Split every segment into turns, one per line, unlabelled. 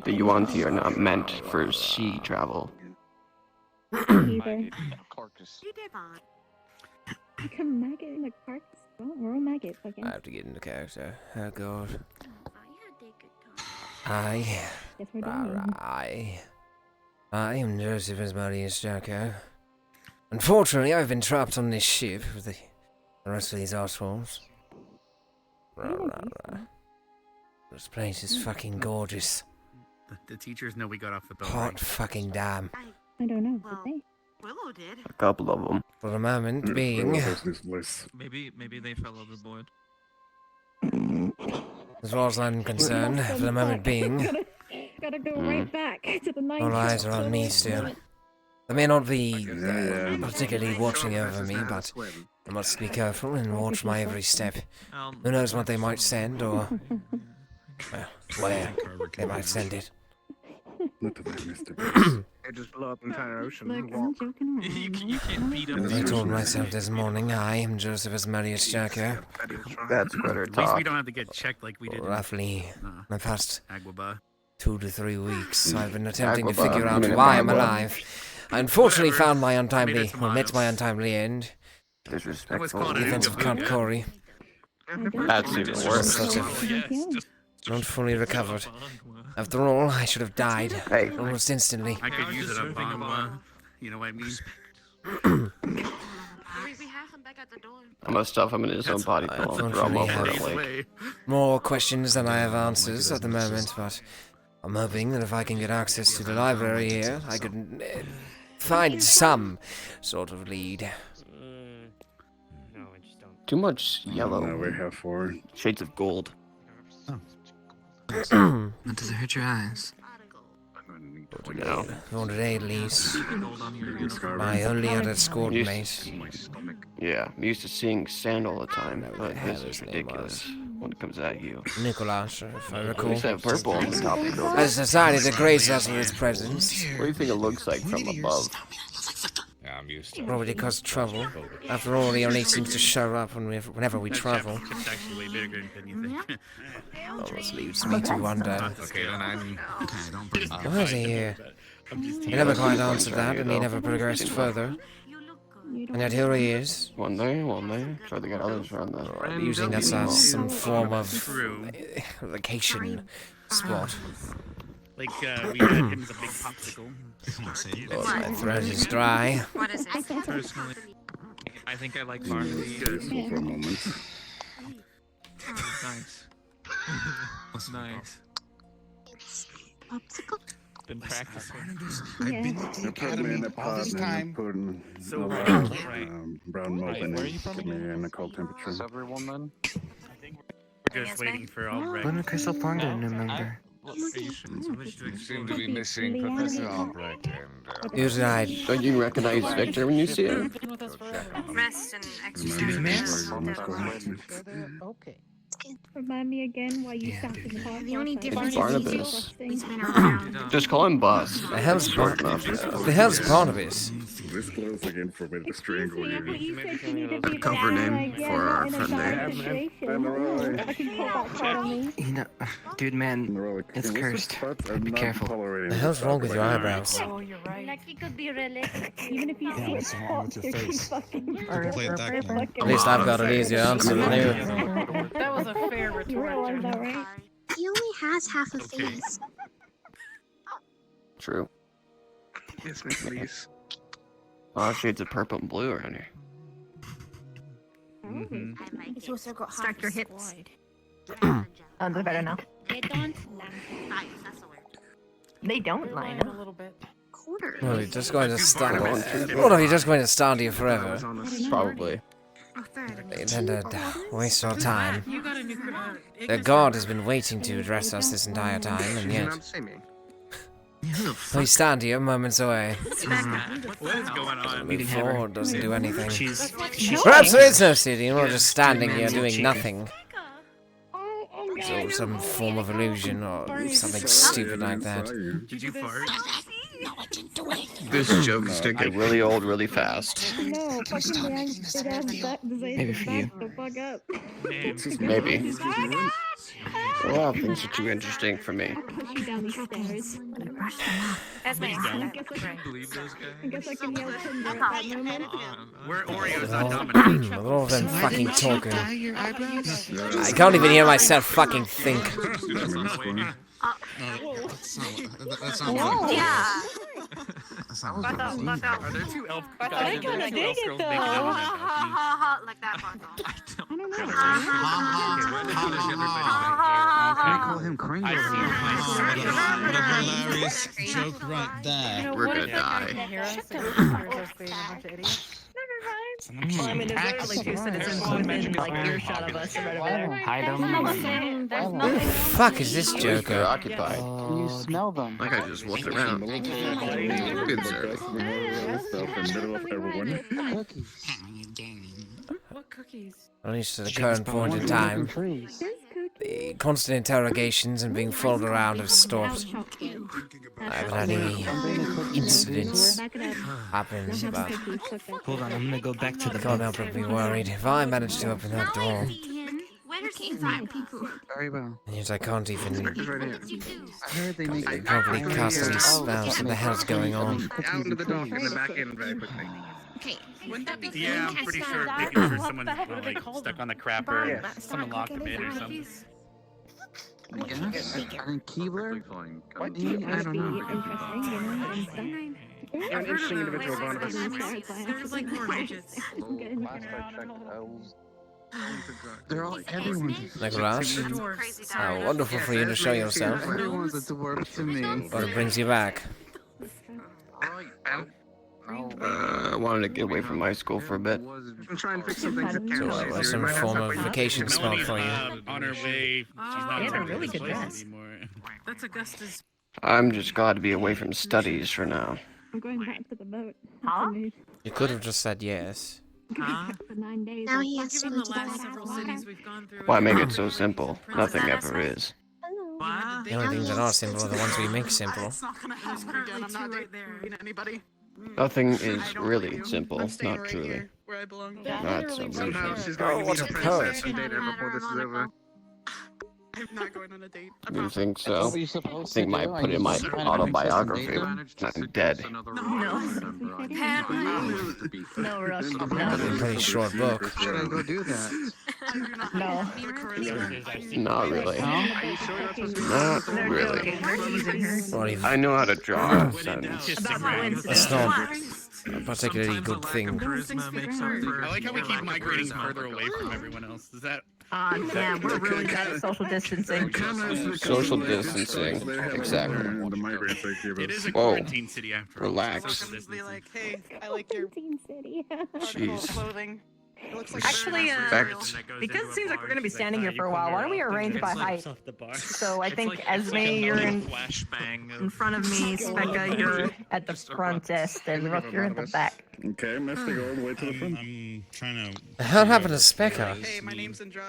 The Yuan-Ti are not meant for sea travel.
Either.
Carcass.
Like a maggot in a carcass. Well, we're all maggots, I guess.
I have to get into character. Oh god.
Yes, we're done.
I am Joseph Asmodeus Joko. Unfortunately, I've been trapped on this ship with the rest of these assholes. This place is fucking gorgeous.
The teachers know we got off the boat.
Hot fucking damn.
I don't know. Did they?
Willow did.
A couple of them.
For the moment being,
Maybe they fell overboard.
as far as I'm concerned, for the moment being,
Gotta go right back to the night.
all eyes are on me still. They may not be particularly watching over me, but I must be careful and watch my every step. Who knows what they might send, or where they might send it.
They just blow up the entire ocean.
Look,
and
I'm
walk.
joking around.
You can't beat up.
As I told myself this morning, I am Joseph Asmodeus Joko.
That's better
At least
talk.
we don't have to get checked like we did in
Roughly, the past
Agrabah.
2 to 3 weeks, I've been attempting to
Agrabah,
figure out
minute
why I'm
Agrabah.
alive. I unfortunately
Whatever.
found my
I
untimely,
made it to
well, met my
Miles.
untimely end.
Disrespectful.
called
The
it.
events of Count Corey.
That's even worse.
Such a not fully recovered. After all, I should have died
Hey,
almost instantly.
I could use it up on, you know what I mean?
We have him back at the door.
I must stuff him in his own body
I
pillow and throw him
unfortunately
over
have-
the lake.
More questions than I have answers at the moment, but I'm hoping that if I can get access to the library here, I could find some sort of lead.
Too much yellow.
we have 4.
Shades of gold.
Does it hurt your eyes?
No.
For today, at least. My only other squad
Used-
mate.
Yeah, I'm used to seeing sand all the time, but
the hell
this is
his name
ridiculous when it comes at you.
Nicholas, if I
At
recall.
least I have purple on the top of the building.
Has decided to grace us with its presence.
What do you think it looks like from above?
Yeah, I'm used to
Probably cause trouble. After all, he only seems to show up whenever we travel.
It's actually way bigger than you think.
Almost leaves me to wonder.
Okay, then I'm...
Okay, don't breathe.
Why is he here? He never quite answered that, and he never progressed further. And yet here he is,
One there, one there. Sure, they got others around the...
using us as some form of
True.
vacation spot.
Like, we had him as a big popsicle.
My throat is dry.
What is it?
Personally, I think I like Barnaby.
for a moment.
Nice. Nice.
Popsicle?
Been practicing.
Yeah.
I've been at the academy all this time.
So,
Brown milk in
Where are
it.
you from
Give me
again?
in a cold temperature.
Is everyone then?
we're just waiting for all
When
right.
did Crystal Porn get a new member?
You seem to be missing Professor Albrecht and...
Usually I
Don't you recognize Victor when you see him?
Rest and
Excuse me?
exercise.
Okay.
Remind me again why you stopped in the park.
The only
last night.
difference
Barnabas.
is he's been around.
Just call him Bus.
the hell's Barnabas?
This close again for me to strangle
Excuse me, but
you.
you said you needed to be
Cover
back,
name
like, yeah,
for our
in a
friend there.
dire situation. I can call that part on me.
You know, dude, man, it's cursed. Be careful.
The hell's wrong with your eyebrows?
Oh, you're right.
Like it could be realistic. Even if you see
what's wrong with your face?
At least I've got an easier answer than you.
That was a fair
You realize that,
retort.
right?
He only has half a
Okay.
face.
True.
Yes, Miss Elise.
A lot of shades of purple and blue around here.
It's also got Stack your hips.
Oh, they're better now.
They don't
They don't line up.
A little bit. Quarter.
Well, you're just going to stand. What are you just going to stand here forever?
Probably.
A third.
They intend to waste our time.
You got a new
The god has been waiting to address us this entire time, and
She did
yet
not see me.
we stand here moments away.
What is going on?
We can have her.
Before doesn't do anything.
She's
Perhaps there is no city, and we're just standing here doing
Chicken.
nothing. So some form of illusion or something stupid like that.
Did you fart?
This joke is
Get really old really fast.
No, fucking
Maybe for you.
The fuck up.
Man,
Maybe. Well, things are too interesting for me.
I'll push you down the stairs.
That's my
I guess I can,
Believe those guys?
I guess I can yell timber at that moment.
We're Oreos,
With
not
all,
Dominic.
with all of them fucking talking.
Dye your eyebrows?
I can't even hear myself fucking think.
That's not
Whoa.
Yeah.
That's not
Watch out, watch out.
Are there two elf
I
guys?
kinda
Are there two
dig
elf
it,
girls
though.
making
Ha
out?
ha ha ha ha, like that part.
I don't know.
Okay, why the hell is everybody
Can I call him Kringle?
What a hilarious joke right there.
We're gonna die.
Well, I mean, there's literally two citizens within like earshot of us right over there.
Hide them.
There's nothing.
Fuck is this
They're
Joko?
occupied.
Can you smell them?
Like I just walked around. Good service.
Cookies.
What cookies?
At least at the current point in time,
Trees.
There's cookies.
the constant interrogations and being followed around have stopped. I haven't had any incidents
Back it up.
happen,
Have
but
cookies, okay.
Hold on, I'm gonna go back to
I
the
can't
boat.
help but be worried. If I manage to open that door,
Where's inside people?
Very well.
yet I can't even
It's right here. I heard they make
probably cast any spells. What the hell's going on?
Out into the dock in the back end very quickly.
Okay, wouldn't that be
Yeah, I'm pretty sure making sure someone like stuck on the crapper, someone locked them in or something.
I guess. And then Keebler? What do you? I
That'd
don't
be
know.
interesting, you know, and stuff.
You're an interesting individual, Barnabas.
There's like more midgets.
They're all everyone.
Nicholas,
Crazy
how wonderful for you to show yourself.
Everyone's a dwarf to me.
But it brings you back.
I wanted to get away from high school for a bit.
I'm trying to fix some things that
So
count.
I was some form of vacation spot for you.
On her way. She's not
They had a
in
really
this
good
place
dress.
anymore.
That's Augusta's.
I'm just glad to be away from studies for now.
I'm going back to the boat.
Huh?
You could have just said yes.
Huh?
For 9 days.
Now
I'll
he
fuck
has
you
to
into
the last
that
several
water.
cities we've gone through.
Why make it so simple? Nothing ever is.
Hello.
What?
The only things that are simple are the ones we make simple.
There's currently two right there.
Anybody?
Nothing is really simple, not truly.
Where I belong.
Not so
Somehow
really.
she's going to
what
meet a
a
princess
poet.
some data before this is over.
I'm not going on a date.
You think so? I think might put in my autobiography. I'm dead.
No. No, Rush.
It's a
No.
pretty short book.
Should I go do that?
No.
Not really.
Are you sure that's what's
Not
They're
really.
joking. They're teasing her.
Not even
I know how to draw a sentence.
About coincidence.
It's not a particularly good thing.
Charisma makes up for.
I like how we keep migrating further away from everyone else. Is that?
Yeah, we're really bad at social distancing.
Social distancing. Exactly.
It is a
Whoa.
quarantine city after all.
Relax.
Social
Be
distancing.
like, hey, I like your
Teen City.
Jeez.
clothing. It looks like
Actually,
Respect.
because it seems like we're gonna be standing here for a while, why don't we arrange by height? So I think Esme, you're in front of me, Specca, you're at the front desk, and Rook, you're in the back.
Okay, let's go all the way to the front.
I'm trying to.
The hell happened to Specca?
hey, my name's Andra.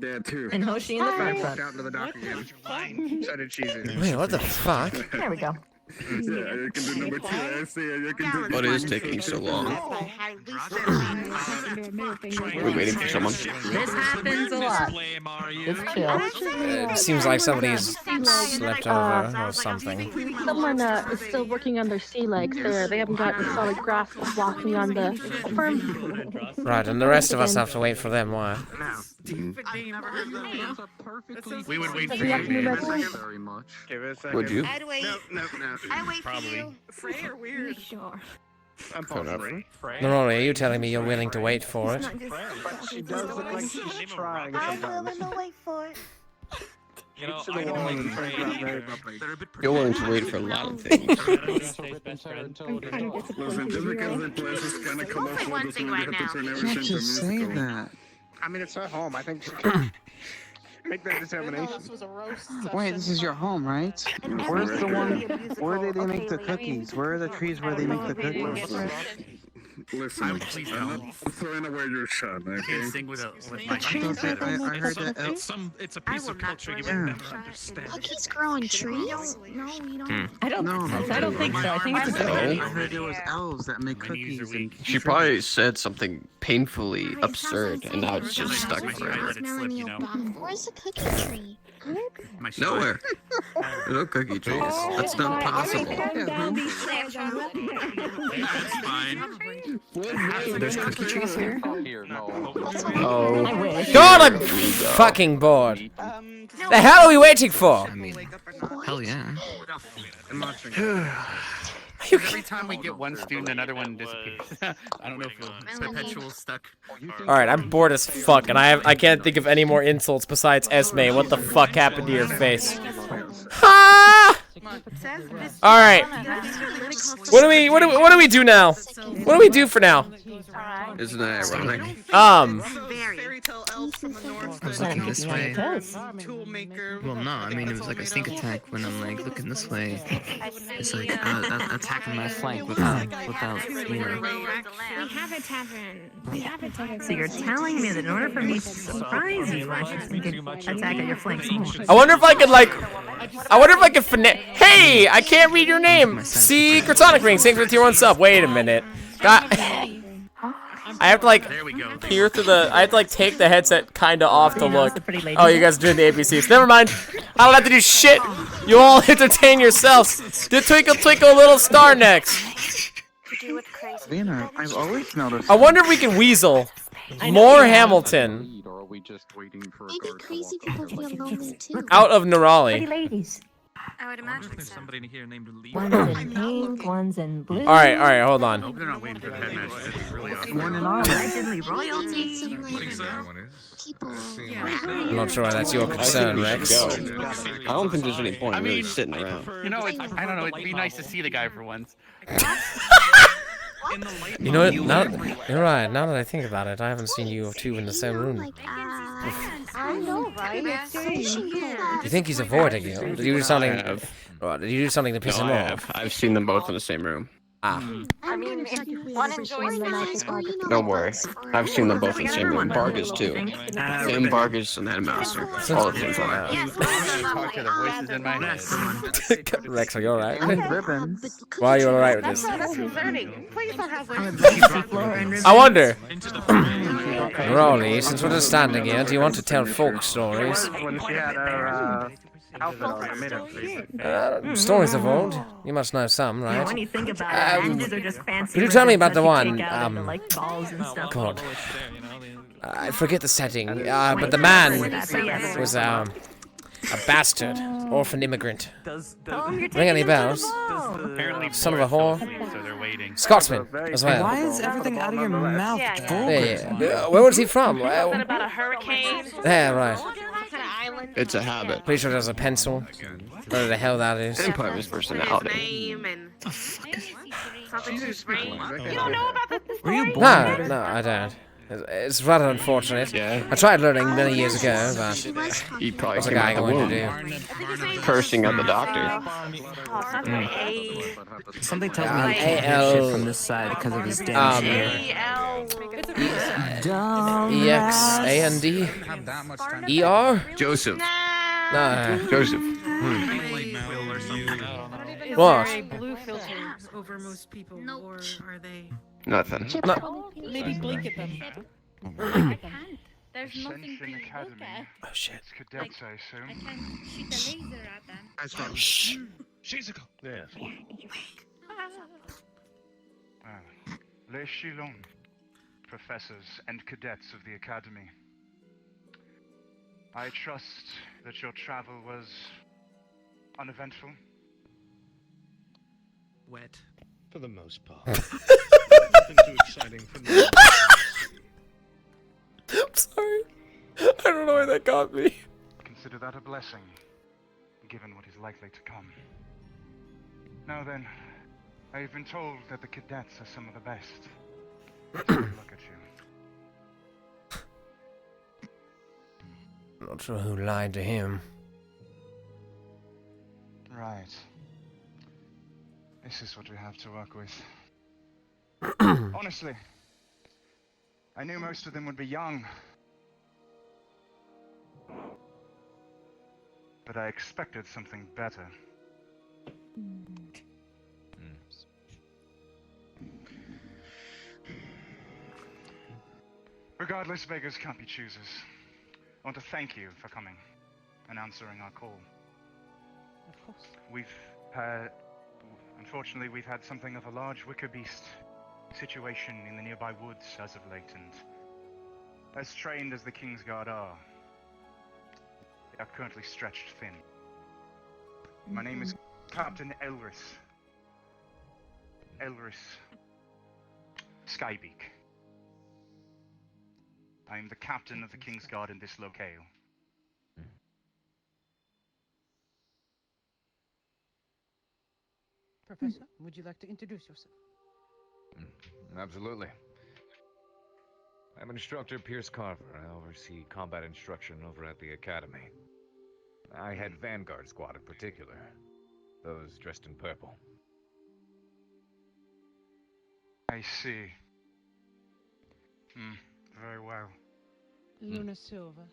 Yeah, too.
And Hoshi in the front
Walked
front.
out into the dock again. So did Cheezy.
Wait, what the fuck?
There we go.
Yeah, you can do number two. I see it. You can do
What is taking so long? We're waiting for someone.
This happens a lot. Just chill.
It seems like somebody's slept over or something.
Someone is still working on their sea legs. They haven't gotten a solid grasp of walking on the firm.
Right, and the rest of us have to wait for them, why?
We would wait
So
for
we have to move
you.
right away.
Very much. Give it a second.
Would you?
I'd wait.
No.
I wait for
Probably.
you.
Frey or weird?
Sure.
I'm
Fair enough.
possibly.
Nori, are you telling me you're willing to wait for it?
She does look like she's trying sometimes.
to wait for it.
You know,
She's
I
a
don't
woman
like
trying to
Frey
grab very
either.
properly.
They're a bit
You're willing to wait for a lot of things.
I'm kind of disappointed
Listen, just
in
because
you.
the place is kind of
Only
colorful
one
doesn't
thing
mean
right
you have to
now.
turn
You
everything
can't
to
just say
musical.
that. I mean, it's her home. I think she make that
I thought
determination.
this was a roast
Wait, this is your home, right? Where's the one? Where do they make the cookies? Where are the trees where they make the cookies?
Listen,
please
I'm
don't.
not throwing away your shot,
I
okay?
can't sing with my
I heard that.
it's a piece of culture you would
Yeah.
never understand.
Cookies grow on trees?
No, we don't.
I don't think so. I think it's a
No.
I
baby.
heard there was elves that make
My knees are
cookies and
weak.
She probably said something painfully absurd, and now it's just stuck
I
forever.
let it slip, you know.
Where's the cookie tree?
My
Nowhere. No cookie trees. That's not possible.
That's fine.
There's cookie trees here?
Oh,
I wish.
God, I'm fucking bored. The hell are we waiting for?
I mean, hell yeah.
Every time we get one student, another one disappears. I don't know if perpetual stuck.
All right, I'm bored as fuck, and I can't think of any more insults besides Esme. What the fuck happened to your face? Ha! All right. What do we do now? What do we do for now?
Isn't that ironic?
Fairy tale elf from the north.
I was looking this way.
Tool maker.
Well, no, I mean, it was like a sneak attack when I'm like looking this way. It's like attacking my flank without, you know.
We have a tavern. We have a tavern.
So you're telling me that in order for me to surprise you, I should attack at your flanks more.
I wonder if I could finesse. Hey, I can't read your name. Secret Sonic Ring. Thanks for the tier 1 sub. Wait a minute. God. I have to like peer through the. I have to like take the headset kind of off to look. Oh, you guys are doing the ABCs. Never mind. I don't have to do shit. You all entertain yourselves. Do Twinkle Twinkle Little Star next.
Lena, I've always smelled a
I wonder if we can weasel more Hamilton
Maybe crazy people feel lonely too.
out of Nerali.
Ladies.
I would imagine
There's
so.
somebody in here named Lee.
One's in pink, one's in blue.
All right, hold on.
They're not waiting for the headmaster. That's really awesome.
one and all.
Allegedly
We
royalty.
need some
That one is.
people.
I'm not sure why that's your concern, Rex.
I don't think there's any point in really sitting around.
You know, I don't know. It'd be nice to see the guy for once.
You know what? You're right. Now that I think about it, I haven't seen you two in the same room.
I know, right?
Do you think he's avoiding you? Did you do something? Did you do something to piss him off?
I've seen them both in the same room.
Ah.
I mean, if one enjoys that,
Don't worry. I've seen them both in the same room. Vargas too. Him, Vargas, and that master. All the things like that.
Talk to the voices in my head.
Rex, are you alright?
Ribbons.
Why are you alright with this?
That's concerning. Please don't have
I wonder. Rolly, since we're just standing here, do you want to tell folk stories?
When she had her alpha, I made her.
Stories of old? You must know some,
When
right?
you think about it, ninjas are just fancy.
could you tell me about the
ribbons that
one,
you take out into, like balls and stuff.
God. I forget the setting, but the man was a bastard, orphan immigrant. Ring any bells?
Apparently,
Son of a whore.
so they're waiting.
Scotsman, as well.
Why is everything out of your mouth vulgar?
Yeah. Where was he from?
about a hurricane?
Yeah, right.
What kind of island?
It's a habit.
Pretty sure there's a pencil. Whatever the hell that is.
And part of his personality.
Name and something to bring. You don't know about this
Were you
story?
born?
No, I don't. It's rather unfortunate.
Yeah.
I tried learning many years ago, but
He probably
what's a
came
guy
out the
going to
womb.
do?
Cursing at the doctor.
Something tells me he can't hear shit from this side because of his damn ear.
E-X-A-N-D? E-R?
Joseph.
No.
Joseph.
What?
Blue filters over most people, or are they?
Nothing.
Maybe blink at them.
I can't. There's nothing to look at.
Oh shit.
It's cadets, I assume. I can shoot a laser at them.
Shh. Shizuka. Yes.
Les Shilong, professors and cadets of the Academy. I trust that your travel was uneventful.
Wet.
For the most part. Nothing too exciting for me.
I'm sorry. I don't know why that got me.
Consider that a blessing, given what is likely to come. Now then, I've been told that the cadets are some of the best. Let's take a look at you.
I'm not sure who lied to him.
Right. This is what we have to work with. Honestly, I knew most of them would be young. But I expected something better. Regardless, beggars can't be choosers. I want to thank you for coming and answering our call.
Of course.
Unfortunately, we've had something of a large wicker beast situation in the nearby woods as of late, and as trained as the Kingsguard are, they are currently stretched thin. My name is Captain Elris. Elris Skybeak. I am the captain of the Kingsguard in this locale.
Professor, would you like to introduce yourself?
Absolutely. I'm Instructor Pierce Carver. I oversee combat instruction over at the Academy. I head Vanguard Squad in particular. Those dressed in purple.
I see. Very well.
Luna Silva.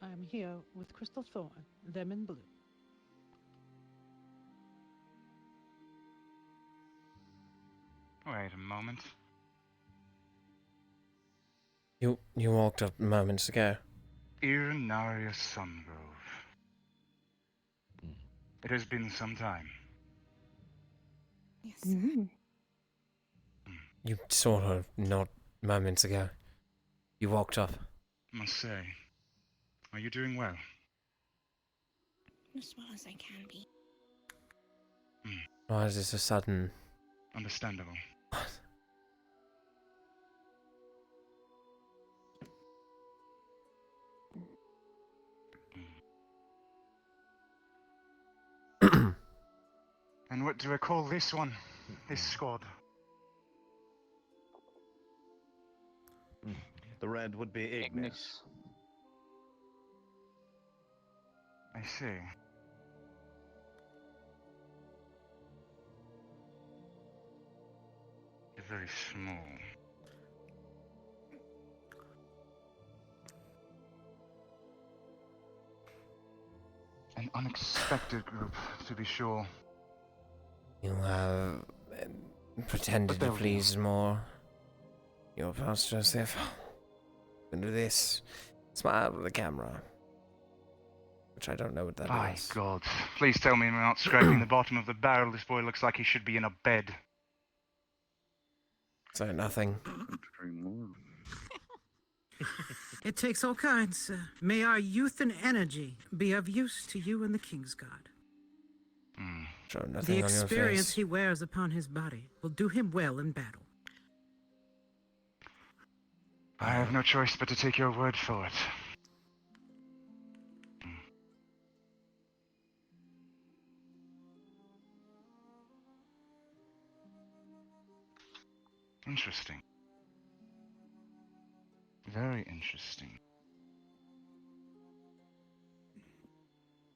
I am here with Crystal Thorn, them in blue.
Wait a moment.
You walked up moments ago.
Irinaria Sungrove. It has been some time.
Yes.
You saw her not moments ago. You walked up.
Must say, are you doing well?
As well as I can be.
Why is this a sudden...
Understandable. And what do I call this one? This squad?
The red would be Ignis.
I see. You're very small. An unexpected group, to be sure.
You have pretended to please more. Your past Joseph. Can do this. Smile at the camera. Which I don't know what that
My
is.
God. Please tell me I'm not scraping the bottom of the barrel. This boy looks like he should be in a bed.
So nothing.
It takes all kinds. May our youth and energy be of use to you and the Kingsguard.
Show nothing
The
on your
experience
face.
he wears upon his body will do him well in battle.
I have no choice but to take your word for it. Interesting. Very interesting.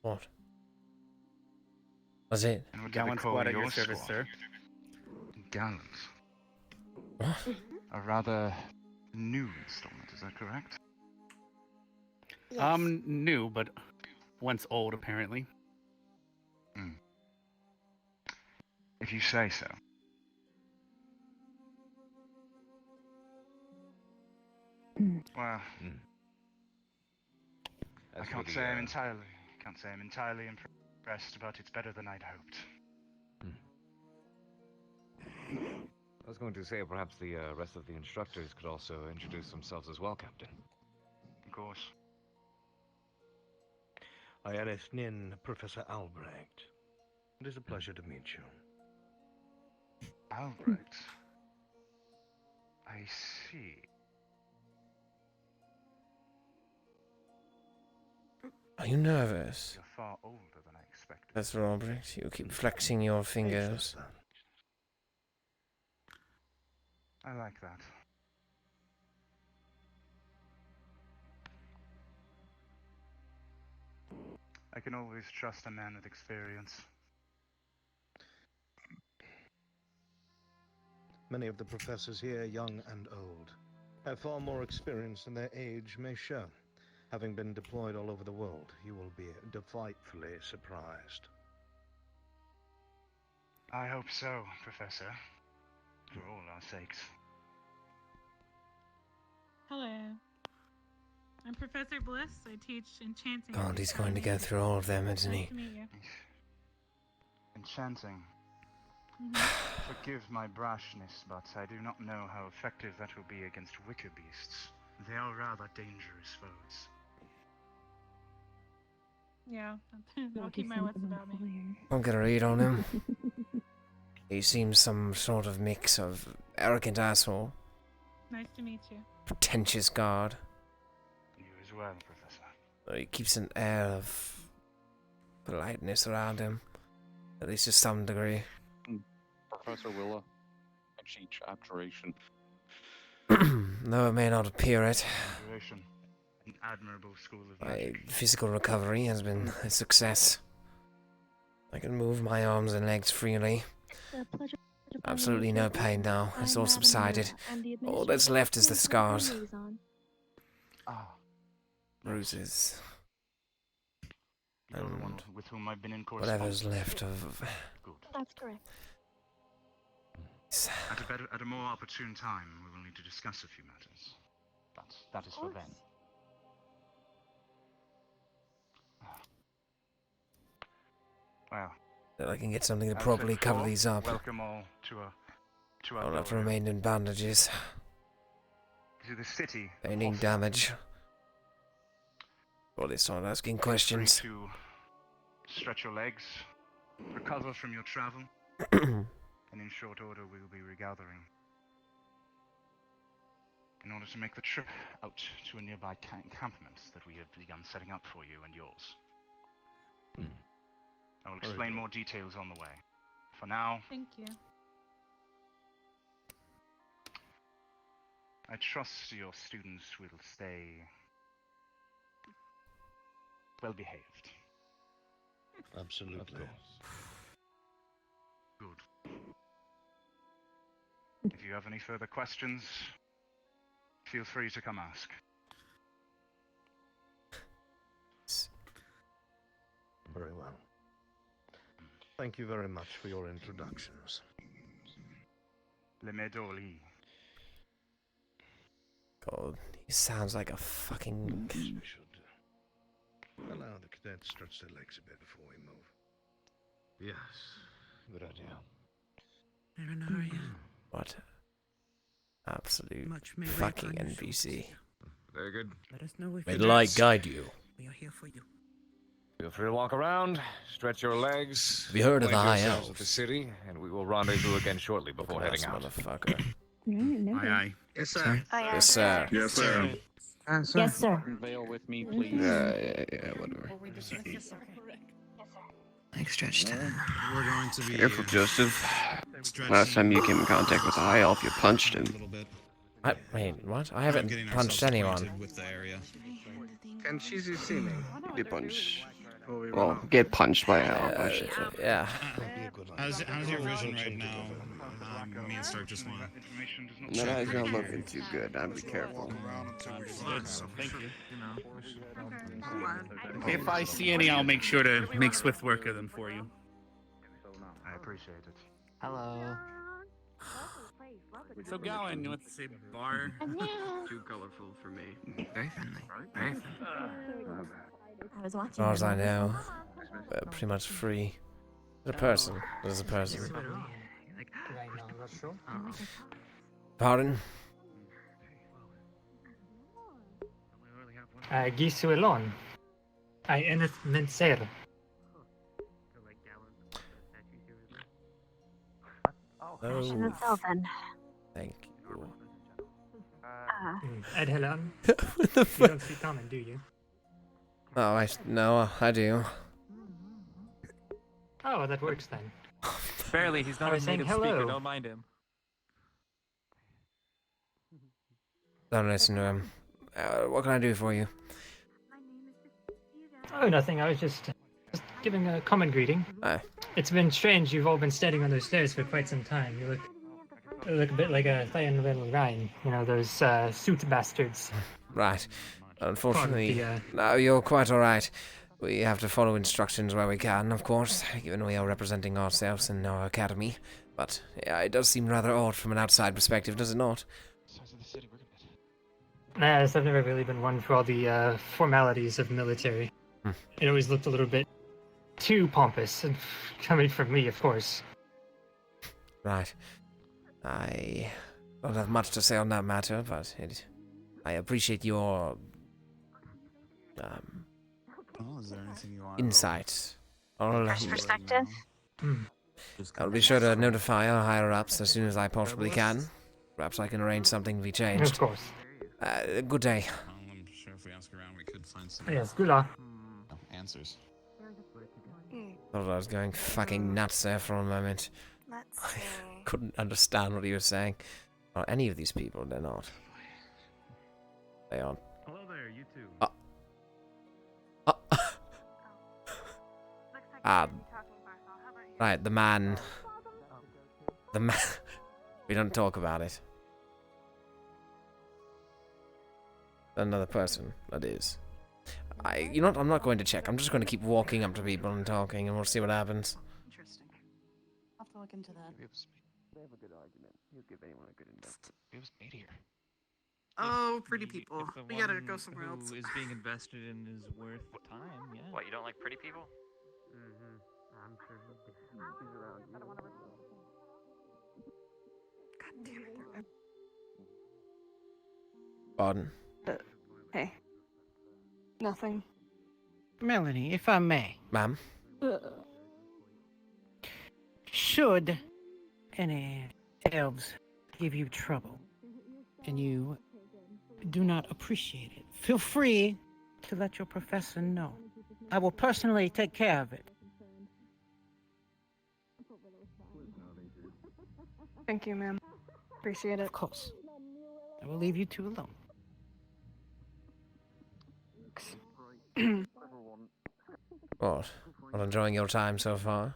What? Was it?
And what do they
Gallant
call
squad at
your
your service,
squad?
sir.
Gallant.
What?
A rather new installment, is that correct?
Yes.
New, but once old, apparently.
If you say so. Well, I can't say I'm entirely impressed, but it's better than I'd hoped.
I was going to say perhaps the rest of the instructors could also introduce themselves as well, Captain.
Of course.
I am Nin, Professor Albrecht. It is a pleasure to meet you.
Albrecht. I see.
Are you nervous?
You're far older than I expected.
That's Robert. You keep flexing your fingers.
I like that. I can always trust a man with experience.
Many of the professors here, young and old, have far more experience than their age may show. Having been deployed all over the world, you will be delightfully surprised.
I hope so, Professor. For all our sakes.
Hello. I'm Professor Bliss. I teach enchanting.
God, he's going to go through all of them, isn't he?
Nice to meet you.
Enchanting. Forgive my brashness, but I do not know how effective that will be against wicker beasts. They are rather dangerous foes.
Yeah, I'll keep my wits about me.
I'm gonna read on him. He seems some sort of mix of arrogant asshole,
Nice to meet you.
pretentious guard.
You as well, Professor.
He keeps an air of politeness around him, at least to some degree.
Professor Willa, and she abjuration.
Though it may not appear it,
Abjuration. An admirable school of
my
magic.
physical recovery has been a success. I can move my arms and legs freely. Absolutely no pain now. It's all subsided. All that's left is the scars. Bruises.
You're the one
And
with whom I've been in
whatever's
correspondence.
left of...
Good.
That's correct.
At a more opportune time, we will need to discuss a few matters. But that is for then. Well,
that I can get something to
as
properly
said
cover
before,
these up.
Welcome all to
I'll have to
Aldoria,
remain in bandages.
to the city. of
Feigning
Vods.
damage. Well, they start asking
Feel free
questions.
to stretch your legs, recover from your travel, and in short order we will be regathering in order to make the trip out to a nearby encampment that we have begun setting up for you and yours. I will explain more details on the way. For now,
Thank you.
I trust your students will stay well behaved.
Absolutely.
Good. If you have any further questions, feel free to come ask.
Very well. Thank you very much for your introductions.
Le Medoli.
God, he sounds like a fucking...
We should allow the cadets stretch their legs a bit before we move.
Yes, good idea.
Paranoia.
What? Absolute
Much may wait
fucking
on your
NPC.
Very good.
Let us know if
May
you
the light guide you.
We are here for you.
Feel free to walk around, stretch your legs.
Have you heard of the
acquaint
High
yourselves
Elves?
with the city, and we will rendezvous again shortly before heading out.
Motherfucker.
Aye, aye.
Yes, sir.
Yes, sir.
Yes, sir.
Yes, sir.
Veil with me, please.
Yeah, whatever.
Like stretched.
We're going to be
Careful, Joseph. Last time you came in contact with a high elf, you punched him.
Wait, what? I haven't punched anyone.
with the area.
Can Shizu see me?
Get punched. Well, get punched by a high elf, I should say.
Yeah.
How's your vision right now? Me and Stark just want
That eye's not looking too good. I'd be careful.
Thank you. If I see any, I'll make sure to make swift work of them for you.
I appreciate it.
Hello.
So Gowan, what's a bar?
Too colorful for me.
Very friendly. Very friendly.
I was watching.
As far as I know, we're pretty much free. As a person. As a person. Pardon?
Gisuelon. I eneth menser.
Oh,
Itself, then.
thank you.
Ed Helen.
What the
You
fuck?
don't speak common, do you?
Oh, no, I do.
Oh, that works then.
Barely, he's not
I
a
was saying
native speaker,
hello.
don't mind him.
Don't listen to him. What can I do for you?
Oh, nothing. I was just giving a common greeting.
Aye.
It's been strange. You've all been standing on those stairs for quite some time. You look look a bit like a Thayan Ryan, you know, those suit bastards.
Right. Unfortunately,
Pardon
no, you're quite alright. We have to follow instructions where we can, of course, given we are representing ourselves in our academy. But yeah, it does seem rather odd from an outside perspective, does it not?
As I've never really been one for all the formalities of military. It always looked a little bit too pompous, and coming from me, of course.
Right. I don't have much to say on that matter, but I appreciate your
is there anything you want?
insights.
Perspective.
I'll be sure to notify our higher-ups as soon as I possibly can. Perhaps I can arrange something to be changed.
Of course.
Good day.
I'm sure if we ask around, we could find some
Yes, good luck.
answers.
Thought I was going fucking nuts there for a moment. I couldn't understand what he was saying. Or any of these people, they're not. They aren't.
Hello there, you two.
Right, the man. We don't talk about it. Another person, that is. You know what, I'm not going to check. I'm just going to keep walking up to people and talking, and we'll see what happens.
Interesting. I'll have to look into that.
They have a good argument. You give anyone a good index.
It was made here.
Oh, pretty people. We gotta go somewhere else.
Who is being invested in is worth the time, yeah.
What, you don't like pretty people?
I'm sure he's around.
I don't want to. God damn it.
Pardon.
Hey. Nothing.
Melanie, if I may.
Ma'am?
Should any elves give you trouble and you do not appreciate it, feel free to let your professor know. I will personally take care of it.
Thank you, ma'am. Appreciate it.
Of course. I will leave you two alone.
What? Not enjoying your time so far?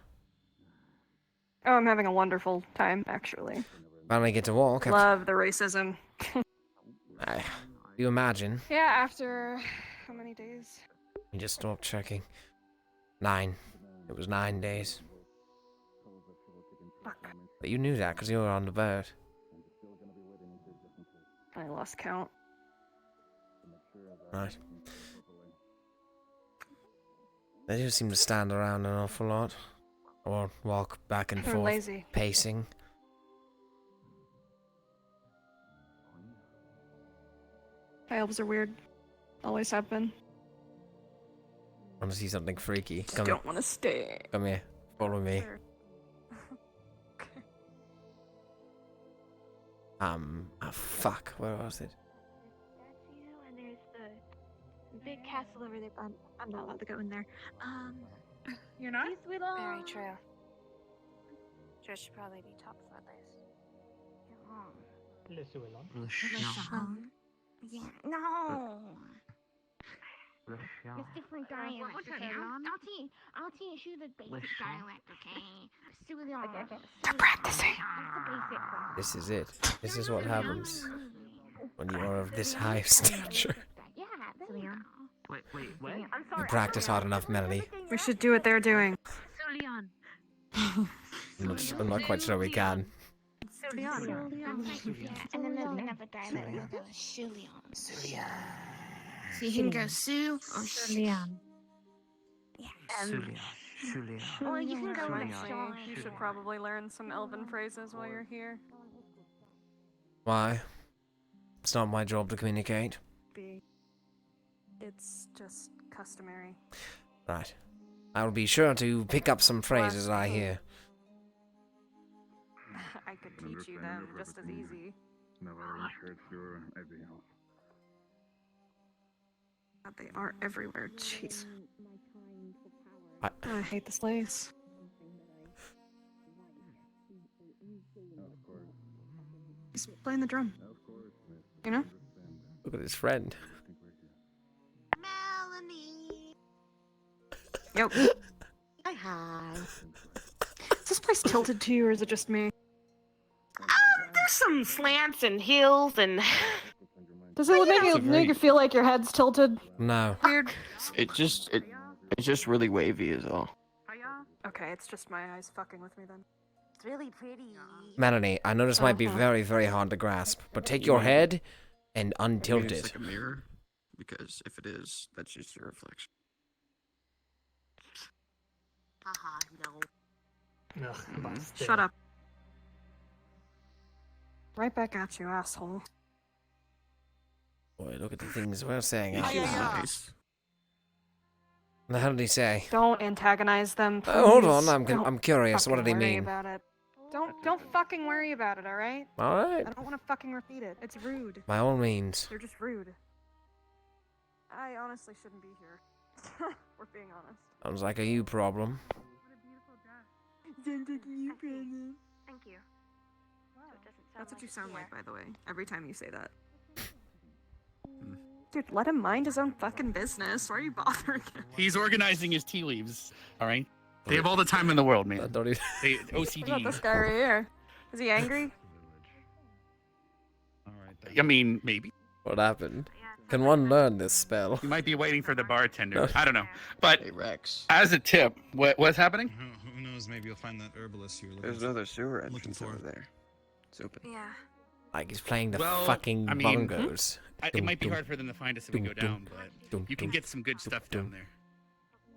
Oh, I'm having a wonderful time, actually.
Finally get to walk.
Love the racism.
Do you imagine?
Yeah, after how many days?
You just stopped checking. 9. It was 9 days.
Fuck.
But you knew that because you were on the boat.
I lost count.
Right. They do seem to stand around an awful lot. Or walk back and
They're
forth,
lazy.
pacing.
Elves are weird. Always have been.
Want to see something freaky?
Just
Come
don't
here.
want to stay.
Come here. Follow me.
Sure.
Oh fuck, where was it?
And there's the big castle over there, but I'm not allowed to go in there.
You're not?
Very true. There should probably be top for this. Yeah, no. It's different dialect, okay? I'll teach you the basic dialect, okay?
They're practicing.
This is it. This is what happens when you are of this high stature.
Yeah, there you go.
Wait, what?
You practice hard enough, Melanie.
We should do what they're doing.
I'm not quite sure we can.
And then there's another dialect. Sulion. So you can go Sue or Sulion. Yeah. Or you can go with Sean.
You should probably learn some elven phrases while you're here.
Why? It's not my job to communicate.
It's just customary.
Right. I'll be sure to pick up some phrases I hear.
I could teach you them just as easy. God, they are everywhere. Jeez. I hate this place. He's playing the drum. You know?
Look at his friend.
Melanie.
Yo.
Hi.
Is this place tilted to you, or is it just me?
I'm
some slants and hills and.
Does it make you feel like your head's tilted?
No.
Weird.
It's just really wavy is all.
Okay, it's just my eyes fucking with me then.
It's really pretty.
Melanie, I know this might be very, very hard to grasp, but take your head and
Maybe
untilt
it's
it.
like a mirror, because if it is, that's just your reflection.
Haha, no.
Shut up. Right back at you, asshole.
Boy, look at the things we're saying.
He's
Out.
nice.
Now, how did he say?
Don't antagonize them, please.
Hold on, I'm
Don't
curious. What
fucking
did he
worry
mean?
about it. Don't fucking worry about it, alright?
Alright.
I don't want to fucking repeat it. It's rude.
By all means.
They're just rude. I honestly shouldn't be here. We're being honest.
Sounds like a you problem.
Thank you. That's what you sound like, by the way, every time you say that. Dude, let him mind his own fucking business. Why are you bothering him?
He's organizing his tea leaves. All right. They have all the time in the world, man.
Don't even...
They
What about
OCD.
this guy right here? Is he angry?
I mean, maybe.
What happened? Can one learn this spell?
You might be waiting for the bartender. I don't know. But
Hey, Rex.
as a tip, what's happening?
Who knows? Maybe you'll find that herbalist you were looking
There's
for.
another sewer
Looking
entrance
for.
over there. It's open.
Yeah.
Like he's playing the
Well,
fucking
I mean,
bongos.
It might be hard for them to find us if we go down, but you can get some good stuff down there.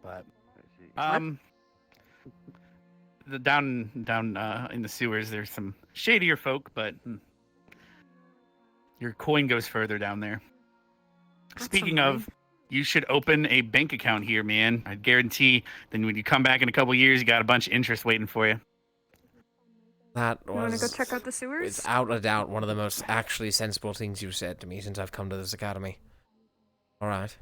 But the down in the sewers, there's some shadier folk, but your coin goes further down there. Speaking of, you should open a bank account here, man. I guarantee. Then when you come back in a couple years, you got a bunch of interest waiting for you.
That
You wanna
was,
go check out the sewers?
without a doubt, one of the most actually sensible things you've said to me since I've come to this academy. Alright.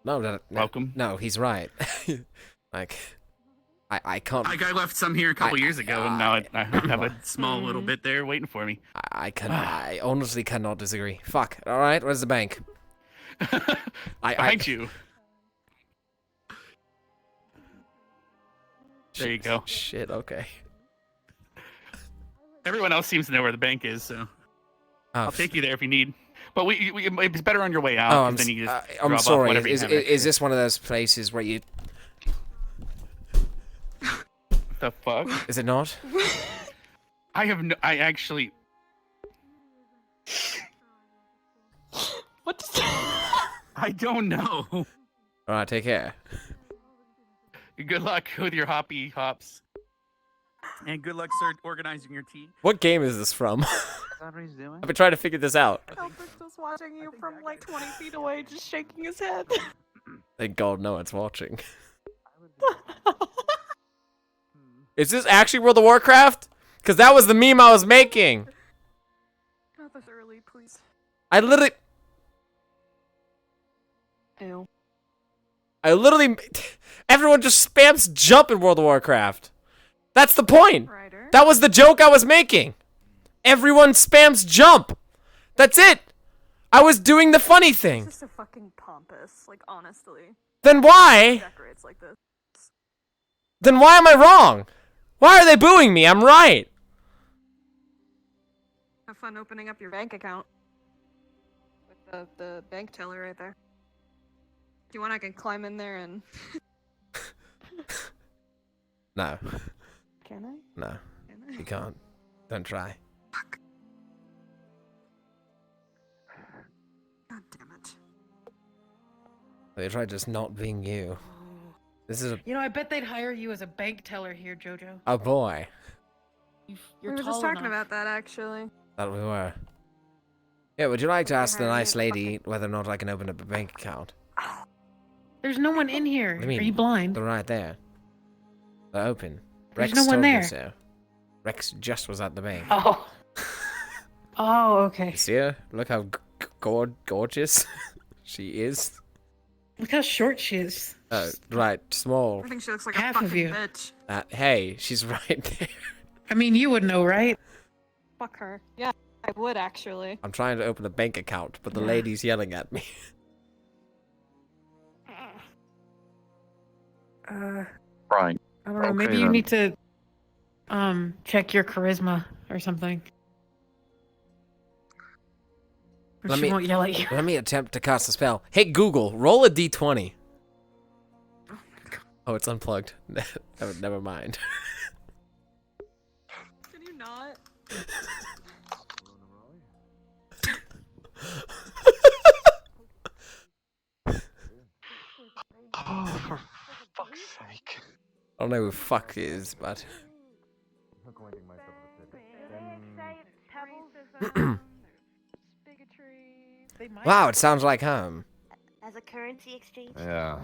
No,
Welcome.
No, he's right. Like, I can't...
I left some here a couple years ago, and now I have a small little bit there waiting for me.
I honestly cannot disagree. Fuck. Alright, where's the bank?
Behind you. There you go.
Shit, okay.
Everyone else seems to know where the bank is, so I'll take you there if you need. But it's better on your way out.
Oh,
'cause then you just
I'm
drop off
sorry.
whatever you
Is
have
is this one of those places where you...
The fuck?
Is it not?
I have no. I actually.
What?
I don't know.
Alright, take care.
Good luck with your hoppy hops. And good luck, sir, organizing your tea.
What game is this from?
Is that what he's doing?
I've been trying to figure this out.
Albert's just watching you from like 20 feet away, just shaking his head.
Thank God no one's watching. Is this actually World of Warcraft? Because that was the meme I was making.
Not this early, please.
I literally...
Ew.
Everyone just spams jump in World of Warcraft. That's the point. That was the joke I was making. Everyone spams jump. That's it. I was doing the funny thing.
It's just so fucking pompous, like honestly.
Then why?
Decorates like this.
Then why am I wrong? Why are they booing me? I'm right.
Have fun opening up your bank account. With the bank teller right there. If you want, I can climb in there and...
No.
Can I?
No. You can't. Don't try.
Fuck. God damn it.
They tried just not being you. This is a...
You know, I bet they'd hire you as a bank teller here, Jojo.
Oh boy.
You're
We were just
tall
talking
enough.
about that, actually.
That we were. Yeah, would you like to ask the nice lady whether or not I can open up a bank account?
There's no one in here.
What do you mean?
Are you blind?
They're right there. They're open.
There's
Rex
no one
told me
there.
so. Rex just was at the bank.
Oh. Oh, okay.
You see her? Look how gorgeous she is.
Look how short she is.
Oh, right, small.
I think she looks like
Half
a
of
fucking
you.
bitch.
Hey, she's right there.
I mean, you would know, right?
Fuck her. Yeah, I would actually.
I'm trying to open a bank account, but the lady's yelling at me.
Right.
I don't know. Maybe you need to check your charisma or something. Or
Let
she
me
won't yell at you.
let me attempt to cast a spell. Hey Google, roll a d20. Oh, it's unplugged. Never mind.
Can you not?
Oh, for fuck's sake.
I don't know who fuck is, but. Wow, it sounds like home.
As a currency exchange?
Yeah.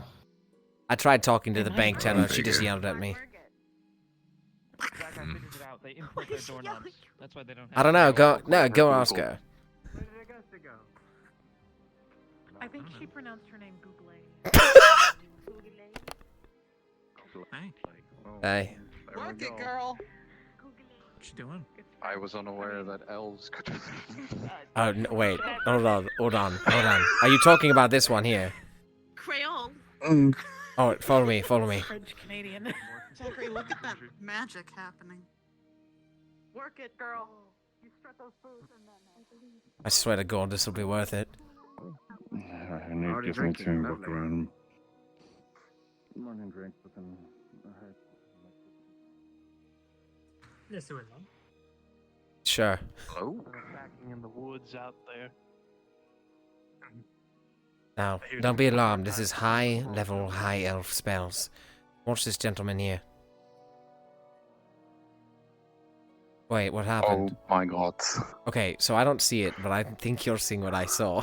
I tried talking to the bank teller, she just yelled at me.
Jack, I figured it out. They import their doorknobs. That's why they don't have
I don't know, go ask her.
I think she pronounced her name Google.
Hey.
Work it, girl.
What you doing?
I was unaware that elves could.
Oh, no, wait. Hold on. Are you talking about this one here?
Creole.
Oh, follow me.
French Canadian.
Zachary, look at that magic happening. Work it, girl. You strut those boots and then
I swear to God, this will be worth it.
I need to get my team book around. Morning drink, but then.
Yes, it will.
Sure.
Hello?
Packing in the woods out there.
Now, don't be alarmed. This is high-level, high-elf spells. Watch this gentleman here. Wait, what happened?
Oh my god.
Okay, so I don't see it, but I think you're seeing what I saw.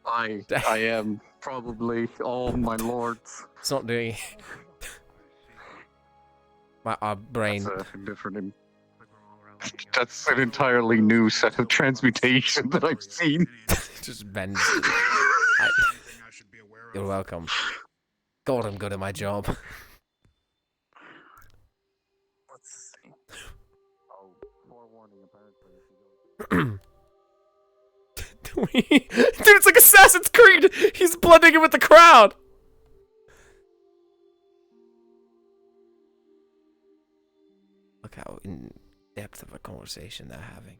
I am probably. Oh my lord.
It's not doing. Our brain.
That's a different. That's an entirely new set of transmutation that I've seen.
Just bends. You're welcome. God, I'm good at my job.
Let's see. Oh, forewarning, apparently.
Dude, it's like Assassin's Creed! He's blending in with the crowd! Look how in depth of a conversation they're having.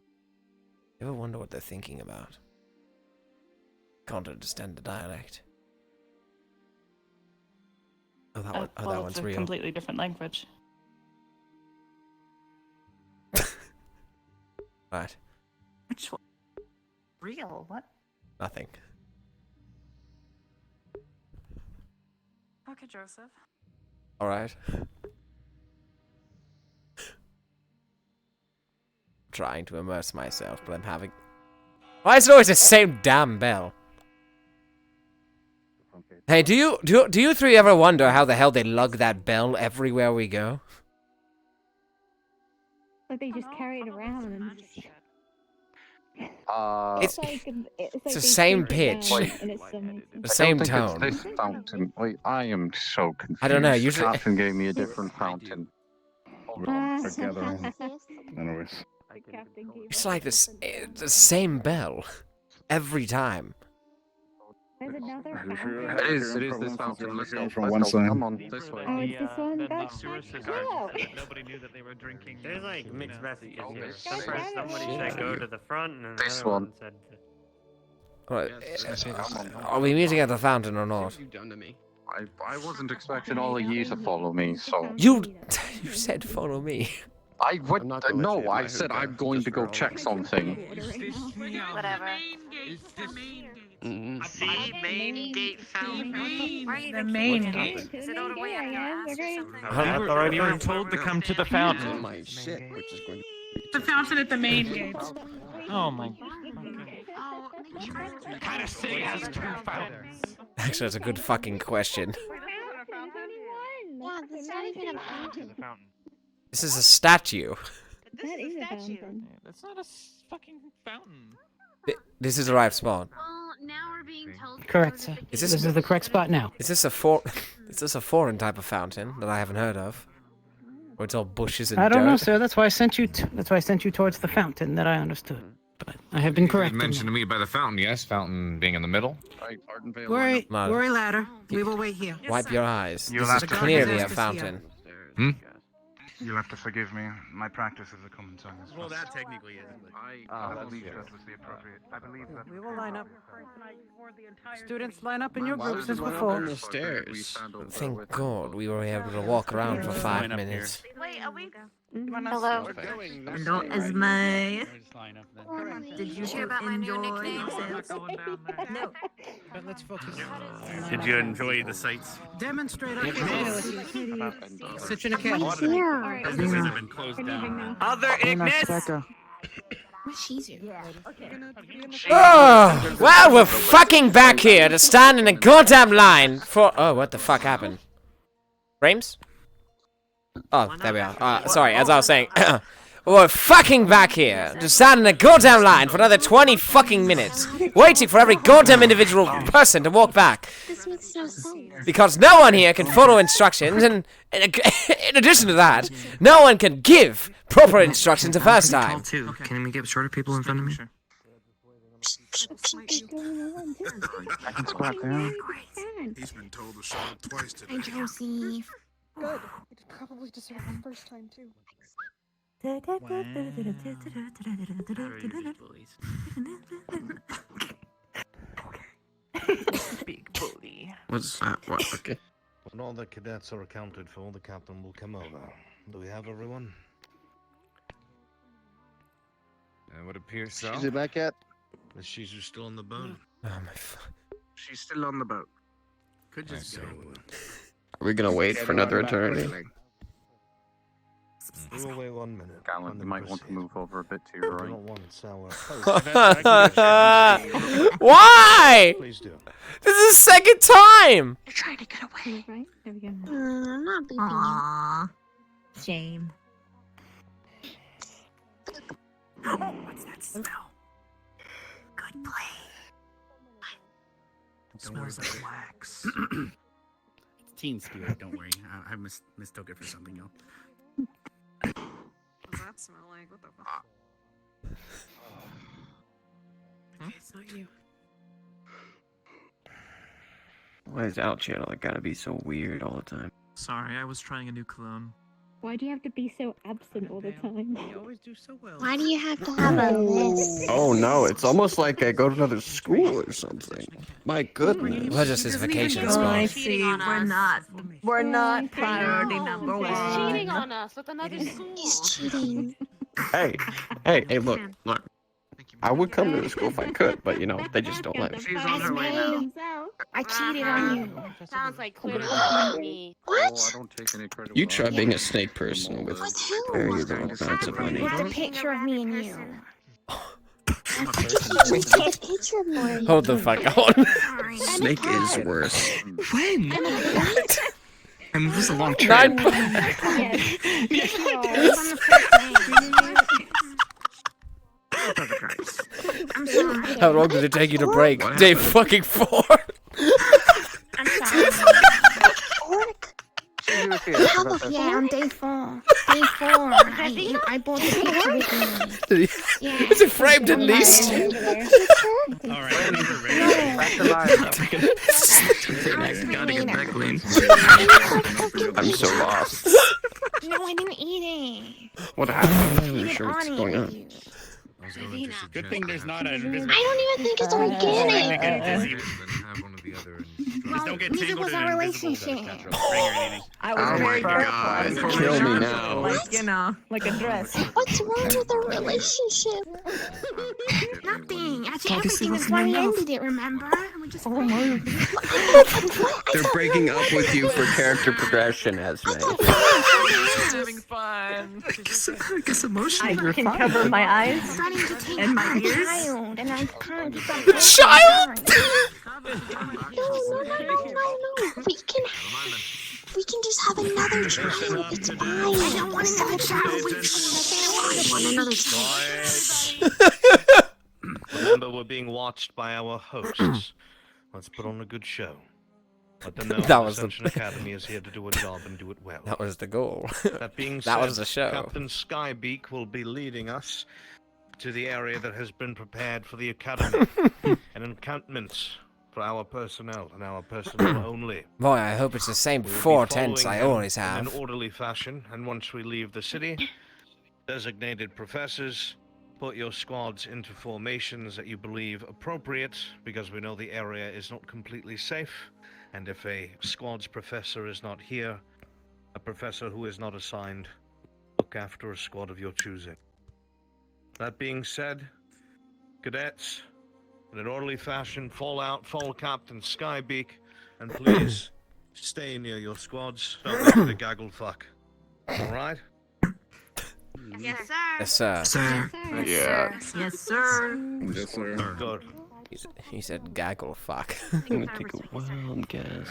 You ever wonder what they're thinking about? Can't understand the dialect. Oh, that, that
well,
one's
it's a
real.
completely different language.
Right.
Which one? Real? What?
Nothing.
Okay, Joseph.
Alright. Trying to immerse myself, but I'm having... Why is it always the same damn bell? Hey, do you three ever wonder how the hell they lug that bell everywhere we go?
Like they just carry it around and just...
It's
like
the
they
same
take it
pitch.
down and it's so many-
The same
I don't
tone.
think it's this fountain. Wait, I am so confused.
I don't know,
The
usually-
captain gave me a different fountain.
We're gathering. Anyways.
It's like this, the same bell. Every time.
There's another
It is this fountain. Let's go.
From one side.
Come on, this way.
Oh, it's this one.
Then
Go.
the sewer system
Go.
said that nobody knew that they were drinking.
There's like mixed messages here.
this
Somebody said go to the front, and
This
another
one.
one said.
Right,
Come on.
are we meeting at the fountain or not?
You've done to me.
I wasn't expecting all of you to follow me, so.
You said follow me.
I would.
not gonna let you in
No,
my
I said
hookah,
I'm going
just
to go
for all
check
of
something.
Whatever.
Mm-hmm.
The main gate fountain.
The main gate.
Is it all the way out of your ass or something?
We were told to come to the fountain.
My shit, which is going to
The fountain at the main gate.
Oh my.
Oh,
What kind of city has two fountains?
Actually, that's a good fucking question.
yeah, that's not even a fountain.
This is a statue.
That is a fountain.
That's not a fucking fountain.
This is the right spot.
Well, now we're being told.
Correct, sir.
Is
This is the correct spot now.
Is this a foreign type of fountain that I haven't heard of? Or it's all bushes and
I don't
dirt?
know, sir. That's why I sent you. That's why I sent you towards the fountain that I understood. But I have been corrected.
Mentioned to me by the fountain, yes? Fountain being in the middle?
Right, Ardenvale.
Worry,
No.
worry, ladder. We will wait here.
Wipe your eyes.
You'll
This is
have to
clearly
forgive
a
us this
fountain.
Hmm?
You'll have to forgive me. My practice is a common tongue.
Well, that technically is.
I believe that was the appropriate. I believe that.
We will line up. Students line up in your
Why
groups
would
as
you line up on
before.
the stairs?
Thank God we were able to walk around for 5
Line up here.
minutes.
Wait, are we?
Hello. Hello, Esme. Did you
hear about my new nickname?
No.
But let's focus.
Did you enjoy the sights?
Demonstrate our Ascension Academy.
Businesses have been closed down.
Other Ignis!
Much easier.
Oh, well, we're fucking back here to stand in a goddamn line for. Oh, what the fuck happened? Frames? Oh, there we are. Sorry, as I was saying. We're fucking back here to stand in a goddamn line for another 20 fucking minutes, waiting for every goddamn individual person to walk back.
This makes no sense.
Because no one here can follow instructions, and in addition to that, no one can give proper instructions the first time.
Too. Can we get shorter people in front of me?
I can squat down.
He's been told to shut up twice today.
Hi, Josie.
Good. You probably deserve the first time too.
Big bully.
What's that? What? Okay.
When all the cadets are accounted for, the captain will come over. Do we have everyone?
It would appear so.
Is it back yet? The Shizu's still on the boat.
Oh my fuck.
She's still on the boat.
Could just go.
Are we gonna wait for another eternity?
We will wait 1 minute.
Galen, you might want to move over a bit to your right.
Why?
Please do.
This is the second time.
You're trying to get away.
Right? There we go.
I'm not beeping
Aww. Shame.
What's that smell?
Good play.
It smells like wax.
It's Teen Spirit, don't worry. I mistook it for something else.
What does that smell like? What the fuck?
It's not you.
Why is Out Channel gotta be so weird all the time?
Sorry, I was trying a new cologne.
Why do you have to be so absent all the time?
You always do so well.
Why do you have to have a list?
Oh no, it's almost like I go to another school or something. My goodness.
Well, just his vacation
Oh, I
spot.
see. We're not priority number
He's
one.
cheating on us with another school.
He's cheating.
Hey, look. I would come to the school if I could, but you know, they just don't let me.
She's on her way now.
I cheated on you.
Sounds like clear me.
Oh, I don't take any credit.
You try being a snake person with very little amounts of money.
It's a picture of me and you. Take a picture of me.
Hold the fuck on.
Snake is worse.
When? I mean, this is a long trip.
9
I'm sorry.
How long did it take you to break? Day fucking 4.
I'm sorry. Yeah, on day 4. Day 4. I bought the picture with me. Yeah.
Is it framed at least?
Alright,
Gotta get back clean.
I'm so lost.
No, I didn't eat it.
What happened? I'm not sure what's going on.
Good thing there's not an invisible.
I don't even think it's organic.
Just don't get
Neither
tangled
was
in
our
an invisible
relationship.
ring or anything.
I was very careful.
Kill me now.
Like, you know, like a dress.
What's wrong with our relationship? Nothing. Actually, everything is why we ended it, remember? We just
They're breaking up with you for character progression, Esme.
Having fun. I guess emotional. I can cover my eyes and my ears.
Child, and I can't stop.
The child?
No. We can just have another child. It's fine. I don't want another child. I want another child.
Remember, we're being watched by our hosts. Let's put on a good show. Let them know
That was the-
Ascension Academy is here to do a job and do it well.
That was the goal.
That being said,
That was the show.
Captain Skybeak will be leading us to the area that has been prepared for the Academy. An encampment for our personnel and our personnel only.
Boy, I hope it's the same
We will be
4 tents
following
I
him
always
in
have.
an orderly fashion, and once we leave the city, designated professors, put your squads into formations that you believe appropriate, because we know the area is not completely safe, and if a squad's professor is not here, a professor who is not assigned, look after a squad of your choosing. That being said, cadets, in an orderly fashion, fall out, follow Captain Skybeak, and please stay near your squads. Don't make it a gaggle fuck. Alright?
Yes, sir.
Yes, sir.
Sir.
Yeah.
Yes, sir.
Yes, sir.
Good.
He said gaggle fuck.
I'm gonna take a wild guess.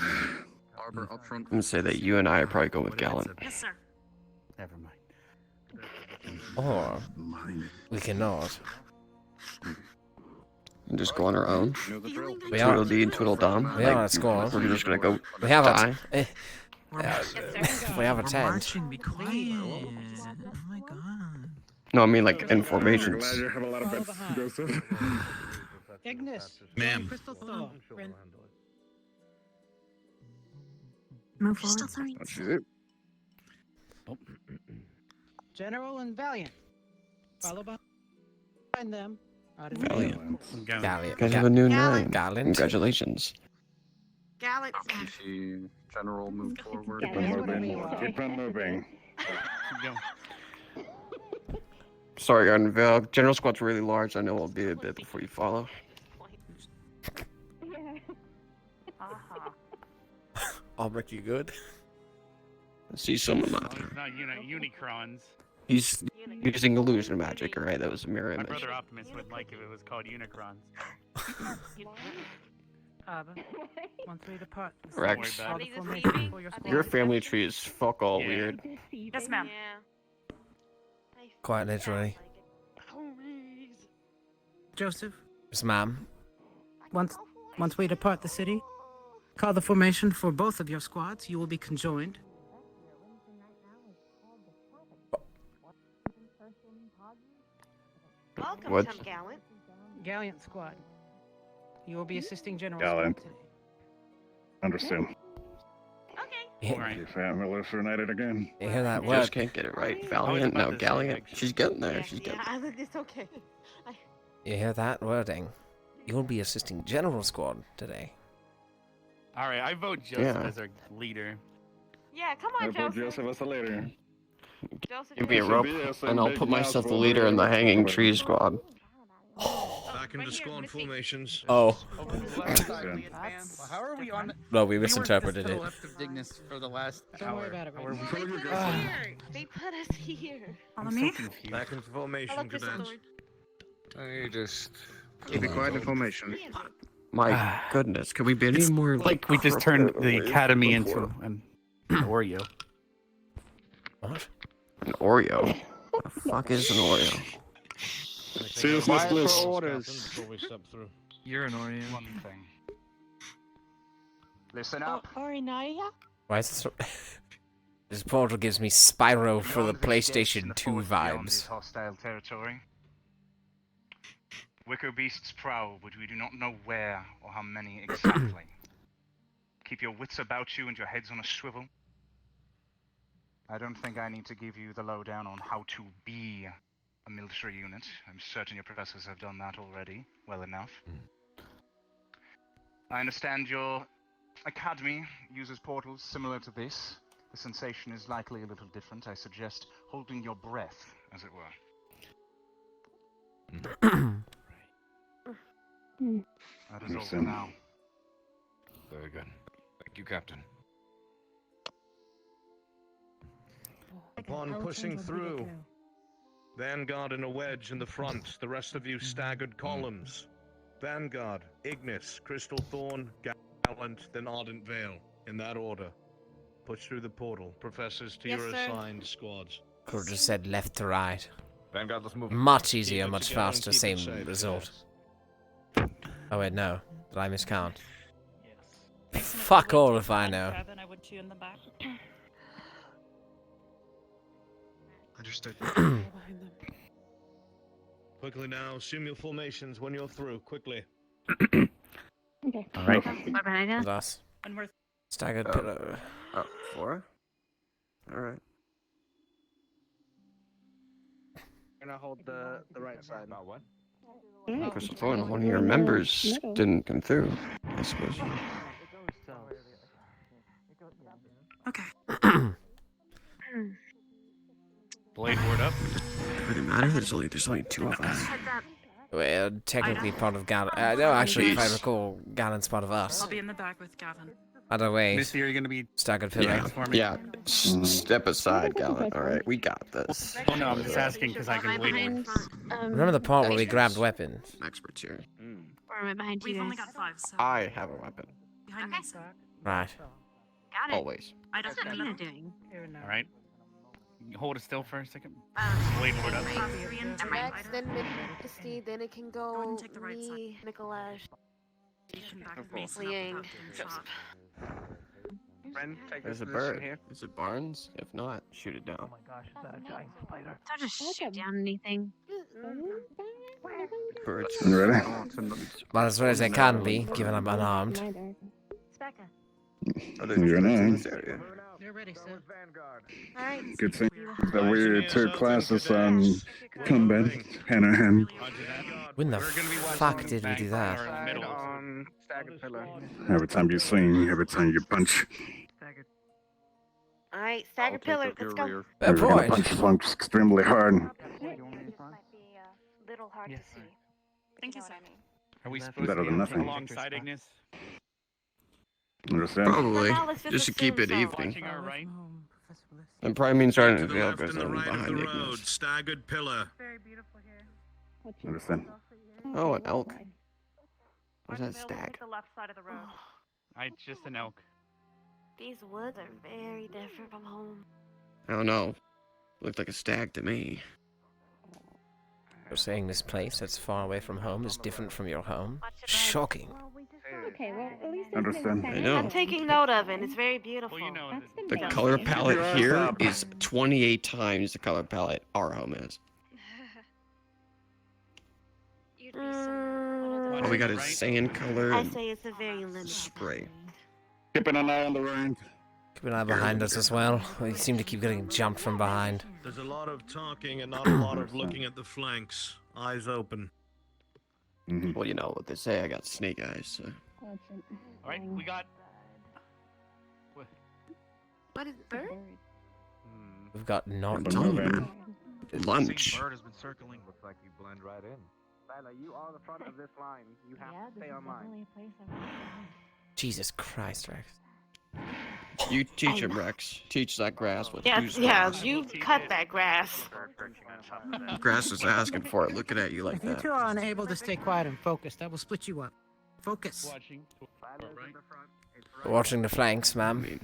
Arbor up front.
I'm gonna say that you and I are probably going with Gallant.
Yes, sir.
Never mind.
Or we cannot.
And just go on our own.
We are.
Tweedledee and Tweedledum.
We are a squad.
We're just gonna go
We have
die.
We have a tent.
Marching, be quiet. Oh my god.
No, I mean like in formations.
Glad you have a lot of bets, Joseph.
Ignis. Ma'am.
Crystal Thor.
Move forward.
That's it.
General and Valiant. Follow behind them.
Valiant.
Gallant.
You guys have a new name.
Gallant.
Congratulations.
Gallant.
See General move forward.
Keep on moving. Keep on moving.
Sorry, Gardenville. General Squad's really large. I know it'll be a bit before you follow.
Albrecht, you good?
See some of them.
It's not Unicrons.
He's using illusion magic, alright? That was a mirror
My
image.
brother Optimus would like if it was called Unicrons.
Once we depart.
Rex,
Call the formation for your squad.
your family tree is fuck all weird.
Yes, ma'am.
Quite literally.
Joseph,
Yes, ma'am.
once we depart the city, call the formation for both of your squads. You will be conjoined.
Welcome,
What?
Tom Gallant.
Gallant squad. You will be assisting General
Gallant.
Squad today.
Understood.
Yeah.
Right.
Family lives reunited again.
You hear that
You
word?
just can't get it right. Valiant, no, Gallant. She's getting there. She's getting
Yeah, it's okay.
You hear that wording? You'll be assisting General Squad today.
Alright, I vote Joseph
Yeah.
as our leader.
Yeah, come
I
on,
put
Joseph.
Joseph as a leader.
Joseph,
Give me a
you're-
rope,
Yes,
and I'll
big
put myself the
mouth
leader in the
roller.
hanging tree squad.
Back into squad formations.
Oh.
How are we on?
No, we
We were
misinterpreted
just to
it.
the left of Dignis for the last
Don't
hour.
worry about it
How
right
are
now.
we-
They put us here. They put us here.
Follow me.
Back into formation,
Hello, Crystal
cadets.
Thorn.
You just keep it quiet in formation.
My goodness, could we be any more
Like we just turned the
appropriate
academy
before?
into an Oreo.
What?
An Oreo? What the fuck is an Oreo?
Seriousness bliss.
Before we step through.
You're an Oreo.
One thing. Listen up.
Paranoia?
Why is this so... This portal gives me Spyro for the
Beyond this gate in
PlayStation
the
2
forest beyond is
vibes.
hostile territory. Wicker beasts prowl, but we do not know where or how many exactly. Keep your wits about you and your heads on a swivel. I don't think I need to give you the lowdown on how to be a military unit. I'm certain your professors have done that already, well enough. I understand your academy uses portals similar to this. The sensation is likely a little different. I suggest holding your breath, as it were. That is all for
Understand.
now.
Very good. Thank you, Captain.
Upon pushing through, Vanguard in a wedge in the front, the rest of you staggered columns. Vanguard, Ignis, Crystal Thorn, Gallant, then Ardent Veil, in that order. Push through the portal. Professors to
Yes,
your
sir.
assigned squads.
Could have just said left to right.
Vanguard, let's move.
Much easier,
Keep it
much
together and
faster,
keep it
same
safe,
result.
cadets.
Oh wait, no. Did I miscount?
Yes.
Fuck all if I know.
I would chew in the back.
Understood.
Quickly now, assume your formations when you're through. Quickly.
Okay.
All right.
What behind us?
With us. Staggered pillow.
Oh, 4? Alright.
Gonna hold the right side. About what?
Crystal Thorn, one of your members didn't come through, I suppose.
Okay.
Blade ward up.
Does it matter? There's only 2 of us.
Well, technically part of Galen. No, actually, if I recall, Galen's part of us.
I'll be in the back with Gavin.
Other way.
Missy, are you gonna be
Staggered pillow.
Yeah,
for me?
yeah. Step aside, Gallant. Alright, we got this.
Oh no, I'm just asking because I can blade ward.
Remember the part where we grabbed weapons?
Experts here.
Or am I behind you
We've only
guys?
got 5, so
I have a weapon.
behind me. So.
Right.
Got it.
Always.
I don't
What's
know.
Nina doing?
All right. Hold it still for a second. Blade ward up.
Next,
then Misty, then it can go me, Nicolaj, Liang.
There's a bird. Is it Barnes? If not, shoot it down. Oh my gosh, is that a giant spider?
Don't just shoot down anything.
Birds.
You ready?
Well, as well as they can be, given I'm unarmed.
You're in.
They're ready, sir.
Alright.
Good thing that we took classes on combat hand in hand.
When the fuck did we do that?
Every time you swing, every time you punch.
Alright, stagger pillar, let's go.
You're gonna punch punch extremely hard.
Little hard to see.
Thank you, sir.
Are we supposed
Better
to
than
be
nothing.
alongside Ignis?
Understand?
Probably.
now, let's just
Just to keep it
assume so.
evening.
Watching our right.
And probably means right in the veil
Left
goes
and the
on
right of
behind
the
Ignis.
road, staggered pillar.
Very beautiful here.
Understand?
Oh, an elk. What's that stag?
The left side of the road.
It's just an elk.
These woods are very different from home.
I don't know. Looked like a stag to me.
You're saying this place that's far away from home is different from your home? Shocking.
Okay, well, at least
Understand?
I know.
I'm taking note of it. It's very beautiful.
Well, you know,
The color palette here is 28 times the color palette our home is. All we got is sand color
I
and
say it's a very limited.
spray.
Keeping an eye on the right.
Keep an eye behind us as well. We seem to keep getting jumped from behind.
There's a lot of talking and not a lot of looking at the flanks. Eyes open.
Well, you know what they say. I got snake eyes. So.
All right, we got.
What is bird?
We've got not
I'm telling you, man. Lunch.
Bird has been circling. Looks like you blend right in. Tyler, you are the front of this line. You have to stay on line.
Jesus Christ, Rex.
You teach him, Rex. Teach that grass what
Yes,
who's
yeah,
grass.
you cut that grass.
Grass is asking for it, looking at you like
If you
that.
two are unable to stay quiet and focused, I will split you up. Focus.
We're watching the flanks, ma'am.
I mean,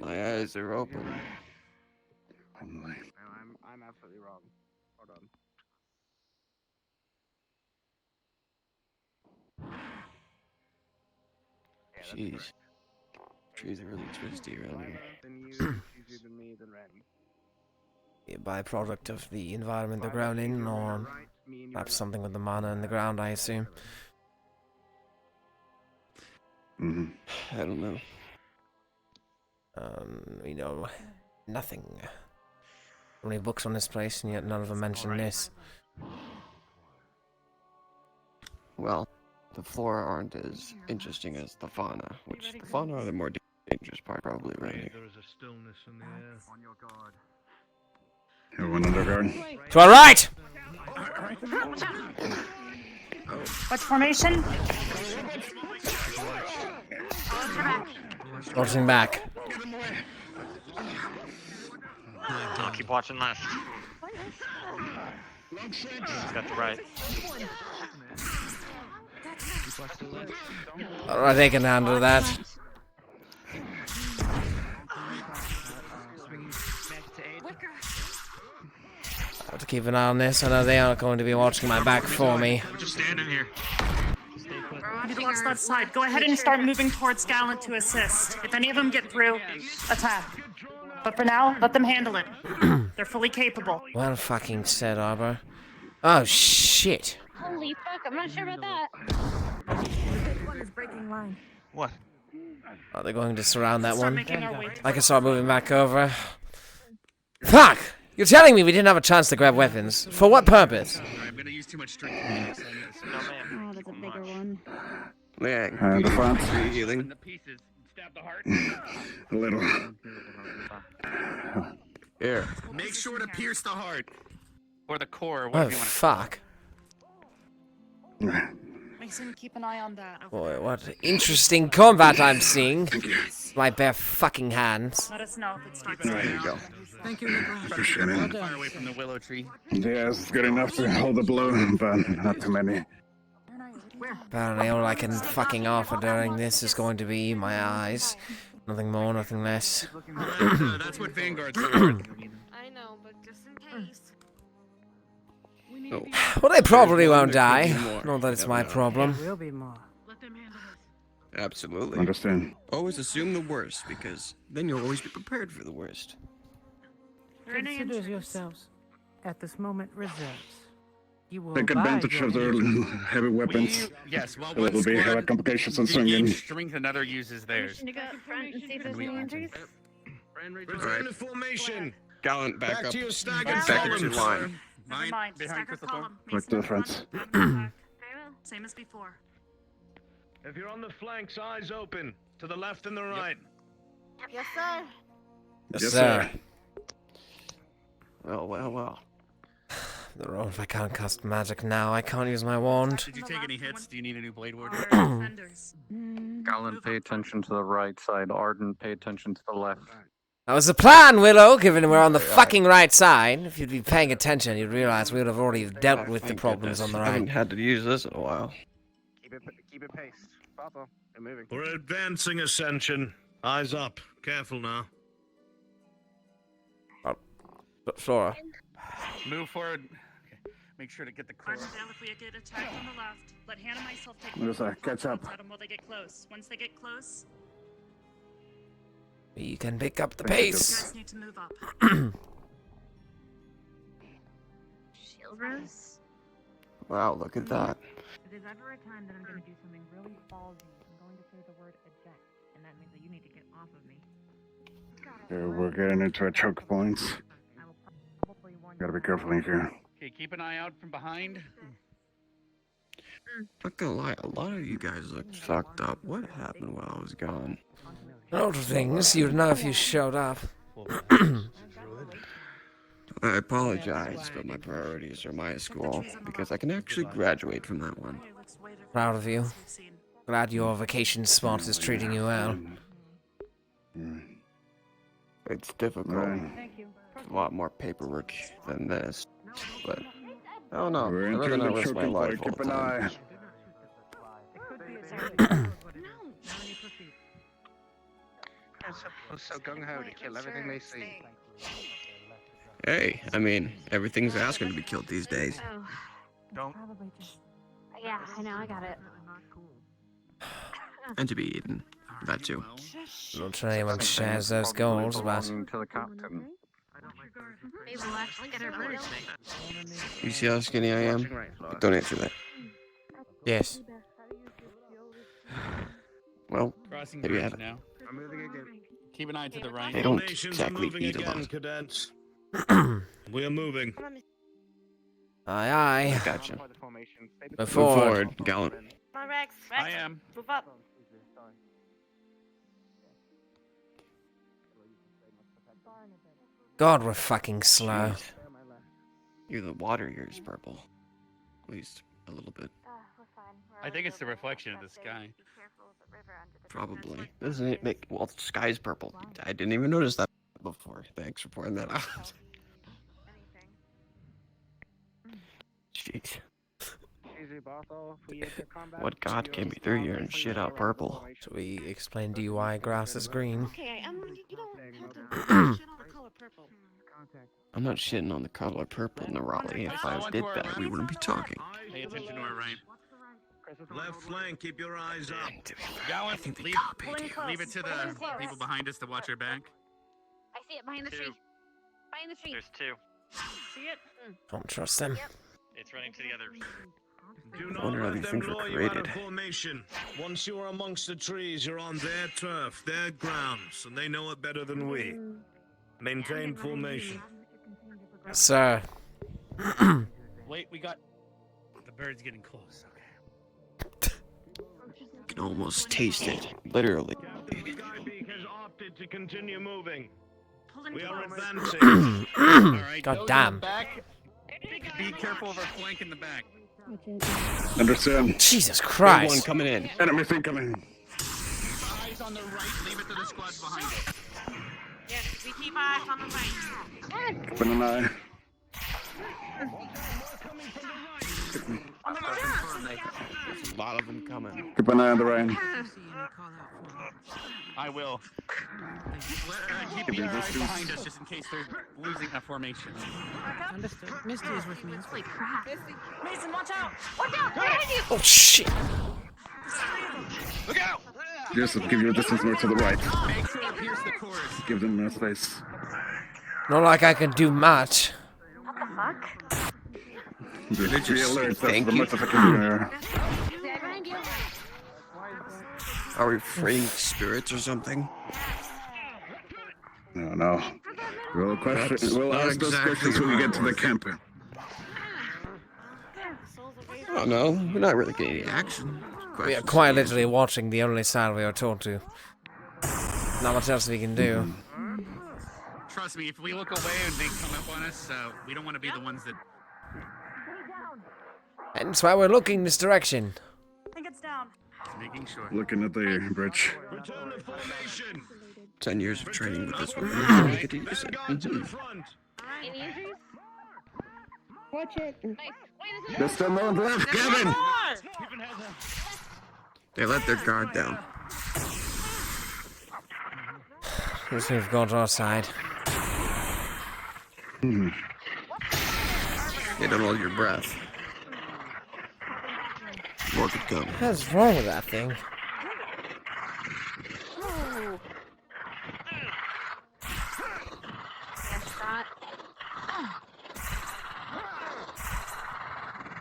my eyes are open.
I'm absolutely wrong. Hold on.
Jeez. Trees are really twisty around here.
Easier than me than Randy.
A byproduct of the environment they're grown in, or perhaps something with the mana in the ground, I assume.
I don't know.
We know nothing. So many books on this place, and yet none of them mention this.
Well, the flora aren't as interesting as the fauna, which the fauna are the more dangerous part, probably, right here.
There is a stillness in the air.
On your guard.
Everyone under guard.
To our right!
What's formation?
Watching back.
I'll keep watching left. He's got the right.
Alright, they can handle that. I have to keep an eye on this. I know they aren't going to be watching my back for me.
I'm just standing here.
You watch that side. Go ahead and start moving towards Gallant to assist. If any of them get through, attack. But for now, let them handle it. They're fully capable.
Well fucking said, Arbor. Oh shit.
Holy fuck, I'm not sure about that.
is breaking line.
What?
Are they going to surround that one?
making our way
I can start moving back over. Fuck! You're telling me we didn't have a chance to grab weapons? For what purpose?
I'm gonna use too much strength.
Oh, that's a bigger one.
Man,
the front.
healing.
Stab the heart.
A little.
Here.
Make sure to pierce the heart. Or the core,
Oh,
whatever you want to
fuck.
Mason, keep an eye on that.
Boy, what interesting combat I'm seeing. My bare fucking hands.
Let us know if it starts.
There you go.
Thank you,
Appreciate it.
far away from the willow tree.
Yeah, it's good enough to hold the blow, but not too many.
Apparently all I can fucking offer during this is going to be my eyes. Nothing more, nothing less.
That's what Vanguard's for.
I know, but just in case.
Oh.
Well, they probably
There's one,
won't
there
die.
could be more.
Not that it's
You
my
never know.
problem.
There will be more.
Absolutely.
Understand.
Always assume the worst, because then you'll always be prepared for the worst.
Consider yourselves at this moment reserves. You will
Take
abide
advantage
your
of their heavy weapons.
Yes, well,
There
one
will be
squad
heavy complications on
gains
swinging.
strength, another uses theirs.
To go up front and see if there's
And we-
any injuries.
Return to formation.
Gallant, back up.
to your staggered
Back into
columns.
line.
Never mind.
behind
Stagger
Crystal
column.
Back
Mason
to the
in front,
front.
back in the back. Same as before.
If you're on the flanks, eyes open. To the left and the right.
Yes, sir.
Yes, sir.
Well, well, well.
The road, if I can't cast magic now, I can't use my wand.
Did you take any hits? Do you need a new blade ward?
Gallant, pay attention to the right side. Arden, pay attention to the left.
That was the plan, Willow, given we're on the fucking right side. If you'd be paying attention, you'd realize we would have already dealt with the problems on the
I
right.
haven't had to use this in a while.
Keep it paced. Papa, they're moving.
We're advancing Ascension. Eyes up. Careful now.
But Flora.
Move forward. Okay. Make sure to get the core.
Arden down if we get attacked on the left. Let Hannah and myself take
Yes, sir. Catch up.
at them while they get close. Once they get close,
We can pick up the
you
pace.
guys need to move up.
Shield rose.
Wow, look at that.
If there's ever a time that I'm going to do something really ballsy, I'm going to say the word eject, and that means that you need to get off of me.
We're getting into a choke point. Gotta be careful in here.
Okay, keep an eye out from behind.
Not gonna lie, a lot of you guys look fucked up. What happened while I was gone?
A lot of things you'd know if you showed up.
I apologize, but my priorities are my school, because I can actually graduate from that one.
Proud of you. Glad your vacation spot is treating you well.
It's difficult. It's a lot more paperwork than this, but I don't know.
We're
I'd rather
entering
not
the
risk my
choking
life
point.
all
Keep
the
an
time.
eye.
They're so gung-ho to kill everything they see.
Hey, I mean, everything's asking to be killed these days.
Oh.
Don't.
Yeah, I know, I got it.
And to be eaten. That too.
Not sure anyone shares those goals, but...
Belonging to the captain.
Maybe we'll actually get our bird.
You see how skinny I am? Don't answer that.
Yes.
Well,
Crossing
there you
bridge
have it.
now.
I'm moving again.
Keep an eye to the right.
They don't
Formations are
exactly
moving
eat a
again,
lot.
cadets. We are moving.
Aye, aye.
Gotcha.
Move
Move
forward.
forward, gallant.
Come on, Rex.
I am.
Move up.
God, we're fucking slow.
Jeez. You're the water here is purple. At least a little bit.
I think it's the reflection of the sky.
Probably. Doesn't it make... Well, the sky's purple. I didn't even notice that before. Thanks for pointing that out. Jeez. What god came me through here and shit out purple?
Should we explain to you why grass is green?
Okay, you don't have to shit on the color purple.
I'm not shitting on the color purple, Nerali. If I did that, we wouldn't be talking.
Pay attention to our right.
Left flank, keep your eyes up.
Gallant, leave it to the people behind us to watch our back.
I see it behind the tree. Behind the tree.
There's two.
See it?
Don't trust them.
It's running to the other.
Do
I
not
wonder how
let
these
them
things were
draw you out
created.
of formation. Once you are amongst the trees, you're on their turf, their grounds, and they know it better than we. Maintain formation.
Sir.
Wait, we got the bird's getting close.
You can almost taste it, literally.
Skypeak has opted to continue moving. We are advancing.
Alright,
God
those in
damn.
the back, be careful of our flank in the back.
Understand.
Jesus
Big one
Christ.
coming in.
Enemy thing coming.
Eyes on the right, leave it to the squads behind us.
Yes, we keep eyes on the right.
Open an eye.
There's a lot of them coming.
Keep an eye on the right.
I will. Keep the eyes behind us just in case they're losing a formation.
Understood. Misty is with me.
Holy crap. Mason, watch out! Watch out! Behind you!
Oh shit.
Look out!
Just give you a distance more to the right.
Make sure to pierce the chorus.
Give them more space.
Not like I can do much.
What the fuck?
Just be alert. That's
Thank
the
you.
much of I can do here.
Behind you.
Are we freeing spirits or something?
No. We'll question. We'll
not
ask those
exactly
questions when we get to the
how it
camp.
Oh no, we're not really getting any action.
We are quite literally watching the only side we are taught to. Not much else we can do.
Trust me, if we look away and they come up on us, we don't want to be the ones that...
Hence why we're looking this direction.
I think it's down.
Just making sure.
Looking at the bridge.
Return to formation.
10 years of training with this one. I get to use it.
Vanguard to the front.
Any injuries?
Watch it.
Nice. Wait,
There's still no one left, Kevin!
They let their guard down.
Guess we've got our side.
You don't hold your breath. More could come.
What's wrong with that thing?
Ooh. Yes, shot.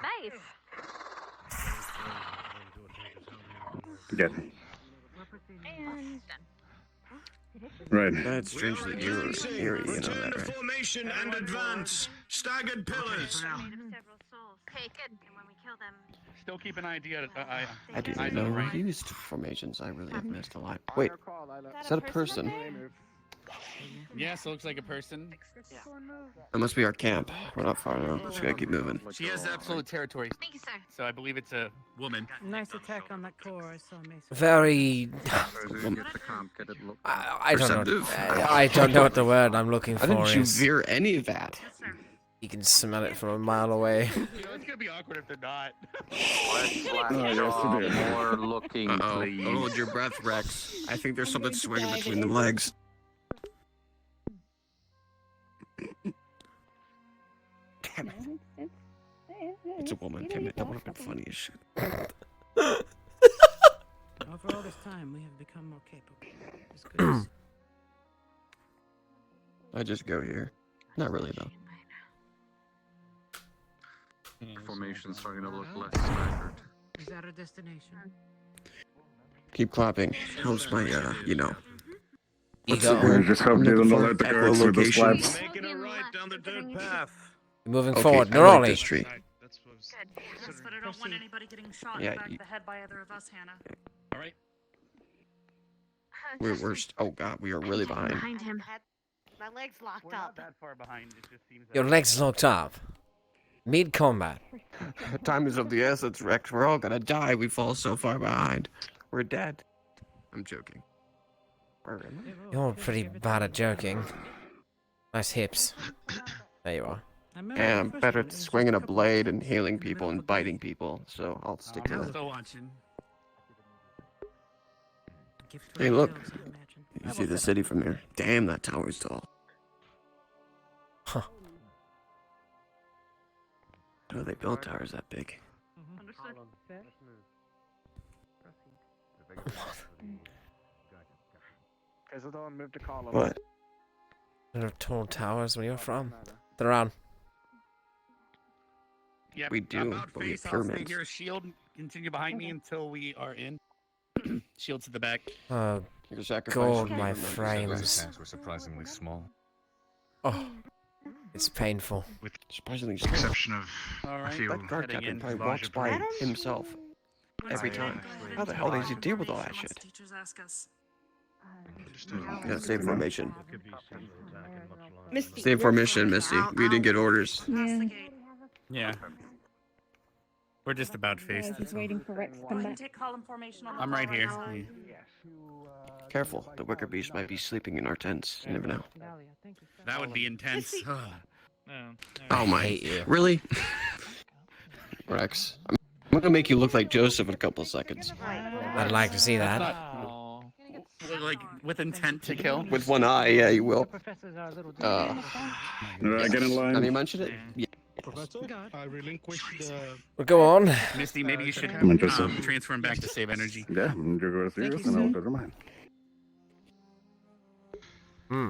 Nice.
Good.
And
Right.
That's strangely eerie, you know
Return
that,
to
right?
formation and advance. Staggered pillars.
several souls. Okay, good. And when we kill them,
Still keep an idea.
I didn't know we used formations. I really have missed a lot. Wait, is that a person?
Yes, it looks like a person.
That must be our camp. We're not far now. Just gotta keep moving.
She has absolute territory.
thank you, sir.
So I believe it's a woman.
Nice attack on that core. I saw Mason.
Very... I don't know.
Perceptive.
I don't know what the word I'm looking
How
for
didn't you
is.
veer any of that?
You can smell it from a mile away.
You know, it's gonna be awkward if they're not.
More looking,
Uh-oh.
please.
Don't hold your breath, Rex. I think there's something swinging between the legs. Damn it. It's a woman, damn it. That would have been funny as shit.
Over all this time, we have become more capable. As good as
I just go here. Not really, though.
Formation's starting to look less staggered.
Is that our destination?
Keep clapping. Helps my, you know.
Ego.
Just hope they don't alert the guards with the
Echolocation.
slaps.
Making a right down the dirt path.
Moving
Okay,
forward.
I like
Neroli.
this tree.
Yes, but I don't want anybody getting shot
Yeah,
in the back
you-
of the head by either of us, Hannah.
All right.
We're oh god, we are really behind.
Behind him.
My leg's locked
We're not that far behind. It just seems.
Your legs locked up. Mid-combat.
Time is of the essence, Rex. We're all gonna die. We fall so far behind. We're dead. I'm joking. Where am I?
You're pretty bad at joking. Nice hips. There you are.
And I'm better at swinging a blade and healing people and biting people, so I'll stick to
I'm
that.
still watching.
Hey, look. You see the city from here. Damn, that tower's tall.
Huh.
How do they build towers that big?
Move to column.
What?
There are tall towers where you're from. They're around.
Yep.
We do,
About
but we have
face, I'll stay
pyramids.
here. Shield, continue behind me until we are in. Shield to the back.
Oh,
Your sacrifice
God,
should
my
be remembered.
Those
frames.
attacks were surprisingly small.
Oh, it's painful.
With
Surprisingly
the exception of
All
a
right.
few
That guard
Heading
captain
in.
probably
larger
walks by
pyramids.
himself every time. How the hell does he deal with all that shit?
Teachers ask us.
Yeah, same formation.
Misty,
Same formation, Misty. We didn't get orders.
Yeah. We're just about face.
Just waiting for Rex to
Go
come
ahead and
back.
take call information on the
I'm
call
right here.
now.
Careful, the wicker beast might be sleeping in our tents. You never know.
That would be intense.
Oh my, really? Rex, I'm gonna make you look like Joseph in a couple of seconds.
I'd like to see that.
Like with intent to kill.
With one eye, yeah, you will.
Alright, get in line.
Now you mentioned it? Yeah.
Professor, I relinquish the...
Well, go on.
Misty, maybe you should
I'm interested.
transfer him back to save energy.
Yeah, you go with yours and I'll go to mine.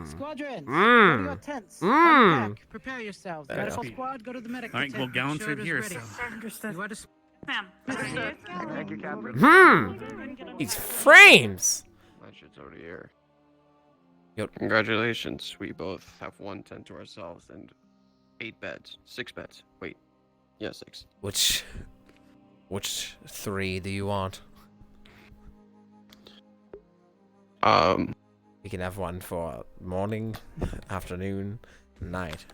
Squadrons,
Mm.
go to your tents.
Mm.
Unpack. Prepare yourselves.
Yeah.
Medical squad, go to the medical
All right,
tent.
we'll gallon
Make sure
through
it
here.
is ready.
So.
Understood. You are to...
Ma'am.
Thank you, Captain.
These frames!
My shit's already here.
Yep.
Congratulations, we both have one tent to ourselves and 8 beds. 6 beds. Wait. Yeah, 6.
Which 3 do you want? We can have one for morning, afternoon, night.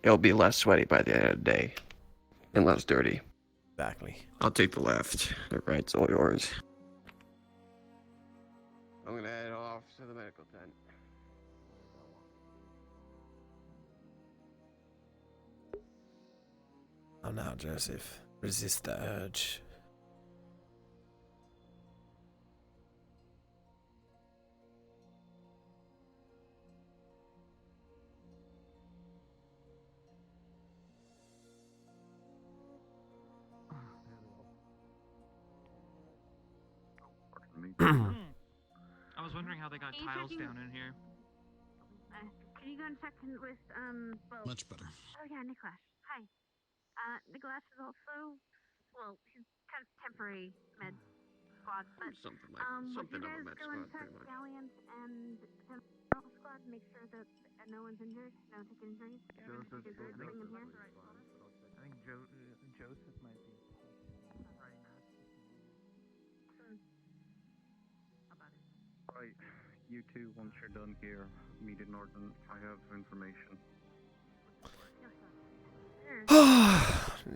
It'll be less sweaty by the end of the day. And less dirty.
Exactly.
I'll take the left. The right's all yours. I'm gonna head off to the medical tent.
Oh no, Joseph. Resist the urge.
I was wondering how they got tiles down in here.
Can you go and check in with Bo?
Much better.
Oh yeah, Nicholas. Hi. Nicholas is also, well, he's kind of temporary med squad, but
something
would you
of a
guys
med
go
squad,
and check
pretty much.
Valiant and Temporal squad, make sure that no one's injured, no ticket injuries.
Joseph,
Is there bring him here?
I think Joseph might be.
Right, you two, once you're done here, meet in Norton. I have information.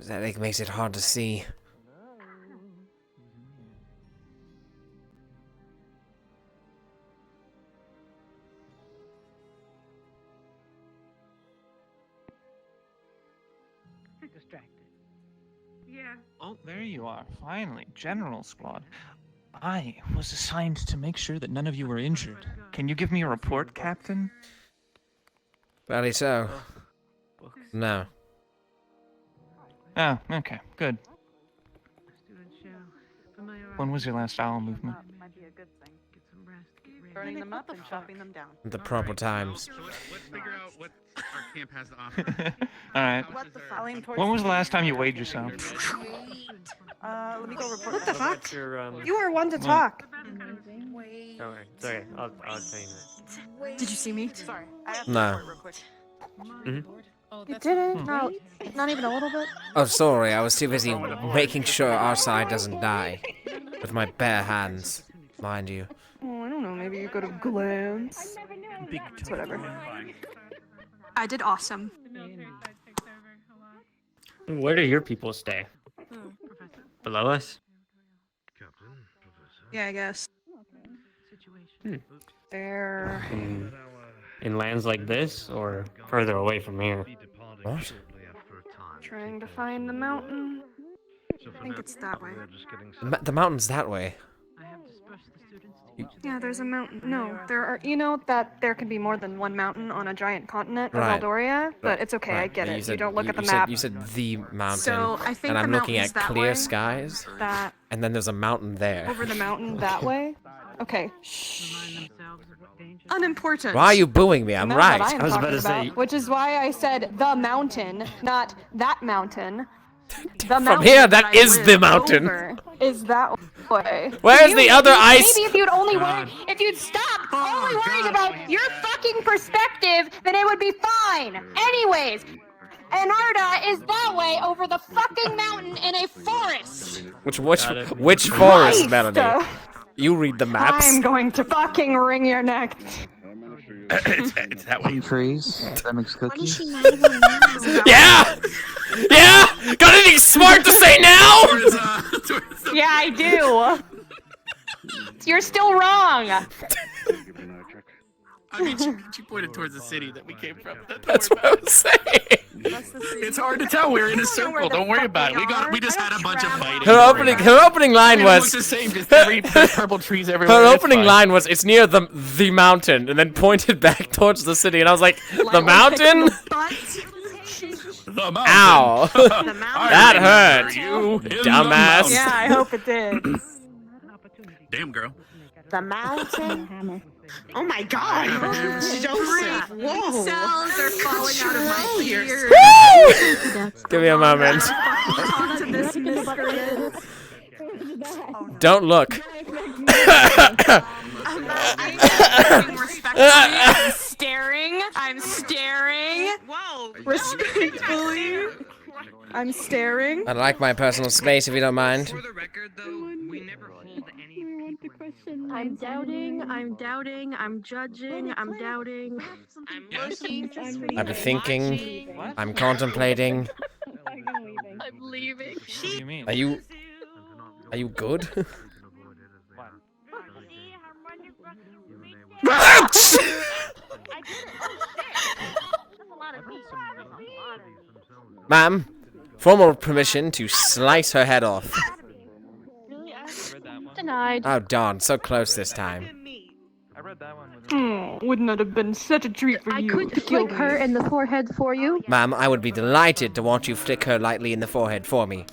That makes it hard to see.
Distracted.
Yeah.
Oh, there you are. Finally, General Squad. I was assigned to make sure that none of you were injured. Can you give me a report, Captain?
Badly so. No.
Oh, okay, good. When was your last bowel movement?
Might be a good thing. Burning them up and chopping them down.
At the proper times.
Let's figure out what our camp has to offer.
Alright.
What the fuck?
When was the last time you weighed yourself?
Let me go report.
What the fuck?
You are one to
What?
talk.
Sorry, I'll tell you that.
Did you see me? Sorry, I have to
No.
report real quick.
You didn't? No, not even a little bit?
Oh, sorry, I was too busy making sure our side doesn't die. With my bare hands, mind you.
Oh, I don't know. Maybe you could have glanced. Whatever. I did awesome.
Where do your people stay? Below us?
Yeah, I guess.
Hmm.
They're
In lands like this, or further away from here?
What?
trying to find the mountain. I think it's that way.
The mountain's that way.
Yeah, there's a mountain. No, there are. You know that there can be more than one mountain on a giant continent of
Right.
Aldoria, but it's okay. I
Right,
get
but
it.
said-
you don't look at the
you
map.
Said, you said the mountain,
So, I think
and I'm
the
looking
mountain's
at
that
clear
way.
skies,
That
and then there's a mountain there.
over the mountain that way. Okay. Unimportant.
Why are you booing me? I'm
Not
right.
what I am talking about, which is why I said the mountain, not that mountain. The
From here, that
I
is
live
the mountain.
over is that way.
Where's
You
the other
maybe-
ice?
Maybe if you'd only worry, if you'd stop only worrying about your fucking perspective, then it would be fine. Anyways, Anarda is that way over the fucking mountain in a forest.
Which forest,
Christ!
Melody? You read the maps.
I'm going to fucking wring your neck.
it's that way.
Trees. That makes cookies.
Yeah! Yeah! Got anything smart to say now?
Yeah, I do. You're still wrong.
I mean, she pointed towards the city that we came from.
That's what I'm saying.
It's hard to tell. We're in a circle. Don't worry about it. We just had a bunch of fighting.
Her opening line
It
was
looks the same. Just three purple trees everywhere.
her
It's
opening
fine.
line was it's near the mountain, and then pointed back towards the city, and I was like, the mountain?
The mountain.
Ow! That hurt,
You in the
dumbass.
Yeah, I hope it did.
Damn girl.
The mountain. Oh my god!
Joseph, whoa! Cells are falling out of my ears.
Give me a moment.
Talk to this miscreant.
Don't look.
I'm staring. I'm staring. Whoa! Respectfully. I'm staring.
I'd like my personal space if you don't mind.
I'm doubting, I'm judging, I'm doubting.
I've been thinking. I'm contemplating.
I'm leaving.
What do you mean?
Are you good? Ma'am, formal permission to slice her head off.
Denied.
Oh darn, so close this time.
Wouldn't that have been such a treat for
I
you?
could
to kill
flick her
me?
in the forehead for you.
Ma'am, I would be delighted to watch you flick her lightly in the forehead for me.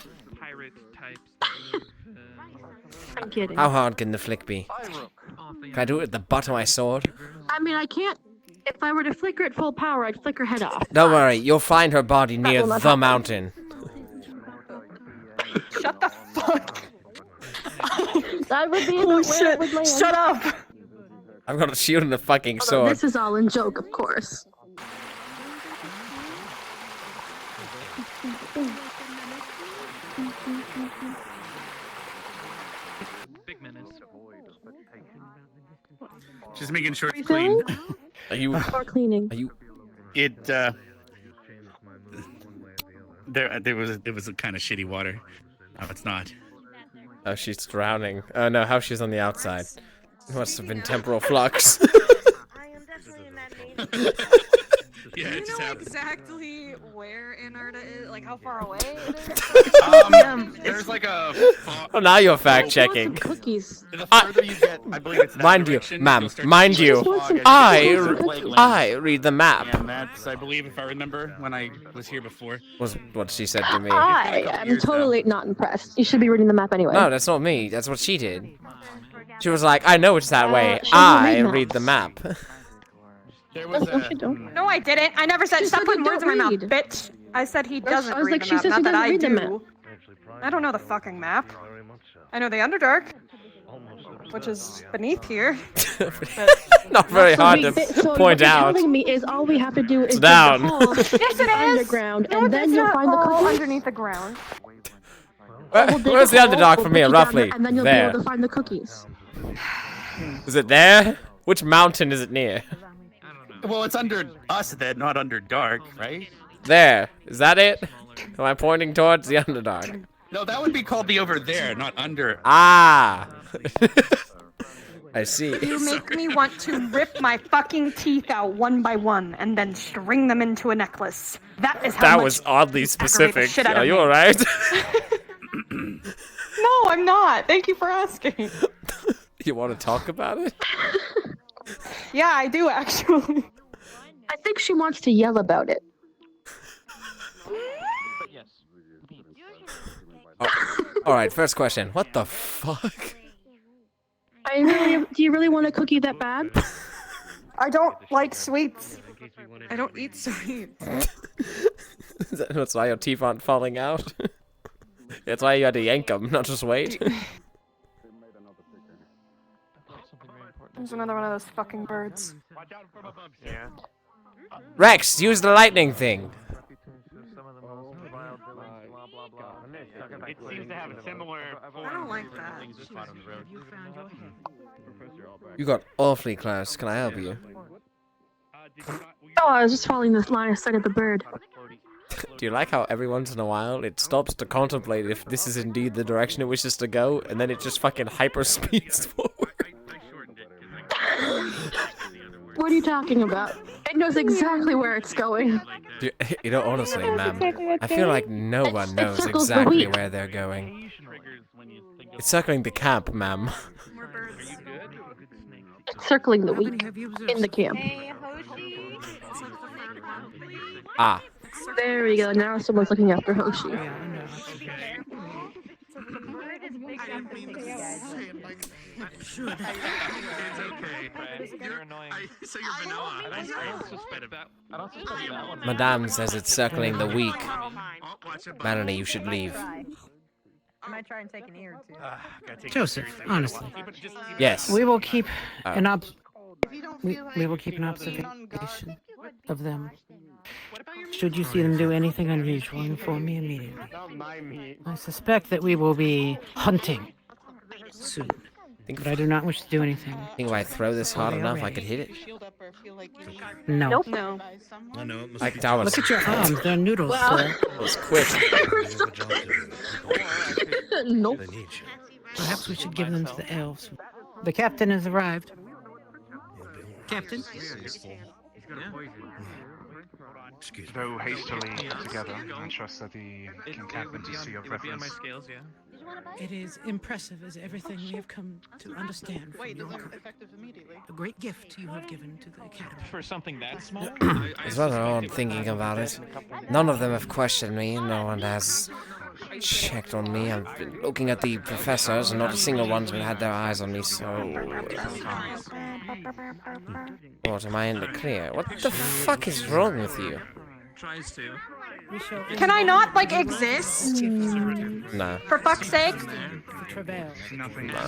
I'm kidding.
How hard can the flick be? Can I do it with the butt of my sword?
I mean, I can't. If I were to flick her at full power, I'd flick her head off.
Don't worry, you'll find her body near
will not
the
happen.
mountain.
Shut the fuck.
That would be
Oh
where
shit!
it would land.
Shut up.
I've got a shield and a fucking
Although
sword.
this is all in joke, of course.
Big menace.
Just making sure it's clean.
Are you?
Or cleaning.
Are you?
It there was a kind of shitty water. No, it's not.
Oh, she's drowning. Oh no, how she's on the outside. It must have been temporal flux.
Yeah, it just happened.
Exactly where Anarda is, like how far away it is?
There's like a.
Oh, now you're fact checking.
Cookies.
The further you get, I believe it's that
Mind you,
direction,
ma'am,
you'll start to
mind
see
you,
the fog and
I
I
read the map.
And that's, I believe, if I remember, when I was here before.
Was what she said to me.
I am totally not impressed. You should be reading the map anyway.
No, that's not me. That's what she did. She was like, I know it's that way.
she doesn't read
I
maps.
read the map.
There was
No, she don't.
No, I didn't. I never said.
She
Stop
said
putting
you
words in my
don't
mouth,
read.
bitch. I said he doesn't
I was
read
like,
the
she
map.
says
Not
he
that
doesn't
I
read the map.
do. I don't know the fucking map. I know the Underdark, which is beneath here.
Not very hard to
So
point
what you're
out.
telling me is all we have to do is dig
down.
the hole
Yes, it is.
underground,
No,
and then
it's
you'll
not
find the
all
cookies.
underneath the ground.
We'll dig
Where's
a
the
hole,
Underdark
we'll
from
put
here,
you down
roughly?
there, and then you'll be
There.
able to find the cookies.
Is it there? Which mountain is it near?
Well, it's under us then, not under dark, right?
There. Is that it? Am I pointing towards the Underdark?
No, that would be called the over there, not under.
Ah. I see.
You make me want to rip my fucking teeth out one by one and then string them into a necklace. That is how
That
much
was oddly
you aggravate the
specific.
shit out
Are
of
you
me.
alright?
No, I'm not. Thank you for asking.
You want to talk about it?
Yeah, I do actually.
I think she wants to yell about it.
Alright, first question. What the fuck?
I really, Do you really want a cookie that bad?
I don't like sweets.
I don't eat sweets.
That's why your teeth aren't falling out. That's why you had to yank them, not just wait.
There's another one of those fucking birds.
Yeah.
Rex, use the lightning thing.
It seems to have a similar.
I don't like that.
You got awfully close. Can I help you?
Oh, I was just following this line of sight of the bird.
Do you like how every once in a while it stops to contemplate if this is indeed the direction it wishes to go, and then it just fucking hyper speeds forward?
What are you talking about? It knows exactly where it's going.
You know, honestly, ma'am, I feel like no one knows exactly where they're going. It's circling the camp, ma'am.
It's circling the week in the camp.
Ah.
There we go. Now someone's looking after Hoshi.
Madame says it's circling the week. Melanie, you should leave.
I might try and take an ear or two.
Joseph, honestly.
Yes.
We will keep an we will keep an observation of them. Should you see them do anything unusual, inform me immediately. I suspect that we will be hunting soon. But I do not wish to do anything.
Think if I throw this hard enough, I could hit it?
No.
Nope.
No.
I know it must
Like
be
that was.
Look at your arms, they're noodles, sir.
That was quick.
Nope.
Perhaps we should give them to the elves. The captain has arrived. Captain?
Though hastily put together, I trust that the incapacity of reference.
It is impressive as everything we have come to understand from your group. A great gift you have given to the academy.
For something that small?
It's rather odd thinking about it. None of them have questioned me. No one has checked on me. I've been looking at the professors, and not a single one's been had their eyes on me, so... What, am I in the clear? What the fuck is wrong with you?
Tries to.
Can I not, like, exist?
No.
For fuck's sake?
No.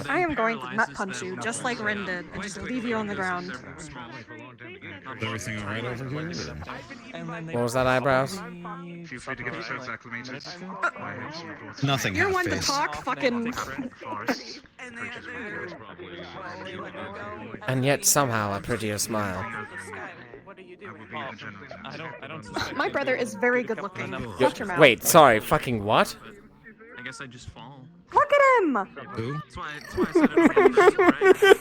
I am going to nut punch you, just like Rin did, and just leave you on the ground.
Is everything alright over here?
What was that, eyebrows?
Feel free to get yourselves acclimated.
Nothing.
You're one to talk, fucking...
And yet somehow a prettier smile.
My brother is very good looking. Watch your mouth.
Wait, sorry, fucking what?
I guess I just fall.
Look at him!
Who?
That's why I said it was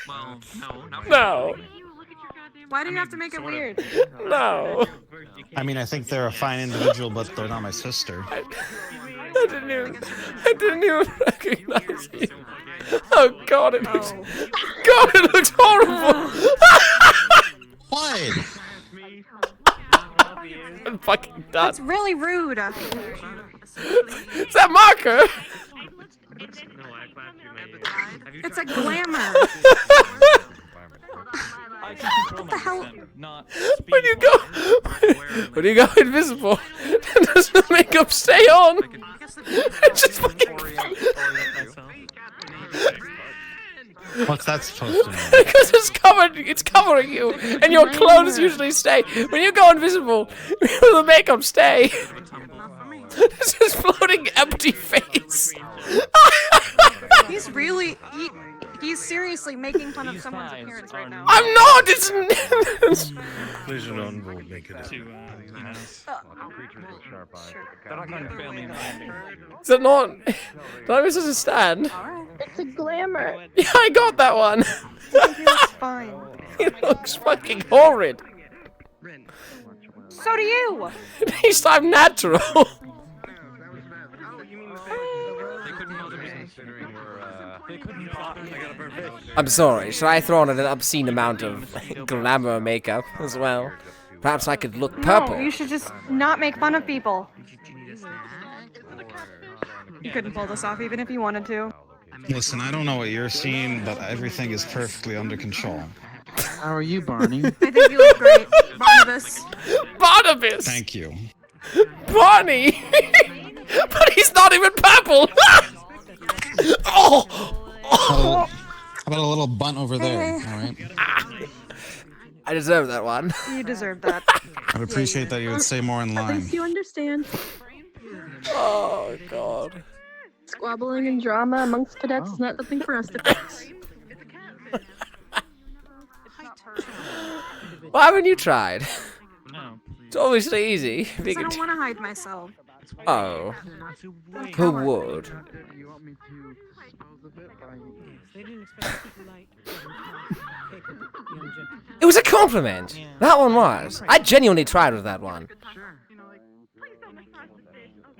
Well, no, not
No.
Why do you have to make it weird?
No.
I mean, I think they're a fine individual, but they're not my sister.
I didn't even recognize you. Oh god, it looks... God, it looks horrible!
What?
I'm fucking done.
That's really rude.
Is that marker?
It's a glamour. What the hell?
When you go invisible, does the makeup stay on? It's just fucking...
What's that supposed to mean?
Because it's covering you, and your clothes usually stay. When you go invisible, the makeup stay. This is floating empty face.
He's really... He's seriously making fun of someone's appearance right now.
I'm not! It's...
Please don't make it.
They're not going to fail me in landing.
Is that not... Did I misunderstand?
It's a glamour.
Yeah, I got that one.
He looks fine.
He looks fucking horrid.
So do you!
At least I'm natural. I'm sorry, should I throw on an obscene amount of glamour makeup as well? Perhaps I could look purple.
No, you should just not make fun of people. You couldn't pull this off even if you wanted to.
Listen, I don't know what you're seeing, but everything is perfectly under control.
How are you, Barney?
I think you look great, Barnabas.
Barnabas!
Thank you.
Barney! But he's not even purple! Oh!
How about a little bunt over there, alright?
I deserve that one.
You deserve that.
I'd appreciate that you would say more in
At
line.
least you understand.
Oh, God.
Squabbling and drama amongst cadets is not something for us to fix.
Why haven't you tried?
No.
It's obviously easy.
I don't want to hide myself.
Oh. Who would? It was a compliment! That one was. I genuinely tried with that one.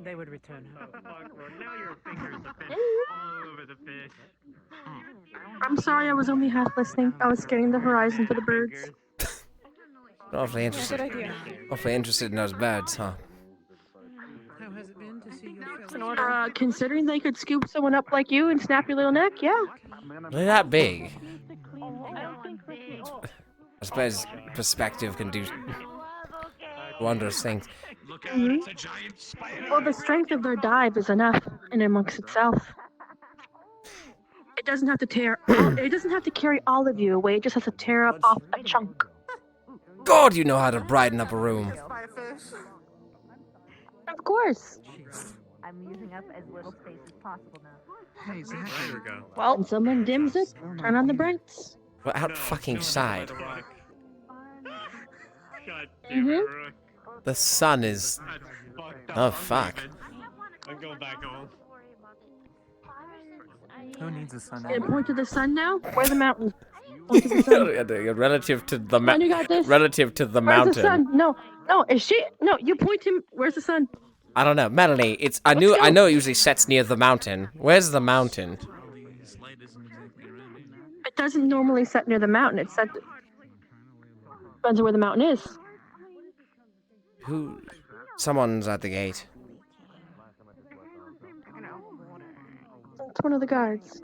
They would return her.
Now your fingers are all over the fish.
I'm sorry, I was only half listening. I was scanning the horizon for the birds.
Awfully interested. Awfully interested in those birds, huh?
How has it been to see your fellow?
Considering they could scoop someone up like you and snap your little neck, yeah.
They're that big. I suppose perspective can do wondrous things.
Well, the strength of their dive is enough in amongst itself. It doesn't have to tear. It doesn't have to carry all of you away. It just has to tear up off a chunk.
God, you know how to brighten up a room.
Of course.
I'm using up as little space as possible now.
Hey, Zach. There we go.
Well, when someone dims it, turn on the brights.
Well, out fucking side. The sun is. Oh fuck.
I'm going back home.
Who needs a sun?
Gonna point to the sun now? Where the mountains? Point to the sun.
Relative to the
Son, you got this.
relative to the
Where's
mountain.
the sun? No, is she? No, you point him. Where's the sun?
I don't know, Melanie. It's I know it usually sets near the mountain. Where's the mountain?
It doesn't normally set near the mountain. It set. Depends on where the mountain is.
Who? Someone's at the gate.
It's one of the guards.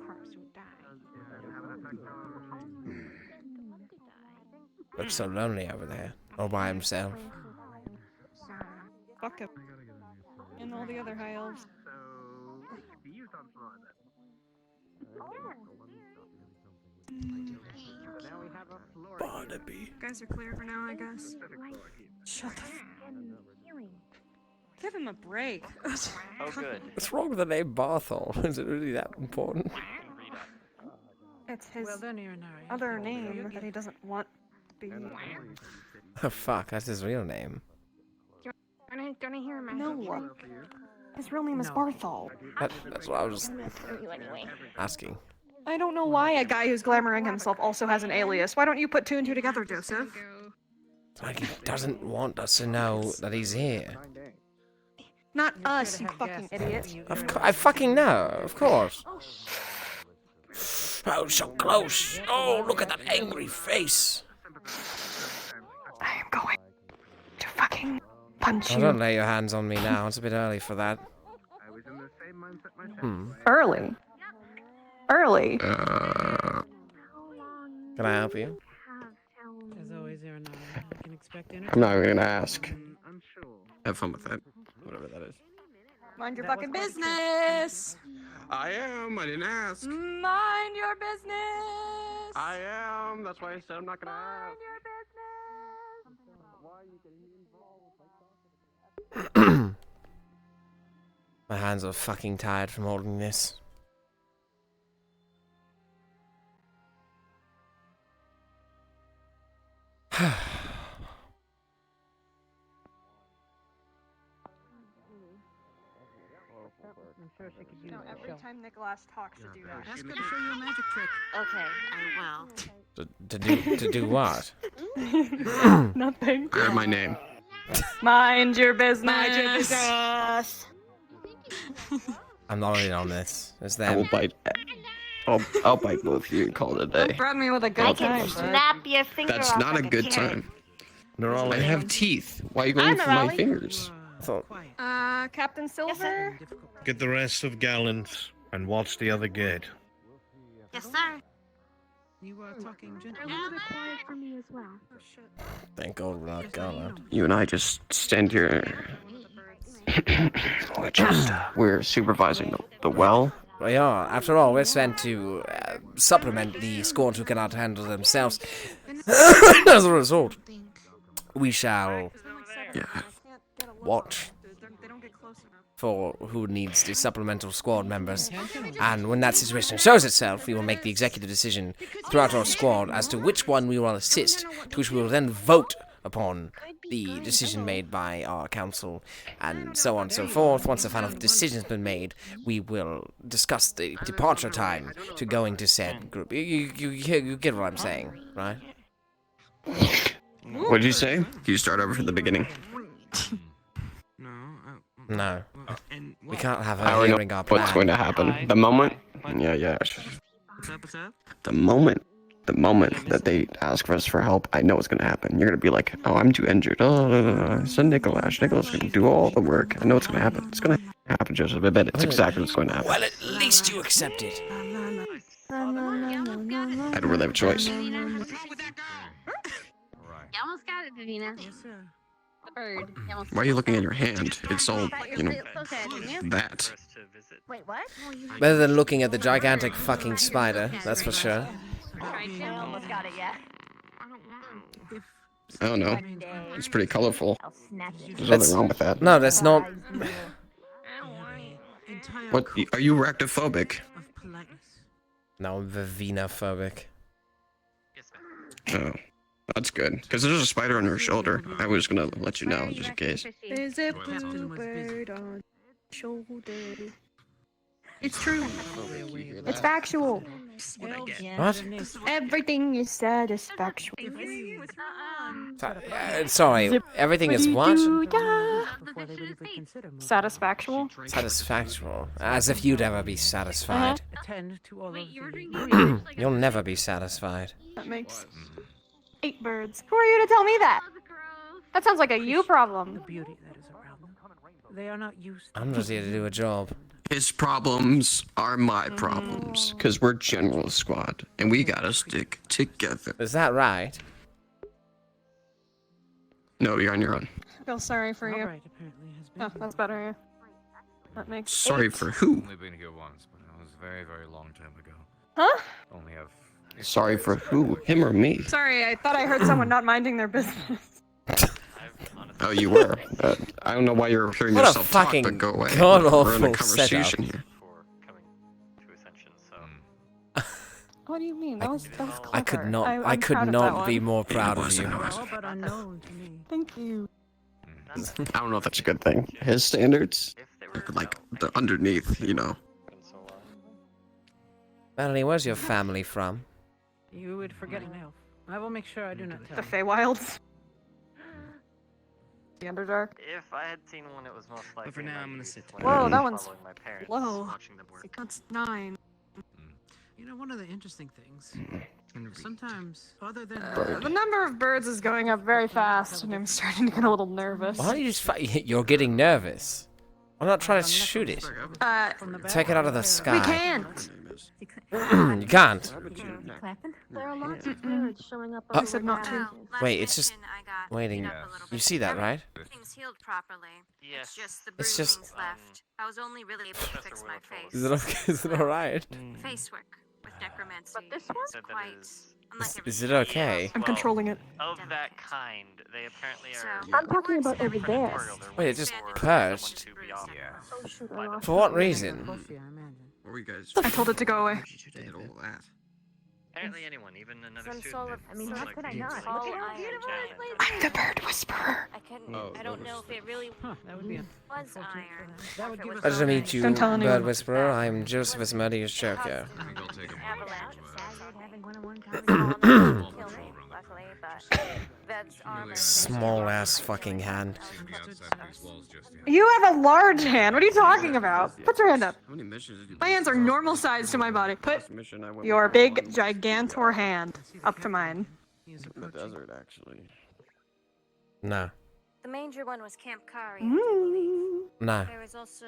Looks so lonely over there, all by himself.
Fuck him. And all the other high elves.
Barnaby.
You guys are clear for now, I guess. Shut the f. Give him a break.
Oh, good.
What's wrong with the name Barthol? Is it really that important?
It's his
Well, then you're in a hurry.
other name that he doesn't want to be.
Oh fuck, that's his real name.
Don't I hear him? No. His real name is Barthol.
That's what I was asking.
I don't know why a guy who's glamoring himself also has an alias. Why don't you put two and two together, Joseph?
It's like he doesn't want us to know that he's here.
Not us, you fucking idiot.
I fucking know, of course. Oh, so close. Oh, look at that angry face.
I am going to fucking punch
Oh,
you.
don't lay your hands on me now. It's a bit early for that.
Early. Early.
Can I help you?
As always, there are no. You can expect
I'm not even gonna ask. Have fun with that. Whatever that is.
Mind your fucking business.
I am. I didn't ask.
Mind your business.
I am. That's why I said I'm not gonna ask.
My hands are fucking tired from holding this.
I'm sure she could use
No,
it.
every time Nicholas talks to do that.
Ask her to show you a magic trick.
Okay, I will.
To do what?
Nothing.
I have my name.
Mind your business.
Mind your business.
I'm not in on this. It's
I will
them.
bite. I'll bite both of you and call it a day.
Threaten me with a good
I
time.
can snap your finger
That's
off
not a
like
good
carrot.
time. I have teeth. Why are you going for my fingers?
Captain Silver?
Get the rest of Gallant and watch the other gate.
Yes, sir.
You are talking
They're a
gently.
little bit quiet for me as well.
Thank God we're not going.
You and I just stand here. We're supervising the well.
Well, yeah, after all, we're sent to supplement the squad who cannot handle themselves. As a result, we shall watch for who needs the supplemental squad members. And when that situation shows itself, we will make the executive decision throughout our squad as to which one we will assist, to which we will then vote upon the decision made by our council, and so on and so forth. Once the final decision has been made, we will discuss the departure time to go into said group. You get what I'm saying, right?
What did you say? Can you start over from the beginning?
No. We can't have
I
her
already
hearing
know
our
what's
plan.
going to happen. The moment, yeah. The moment that they ask us for help, I know what's going to happen. You're going to be like, oh, I'm too injured. Oh, send Nicholas. Nicholas going to do all the work. I know what's going to happen. It's going to happen, Joseph. I bet it's exactly what's going to happen.
Well, at least you accept it.
I don't really have a choice.
You almost got it, Davina. Yes, sir. The bird.
Why are you looking at your hand? It's all, that.
Wait, what?
Better than looking at the gigantic fucking spider, that's for sure.
I almost got it, yeah.
I don't know. It's pretty colorful. There's
That's-
nothing wrong with that.
No, that's not.
What? Are you arachnophobic?
No, I'm Vivina-phobic.
Oh, that's good. Because there's a spider on your shoulder. I was gonna let you know, just in case.
There's a bluebird on shoulder. It's true. It's factual.
What?
Everything you said is factual.
Sorry, everything is what?
Satisfactual.
Satisfactual. As if you'd ever be satisfied.
Attend to all of
You'll never be satisfied.
That makes 8 birds. Who are you to tell me that? That sounds like a you problem.
They are not used.
I'm just here to do a job.
His problems are my problems. Because we're General Squad. And we gotta stick together.
Is that right?
No, you're on your own.
I feel sorry for you. Oh, that's better. Yeah. That makes
Sorry
8.
for who?
Only been here once, but it was a very, very long time ago.
Huh?
Only have.
Sorry for who? Him or me?
Sorry, I thought I heard someone not minding their business.
Oh, you were. I don't know why you're hearing
What a
yourself talk,
fucking
but go away.
god-awful
We're in a conversation
setup.
here.
What do you mean? That was clever.
I could not.
I'm
I could
proud of that
not be
one.
more proud of you.
But unknown to me.
Thank you.
I don't know if that's a good thing. His standards, like the underneath, you know.
Melanie, where's your family from?
You would forget an elf. I will make sure I do not tell.
The Feywilds. The Underdark.
If I had seen one, it was most likely.
But for now, I'm gonna sit.
Whoa, that one's
my parents,
low.
watching them work.
That's 9. You know, one of the interesting things, sometimes, other than...
The number of birds is going up very fast, and I'm starting to get a little nervous.
Why don't you just You're getting nervous. I'm not trying to shoot it. Take it out of the sky.
We can't.
You can't.
There are lots of birds showing up.
I said not to.
Wait, it's just waiting. You see that, right?
Everything's healed properly.
Yes.
It's just the
It's
bruising's
just-
left. I was only really able to fix my face.
Is it okay? Is it alright?
Face work with necromancy.
But this one's
Said that
quite unlike
Is it okay?
I'm controlling it.
Of that kind, they apparently are.
I'm talking about over there.
Wait, it just perched.
Oh shoot, I lost
For what reason?
What were you guys?
I told it to go away.
Apparently, anyone, even another
Some
student.
sort of.
I mean, how could I not? Look at how beautiful this place
I'm the bird whisperer.
I couldn't.
Oh,
I don't know if it really
that would be
was iron.
That would give us...
Pleasure to meet you,
Don't tell anyone.
Bird Whisperer. I'm Joseph Asmodeus Joko.
Avalanche. Having one-on-one luckily, but that's armor.
Small ass fucking hand.
You have a large hand. What are you talking about? Put your hand up.
How many missions did
My hands are normal size to my body. Put
you
your big, gigantor hand up to mine.
in the desert, actually.
No.
The major one was Camp Kari. I do believe.
No.
There was also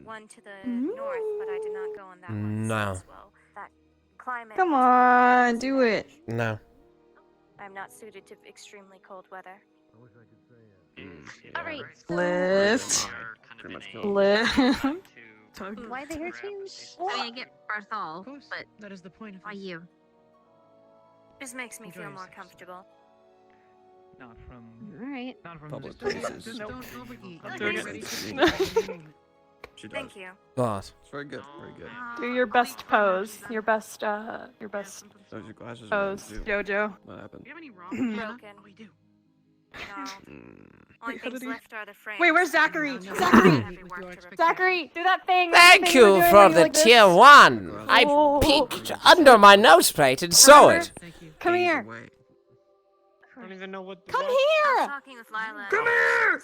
one to the north, but I did not go on that one.
No.
As well. That
climate.
Come on, do it.
No.
I'm not suited to extremely cold weather.
Alright,
Lift. Lift.
why the hair change? I mean, I get Barthol, but
that is the point of
why you?
This makes me
Enjoy
feel more
yourself.
comfortable.
Not from.
Alright.
Not from
Public
this.
places.
Just don't overeat.
I'm doing it.
She does.
Thank you.
What?
It's very good. Very good.
Do your best pose. Your best
Those your glasses.
pose, Jojo.
What happened?
Broken.
We do.
No. Only things left are the frames.
Wait, where's Zachary?
and
Zachary!
heavy work to repair.
Zachary, do that thing.
Thank you for the tier 1. I peeked under my nose plate and saw it.
Come here.
I don't even know what.
Come
I was
here.
talking with Lila.
Come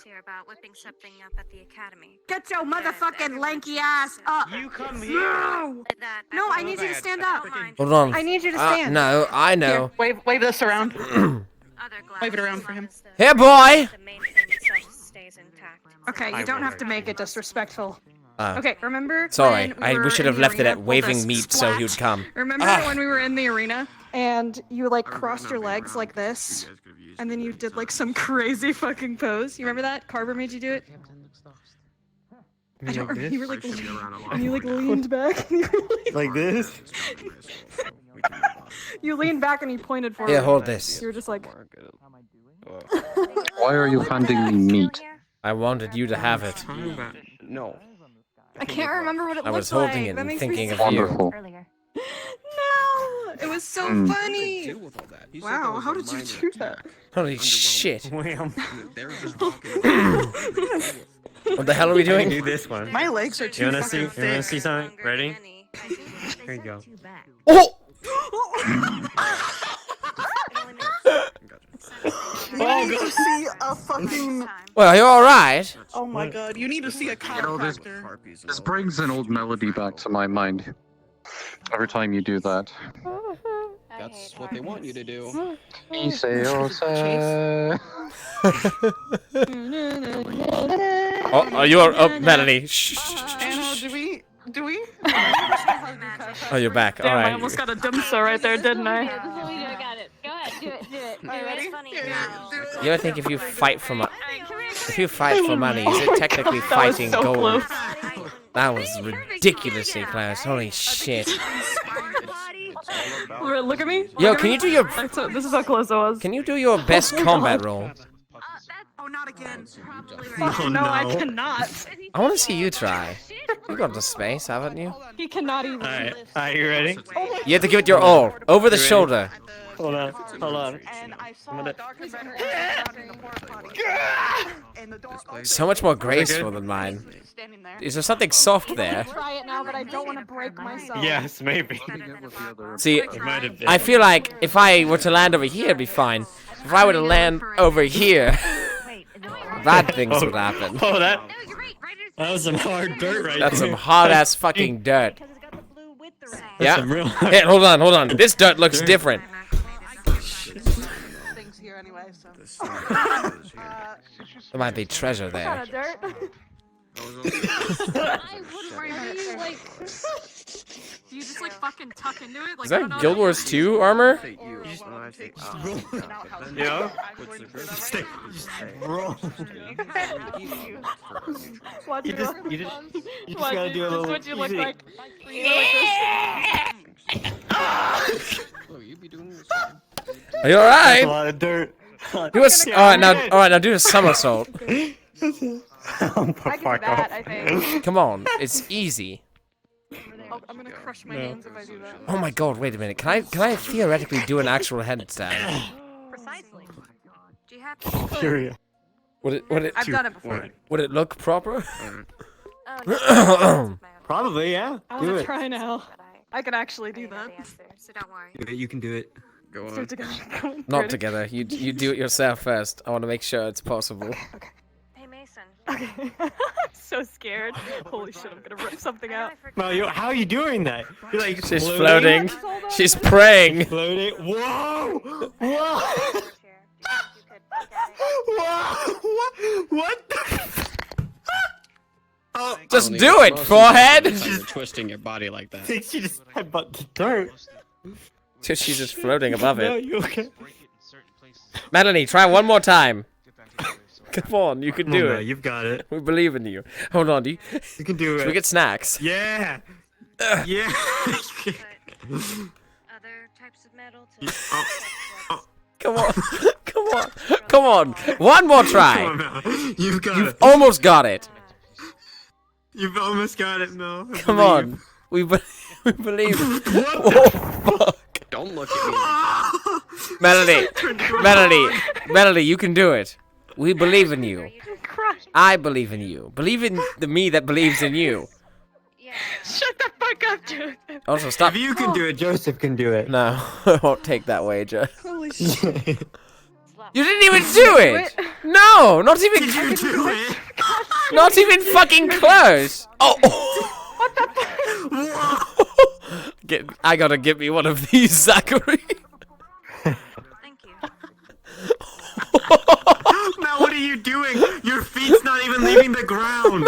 here about whipping something up at the academy.
Get your motherfucking lanky ass up.
You come here.
No. No, I need you to stand up.
Hold on.
I need you to stand.
No, I know.
Wave this around. Wave it around for him.
Here, boy.
The main thing itself stays intact.
Okay, you don't have to make it disrespectful.
Oh.
Okay, remember?
Sorry,
when
we should
were
have
in the
left it
arena?
at
Hold
waving
this.
meat so he would come.
Remember
Ah.
when we were in the arena and you like crossed your legs like this, and then you did like some crazy fucking pose? You remember that? Carver made you do it. I don't remember. You were like, and you like leaned back. And you were,
Like this?
you leaned back and you pointed forward.
Here, hold this.
You were just like.
Why are you handing me meat?
I wanted you to have it.
No.
I can't remember what it
I
looked
was holding
like.
it
That
and
makes me
thinking of
sad.
you.
Wonderful.
No, it was so
Mm.
funny.
Deal with all that. He said
Wow,
that was
how
a
did you
minor
do that?
attack.
Holy shit.
Wham.
They were just walking.
What the hell are we doing?
Do this one.
My legs are too
You wanna see?
fucking
You wanna
thick.
see something? Ready? Here you go.
Oh!
You need to see a fucking.
Well, are you alright?
Oh my god, you need to see a chiropractor.
This brings an old melody back to my mind. Every time you do that.
That's what they want you to do.
Oh, are you oh, Melanie? Shh.
Anna, do we?
Oh, you're back.
Damn, I
Alright.
almost got a dimser right there, didn't I?
This is what we do. I got it. Go ahead, do it, do it.
Are you ready?
You ever think if you fight for money, is it technically fighting
so
gold?
close.
That was ridiculously close. Holy shit.
Look at me.
Yo,
Look at
can
me.
you do your
This is how close I was.
Can you do your best combat roll?
Oh, not again.
Fuck, no, I cannot.
I want to see you try. You got the space, haven't you?
He cannot even.
Alright, you ready?
You have to give it your all. Over the shoulder.
Hold on, hold on.
And I saw
I'm gonna-
Dr. Benner in the porta potty. And the door opened.
So much more graceful than mine.
Standing there.
Is there something soft there?
Try it now, but I don't want to break myself.
Yes, maybe.
See,
It might have been.
I feel like if I were to land over here, it'd be fine. If I were to land over here, bad things would happen.
Oh, that was some hard dirt right
That's
there.
some hard ass fucking dirt.
That's
Yeah.
some real
Hey, hold on. This dirt looks different.
Things here anyway, so.
There might be treasure
What kind
there.
of dirt? Do you just like fucking tuck into it? Like,
Is that Guild Wars 2 armor?
Yeah. Roll.
Watch
You
me
just,
roll.
you just, you just
Watch
gotta
me,
do a
this is
little.
what you look
easy.
like. You go like
Oh, you be doing this.
Are you
That's a
alright?
lot of dirt.
Do a alright now do a somersault.
I can do that, I think.
Come on, it's easy.
Oh, I'm gonna crush my hands if I do that.
Oh my god, wait a minute. Can I theoretically do an actual headstand?
Precisely.
Do you have
Curious.
Would it
I've done it before.
would it look proper?
Probably, yeah.
I
Do
wanna
it.
try now. I can actually do
know
that.
the answer, so don't worry.
You can do it. Go
Let's do
on.
it together. Come on,
Not
ready?
together. You do it yourself first. I want to make sure it's possible.
Hey Mason.
Okay. So scared. Holy shit, I'm gonna rip something out.
No, how are you doing that? You're like
She's floating. She's praying.
Floating. Whoa! Whoa! Whoa! What the? Oh,
Just do it, forehead.
You're twisting your body like that.
she just headbutt the dirt.
She's just floating above
No,
it.
you okay?
Melanie, try one more time. Come on, you can do
Come on,
it.
You've got it.
We believe in you. Hold on, you
can do it.
Should we get snacks?
Yeah. Yeah.
Other types of metal to
Come on. Come on. Come on. One more try.
Come on, Mel. You've got
You've
it.
almost got it.
You've almost got it, Mel. I
Come
believe.
on. We believe.
What
Oh, fuck.
Don't look at
Melody. Melody, you can do it. We believe in you. I believe in you. Believe in the me that believes in you.
Shut the fuck up, dude.
Also, stop.
If you can do it, Joseph can do it.
No, I won't take that wager.
Holy shit.
You didn't even do it! No, not even.
Did you do it?
Not even fucking close. Oh.
What the fuck?
I gotta get me one of these, Zachary.
Mel, what are you doing? Your feet's not even leaving the ground.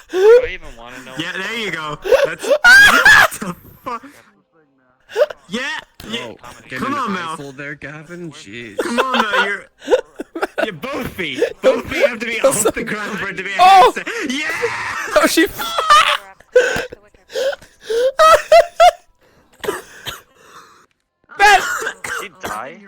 Do I even want to know?
Yeah, there you go. That's. What the fuck? Yeah. Yeah. Come on, Mel.
There, Gavin. Jeez.
Come on, Mel. You're both feet. Both feet have to be off the ground for it to be a
Oh!
handstand. Yeah.
Oh, she.
She died?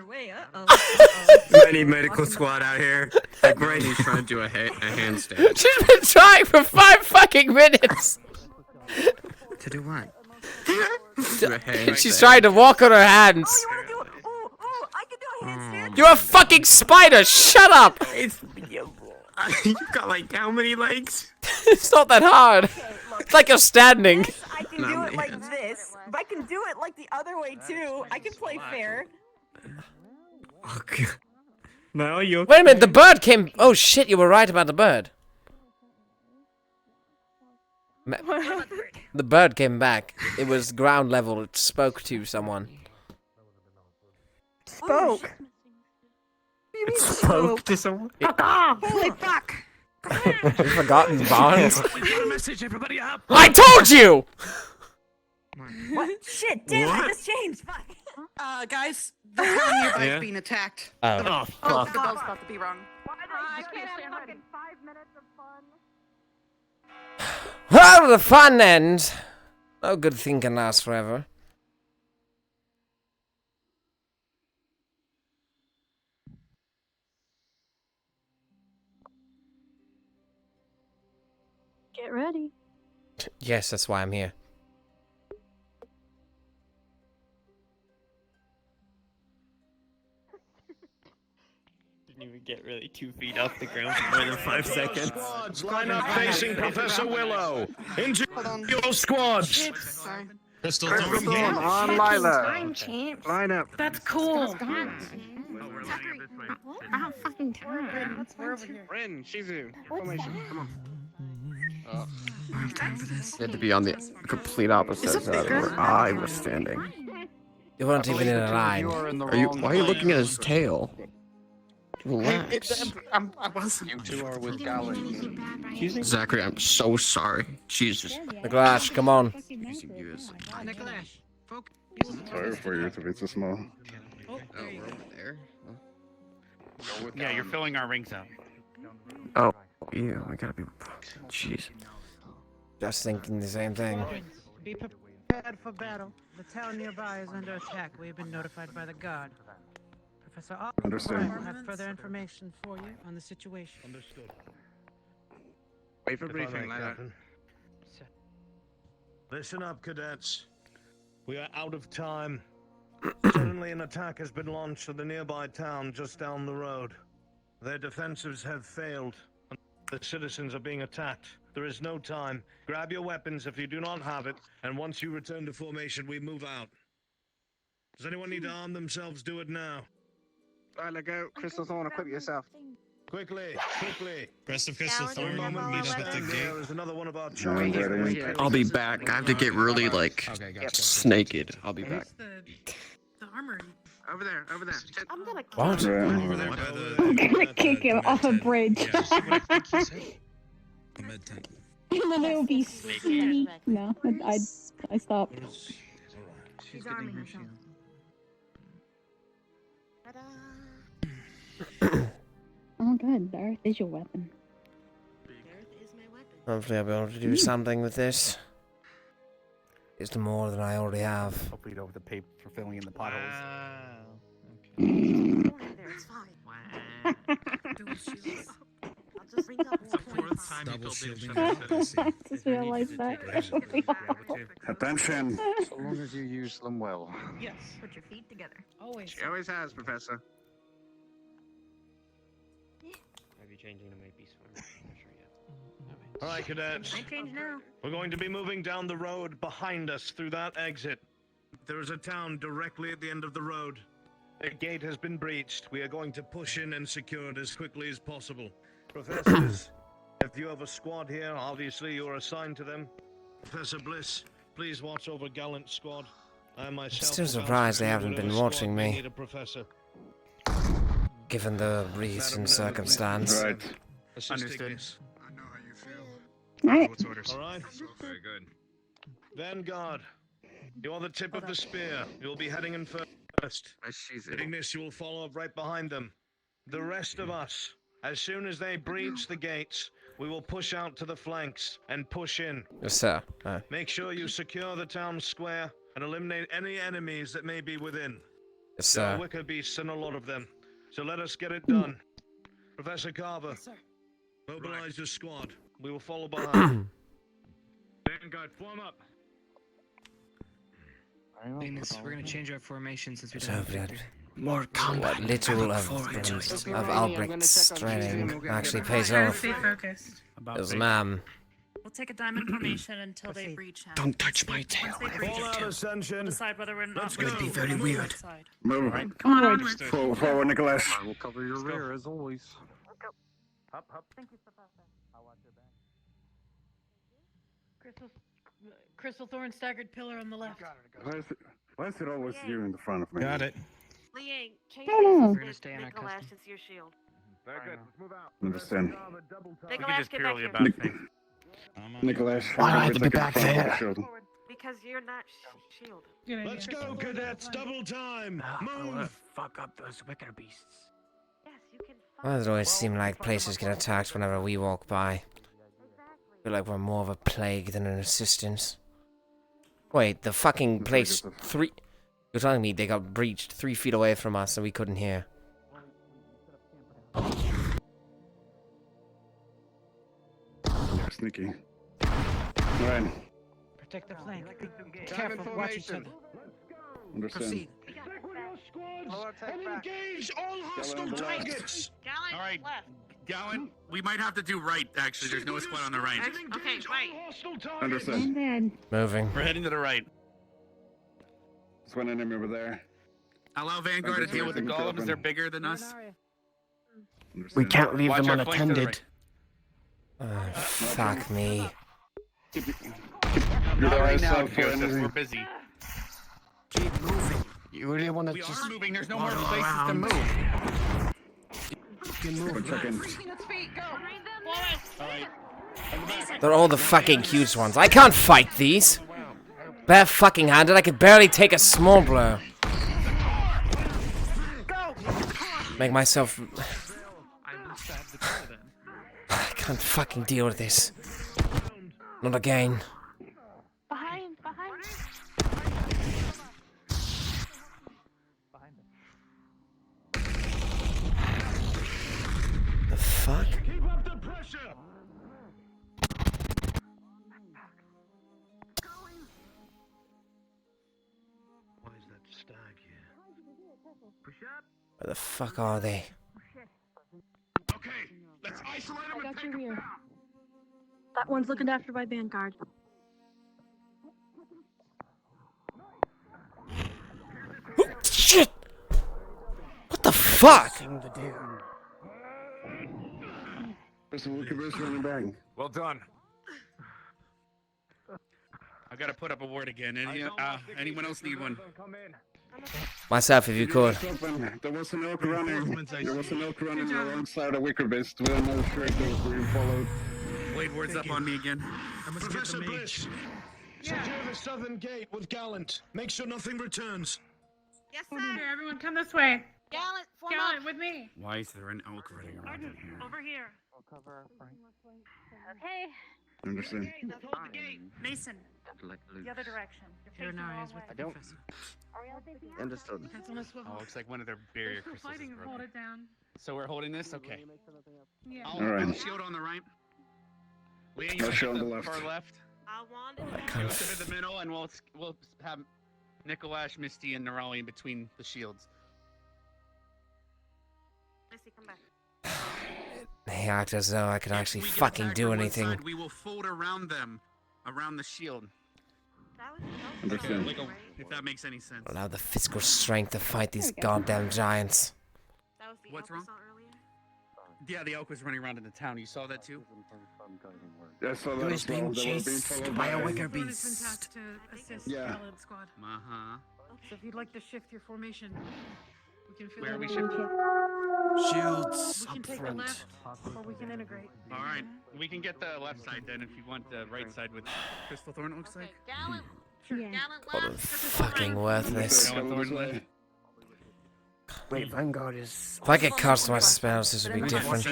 I need medical squad out here. Like right.
He's trying to do a handstand.
She's been trying for 5 fucking minutes.
To do what?
She's trying to walk on her hands. You're a fucking spider. Shut up.
You've got like how many legs?
It's not that hard. It's like you're standing.
I can do it like this, but I can do it like the other way too. I can play fair.
Okay. Mel, you.
Wait a minute. The bird came. Oh shit! You were right about the bird. The bird came back. It was ground level. It spoke to someone.
Spoke.
It spoke to someone.
Holy fuck!
You've forgotten Barnes.
We got a message, everybody up!
I told you.
What? Shit, damn, I
What?
just changed. Fuck.
Guys, the town nearby
Yeah?
is being attacked.
Oh.
The
Fuck.
bell's about to be rung.
I can't have fucking 5 minutes of fun.
Well, the fun ends. No good thing can last forever.
Get ready.
Yes, that's why I'm here.
Didn't even get really 2 feet off the ground for more than 5 seconds.
Squads, line up facing Professor Willow. Into your squads.
Sorry.
Crystal,
Crystal
don't
on Lila. Line up.
That's cool.
I have fucking time.
Ren, Shizu, formation. Come on.
They had to be on the complete opposite side of where I was standing.
You weren't even in a line.
Are you? Why are you looking at his tail? Relax.
I wasn't. You two are with Galen.
Zachary, I'm so sorry. Jesus.
Nicholas, come on.
Sorry for you to be so small.
Oh, we're over there.
Yeah, you're filling our rings up.
Oh, yeah, we gotta be. Jeez.
Just thinking the same thing.
Be prepared for battle. The town nearby is under attack. We have been notified by the guard. Professor
Understand.
will have further information for you on the situation.
Understood.
Wait for briefing, line up.
Listen up, cadets. We are out of time. Suddenly an attack has been launched at the nearby town just down the road. Their defenses have failed, and the citizens are being attacked. There is no time. Grab your weapons if you do not have it, and once you return to formation, we move out. Does anyone need to arm themselves? Do it now.
Lila, go. Crystal Thorn, equip yourself.
Quickly, quickly.
Crystal Thorn, meet up at the gate.
There is another one of our
I'm ready.
I'll be back. I have to get really like naked. I'll be back.
The armory.
Over there, over there.
I'm gonna
What?
Over there by the...
I'm gonna kick him off a bridge.
The med tent.
And then it will be sweet. No, I stopped.
She's getting her shield.
Oh, good. The earth is your weapon.
Hopefully I'll be able to do something with this. It's more than I already have.
Hopefully you don't have to pay for filling in the potholes.
It's fine. Dual shields. I'll just bring up more points.
Double shielding.
I just realized that.
Attention! So long as you use them well.
Yes.
Put your feet together.
Always.
She always has, Professor.
Maybe changing to my beast form. I'm not sure yet.
All right, cadets.
I change now.
We're going to be moving down the road behind us through that exit. There is a town directly at the end of the road. The gate has been breached. We are going to push in and secure it as quickly as possible. Professors, if you have a squad here, obviously you are assigned to them. Professor Bliss, please watch over Gallant Squad. I myself.
I'm still surprised they haven't been watching me.
Need a professor.
Given the recent circumstance.
Right.
Understood.
I know how you feel.
Alright.
What's orders?
All right.
Very good.
Vanguard, you are the tip of the spear. You'll be heading in first. Hitting this, you will follow up right behind them. The rest of us, as soon as they breach the gates, we will push out to the flanks and push in.
Yes, sir.
Make sure you secure the town square and eliminate any enemies that may be within.
Yes,
There are
sir.
wicker beasts and a lot of them. So let us get it done. Professor Carver, mobilize your squad. We will follow behind. Vanguard, form up.
Venus, we're gonna change our formation since we
So
don't have
that
victory.
More combat.
what little of Albrecht's training actually pays off.
Stay focused.
Yes, ma'am.
We'll take a diamond formation until they breach him.
Don't touch my tail.
Once they breach
Fall out,
him,
Ascension.
we'll decide whether we're not
Let's go.
be
very weird.
Move.
Come on,
Onward.
onward.
Forward, Nicholas. I will cover your rear as always.
Up, up.
Thank you, Professor.
I'll watch your back.
Crystal Thorn staggered pillar on the left.
Why is it always you in the front of me?
Got it.
Liang, change
I don't know.
places
We're gonna
with
stay on our
Nicholas
custom.
as your shield.
Very good. Let's move out.
Understand.
Nicholas, get back here.
Nicholas.
Why do I have to be back
front of
there?
the shield.
Because you're not shield.
Let's go, cadets. Double time. Move.
Fuck up those wicker beasts.
Yes, you can
Why does it always seem like places get attacked whenever we walk by? I feel like we're more of a plague than an assistance. Wait, the fucking place three... You're telling me they got breached 3 feet away from us and we couldn't hear?
Sneaky. Alright.
Protect the flank. Be careful. Watch each other.
Understand.
And engage all hostile targets.
Gallant,
All right.
left.
Gowan, we might have to do right, actually. There's no squad on the right.
Okay, right.
Understand.
Bad.
Moving.
We're heading to the right.
There's one enemy over there.
Allow Vanguard to deal with the golems. They're bigger than us.
We can't leave
Watch
them
our flank to the
unattended.
Fuck me.
Not right now,
Yourself,
Joseph.
enemy.
We're busy.
Keep moving. You really want to
We
just
are moving. There's no
run
more places to
around?
move.
You can move.
One second.
Let's feet, go.
All right.
They're all the fucking huge ones. I can't fight these. Bare fucking handed, I could barely take a small blow. Make myself... I can't fucking deal with this. Not again.
Behind.
The fuck?
Keep up the pressure. Why is that stag here? Push up.
Where the fuck are they?
Okay, let's isolate
I
them and
got
take
your
them
rear.
down.
That one's looking after by Vanguard.
Shit! What the fuck?
Thing to do.
There's a Wookiee Bruce running back.
Well done.
I gotta put up a word again. Anyone else need one?
Myself, if you could.
There was an elk running. There was an elk running alongside a wicker beast. We don't know if they were being followed.
Blade Ward's up on me again.
Professor Bliss, secure the southern gate with Gallant. Make sure nothing returns.
Yes, sir.
Here, everyone, come this way.
Gallant, form
Gallant,
up.
with me.
Why is there an elk running around in here?
Over here.
Okay.
Understand.
Hold the gate. Mason, the other direction. You're facing the wrong way.
I don't. Understood.
Hands on a swivel.
Oh, looks like one of their barrier
They're still
crystals is
fighting. Hold
broken.
it down.
So we're holding this? Okay.
Yeah.
I'll
All right.
I'll shield on the right. Leah,
I'll
you
shield
on
on
the
the
far
left.
left.
I'll wand
Go to the middle, and we'll have Nicolaj, Misty, and Nerali in between the shields.
Missy, come back.
They act as though I could actually
We get
fucking
attacked
do
from one
anything.
side, we will fold around them, around the shield.
Understand.
Like if that makes any sense.
I don't have the physical strength to fight these goddamn giants.
That was the
What's
elk we
wrong?
saw earlier.
Yeah, the elk was running around in the town. You saw that too?
Yes, so
Who
that
is
as well.
being
They were being
chased
followed
by a
by
wicker
Everyone has been tasked to assist
Yeah.
Gallant squad.
Uh-huh.
So if you'd like to shift your formation, we can fill
Where are we
in.
shifting?
Shields
We can
up
take
front.
the left, or we can integrate.
All right. We can get the left side then if you want the right side with Crystal Thorn, it looks like.
Gallant.
Yeah.
Gallant
Oh,
left.
fucking worthless.
Gallant Thorn left.
Wait, Vanguard is.
If I get customized spells, this would be different.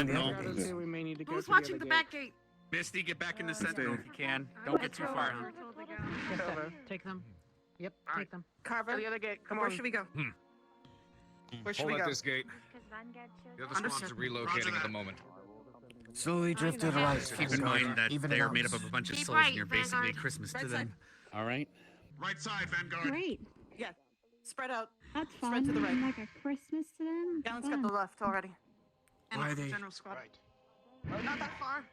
We may need to go
Who's
to the
watching
other
the
gate.
back gate?
Misty, get back in the sentinel if you can. Don't get too far. Huh?
Yes, sir. Take them. Yep, take them.
Carver.
The other gate. Come
Where
on.
should we go? Where should
Hold
we
at
go?
this gate. The other squads
Understood.
are relocating at the moment.
Slowly drift to the right.
Keep in mind that
Even
they are
out.
made up of a bunch of
Keep
souls
right,
and you're basically
Vanguard.
Christmas to
Right
them. All right?
Right side, Vanguard.
Great.
Yeah. Spread out.
That's
Spread
fun.
to the right.
Like a Christmas to them.
Gallant's got the left already. And
Why are
it's the
they-
general squad. Not that far.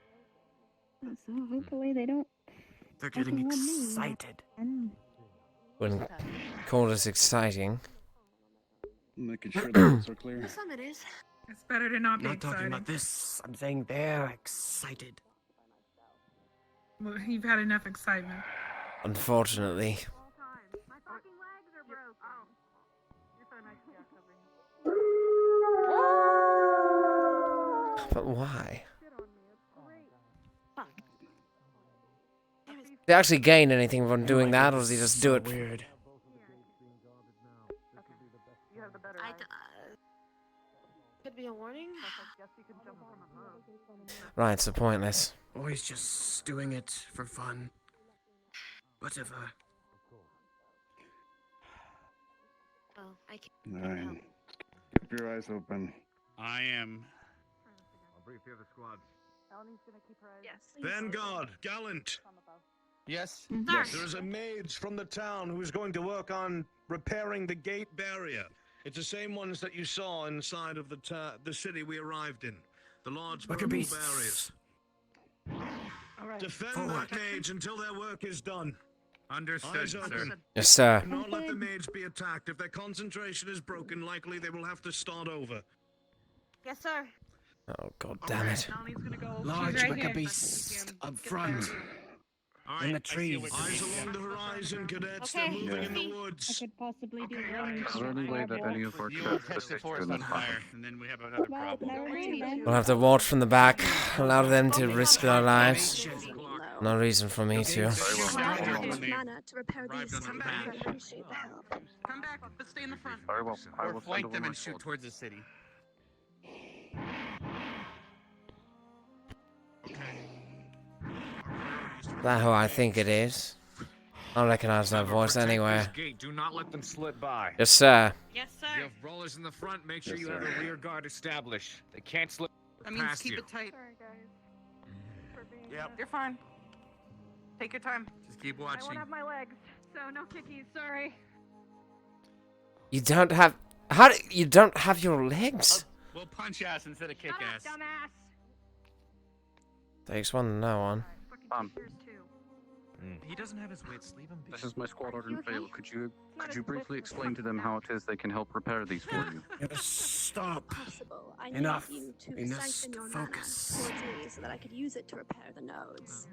So hopefully they don't.
They're getting
fucking run me.
excited.
Wouldn't call this exciting.
Making sure the roads are clear.
Some it is.
It's better to not be
Not talking
exciting.
about this. I'm saying they're excited.
Well, you've had enough excitement.
Unfortunately.
My fucking legs are broke. Oh. You're so nice, Jack, over here.
But why? They actually gain anything from doing that, or does he just do it?
Weird.
You have the better
I
eye.
could be a warning.
Guess you can jump from above.
Right, so pointless.
Always just doing it for fun. Whatever.
Well, I can.
Alright. Keep your eyes open.
I am.
I'll brief the other squads.
Eleni's gonna keep her eyes.
Yes.
Vanguard, Gallant.
Yes?
Yes. There is a mage from the town who is going to work on repairing the gate barrier. It's the same ones that you saw inside of the city we arrived in. The large
Wicker
purple
beasts.
barriers.
All right.
Defend
Forward.
that mage until their work is done.
Understood,
Eyes
sir.
open.
Yes, sir.
Do not let the mage be attacked. If their concentration is broken, likely they will have to start over.
Yes, sir.
Oh, god damn it.
Eleni's gonna go.
Large
She's right
wicker
here.
beasts up front.
All
In the
I see what
trees.
you're
Eyes
doing.
along the horizon, cadets.
Okay.
They're moving in the
I
woods.
could possibly do one.
Is there any way that any of our
You
chat
will catch the
assistants
forest
can
on fire, and then we have another problem.
We'll have to watch from the back, allow them to risk their lives. No reason for me to.
Mana to repair these.
Come back.
Appreciate the help.
Come back, but stay in the front.
Very well. I
Or
will
flank
send
them
over
and
my
shoot
squad.
towards the city.
That who I think it is. I recognize that voice
Protect
anywhere.
this gate. Do not let them slip by.
Yes, sir.
Yes,
You
sir.
have brawlers in the front. Make sure
Yes,
you
sir.
have a rear guard established. They can't slip
That means
past
keep
you.
it tight.
Sorry, guys. For being
Yep.
You're fine. Take your time.
Just keep
I won't
watching.
have my legs, so no kickies. Sorry.
You don't have. How do you don't have your legs?
We'll punch ass instead of kick
Shut up,
ass.
dumbass.
Takes one to know one.
He doesn't have his wits. Leave him be.
This is my squad order
You
and fail.
okay?
Could you briefly explain to them how it is they can help repair these for you?
Stop.
Possible. I
Enough.
need you to
Enough.
sanction your
Focus.
mana towards me so that I could use it to repair the nodes.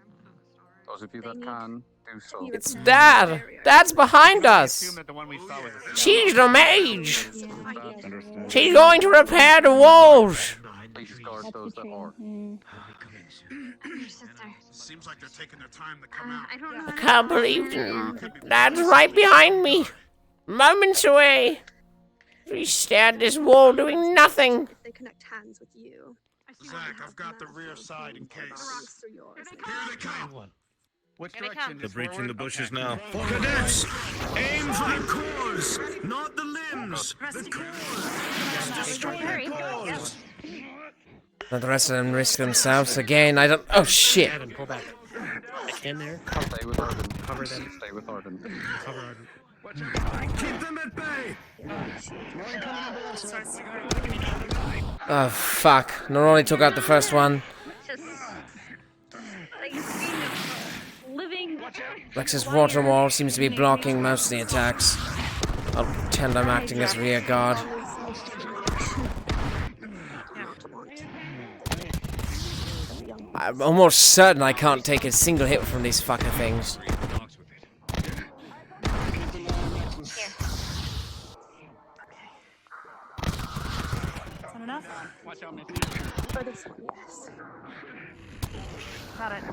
Those of you
They
that
need
can, do so.
It's Dad. Dad's behind us.
Assume that the one we saw was a
She's the mage.
Understand.
She's going to repair the walls.
please guard those that are.
Your sister.
Seems like they're taking their time to come out.
I don't know.
I can't believe Dad's right behind me. Moments away. We stare at this wall doing nothing.
If they connect hands with you.
Zach, I've got the rear side in case.
Rocks through yours.
Here they come.
Which
Here they
direction?
come.
They're
Just
breaching
forward?
the bushes
Okay.
now. Cadets, aim for the cores, not the limbs. The cores. Just destroy the cores.
Let the rest of them risk themselves again. I don't. Oh shit.
Pull back.
In there.
Stay with Arden.
Cover them.
Stay with Arden.
Cover Arden.
Keep them at bay.
Oh fuck. Not only took out the first one.
Just like living.
Rex's water wall seems to be blocking most of the attacks. I'll pretend I'm acting as rear guard. I'm almost certain I can't take a single hit from these fucker things.
Is that enough?
Watch out, Miss.
For this one, yes.
Got it.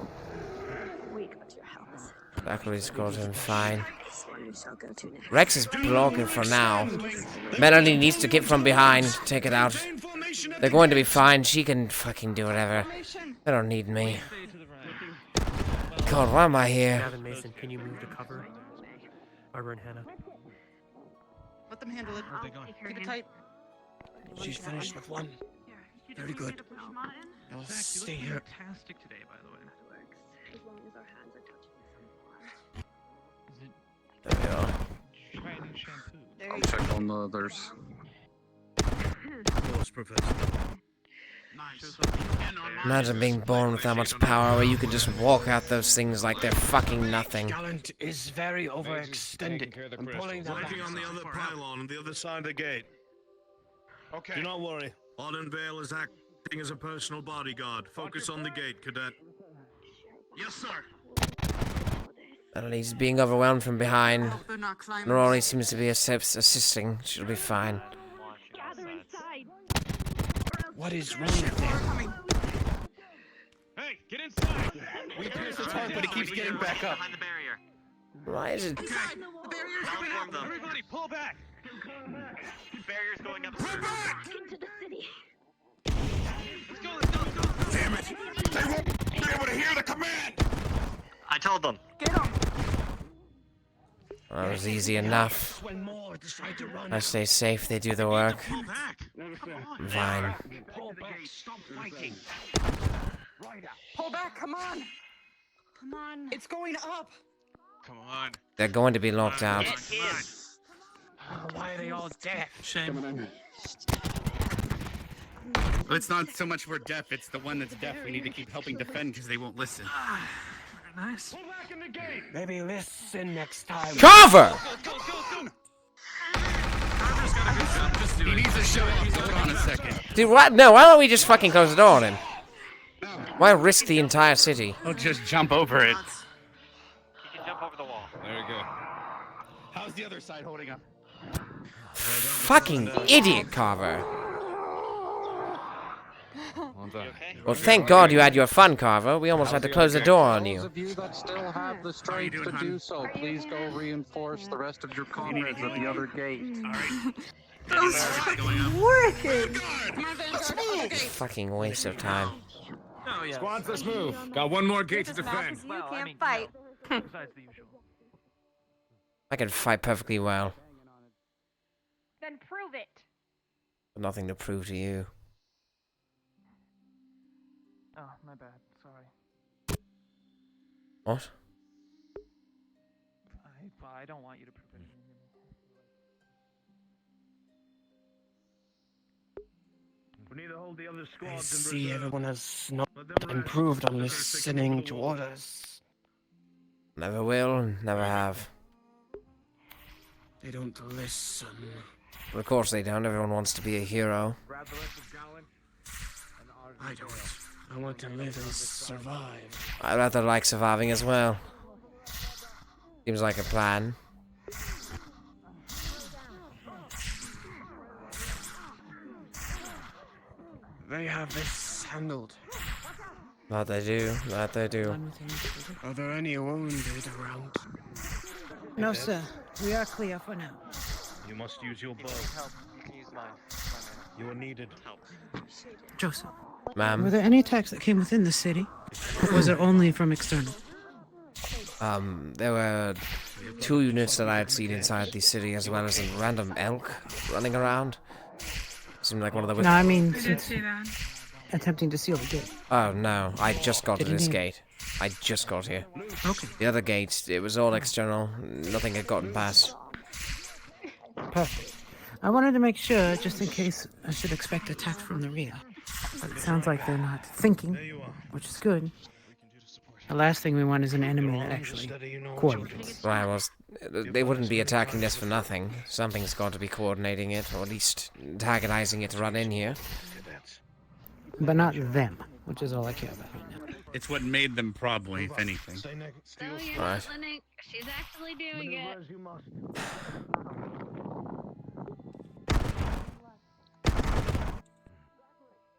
Weak, but your health.
Zachary's got him fine.
This one we shall go to next.
Rex is blocking for now. Melanie needs to get from behind, take it out. They're going to be fine. She can fucking do whatever. They don't need me. God, why am I here?
Gavin Mason, can you move to cover? Barbara and Hannah.
Let them handle it. Keep it tight.
She's finished with one. Very good. Now stay here.
Fantastic today, by the way.
As long as our hands are touching.
There we are.
Try a new shampoo.
I'll check on the others.
Of course, Professor.
Imagine being born with that much power where you can just walk out those things like they're fucking nothing.
Gallant is very overextended. I'm pulling that back.
Waiting on the other pylon on the other side of the gate.
Okay.
Do not worry. Arden Vale is acting as a personal bodyguard. Focus on the gate, cadet.
Yes, sir.
Melody's being overwhelmed from behind.
They're not climbers.
Noroli seems to be assisting. She'll be fine.
Gather inside.
What is wrong with them?
Hey, get inside. We pierce his heart, but he keeps getting back up.
Behind the barrier.
Why is it?
The barrier's coming up.
Everybody, pull back.
Barrier's going up.
Back into the city.
Let's go, let's go, let's go.
Damn it! They won't be able to hear the command!
I told them.
Get them.
That was easy enough.
When more decide to run.
I stay safe, they do the work.
Pull back.
I'm fine.
Pull back. Stop fighting.
Pull back. Come on. Come on. It's going up.
Come on.
They're going to be locked out.
Get in.
Why are they all deaf?
Shame.
Well, it's not so much we're deaf, it's the one that's deaf we need to keep helping defend because they won't listen.
Nice.
Pull back in the gate.
Maybe listen next time.
Cover!
He needs to show up, so hold on a second.
Dude, what? No, why don't we just fucking close the door then? Why risk the entire city?
I'll just jump over it.
You can jump over the wall.
There you go. How's the other side holding up?
Fucking idiot, Carver.
Okay?
Well, thank God you had your fun, Carver. We almost had to close the door on
Those
you.
of you that still have the strength
doing,
to
hon?
do so, please go reinforce the rest of your comrades at the other gate.
Working!
Come on, Vanguard. Okay.
Fucking waste of time.
Oh, yeah.
Squads, let's move. Got one more gate to defend.
You
Well, I
can't
mean,
fight.
Besides the usual.
I can fight perfectly well.
Then prove it.
But nothing to prove to you.
Oh, my bad. Sorry.
What?
I don't want you to prove anything.
We need to hold the other
I
squads in
see
reserve.
everyone has not
Let them rest
improved on
as they're
listening
securing
to
the wall.
orders.
Never will, never have.
They don't listen.
But of course they don't. Everyone wants to be a hero.
Grab the rest of Gallant and Arden
I don't. I want to live and survive.
I rather like surviving as well. Seems like a plan.
They have this handled.
That they do. That they do.
Are there any wounded around?
No, sir. We are clear for now.
You must use your bow. You are needed.
Joseph.
Ma'am.
Were there any attacks that came within the city? Or was it only from external?
There were 2 units that I had seen inside the city, as well as a random elk running around. Seemed like one of the...
No, I mean, since attempting to seal the gate.
Oh, no. I just got to this gate. I just got here.
Okay.
The other gate, it was all external. Nothing had gotten past.
Perfect. I wanted to make sure, just in case I should expect attack from the rear. But it sounds like they're not thinking, which is good. The last thing we want is an enemy that actually coordinates.
Right, well, they wouldn't be attacking this for nothing. Something's got to be coordinating it, or at least antagonizing it to run in here.
But not them, which is all I care about right now.
It's what made them, probably, if anything.
Right.
She's actually doing it.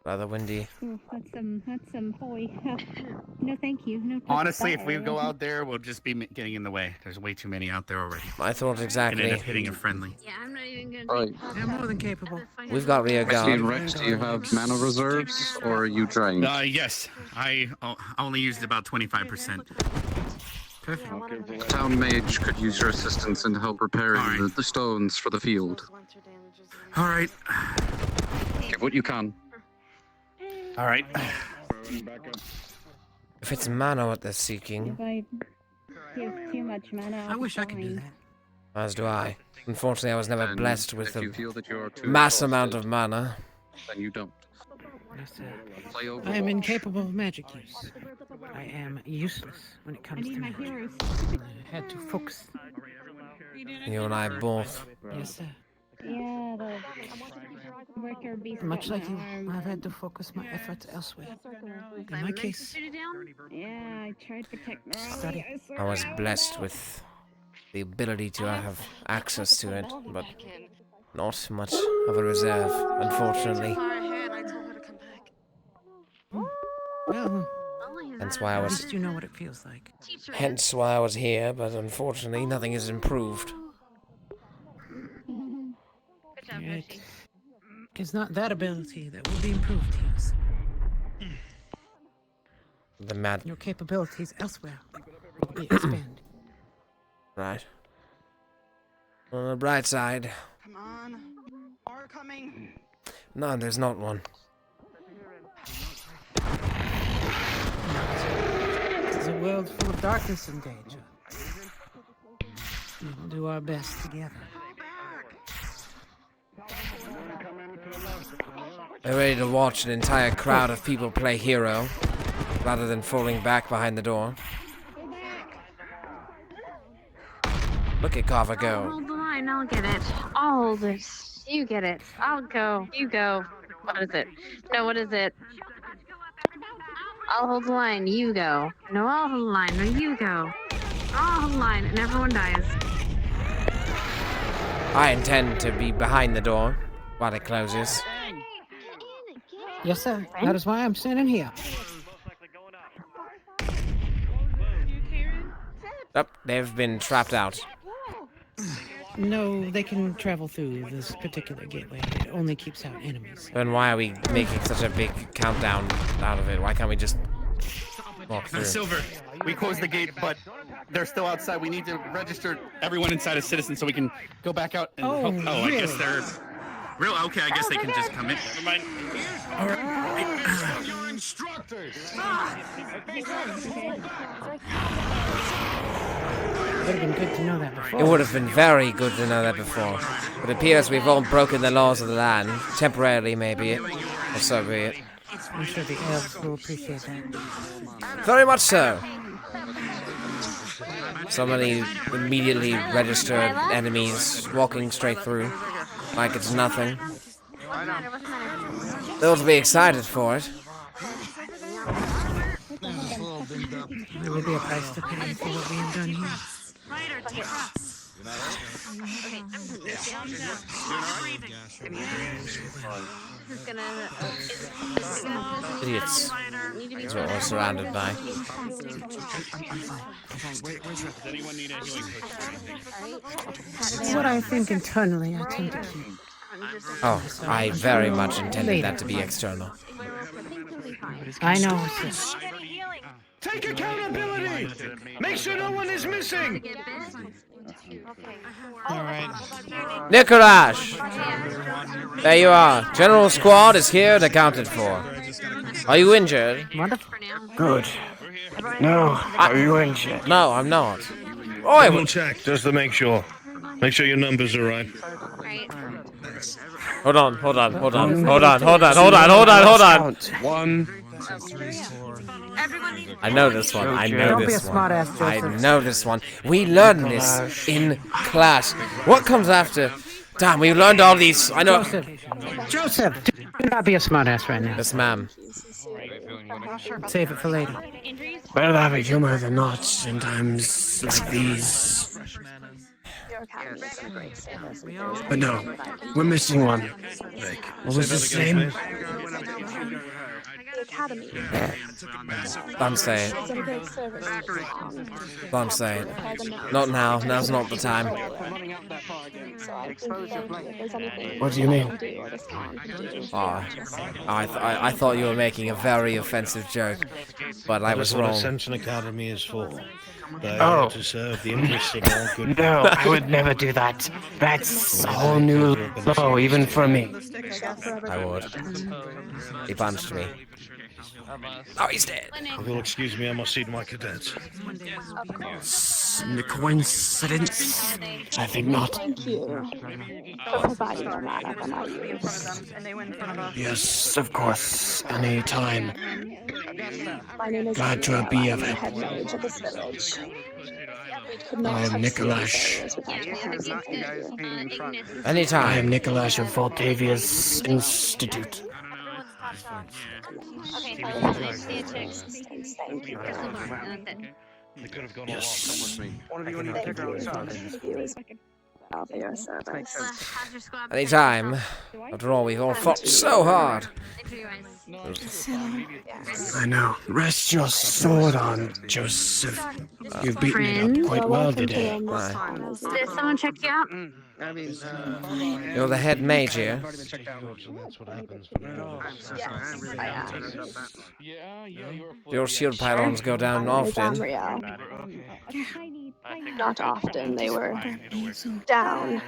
Rather windy.
Ooh, that's some hoy. No, thank you. No.
Honestly, if we go out there, we'll just be getting in the way. There's way too many out there already.
I thought exactly.
And end up hitting a friendly.
Yeah, I'm not even gonna.
Right.
They're more than capable.
We've got rear guard.
Rex, do you have mana reserves, or are you drained?
Yes. I only used about 25%.
Perfect.
Town mage could use your assistance in help repairing the stones for the field.
All right.
Give what you can.
All right.
If it's mana what they're seeking.
If I give too much mana,
I wish I could do that.
As do I. Unfortunately, I was never
And
blessed with
if you feel that you are too
mass
exhausted,
amount of mana.
Then you don't. Play
I am incapable of magic use. I am useless when it comes to
my
magic.
heroes.
I had to focus.
You and I both.
Yes, sir.
Yeah, the worker beast.
Much like you, I've had to focus my efforts elsewhere. In my case,
Yeah, I tried to protect my
study.
I was blessed with the ability to have access to it, but not much of a reserve, unfortunately.
Well,
Hence why I
at
was.
least you know what it feels like.
Hence why I was here, but unfortunately nothing has improved.
It's not that ability that will be improved, yes.
The mad.
Your capabilities elsewhere will be expanded.
Right. On the bright side.
Come on. Are coming.
No, there's not one.
This is a world full of darkness and danger. We'll do our best together.
They're ready to watch an entire crowd of people play hero, rather than falling back behind the door. Look at Kava go.
Hold the line, I'll get it. I'll hold it. You get it. I'll go. You go. What is it? No, what is it? I'll hold the line. You go. No, I'll hold the line. No, you go. I'll hold the line, and everyone dies.
I intend to be behind the door while it closes.
Yes, sir. That is why I'm standing here.
Oh, they've been trapped out.
No, they can travel through this particular gateway. It only keeps out enemies.
Then why are we making such a big countdown out of it? Why can't we just walk through?
Silver, we closed the gate, but they're still outside. We need to register everyone inside as citizens so we can go back out and
really?
I guess they're real. Okay, I guess they can just come in. Never mind. All right.
Your instructors.
It would have been good to know that before.
It would have been very good to know that before. It appears we've all broken the laws of the land. Temporarily, maybe. Or so be it.
I'm sure the elves will appreciate that.
Very much so. So many immediately registered enemies walking straight through. Like it's nothing. They'll be excited for it.
There will be a price to pay for what we have done here.
Who's gonna...
Idiots. That's what we're surrounded by.
What I think internally, I tend to keep.
Oh, I very much intended that to be external.
I know, sis.
Take accountability! Make sure no one is missing!
Nicholas! There you are. General Squad is here and accounted for. Are you injured?
Good. No, are you injured?
No, I'm not.
Double check, just to make sure. Make sure your numbers are right.
Hold on.
One.
I know this one.
Don't be a smartass, Joseph.
I know this one. We learned this in class. What comes after? Damn, we learned all these. I know.
Joseph, do not be a smartass right now.
Yes, ma'am.
Save it for later.
Better to have a humor than not in times like these. But no, we're missing one. What was his name?
Don't say it. Don't say it. Not now. Now's not the time.
What do you mean?
Oh, I thought you were making a very offensive joke, but I was
That's what
wrong.
Ascension Academy is for. They're
Oh.
to serve the interests of all good.
No, I would never do that. That's a whole new low, even for me.
I would. He punched me. Oh, he's dead.
If you'll excuse me, I must see to my cadets.
A coincidence? I think not.
Thank you for providing a matter for my use.
Yes, of course. Any time.
My name is
Glad to be of
I'm the
help.
head mage of this village. We could
I
not
am
touch
Nicholas.
these areas without your help.
I
Anytime.
am Nicholas of Voltavia's Institute.
Thank you.
Yes.
For your service.
Anytime. After all, we've all fought so hard.
I know. Rest your sword on, Joseph. You've beaten it up quite well today.
Did someone check you out?
You're the head mage here. Your shield pylons go down often.
Not often. They were down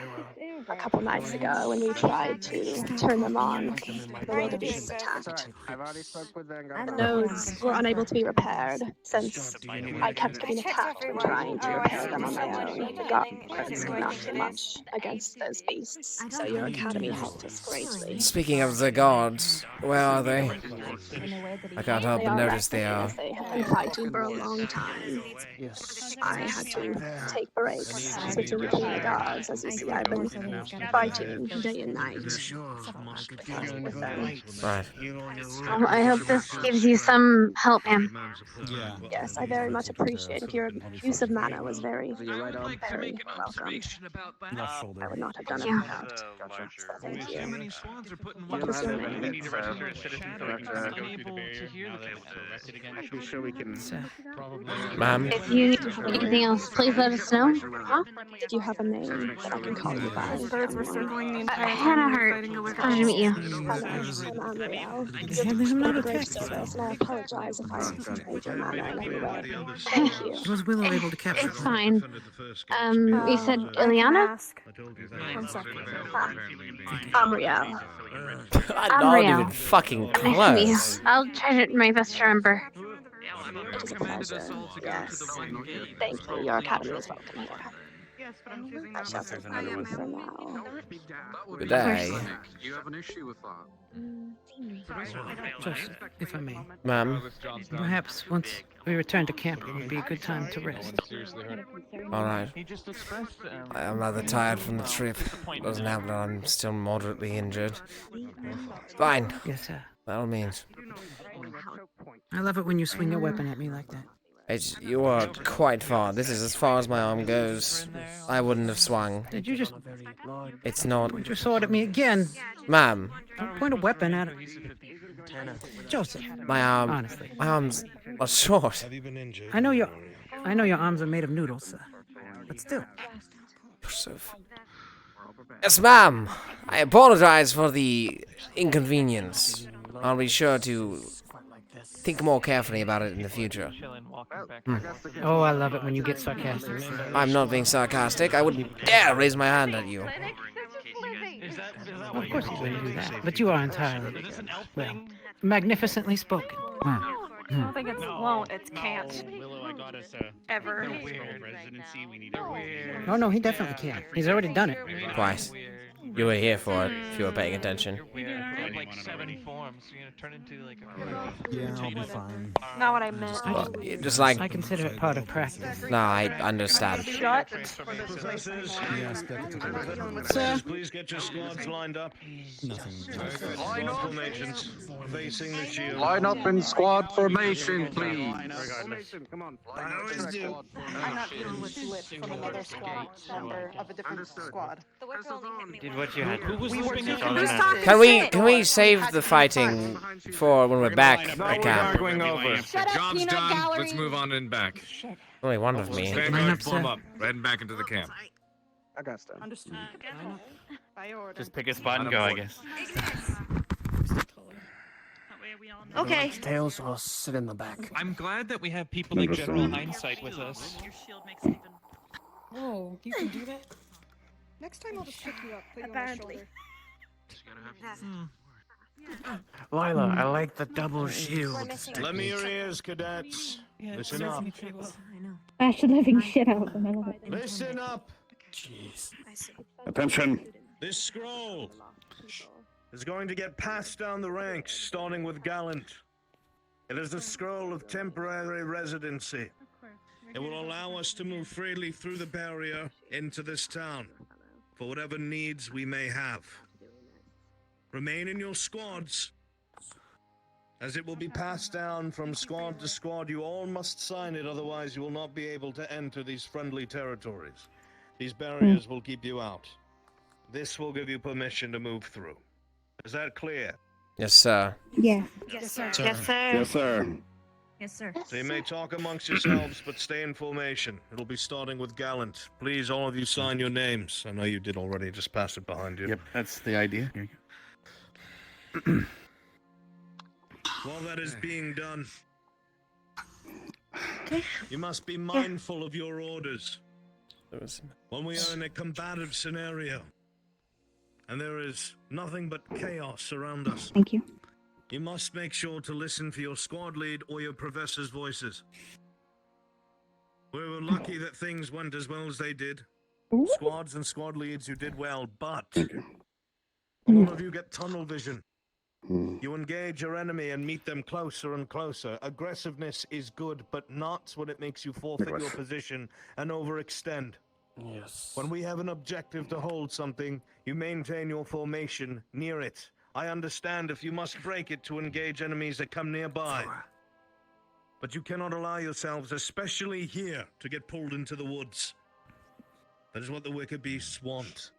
a couple nights ago when we tried to turn them on. The wildebeests attacked. The nodes were unable to be repaired since I kept getting attacked and trying to repair them on my own. The guards could not do much against those beasts, so your academy helped us greatly.
Speaking of the gods, where are they? I can't help but notice they are.
They have been fighting for a long time. I had to take breaks, switching between the gods. As you see, I've been fighting day and night. With them.
Right.
Oh, I hope this gives you some help, ma'am.
Yes, I very much appreciate it. Your use of mana was very, very welcome. I would not have done it without. So thank you. What was your name?
Ma'am?
If you need anything else, please let us know. Huh?
Did you have a name that I can call you by?
Birds were circling the entire
Hannah Hurt. Pleasure to meet you.
I'm Amriel. You're doing a great service, and I apologize if I made your mana in any way. Thank you.
Was Willow able to capture
It's fine. You said Ileana?
Amriel.
I'm not even fucking
Nice to meet you.
close.
I'll try to my best to remember.
It is a pleasure. Yes. Thank you. Your academy is welcome here. I shall take my leave for now.
Good day.
You have an issue with that?
Joseph, if I may.
Ma'am?
Perhaps once we return to camp, it would be a good time to rest.
Alright. I am rather tired from the trip. Doesn't help that I'm still moderately injured. Fine.
Yes, sir.
By all means.
I love it when you swing your weapon at me like that.
You are quite far. This is as far as my arm goes. I wouldn't have swung.
Did you just
It's not.
point your sword at me again?
Ma'am.
Don't point a weapon at it. Joseph.
My
Honestly.
arms are short.
Have you been injured?
I know your arms are made of noodles, sir. But still.
Joseph. Yes, ma'am. I apologize for the inconvenience. I'll be sure to think more carefully about it in the future.
Oh, I love it when you get sarcastic, sir.
I'm not being sarcastic. I wouldn't dare raise my hand at you.
Of course you wouldn't do that. But you are entirely, well, magnificently spoken.
I don't think it's won't, it's can't.
Willow, I got us
Ever.
residency. We need to
Oh, no, he definitely can. He's already done it.
Twice. You were here for it, if you were paying attention.
We have like 7 forms. You're gonna turn into like a.
Yeah, I'll be fine.
Not what I meant.
Well, just like...
I consider it part of practice.
No, I understand.
Shut.
Professors,
Sir?
please get your squads lined up.
Nothing.
Line formations facing the shield.
Line up in squad formation, please.
Come on.
I'm not dealing with slip from another squad member of a different squad.
Did what you had. Who was
Can we save the fighting for when we're back at camp?
Job's done. Let's move on in back.
Only one of me.
Vanguard, form up. Heading back into the camp.
I got stuff.
Understood. By order.
Just pick a spot and go, I guess.
Okay.
Tails will sit in the back.
I'm glad that we have people like General Hindsight with us.
Oh, you can do that? Next time I'll just pick you up, put you on my shoulder.
Lila, I like the double shield.
Lend me your ears, cadets. Listen up.
Bash the living shit out of them. I love it.
Listen up.
Jeez.
Attention. This scroll is going to get passed down the ranks, starting with Gallant. It is a scroll of temporary residency. It will allow us to move freely through the barrier into this town for whatever needs we may have. Remain in your squads, as it will be passed down from squad to squad. You all must sign it, otherwise you will not be able to enter these friendly territories. These barriers will keep you out. This will give you permission to move through. Is that clear?
Yes, sir.
Yeah.
Yes, sir.
Sir.
Yes, sir.
Yes, sir.
Yes, sir.
So you may talk amongst yourselves, but stay in formation. It'll be starting with Gallant. Please, all of you sign your names. I know you did already, just pass it behind you.
Yep, that's the idea.
While that is being done, you must be mindful of your orders. When we are in a combative scenario, and there is nothing but chaos around us.
Thank you.
You must make sure to listen for your squad lead or your professor's voices. We were lucky that things went as well as they did. Squads and squad leads, you did well, but a lot of you get tunnel vision. You engage your enemy and meet them closer and closer. Aggressiveness is good, but not when it makes you forfeit your position and overextend.
Yes.
When we have an objective to hold something, you maintain your formation near it. I understand if you must break it to engage enemies that come nearby. But you cannot allow yourselves, especially here, to get pulled into the woods. That is what the wicked beasts want.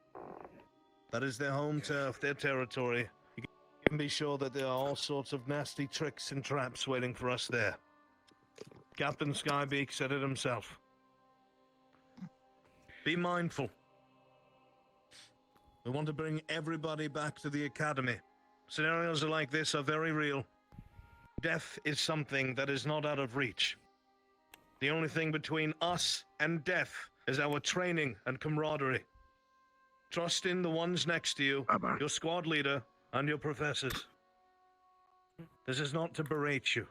That is their home turf, their territory. You can be sure that there are all sorts of nasty tricks and traps waiting for us there. Captain Skybeak said it himself. Be mindful. We want to bring everybody back to the academy. Scenarios like this are very real. Death is something that is not out of reach. The only thing between us and death is our training and camaraderie. Trust in the ones next to you, your squad leader, and your professors. This is not to berate you.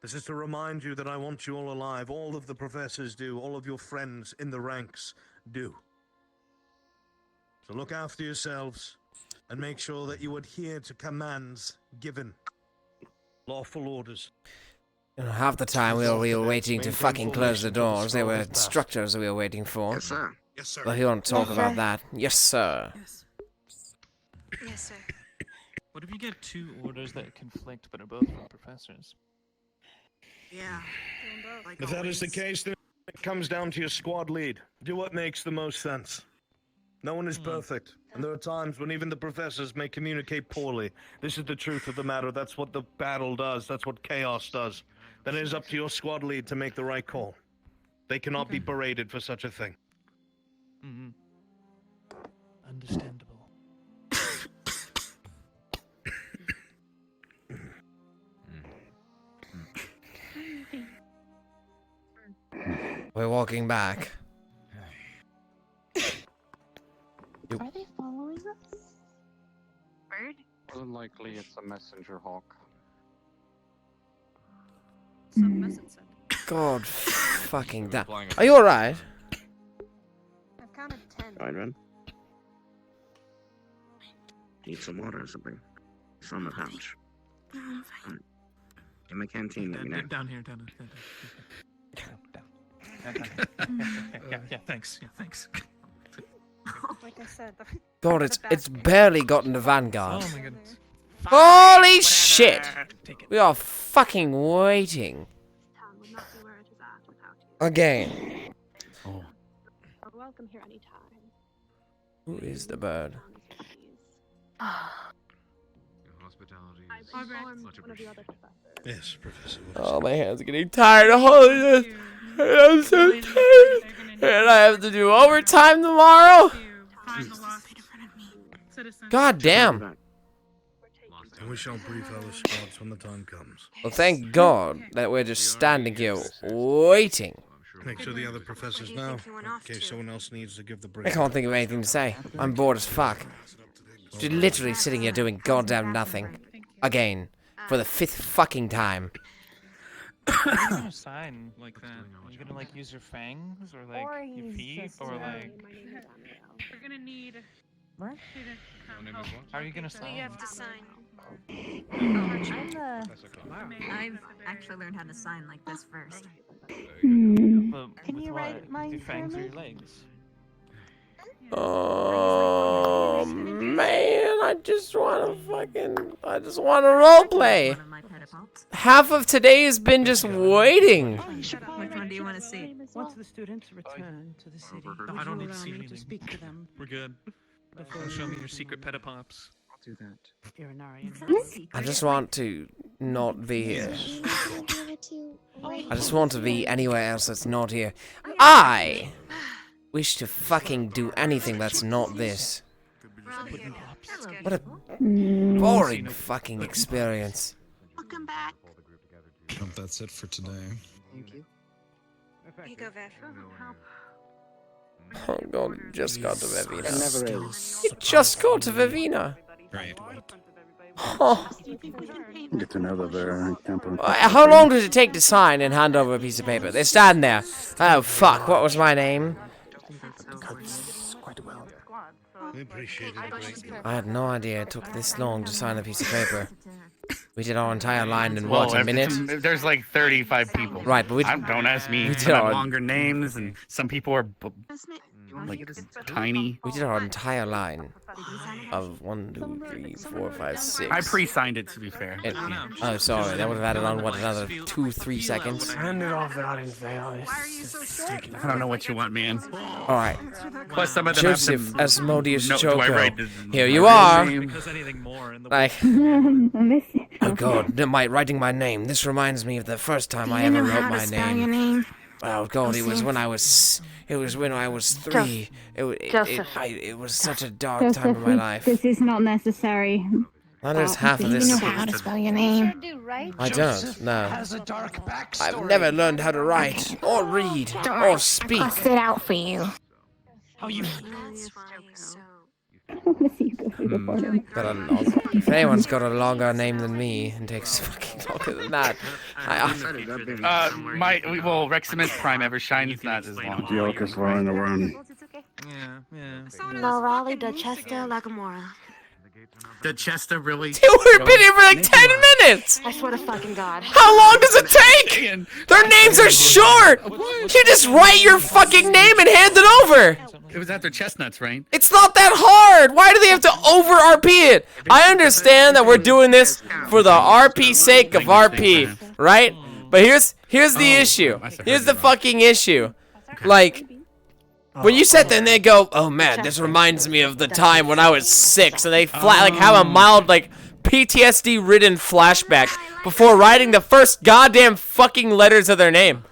This is to remind you that I want you all alive. All of the professors do. All of your friends in the ranks do. So look after yourselves and make sure that you adhere to commands given. Lawful orders.
You know, half the time we were waiting to fucking close the doors. There were instructors we were waiting for.
Yes, sir.
Yes, sir.
But he won't talk about that. Yes, sir.
Yes, sir.
What if you get 2 orders that conflict but are both from professors?
Yeah. Like
If that is the case, then it comes down to your squad lead. Do what makes the most sense. No one is perfect, and there are times when even the professors may communicate poorly. This is the truth of the matter. That's what the battle does. That's what chaos does. Then it is up to your squad lead to make the right call. They cannot be berated for such a thing.
Mm-hmm. Understandable.
We're walking back.
Are they following us?
Bird?
More than likely, it's a messenger hawk.
Some message sent.
God fucking damn. Are you alright?
I've counted 10.
Fine, man. Need some water or something? From the pouch. Alright. In my canteen, let me know.
Down here. Down. Yeah, thanks.
Like I said,
God, it's barely gotten to Vanguard.
Oh my goodness.
Holy shit! We are fucking waiting. Again.
Oh. Welcome here anytime.
Who is the bird?
Yes, Professor.
Oh, my hands are getting tired of holding this. I'm so tired. And I have to do overtime tomorrow. God damn.
And we shall brief our squads when the time comes.
Well, thank God that we're just standing here waiting.
Make sure the other professors know, in case someone else needs to give the brief.
I can't think of anything to say. I'm bored as fuck. Just literally sitting here doing goddamn nothing. Again. For the 5th fucking time.
How are you gonna sign like that? Are you gonna like use your fangs or like your feet or like?
We're gonna need.
What?
How are you gonna sign?
We have to sign.
I've actually learned how to sign like this first.
Can you write
With
mine
your
for
fangs or
me?
your legs?
Oh man, I just want to roleplay. Half of today has been just waiting.
Which one do you want to see?
Once the students return to the city,
No, I don't need to see
to
anything.
speak to them.
We're good. Show me your secret petapops.
I'll do that.
You're an Aryan.
I just want to not be here. I just want to be anywhere else that's not here. I wish to fucking do anything that's not this. What a boring fucking experience.
Welcome back.
Hope that's it for today.
Thank you.
Here you go, Viv.
Oh god, you just got to
It
Vivina.
never is.
You just got to Vivina.
Right.
Oh.
Get to know the camper.
How long does it take to sign and hand over a piece of paper? They stand there. Oh fuck, what was my name?
Quite well.
We appreciate it.
I had no idea it took this long to sign a piece of paper. We did our entire line in
Well,
what, a minute?
There's like 35 people.
Right, but we
don't ask me.
we
Some
did
have
our
longer names, and some people are like tiny.
We did our entire line of 1, 2, 3, 4, 5, 6.
I pre-signed it, to be fair.
Oh, sorry, that would have added on what, another 2, 3 seconds.
Hand it off that in
I don't know what you want, man.
All right.
Plus, some of them have
Joseph
some-
Asmodeus
No, do I
Joko.
write the-
Here
my
you
real
are.
name?
Because anything more in the
Like, oh god, writing my name. This reminds me of the first time I ever wrote my name. Oh god, it was when I was 3. It was such a dark time in my life.
This is not necessary.
That is half of
Do
this.
you know how to spell your name?
I don't. No.
Has a dark backstory.
I've never learned how to write or read or speak.
I'll sit out for you.
How you?
Got a long, if anyone's got a longer name than me and takes fucking longer than that,
Well, Reximus Prime ever shines not as long.
Joker's flying around.
No, Raleigh, Chester, Lagamora.
The Chester really?
We've been here for like 10 minutes!
I swear to fucking God.
How long does it take? Their names are short! You just write your fucking name and hand it over!
It was after Chestnuts, right?
It's not that hard! Why do they have to over-RP it? I understand that we're doing this for the RP sake of RP, right? But here's the issue. Here's the fucking issue. Like, When you sit there and they go, oh man, this reminds me of the time when I was 6, and they have a mild, like, PTSD-ridden flashback before writing the first goddamn fucking letters of their name.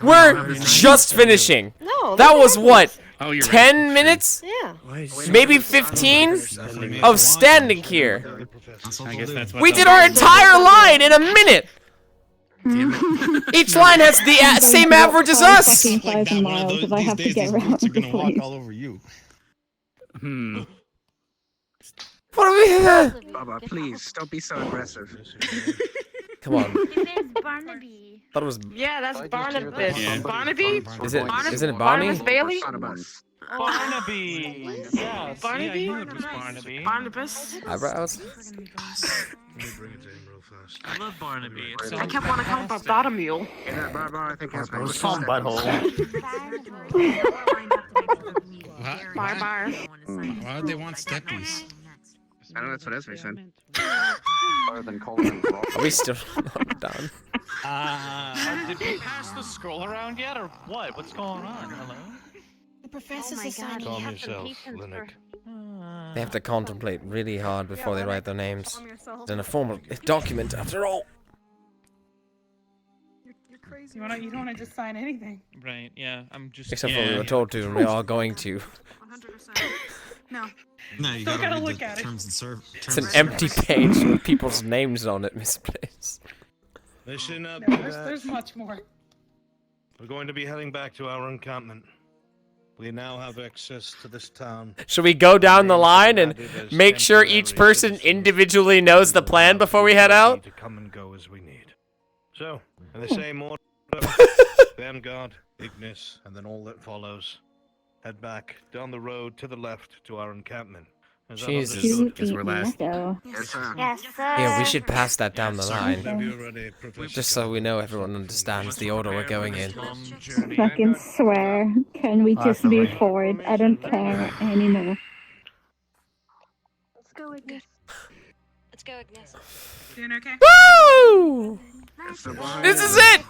We're just finishing.
No,
that was what?
Oh, you're
10 minutes?
Yeah.
Maybe 15 of standing here.
I guess that's what
We did our entire line in a minute. Each line has the same average as us.
Like that, one of those, these days, these boots are gonna walk all over you.
What are we here?
Baba, please, don't be so aggressive.
Come on.
Barnaby.
Thought it was.
Yeah, that's Barnabas.
Yeah.
Barnaby?
Isn't it Barney?
Barnabas Bailey?
Barnaby. Yeah,
Barnaby?
See, I knew it was Barnaby.
Barnabas?
Eyebrows?
I love Barnaby. It's so
I kept wanting to call him Bartholomew.
Yeah, Baba, I think that's my
butthole.
Bar.
Why would they want steppies?
I don't know, that's what Esme said.
Better than colon.
Are we still not done?
Did we pass the scroll around yet, or what? What's going on? Hello?
The professor's deciding
Calm yourself, Linux.
They have to contemplate really hard before they write their names. It's in a formal document, after all.
You're crazy. You don't want to just sign anything.
Right, yeah, I'm just...
Except for we were told to, and we are going to.
100%. No.
No, you
Still
gotta
gotta
read
look
the
at it.
terms and serve.
It's an empty page with people's names on it misplaced.
Listen up.
No, there's much more.
We're going to be heading back to our encampment. We now have access to this town.
Should we go down the line and make sure each person individually knows the plan before we head out?
To come and go as we need. So, in the same order, Vanguard, Ignis, and then all that follows. Head back down the road to the left to our encampment. Is that
Jesus,
understood?
because we're last.
Yes, sir.
Yes, sir.
Yeah, we should pass that down the
Whenever
line.
you're ready, Professor.
Just so we know everyone understands the order we're going in.
Fucking swear. Can we just move forward? I don't care anymore.
Let's go, Ignis. Let's go, Ignis.
Doing okay?
Woo! This is it!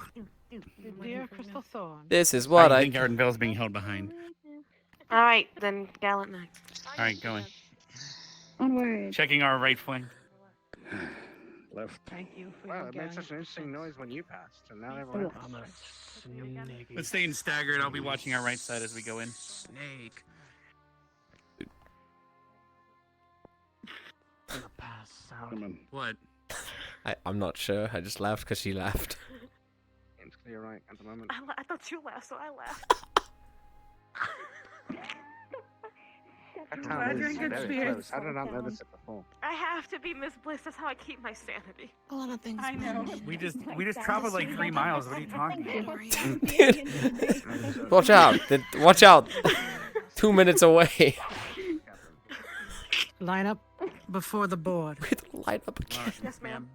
Dear Crystal Thorn.
This is what
I think Ardenville's being held behind.
Alright, then Gallant next.
Alright, going.
Onward.
Checking our right flank.
Left.
Thank you for
Wow,
your
it made such an interesting noise when you passed, and now everyone else.
Let's stay in staggered. I'll be watching our right side as we go in.
Snake.
What?
I'm not sure. I just laughed because she laughed.
It's clear right at the moment.
I thought you laughed, so I laughed.
That
Glad
town
you're
is
in good
very
spirits.
close. How did I not notice it before?
I have to be Miss Bliss. That's how I keep my sanity.
A lot of things.
I know.
We just traveled like 3 miles. What are you talking about?
Watch out! Watch out! 2 minutes away.
Line up before the board.
We have to line up again.
Yes, ma'am.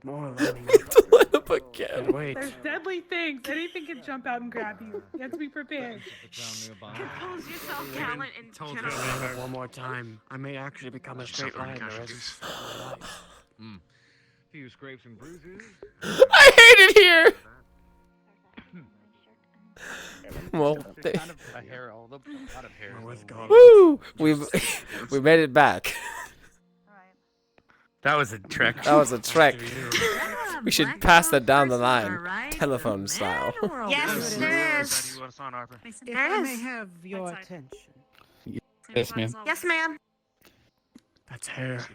More
We have to line up again.
Wait.
There's deadly things. Anything can jump out and grab you. You have to be prepared.
Compose yourself, Gallant, and general.
One more time. I may actually become a straight line the rest of my life.
Few scrapes and bruises.
I hate it here! Well,
Kind of a hair, a lot of hair.
woo! We made it back.
That was a trek.
That was a trek. We should pass that down the line, telephone style.
Yes, there is.
If
There
I
is.
may have your attention,
Yes, ma'am.
Yes, ma'am.
That's hair.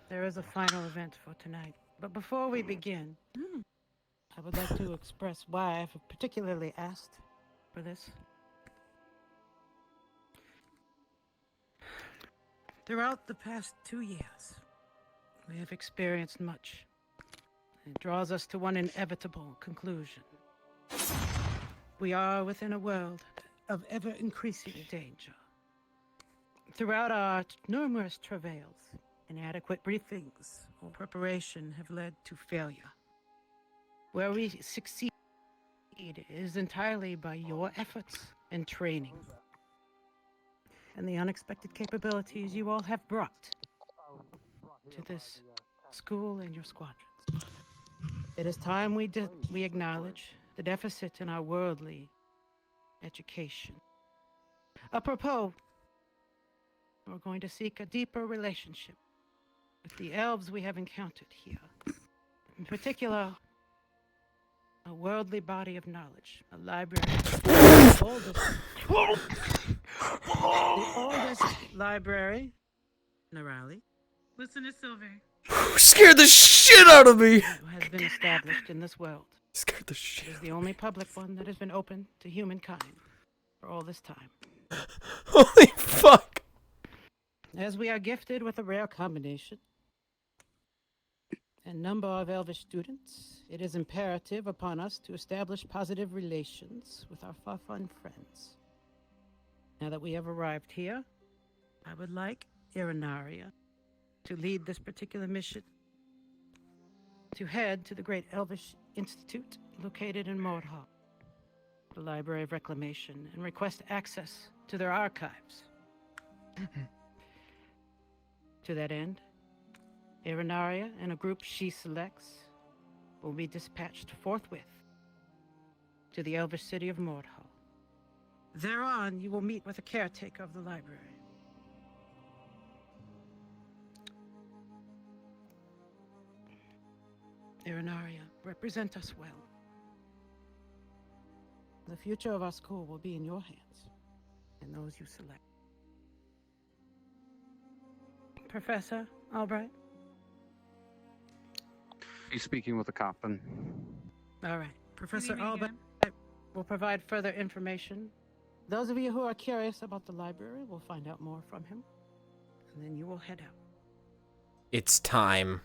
there is a final event for tonight. But before we begin, I would like to express why I've particularly asked for this. Throughout the past 2 years, we have experienced much. It draws us to one inevitable conclusion. We are within a world of ever-increasing danger. Throughout our numerous travails, inadequate briefings or preparation have led to failure. Where we succeed is entirely by your efforts and training, and the unexpected capabilities you all have brought to this school and your squadrons. It is time we acknowledge the deficit in our worldly education. Apropos, we're going to seek a deeper relationship with the elves we have encountered here. In particular, a worldly body of knowledge, a library. The oldest library in Arali.
Listen to Silver.
Scared the shit out of me!
Has been established in this world.
Scared the shit.
It is the only public one that has been open to humankind for all this time.
Holy fuck!
As we are gifted with a rare combination and number of elvish students, it is imperative upon us to establish positive relations with our far-flung friends. Now that we have arrived here, I would like Irinaria to lead this particular mission, to head to the Great Elvish Institute located in Mordhall, the Library of Reclamation, and request access to their archives. To that end, Irinaria and a group she selects will be dispatched forthwith to the Elvish city of Mordhall. Thereon, you will meet with a caretaker of the library. Irinaria, represent us well. The future of our school will be in your hands and those you select. Professor Albright?
He's speaking with the captain.
All right. Professor Albright will provide further information. Those of you who are curious about the library will find out more from him, and then you will head out.
It's time.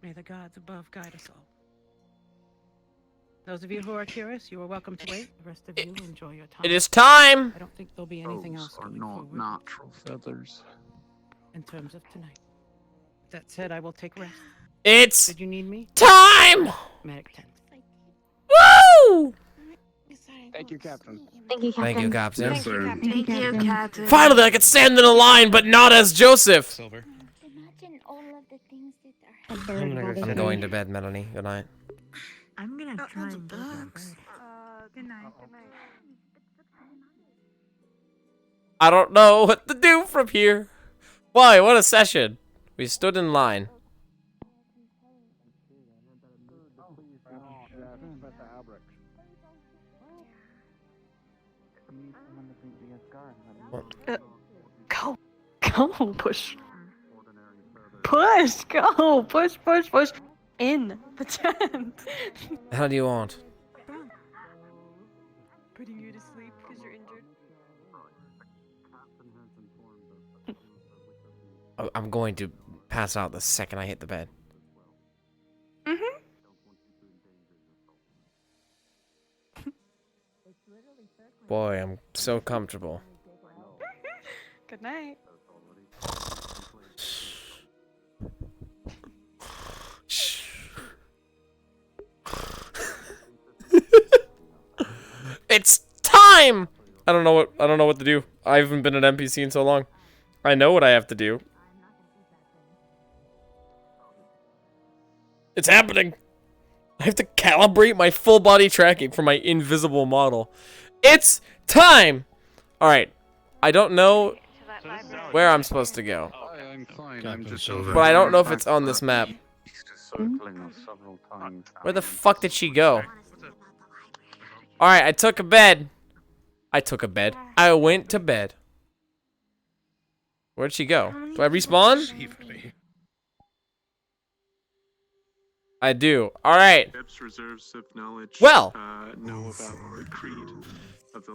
May the gods above guide us all. Those of you who are curious, you are welcome to wait. The rest of you enjoy your time.
It is time!
I don't think there'll be anything else
Are
going
not
forward
natural feathers.
in terms of tonight. That said, I will take rest.
It's
Did you need me?
time!
Medic 10.
Woo!
Thank you, Captain.
Thank you, Captain.
Thank you, Captain.
Yes, sir.
Thank you, Captain.
Finally, I could stand in a line, but not as Joseph!
Silver.
Imagine all of the things that are
I'm going to bed, Melanie. Good night.
I'm gonna try and get that first.
Good night. Good night.
I don't know what to do from here. Why? What a session. We stood in line.
Go. Go. Push. Push. Go. Push. Push. Push. In the tent.
The hell do you want?
Putting you to sleep because you're injured.
I'm going to pass out the second I hit the bed.
Mm-hmm.
Boy, I'm so comfortable.
Good night.
It's time! I don't know what to do. I haven't been an NPC in so long. I know what I have to do. It's happening. I have to calibrate my full body tracking for my invisible model. It's time! Alright. I don't know where I'm supposed to go.
I'm fine. I'm just
But I don't know if it's on this map.
circling us several times.
Where the fuck did she go? Alright, I took a bed. I went to bed. Where'd she go? Do I respawn? I do. Alright. Well.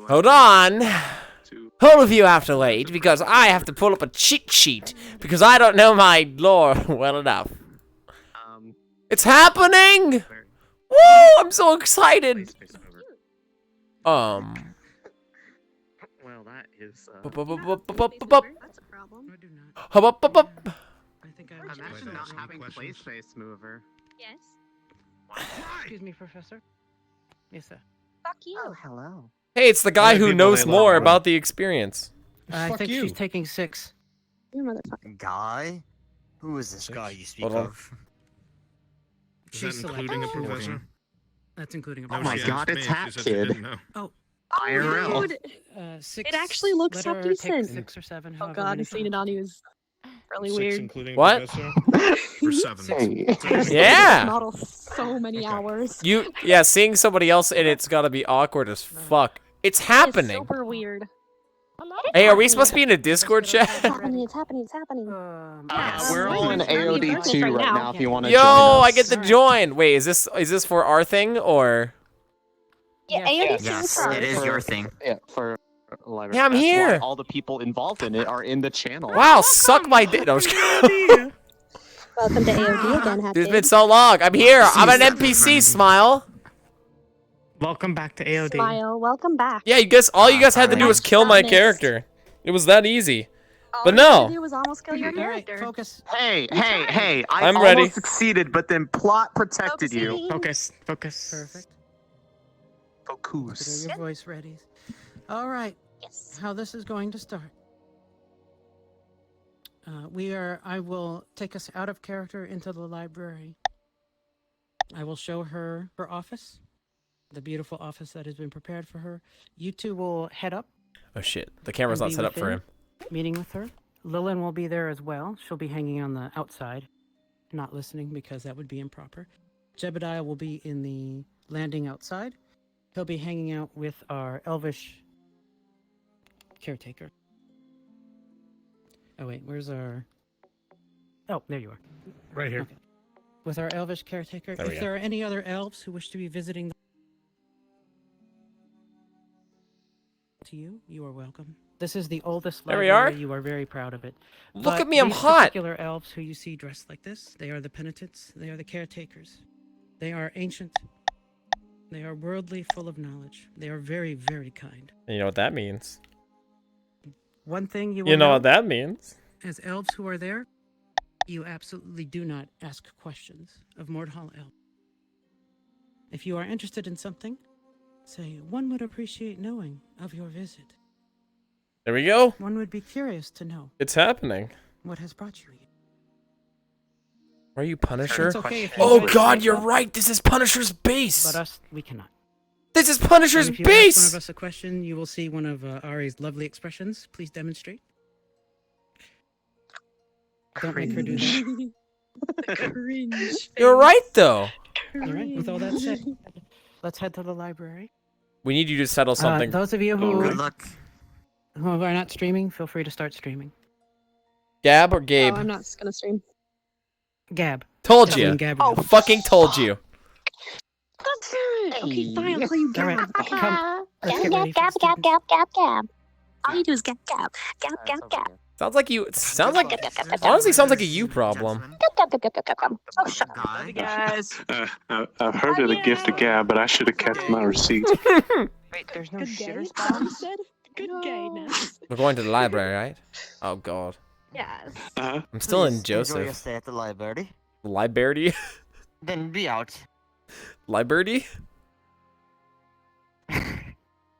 Hold on. All of you have to wait because I have to pull up a cheat sheet because I don't know my lore well enough. It's happening! Woo! I'm so excited!
Well, that is.
That's a problem.
Imagine not having play space mover.
Yes.
Excuse me, Professor. Yes, sir.
Fuck you.
Oh, hello.
Hey, it's the guy who knows more about the experience.
I think she's taking 6.
You motherfucker.
Guy? Who is this guy you speak
Hold on.
of?
Is that including a professor?
That's including a
Oh my god, it's HatKid.
Oh,
IRL.
Dude,
Six
it actually looks
letter,
so
take
decent.
6 or 7.
Oh
however
god,
many
I've seen it on you. Is really
6
weird.
including
What?
Professor?
Or 7.
Yeah.
Model so many hours.
Yeah, seeing somebody else in it's gotta be awkward as fuck. It's happening.
It's super weird.
Hey, are we supposed to be in a Discord chat?
It's happening. It's happening. It's happening.
We're all in AOD 2 right now if you want to
Yo,
join us.
I get to join. Wait, is this for our thing or?
Yeah, AOD
Yes,
it is
your thing. Yeah, for library.
Yeah, I'm
That's
here.
why all the people involved in it are in the channel.
Wow, suck my dick. No, I'm just kidding.
Welcome to AOD again, HatKid.
It's been so long. I'm here. I'm an NPC. Smile.
Welcome back to AOD.
Smile. Welcome back.
Yeah, you guys. All you guys had to do was kill my character. It was that easy. But no.
It was almost kill your character.
Focus.
Hey, I
I'm
almost
ready.
succeeded, but then plot protected you.
Focus.
Perfect.
Focus.
Get your voice ready. All right.
Yes.
How this is going to start. I will take us out of character into the library. I will show her her office, the beautiful office that has been prepared for her. You two will head up.
Oh shit, the camera's not set up for him.
Meeting with her. Lillian will be there as well. She'll be hanging on the outside, not listening because that would be improper. Jebediah will be in the landing outside. He'll be hanging out with our elvish caretaker. Oh wait, where's our... Oh, there you are.
Right here.
Okay. With our elvish caretaker.
There we
If
go.
there are any other elves who wish to be visiting to you, you are welcome. This is the oldest
There we
library.
are.
You are very proud of it.
Look
But
at me, I'm
these
hot.
Particular elves who you see dressed like this, they are the penitents. They are the caretakers. They are ancient. They are worldly, full of knowledge. They are very, very kind.
You know what that means.
One thing you will
You know what that means.
as elves who are there, you absolutely do not ask questions of Mordhall elf. If you are interested in something, say, one would appreciate knowing of your visit.
There we go.
One would be curious to know
It's happening.
what has brought you here.
Are you Punisher?
It's okay if you
Oh
guys
god,
speak
you're
up,
right. This is Punisher's base.
But us, we cannot.
This is Punisher's
And if you ask one
base.
of us a question, you will see one of Ari's lovely expressions. Please demonstrate. Don't make her do that.
Cringe.
You're right though.
All right. With all that said, let's head to the library.
We need you to settle something.
Those of you who
Good
luck. Who are not streaming, feel free to start streaming.
Gab or Gabe?
Oh, I'm not gonna stream.
Gab.
Told
Tell him
you.
Gabrielle.
Oh, fucking told you.
Okay, fine. I'll call you
All
Gab.
right, come. Let's
Gab,
get ready
Gab,
for
Gab,
the
Gab, Gab, Gab. All you do is Gab, Gab, Gab, Gab, Gab.
Sounds like you. Sounds like. Honestly, sounds like a you problem.
Gab, Gab, Gab, Gab, Gab, Gab. Oh, shut up.
Guys. I've heard of the gift of gab, but I should have kept my receipt.
Wait, there's no
Good
shitter
gay.
spots?
Good gayness.
We're going to the library, right? Oh god.
Yes.
I'm still in Joseph.
Enjoy your stay at the library.
Library?
Then be out.
Library?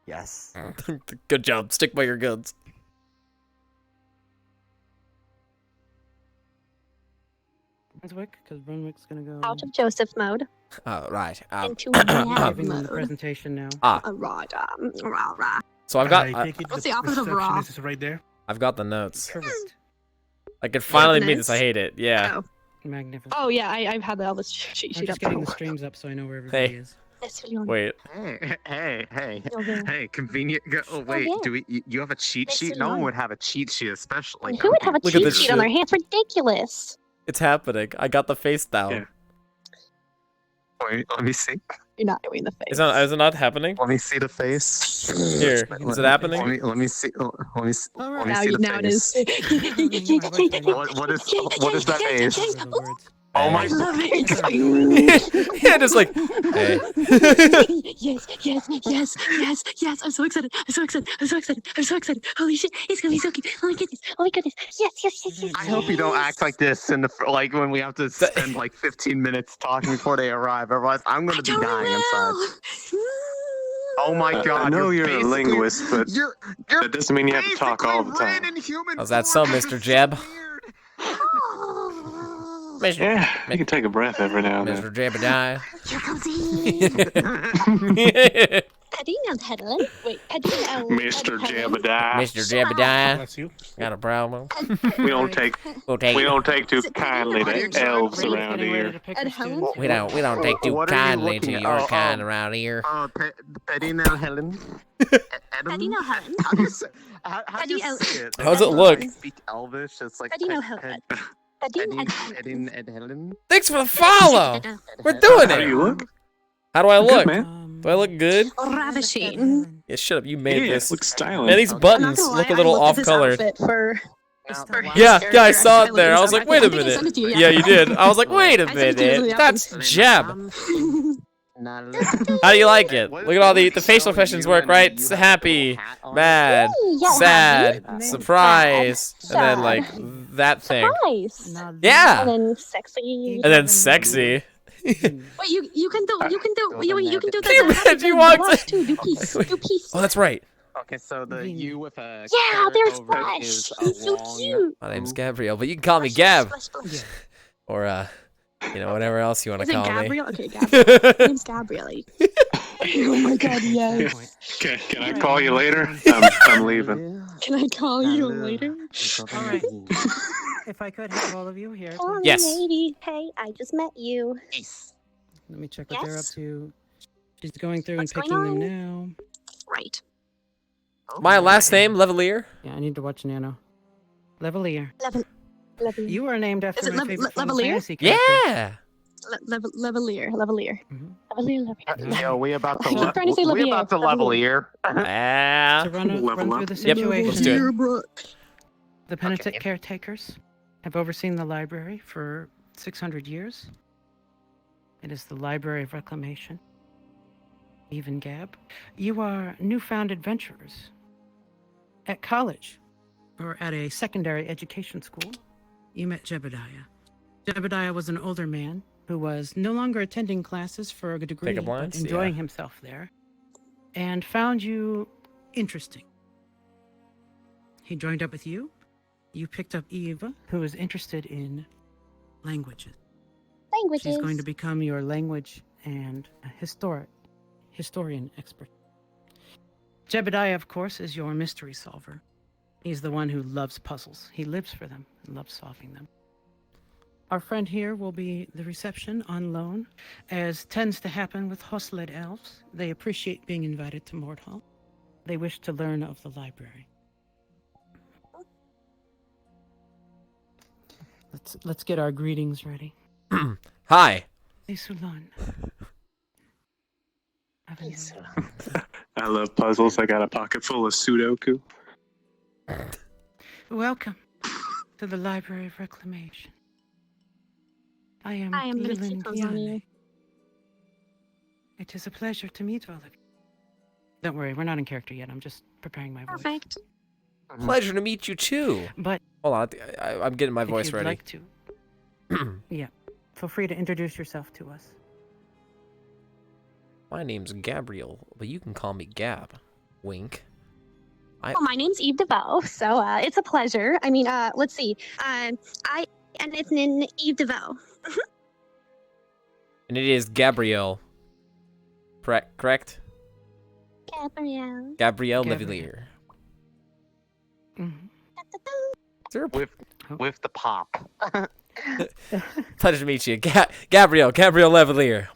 Yes.
Good job. Stick by your guns.
Brunswick, because Brunswick's gonna go
Out of Joseph mode.
Oh, right.
Into Gab
giving them the
mode.
presentation now.
Rah, rah, rah.
So I've got.
I take it
What's the opposite of raw?
receptionist is right there.
I've got the notes.
Correct.
I could finally beat
Goodness.
this. I hate it. Yeah.
Oh.
Magnificent.
Oh yeah, I've had all this cheat
I'm
sheet
just
up.
getting the streams up so I know where everybody
Hey.
is.
Wait.
Hey, convenient. Oh wait,
yeah.
do you have a cheat
Nice
sheet?
to
No
know.
one would have a cheat sheet, especially.
Who would have a
Look at
cheat
this
sheet on their
shit.
hands? Ridiculous.
It's happening. I got the face down.
Yeah. Wait, let me see.
You're not doing the face.
Is it not happening?
Let me see the face.
Here. Is it happening?
Let me see. Let me see. Let me
Now,
see the
now it
face.
is.
What is that face? Oh my!
I love it.
Yeah, just like, hey.
Yes, yes, yes, yes, yes. I'm so excited. I'm so excited. I'm so excited. I'm so excited. Holy shit. It's gonna be so cute. Oh my goodness. Oh my goodness. Yes, yes, yes, yes.
I hope you don't act like this in the like when we have to spend like 15 minutes talking before they arrive. Otherwise, I'm gonna be dying inside. Oh my god!
I know you're a
basically-
linguist, but
you're
that doesn't mean you have to talk all the time.
How's that so, Mr. Jeb?
Yeah, you can take a breath every now and then.
Mr. Jebediah.
Here comes Wait, Padino.
Mr. Jebediah.
Mr. Jebediah.
Bless you.
Got a problem?
We don't take too kindly to elves around here.
We don't take too
What are you
kindly to
looking at?
your kind around here.
Padino Helen.
Padino Helen.
How do you say it?
How's it look?
I speak Elvish. It's like
Padino Helen.
Padino and Helen.
Thanks for the follow. We're doing
How do you
it.
look?
How do I look?
Good, man.
Do I look good?
Ravishing.
Yeah, shut up. You made
Yeah,
this.
looks stylish.
Man, these buttons look a little off-colored.
For
Yeah, I saw it there. I was like, wait a minute. Yeah, you did. I was like, wait a minute. That's Jeb. How do you like it? Look at all the facial expressions work, right? It's happy, mad, sad, surprise, and then like that thing. Yeah.
And then sexy.
And then sexy.
Wait, you can do that.
Can you imagine walks?
Do peace.
Oh, that's right.
Okay, so the U with a
Yeah, there's
over
Flash.
is
He's so
long-
cute.
My name's Gabriel, but you can call me Gab, or whatever else you want
Is
to
it
call
Gabriel?
me.
Okay, Gabriel. My name's Gabriel. Oh my god, yes.
Can I call you later? I'm leaving.
Can I call you later?
All right. If I could have all of you here.
Oh,
Yes.
lady. Hey, I just met you.
Let me check what they're up
Yes?
to. She's going through
What's
and
going
picking them now.
Right.
My last name, Levelier.
Yeah, I need to watch Nano. Levelier.
Levelier.
You are named after
Is it
my favorite Final
Levelier?
Fantasy character.
Yeah.
Levelier. Levelier.
Yo, we about to
Keep trying to say
we
Levier.
about to level here.
Ah.
To run
Level
through
up.
the
Yep,
situation.
let's do it.
The penitent caretakers have overseen the library for 600 years. It is the Library of Reclamation. Even Gab, you are newfound adventurers. At college, or at a secondary education school, you met Jebediah. Jebediah was an older man who was no longer attending classes for a degree,
Pickup
but
lines?
enjoying
Yeah.
himself there, and found you interesting. He joined up with you. You picked up Eva, who is interested in languages.
Languages.
She's going to become your language and historian expert. Jebediah, of course, is your mystery solver. He's the one who loves puzzles. He lives for them and loves solving them. Our friend here will be the reception on loan. As tends to happen with host-led elves, they appreciate being invited to Mordhall. They wish to learn of the library. Let's get our greetings ready.
Hi.
Hey, Sulan.
I love puzzles. I got a pocket full of Sudoku.
Welcome to the Library of Reclamation. I am
gonna
Lilin
keep those on you.
Kiane. It is a pleasure to meet all of you. Don't worry, we're not in character yet. I'm just preparing my voice.
Perfect.
Pleasure to meet you too.
But
Hold on, I'm getting my
if
voice
you'd
ready.
like to, yeah, feel free to introduce yourself to us.
My name's Gabriel, but you can call me Gab. Wink.
Well, my name's Eve DeVoe, so it's a pleasure. I mean, let's see. And it's Eve DeVoe.
And it is Gabriel. Correct?
Gabrielle.
Gabrielle
Gabrielle.
Levelier.
With the pop.
Pleasure to meet you. Gabrielle Levelier.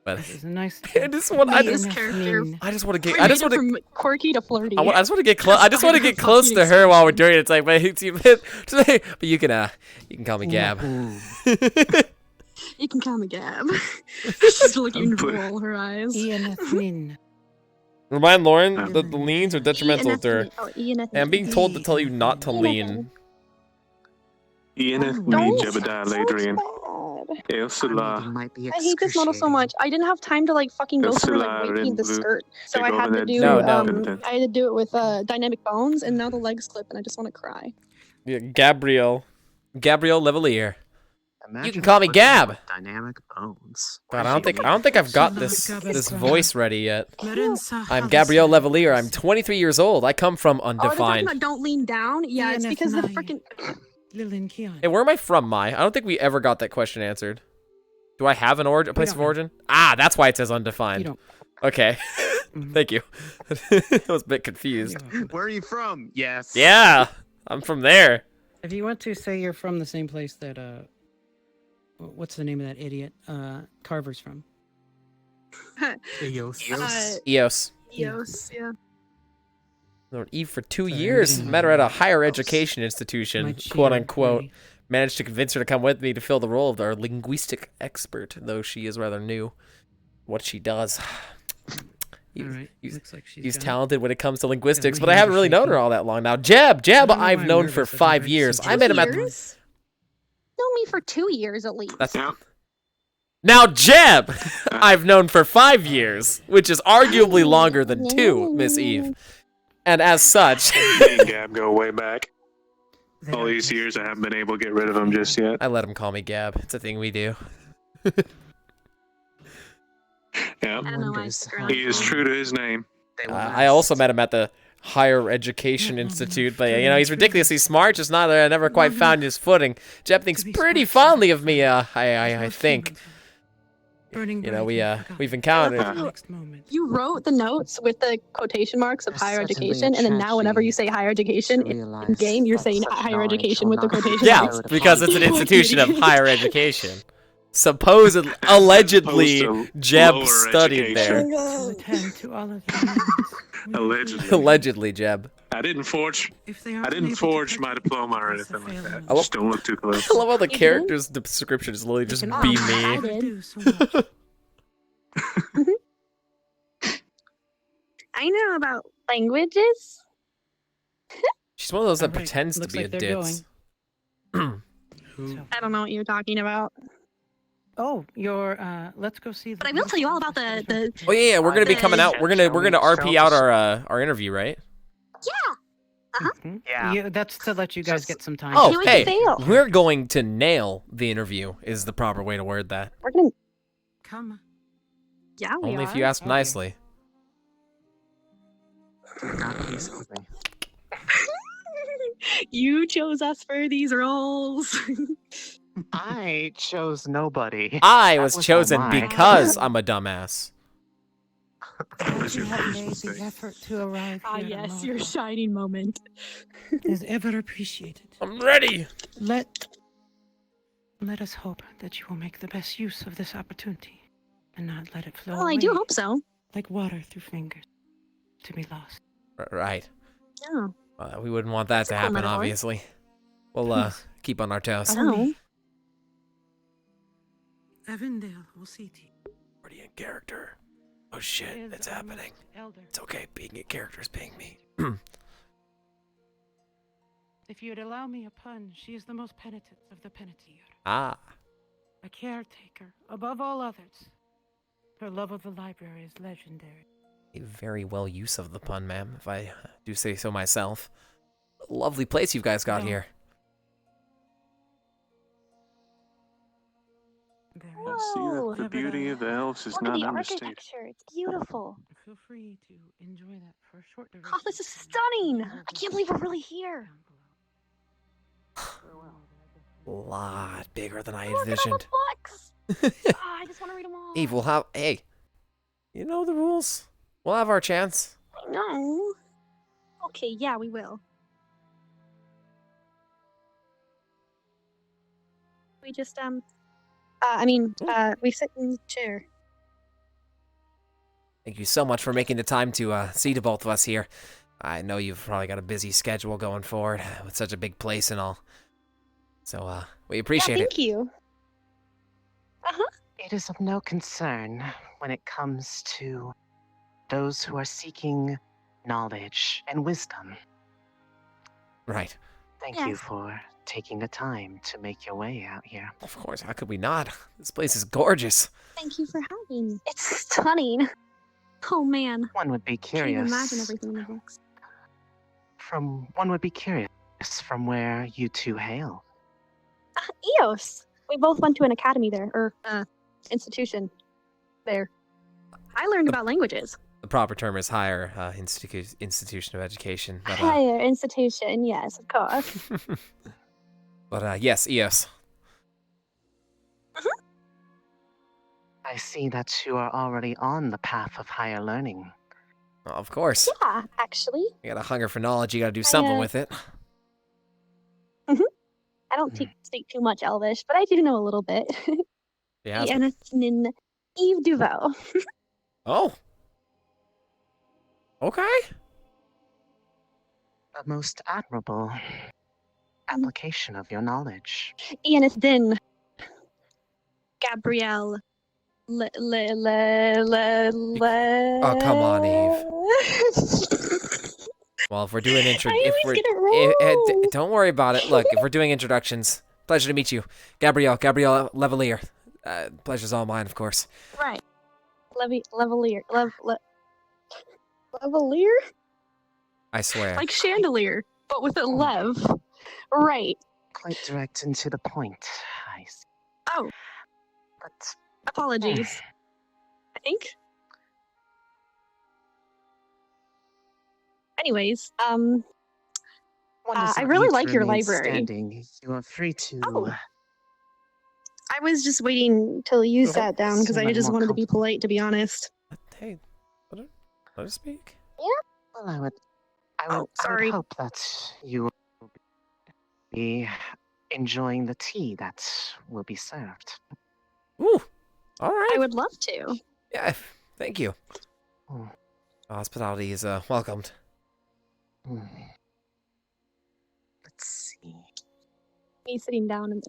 But
It's a nice.
I just want to get
from quirky to flirty.
I just want to get close. I just want to get close to her while we're doing it. It's like, but you can call me Gab.
You can call me Gab. She's looking to roll her eyes.
Remind Lauren that the leans are detrimental to her.
Ian
And I'm being told to tell you not to lean.
ENF
Don't
me Jebediah Ladrian.
I hate this model so much. I didn't have time to like fucking go through like repaint the skirt, so I had to do I had to do it with dynamic bones, and now the legs clip, and I just want to cry.
Yeah, Gabrielle Levelier. You can call me Gab.
Dynamic bones.
God, I don't think I've got this voice ready yet. I'm Gabrielle Levelier. I'm 23 years old. I come from
Oh, they're talking
Undefined.
about don't lean down. Yeah, it's because the freaking.
Lilin Kiane.
Hey, where am I from, Mai? I don't think we ever got that question answered. Do I have a place of origin? Ah, that's why it says undefined.
You don't.
Okay. Thank you. I was a bit confused.
Where are you from? Yes.
Yeah, I'm from there.
If you want to say you're from the same place that what's the name of that idiot? Carver's from.
Eos.
Eos.
Eos, yeah.
Lord Eve for 2
Sorry,
years.
reading
Met her at a
my
higher
notes.
education institution,
My
quote
cheater,
unquote.
really.
Managed to convince her to come with me to fill the role of our linguistic expert, though she is rather new. What she does.
Alright, looks like
He's
got it.
talented when it comes to linguistics,
my
but I
hands
haven't
are
really known her
shaking.
all that long now. Jeb,
I don't know
I've
why I'm
known for
nervous. I've
5
been
years.
very
I met him at.
Years? Known me for 2 years at least.
That's now Jeb, I've known for 5 years, which is arguably longer than 2, Miss Eve. And as such,
Me and Gab go way back. All these years, I haven't been able to get rid of him just yet.
I let him call me Gab. It's a thing we do.
Yeah.
I don't know why I screwed up.
He is true to his name.
I also met him at the Higher Education Institute, but he's ridiculously smart, just never quite found his footing. Jeb thinks pretty fondly of me. I think. We've encountered.
You wrote the notes with the quotation marks of higher education, and then now whenever you say higher education in game, you're saying higher education with the quotation
Yeah,
marks.
because it's an institution of higher education. Supposedly, allegedly, Jeb studied there.
To all of you.
Allegedly.
Allegedly, Jeb.
I didn't forge my diploma or anything like that.
I
Just don't look too close.
I love how the character's description is literally just be me.
I know about languages.
She's one of those that
Alright,
pretends to
looks
be
like
a
they're
ditz.
I don't know what you're talking about.
Oh, your let's go see.
But I will tell you all about the
Oh yeah, we're gonna be coming out. We're gonna RP out our interview, right?
Yeah, that's to let you guys get some time.
Oh,
we
hey,
fail.
we're going to nail the interview. Is the proper way to word that?
We're gonna.
Come.
Yeah, we
Only
are.
if you ask nicely.
You chose us for these roles.
I chose nobody.
I
That
was
all
chosen
mine.
because I'm a dumbass.
You have made the effort to arrive
Ah,
here.
yes, your shining moment.
is ever appreciated.
I'm ready.
Let us hope that you will make the best use of this opportunity and not let it flow
Well, I
away
do hope so.
like water through fingers to be lost.
Right.
Yeah.
We wouldn't want that to
a cool
happen,
metaphor.
obviously. We'll keep on our toes.
No.
Avondale will see to you.
Already in character. Oh shit, it's happening.
Elder.
It's okay, being in character is being me.
If you'd allow me a pun, she is the most penitent of the penitentiary.
Ah.
A caretaker, above all others. Her love of the library is legendary.
A very well use of the pun, ma'am, if I do say so myself. Lovely place you guys got here.
See that the beauty of the elves is
Look at
not
the
understated.
architecture. It's beautiful.
Feel free to enjoy that for a short duration.
Oh, this is stunning. I can't believe we're really here.
A lot bigger than I
Look at all
envisioned.
the books. I just want to read them all.
Eve, we'll have... Hey, you know the rules. We'll have our chance.
I know. Okay, yeah, we will. We just, we sit in the chair.
Thank you so much for making the time to see to both of us here. I know you've probably got a busy schedule going forward with such a big place and all. So, we appreciate
Thank you.
It is of no concern when it comes to those who are seeking knowledge and wisdom.
Right.
Thank you for taking the time to make your way out here.
Of course, how could we not? This place is gorgeous.
Thank you for having me. It's stunning. Oh, man.
One would be curious.
Can't even imagine everything in the books.
One would be curious from where you two hail.
Eos. We both went to an academy there, or institution there. I learned about languages.
The proper term is higher institution of education. But,
Higher institution, yes, of course.
but yes, EOS.
I see that you are already on the path of higher learning.
Of course.
Yeah, actually.
You got a hunger for knowledge, you gotta do something with it.
I don't speak too much Elvish, but I do know a little bit.
Yeah.
Anathnin Eve Duvel.
Oh. Okay.
A most admirable application of your knowledge.
Anathnin Gabrielle.
Oh, come on, Eve. Well, if we're doing don't worry about it. Look, if we're doing introductions, pleasure to meet you. Gabrielle Levalier. Pleasure's all mine, of course.
Right. Levalier. Levalier?
I swear.
Like chandelier, but with a lev. Right.
Quite direct and to the point, I see.
Oh.
But
apologies. I think. Anyways, I really like your library.
You are free to.
Oh. I was just waiting till you sat down because I just wanted to be polite, to be honest.
Hey, let her speak.
Yeah.
Well, I would
sorry.
hope that you will be enjoying the tea that will be served.
Ooh, all right.
I would love to.
Yeah, thank you. Hospitality is welcomed.
Let's see.
Me sitting down and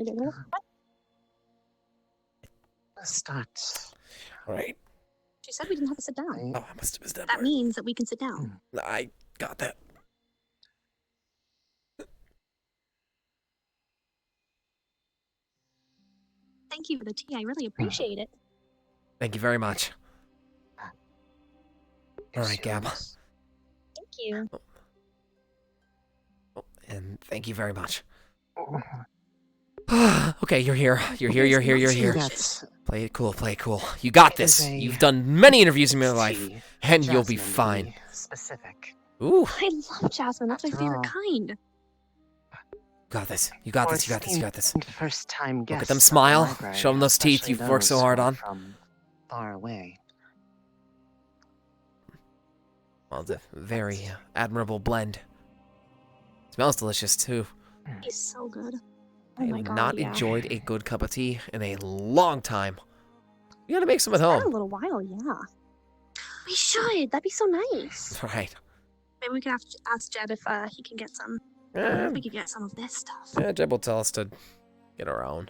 Let's start.
All right.
She said we didn't have to sit down.
Oh, I must have missed that.
That means that we can sit down.
I got that.
Thank you for the tea. I really appreciate it.
Thank you very much. All right, Gab.
Thank you.
Oh, and thank you very much. Okay, you're here. You're here. Play it cool. You got this. You've done many interviews in your life, and you'll be fine.
Specific.
Ooh.
I love jasmine. That's my favorite kind.
You got this.
First time guests.
Look at them smile. Show them those teeth you've worked so hard on.
From far away.
Well, it's a very admirable blend. Smells delicious too.
He's so good.
I have not enjoyed a good cup of tea in a long time. You gotta make some at home.
It's been a little while, yeah. We should. That'd be so nice.
Right.
Maybe we could have to ask Jed if he can get some. We could get some of this stuff.
Yeah, Jed will tell us to get our own.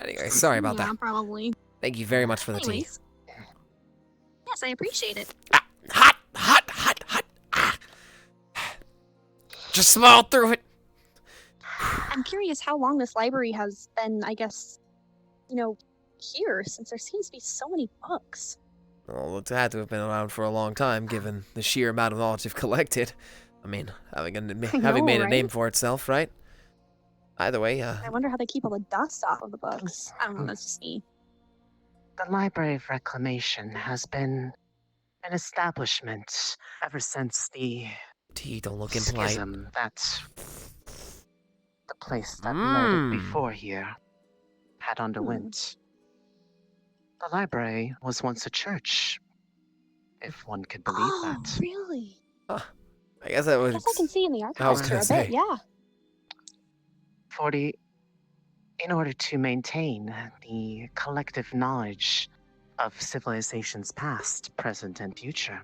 Anyway, sorry about that.
Probably.
Thank you very much for the tea.
Yes, I appreciate it.
Hot. Just smile through it.
I'm curious how long this library has been, I guess, here, since there seems to be so many books.
Well, it's had to have been around for a long time, given the sheer amount of knowledge you've collected. I mean, having made a name for itself, right? Either way,
I wonder how they keep all the dust off of the books. I don't know, that's just me.
The Library of Reclamation has been an establishment ever since the
don't look impolite.
schism that the place that murdered before here had underwent. The library was once a church, if one could believe that.
Really?
I guess that was.
I can see in the archives for a bit, yeah.
In order to maintain the collective knowledge of civilizations past, present, and future,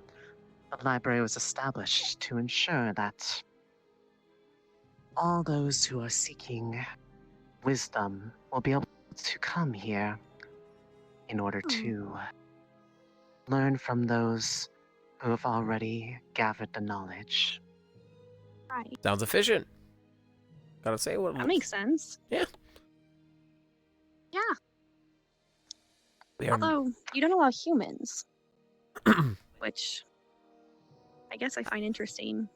the library was established to ensure that all those who are seeking wisdom will be able to come here in order to learn from those who have already gathered the knowledge.
Right.
Sounds efficient. Gotta say what.
That makes sense.
Yeah.
Yeah. Although, you don't allow humans. Which, I guess I find interesting.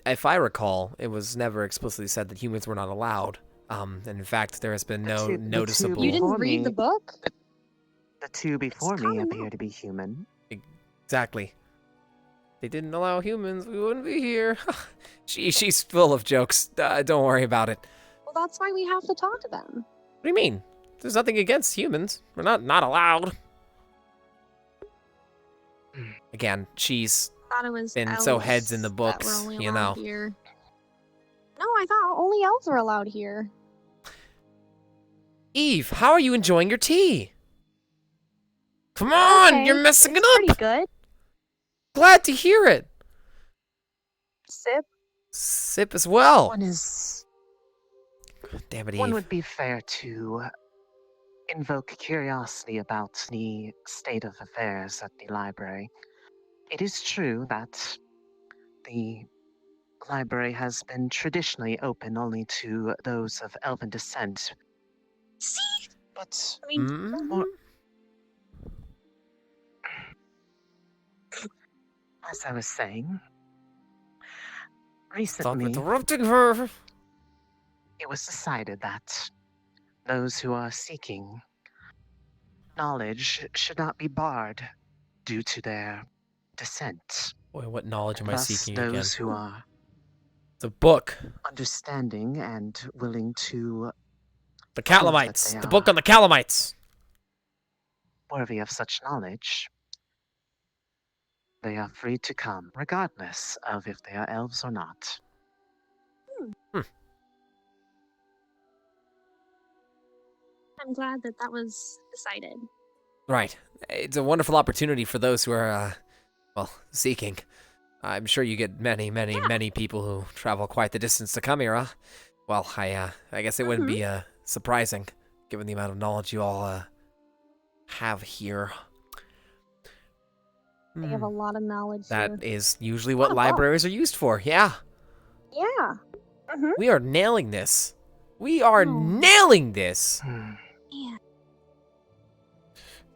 If I recall, it was never explicitly said that humans were not allowed. And in fact, there has been no noticeable...
You didn't read the book?
The two before me appear to be human.
Exactly. They didn't allow humans, we wouldn't be here. She's full of jokes. Don't worry about it.
Well, that's why we have to talk to them.
What do you mean? There's nothing against humans. We're not allowed. Again, she's
Thought it was
been so
elves
heads in the
that were
books,
only
you know.
allowed here. No, I thought only elves were allowed here.
Eve, how are you enjoying your tea? Come on,
Okay,
you're messing it
Pretty
up.
good.
Glad to hear it.
Sip.
Sip as well.
One is.
Damn it, Eve.
One would be fair to invoke curiosity about the state of affairs at the library. It is true that the library has been traditionally open only to those of elven descent.
See?
But
I mean,
as I was saying,
Stop
recently
interrupting her.
it was decided that those who are seeking knowledge should not be barred due to their descent.
Boy, what knowledge am I
Thus,
seeking
those
again?
who are
The book.
understanding and willing to
The
prove that
Calamites.
they
The book
are
on the Calamites.
worthy of such knowledge, they are free to come, regardless of if they are elves or not.
I'm glad that that was decided.
Right. It's a wonderful opportunity for those who are, well, seeking. I'm sure you get many, many, many people who travel quite the distance to come here, huh? Well, I guess it wouldn't be surprising, given the amount of knowledge you all have here.
They have a lot of knowledge
That
here.
is usually what libraries are used for, yeah.
Yeah.
We are nailing this. We are nailing this.
Yeah.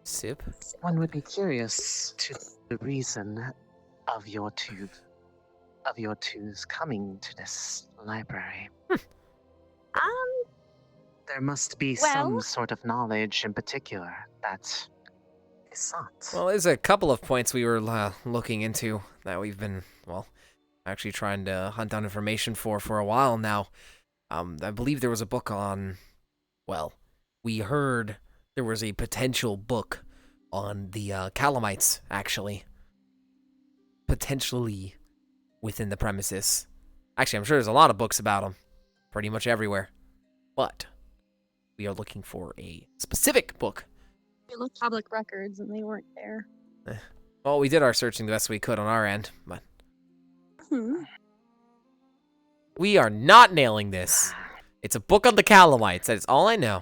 Sip.
One would be curious to the reason of your two's coming to this library. There must be some sort of knowledge in particular that is sought.
Well, there's a couple of points we were looking into that we've been, well, actually trying to hunt down information for a while now. I believe there was a book on, well, we heard there was a potential book on the Calamites, actually. Potentially within the premises. Actually, I'm sure there's a lot of books about them. Pretty much everywhere. But we are looking for a specific book.
We looked public records and they weren't there.
Well, we did our searching the best we could on our end, but we are not nailing this. It's a book on the Calamites. That is all I know.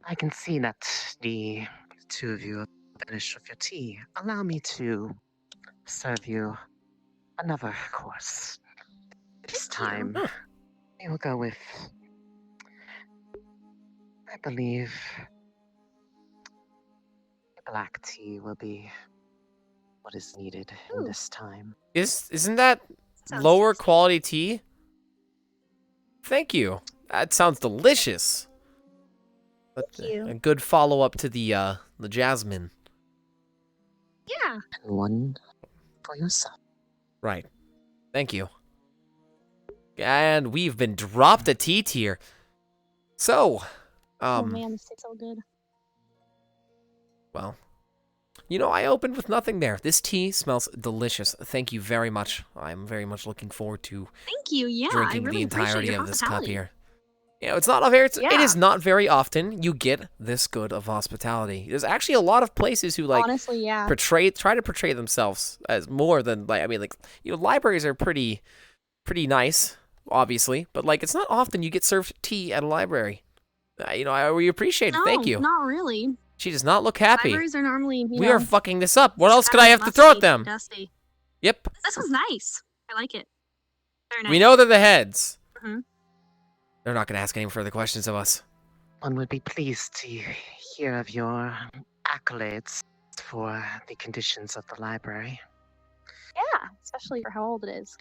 I can see that the two of you have finished with your tea. Allow me to serve you another course. This time, we will go with, I believe, black tea will be what is needed in this time.
Isn't that lower quality tea? Thank you. That sounds delicious.
Thank you.
A good follow-up to the jasmine.
Yeah.
And one for yourself.
Right. Thank you. And we've been dropped a tea tier. So,
oh man, this tastes so good.
Well, you know, I opened with nothing there. This tea smells delicious. Thank you very much. I'm very much looking forward to
Thank you. Yeah,
drinking
I really
the entirety
appreciate your
of this cup
hospitality.
here. You know, it's not a very, it
Yeah.
is not very often you get this good of hospitality. There's actually a lot of places who like
Honestly, yeah.
try to portray themselves as more than like, I mean, like, you know, libraries are pretty nice, obviously, but like it's not often you get served tea at a library. You know, we appreciate it.
No,
Thank you.
not really.
She does not look happy.
Libraries are normally,
We are fucking this up. What else could I have to throw at them?
Dusty.
Yep.
This was nice. I like it. Very nice.
We know they're the heads.
Mhm.
They're not going to ask any further questions of us.
One would be pleased to hear of your accolades for the conditions of the library.
Yeah, especially for how old it is.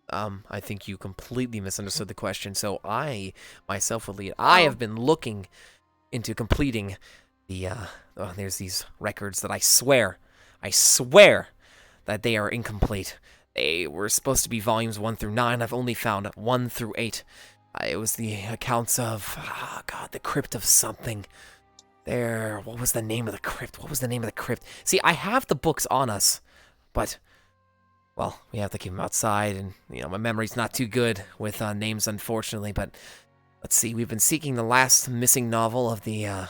I think you completely misunderstood the question. So I, myself, will lead. I have been looking into completing the, there's these records that I swear that they are incomplete. They were supposed to be volumes 1 through 9. I've only found 1 through 8. It was the accounts of, God, the crypt of something. There, what was the name of the crypt? What was the name of the crypt? See, I have the books on us, but, well, we have to keep them outside, and, you know, my memory's not too good with names, unfortunately, but let's see, we've been seeking the last missing novel of the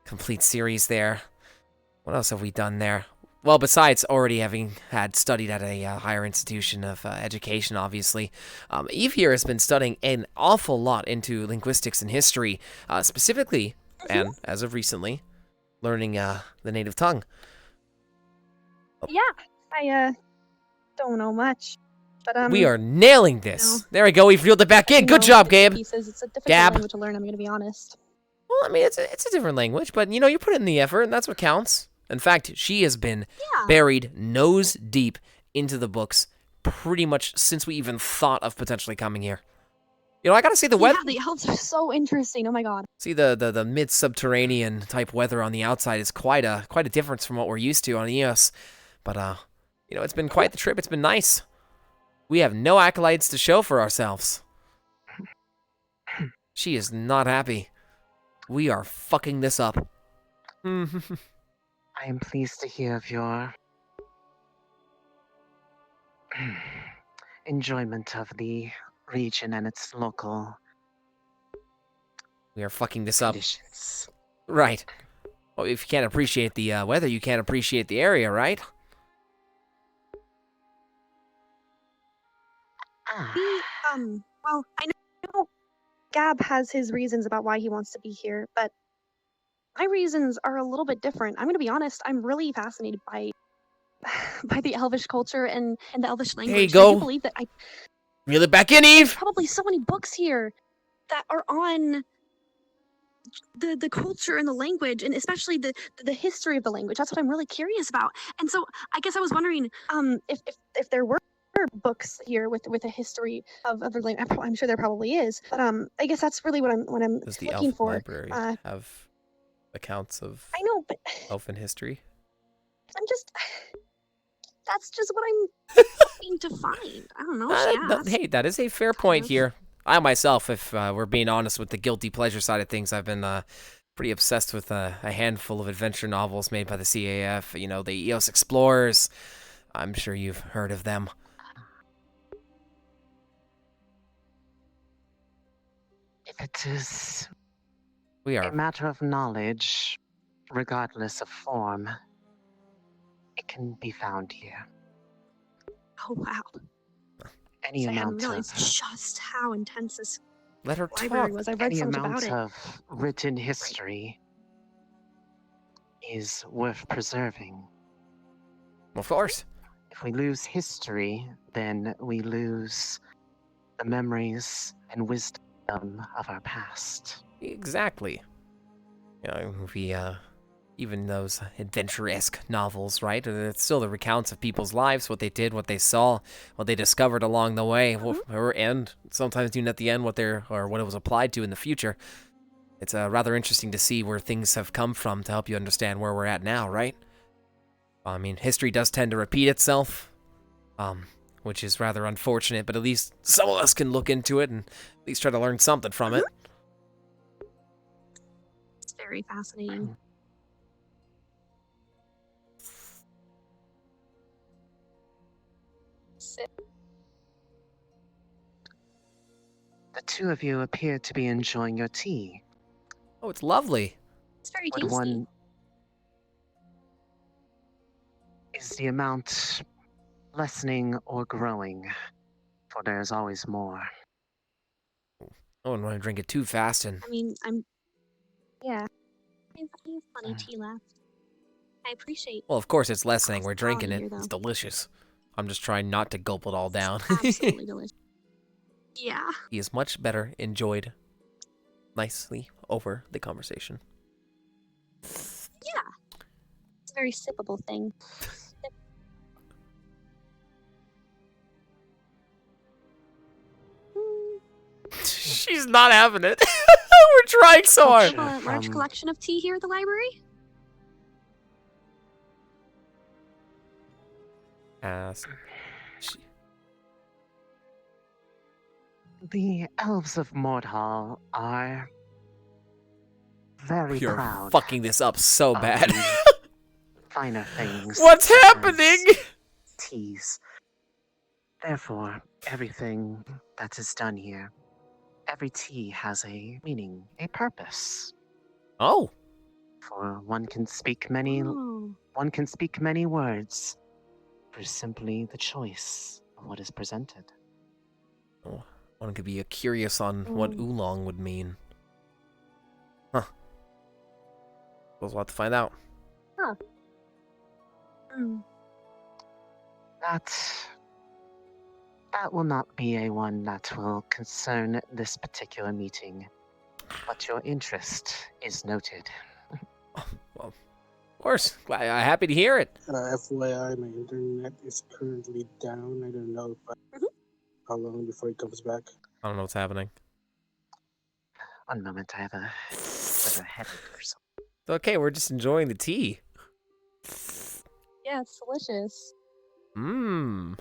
complete series there. What else have we done there? Well, besides already having had studied at a higher institution of education, obviously, Eve here has been studying an awful lot into linguistics and history, specifically, and as of recently, learning the native tongue.
Yeah, I don't know much, but
We are nailing this. There we go. We've reeled it back in. Good job, Gabe.
Pieces. It's a difficult
Gab.
language to learn. I'm gonna be honest.
Well, I mean, it's a different language, but you know, you put in the effort, and that's what counts. In fact, she has been buried nose deep into the books pretty much since we even thought of potentially coming here. You know, I gotta say the weather.
Yeah, the elves are so interesting. Oh my god.
See, the mid-subterranean type weather on the outside is quite a difference from what we're used to on EOS. But you know, it's been quite the trip. It's been nice. We have no acolytes to show for ourselves. She is not happy. We are fucking this up.
I am pleased to hear of your enjoyment of the region and its local
We are fucking this up.
conditions.
Right. Well, if you can't appreciate the weather, you can't appreciate the area, right?
Well, I know Gab has his reasons about why he wants to be here, but my reasons are a little bit different. I'm gonna be honest. I'm really fascinated by the Elvish culture and the Elvish language.
There you go.
I do believe that
Reel it back in, Eve.
probably so many books here that are on the culture and the language, and especially the history of the language. That's what I'm really curious about. And so I guess I was wondering if there were books here with a history of the language. I'm sure there probably is, but I guess that's really what I'm
Does the
looking
elf
for.
library have accounts of
I know, but
elfin history?
that's just what I'm hoping to find. I don't know. She asked.
Hey, that is a fair point here. I myself, if we're being honest with the guilty pleasure side of things, I've been pretty obsessed with a handful of adventure novels made by the CAF. You know, the EOS Explorers. I'm sure you've heard of them.
If it is
We
a
are.
matter of knowledge, regardless of form, it can be found here.
Oh wow.
Any
So I hadn't
amount
realized
of
just how intense this
Let her
library
talk.
was. I read
any
so much
amount
about it.
of written history is worth preserving.
Of course.
If we lose history, then we lose the memories and wisdom of our past.
Exactly. You know, we even those adventure-esque novels, right? It's still the recounts of people's lives, what they did, what they saw, what they discovered along the way, and sometimes even at the end what it was applied to in the future. It's rather interesting to see where things have come from to help you understand where we're at now, right? I mean, history does tend to repeat itself, which is rather unfortunate, but at least some of us can look into it and at least try to learn something from it.
It's very fascinating.
The two of you appear to be enjoying your tea.
Oh, it's lovely.
It's very
Would
tasty.
one... Is the amount lessening or growing? For there's always more.
I wouldn't want to drink it too fast and...
I mean, yeah. I have plenty of tea left. I appreciate.
Well, of course it's lessening. We're drinking it.
here, though.
It's delicious. I'm just trying not to gulp it all down.
Absolutely delicious. Yeah.
He is much better enjoyed nicely over the conversation.
Yeah. It's a very sippable thing.
She's not having it. We're trying so hard.
Do you have a large collection of tea here at the library?
The elves of Mordhall are very
You're
proud.
fucking this up so
of
bad.
the finer things.
What's
such
happening?
as Teas. Therefore, everything that is done here, every tea has a meaning, a purpose.
Oh.
For one can speak many words for simply the choice of what is presented.
Oh, one could be curious on what oolong would mean. Huh. Suppose we'll have to find out.
Huh.
That will not be a one that will concern this particular meeting, but your interest is noted.
Well, of course. I'm happy to hear it.
FYI, my internet is currently down. I don't know how long before it comes back.
I don't know what's happening.
One moment, I have a headache or something.
It's okay, we're just enjoying the tea.
Yeah, it's delicious.
Mmm.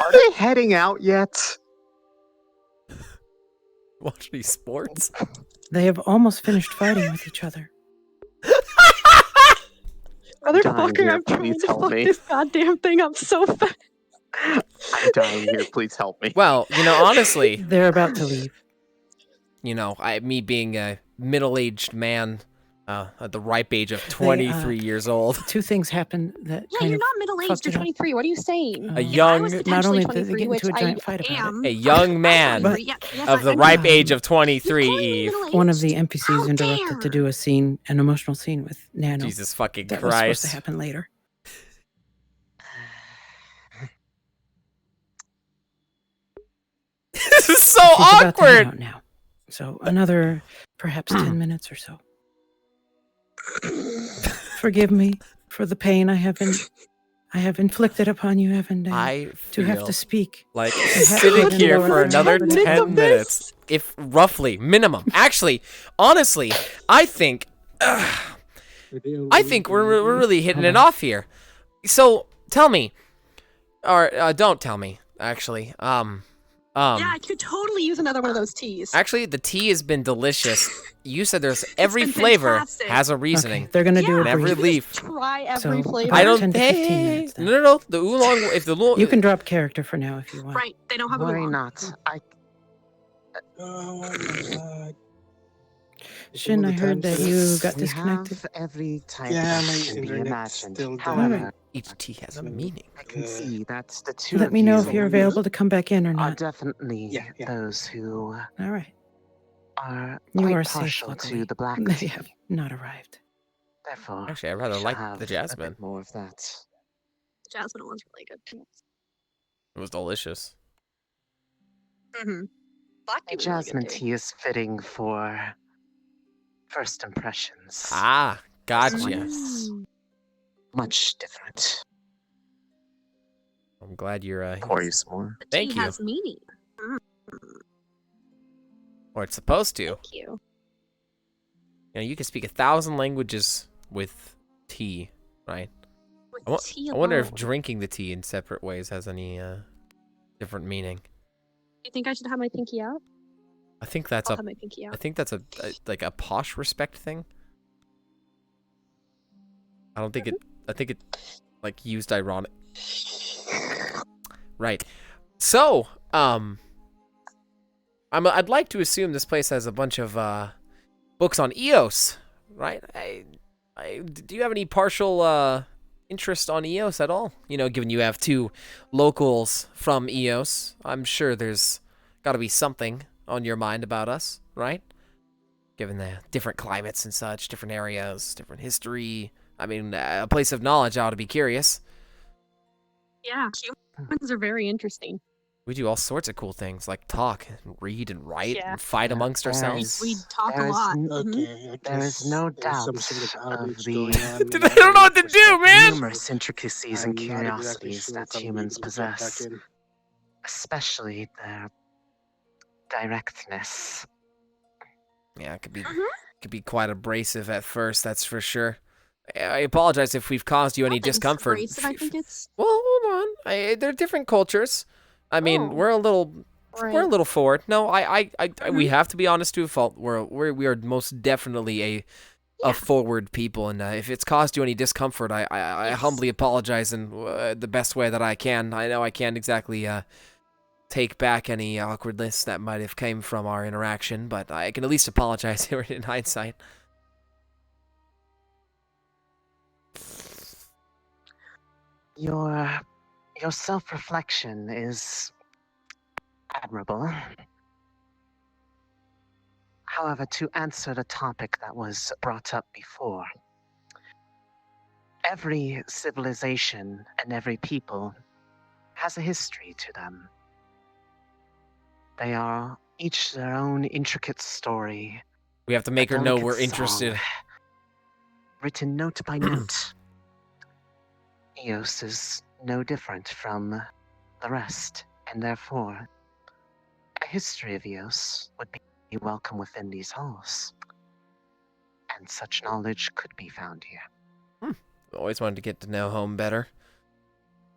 Are they heading out yet?
Watch these sports.
They have almost finished fighting with each other.
Motherfucker, I'm trying to fuck this goddamn thing up so fast.
I'm dying here. Please help me.
Well, you know, honestly,
They're about to leave.
you know, me being a middle-aged man at the ripe age of 23 years old.
Two things happened that
Yeah,
kind
you're
of
not middle-aged.
fucked
You're
it up.
23. What are you saying?
A young,
Not only
potentially
did they
23,
get into a
which
giant
I
fight about
am.
it,
a young man
But-
of the ripe age of 23, Eve.
one of the NPCs interrupted to do an emotional scene with Nano.
Jesus fucking
that was supposed to
Christ.
happen later.
This is so
She's about to head
awkward.
out now. So another perhaps 10 minutes or so. Forgive me for the pain I have inflicted upon you, Evan.
I
to have
feel
to speak.
like
I have
sitting
to
here
endure
for
it.
another 10 minutes, if roughly minimum. Actually, honestly, I think we're really hitting it off here. So tell me, or don't tell me. Actually,
Yeah, I could totally use another one of those teas.
Actually, the tea has been delicious. You said there's every
been
flavor
fantastic.
has a reasoning.
Okay, they're gonna do
and
a
every
brief.
leaf.
Try every
So,
flavor.
I don't.
10 to 15
Hey,
minutes then.
no. The oolong. If the oolong.
You can drop character for now if you want.
Right, they don't have a
Why
oolong.
not?
Oh my god.
Shin, I heard that you got
We
disconnected.
have every type
Yeah,
that
my
can be
internet's
imagined.
still down.
However,
Each tea has a meaning.
I can see that the two
Let
of
me know
you
if you're available to come back in or
are
not.
definitely those who
All right.
are
You
quite
are safe,
partial
luckily.
to the black
They
tea.
have not arrived.
Therefore,
Actually, I rather
we
like
shall
the
have a
jasmine.
bit more of that.
Jasmine one's really good.
It was delicious.
Mm-hmm. Black
A
tea was really
jasmine
good too.
tea is fitting for first impressions.
Ah,
This one
gotcha.
is much different.
I'm glad you're.
Pour you some more.
The
Thank
tea
you.
has meaning.
Or it's supposed to.
Thank you.
You know, you can speak 1,000 languages with tea, right?
With tea
I wonder if
alone.
drinking the tea in separate ways has any different meaning.
You think I should have my pinky out?
I think that's
I'll have my pinky out.
I think that's a like a posh respect thing. I don't think it. I think it like used ironic. Right. So, I'd like to assume this place has a bunch of books on EOS, right? Do you have any partial interest on EOS at all? You know, given you have two locals from EOS, I'm sure there's got to be something on your mind about us, right? Given the different climates and such, different areas, different history. I mean, a place of knowledge, I ought to be curious.
Yeah, humans are very interesting.
We do all sorts of cool things, like talk, and read, and write,
Yeah.
and fight amongst ourselves.
We talk a
There is
lot.
n-
Mhm.
There is no
there's some
doubt
sort of
of
outage
the
going on.
I don't know what to do, man!
numerous intricacies and
I'm not exactly
curiosities
sure
that
if I'm
humans
able to jump back
possess,
in.
especially their directness.
Yeah, it could be quite abrasive at first, that's for sure. I apologize if we've caused you any discomfort.
Abrasive, I think it's.
Well, hold on. They're different cultures. I mean,
Oh.
we're a little We're a little forward. No, we have to be honest to a fault. We are most definitely a forward people, and if it's caused you any discomfort, I humbly apologize in the best way that I can. I know I can't exactly take back any awkwardness that might have came from our interaction, but I can at least apologize here in hindsight.
Your self-reflection is admirable. However, to answer the topic that was brought up before, every civilization and every people has a history to them. They are each their own intricate story.
We have to make her know
delicate
we're interested.
song, written note by note. Eos is no different from the rest, and therefore, a history of Eos would be welcome within these halls. And such knowledge could be found here.
Always wanted to get to know home better.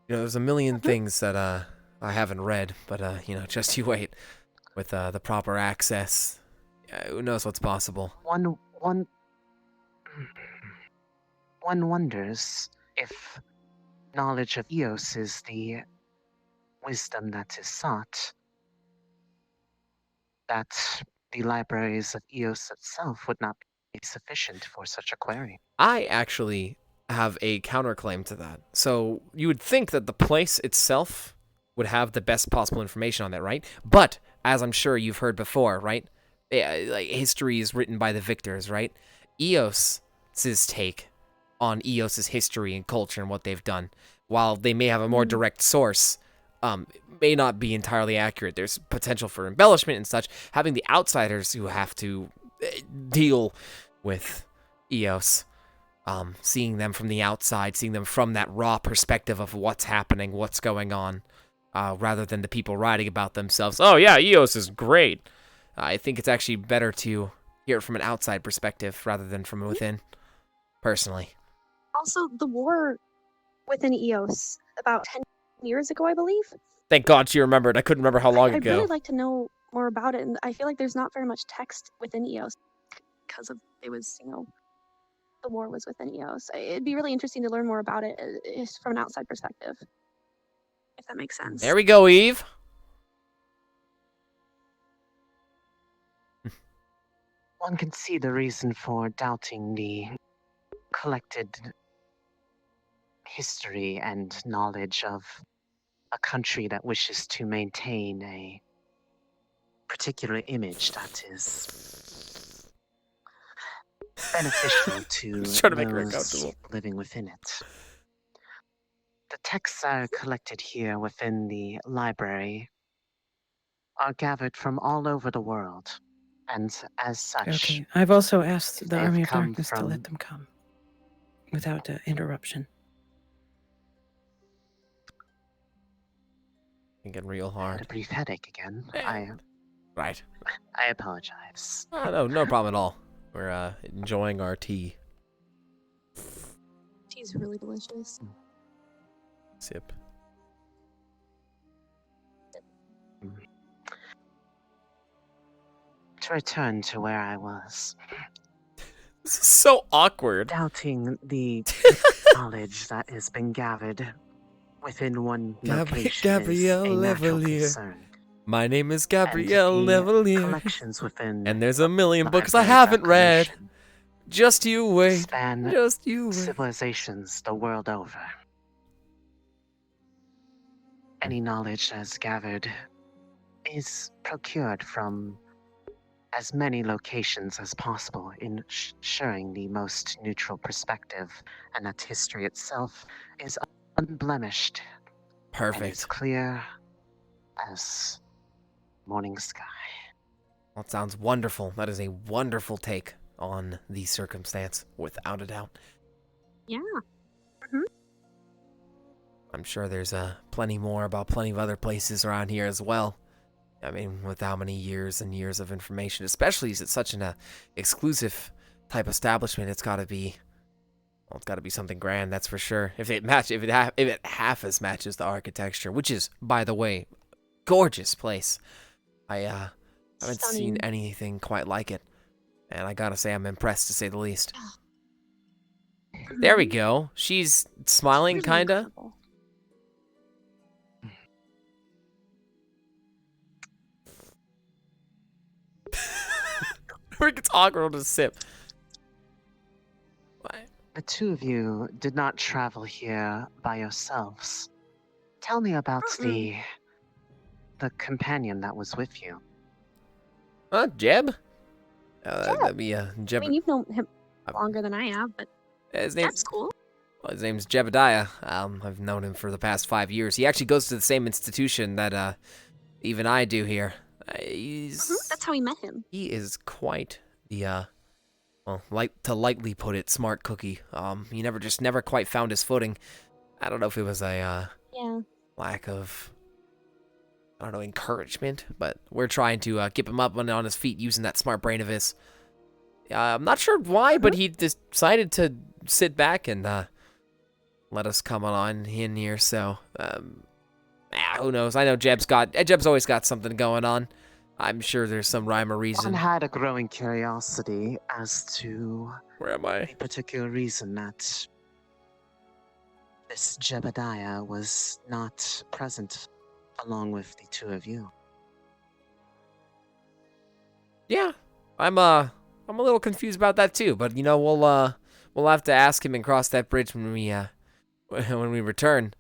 You know, there's a million things that I haven't read, but you know, just you wait. With the proper access, who knows what's possible.
One wonders if knowledge of Eos is the wisdom that is sought, that the libraries of Eos itself would not be sufficient for such a query.
I actually have a counterclaim to that. So you would think that the place itself would have the best possible information on that, right? But as I'm sure you've heard before, right? Like history is written by the victors, right? Eos's take on Eos's history and culture and what they've done, while they may have a more direct source, may not be entirely accurate. There's potential for embellishment and such. Having the outsiders who have to deal with Eos, seeing them from the outside, seeing them from that raw perspective of what's happening, what's going on, rather than the people writing about themselves. Oh yeah, Eos is great. I think it's actually better to hear it from an outside perspective rather than from within, personally.
Also, the war within Eos about 10 years ago, I believe.
Thank God she remembered. I couldn't remember how long
I'd
ago.
really like to know more about it, and I feel like there's not very much text within Eos because of it was, you know, the war was within Eos. It'd be really interesting to learn more about it from an outside perspective, if that makes sense.
There we go, Eve.
One can see the reason for doubting the collected history and knowledge of a country that wishes to maintain a particular image that is beneficial to
trying to make her
those
uncomfortable.
living within it. The texts that are collected here within the library are gathered from all over the world, and as such,
Okay, I've also asked the
they've
Army of
come
Darkness to
from-
let them come without interruption.
Thinking real
I had
hard.
a brief headache again.
Right.
I apologize.
Oh, no problem at all. We're enjoying our tea.
Tea's really delicious.
Sip.
To return to where I was.
This is so awkward.
Doubting the knowledge that has been gathered within one location
Gabrielle
is a natural
Levalier.
concern.
My name is Gabrielle
And the
Levalier.
collections within
And there's a million
the
books I
library of
haven't
that
read.
commission
Just you wait.
span
Just you wait.
civilizations the world over. Any knowledge that's gathered is procured from as many locations as possible, ensuring the most neutral perspective, and that history itself is unblemished.
Perfect.
And as clear as morning sky.
That sounds wonderful. That is a wonderful take on the circumstance, without a doubt.
Yeah.
I'm sure there's plenty more about plenty of other places around here as well. I mean, with how many years and years of information, especially as it's such an exclusive type establishment, it's got to be, well, it's got to be something grand, that's for sure. If it half as matches the architecture, which is, by the way, gorgeous place. I haven't seen
Stunning.
anything quite like it. And I gotta say, I'm impressed to say the least. There we go. She's smiling,
Really
kinda.
incredible.
It gets awkward to sip.
The two of you did not travel here by yourselves. Tell me about the companion that was with you.
Jeb? That'd be Jeb.
I mean, you've known him longer than I have, but
His name's
that's cool.
Well, his name's Jebediah. I've known him for the past 5 years. He actually goes to the same institution that even I do here.
That's how we met him.
He is quite the well, to lightly put it, smart cookie. He never quite found his footing. I don't know if it was a lack of, I don't know, encouragement, but we're trying to get him up on his feet using that smart brain of his. I'm not sure why, but he decided to sit back and let us come on in here. So who knows? I know Jeb's always got something going on. I'm sure there's some rhyme or reason.
One had a growing curiosity as to
where am I?
The particular reason that this Jebediah was not present along with the two of you.
Yeah, I'm a little confused about that too. But you know, we'll have to ask him and cross that bridge when we return.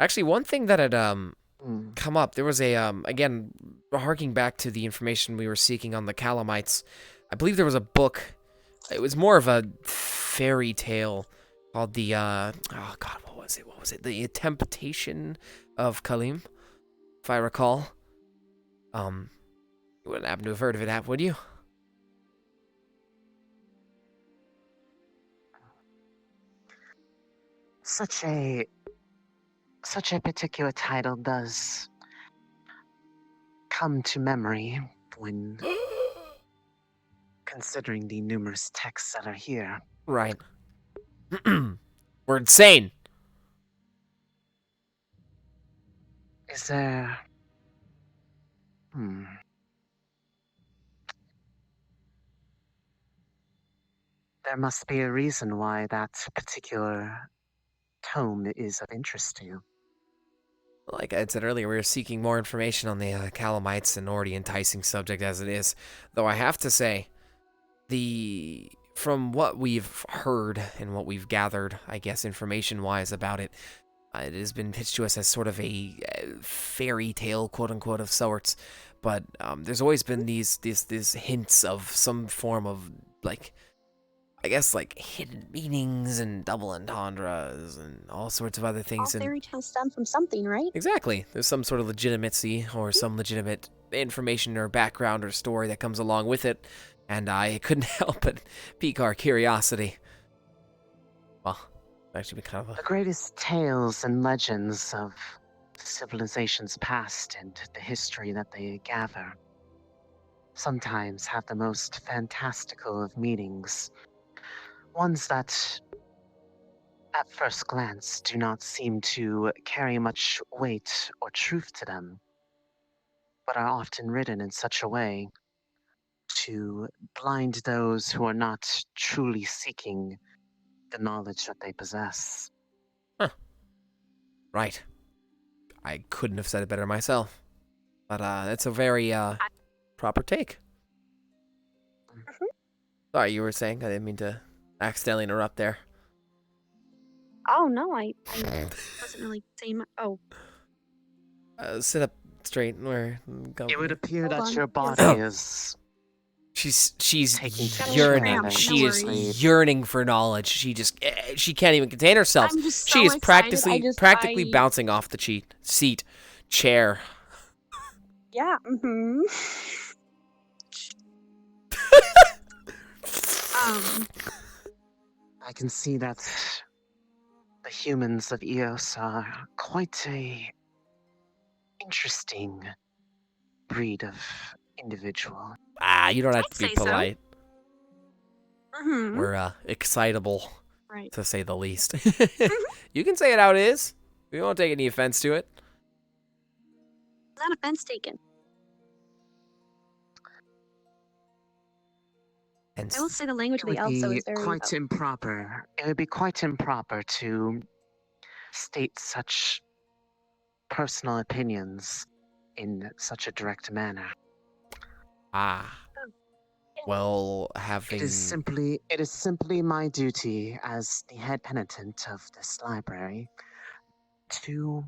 Actually, one thing that had come up, there was a again, harking back to the information we were seeking on the Calamites. I believe there was a book. It was more of a fairy tale called the oh god, what was it? What was it? The Temptation of Kalim, if I recall. You wouldn't happen to have heard of it, would you?
Such a particular title does come to memory when considering the numerous texts that are here.
Right. We're insane.
Is there... There must be a reason why that particular tome is of interest to you.
Like I said earlier, we were seeking more information on the Calamites, an already enticing subject as it is. Though I have to say, from what we've heard and what we've gathered, I guess information-wise about it, it has been pitched to us as sort of a fairy tale, quote-unquote, of sorts. But there's always been these hints of some form of, like, I guess, like, hidden meanings and double entendres and all sorts of other things.
All fairy tales stem from something, right?
Exactly. There's some sort of legitimacy or some legitimate information or background or story that comes along with it, and I couldn't help but pique our curiosity. Well, actually, kind of
The greatest tales and legends of civilizations past and the history that they gather sometimes have the most fantastical of meanings. Ones that, at first glance, do not seem to carry much weight or truth to them, but are often written in such a way to blind those who are not truly seeking the knowledge that they possess.
Huh. Right. I couldn't have said it better myself. But that's a very proper take. Sorry, you were saying? I didn't mean to accidentally interrupt there.
Oh, no, I wasn't really saying much. Oh.
Sit up straight.
It would appear that your body is...
She's yearning. She is yearning for knowledge. She can't even contain herself.
I'm just so
she is
excited.
practically bouncing off the chair.
Yeah.
I can see that the humans of Eos are quite a interesting breed of individual.
You don't have to be polite.
So.
We're excitable,
right,
to say the least. You can say it how it is. We won't take any offense to it.
Without offense taken. I will say the language of the elves though is very
quite improper. It would be quite improper to state such personal opinions in such a direct manner.
Ah. Well, having...
It is simply my duty as the head penitent of this library to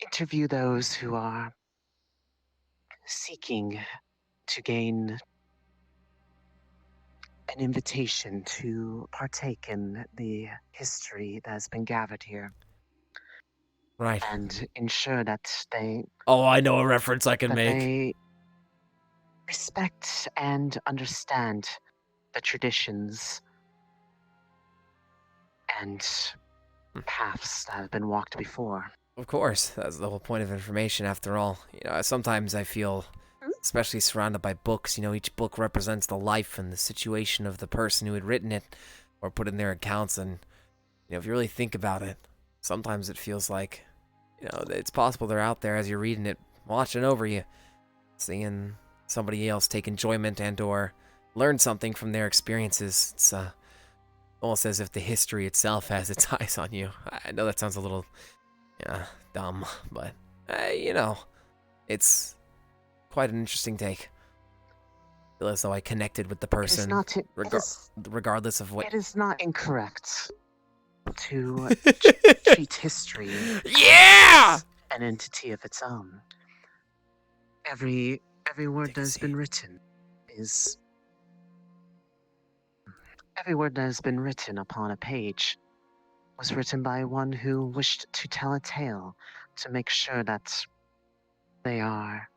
interview those who are seeking to gain an invitation to partake in the history that has been gathered here.
Right.
And ensure that they...
Oh, I know a reference I can
that
make.
they respect and understand the traditions and paths that have been walked before.
Of course, that's the whole point of information after all. You know, sometimes I feel, especially surrounded by books, you know, each book represents the life and the situation of the person who had written it or put in their accounts, and, you know, if you really think about it, sometimes it feels like, you know, it's possible they're out there as you're reading it, watching over you, seeing somebody else take enjoyment and or learn something from their experiences. It's almost as if the history itself has its eyes on you. I know that sounds a little dumb, but you know, it's quite an interesting take. I feel as though I connected with the person, regardless of what.
It is not incorrect to treat history as an entity of its own. Every word that has been written is... Every word that has been written upon a page was written by one who wished to tell a tale to make sure that they are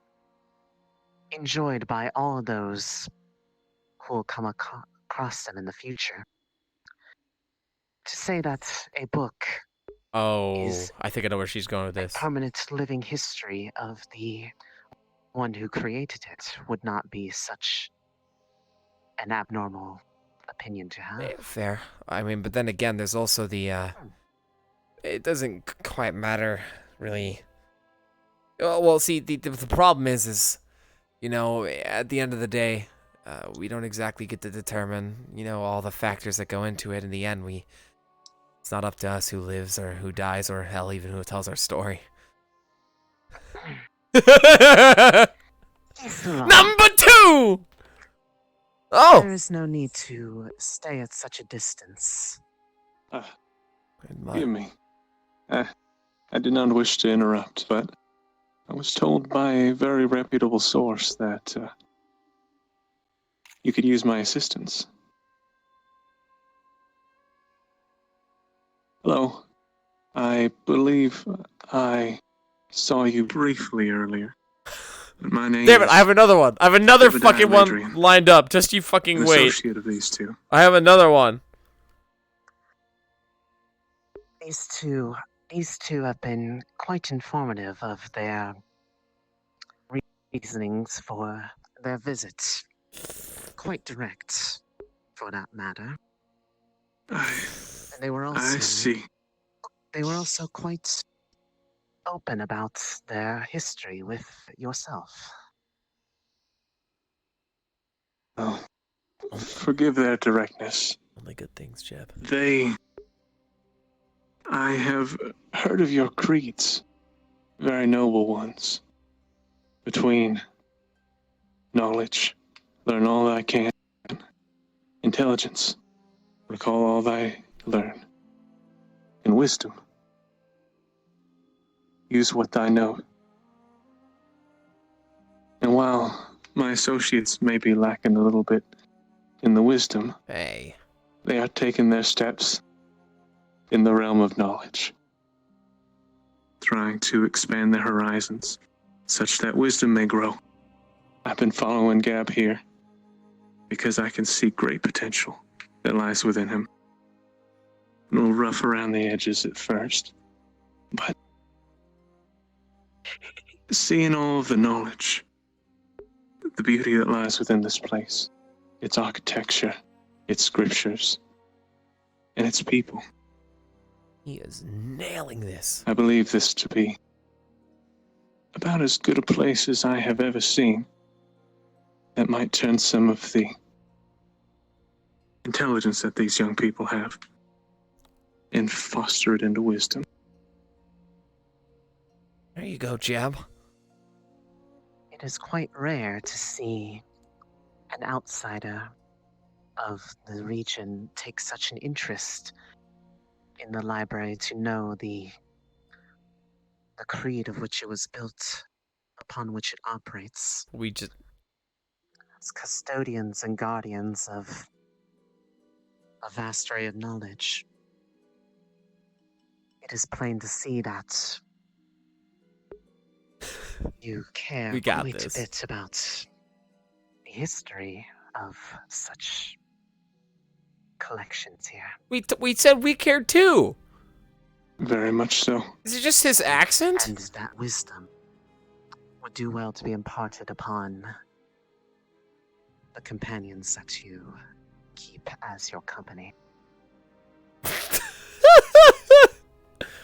enjoyed by all those who will come across them in the future. To say that a book is
I think I know where she's going with this.
A permanent living history of the one who created it would not be such an abnormal opinion to have.
Fair. I mean, but then again, there's also the, it doesn't quite matter, really. Well, see, the problem is, you know, at the end of the day, we don't exactly get to determine, you know, all the factors that go into it. In the end, it's not up to us who lives or who dies or hell, even who tells our story. Number 2! Oh!
There is no need to stay at such a distance.
Forgive me. I did not wish to interrupt, but I was told by a very reputable source that you could use my assistance. Hello. I believe I saw you briefly earlier. My name
Damn it, I have another one. I have another fucking one
Adrian.
lined up. Just you fucking
An
wait.
associate of these two.
I have another one.
These two have been quite informative of their reasonings for their visits. Quite direct, for that matter. And they were also...
I see.
They were also quite open about their history with yourself.
Oh, forgive their directness.
Only good things, Jeb.
I have heard of your creeds. Very noble ones. Between knowledge, learn all I can. Intelligence, recall all I learn. And wisdom, use what I know. And while my associates may be lacking a little bit in the wisdom,
they
are taking their steps in the realm of knowledge, trying to expand their horizons such that wisdom may grow. I've been following Gab here because I can see great potential that lies within him. A little rough around the edges at first, but seeing all of the knowledge, the beauty that lies within this place, its architecture, its scriptures, and its people,
He is nailing this.
I believe this to be about as good a place as I have ever seen that might turn some of the intelligence that these young people have and foster it into wisdom.
There you go, Jab.
It is quite rare to see an outsider of the region take such an interest in the library to know the creed of which it was built, upon which it operates.
We just...
As custodians and guardians of a vast array of knowledge, it is plain to see that you care
We got
quite
this.
a bit about the history of such collections here.
We said we cared too.
Very much so.
Is it just his accent?
And that wisdom would do well to be imparted upon the companions that you keep as your company.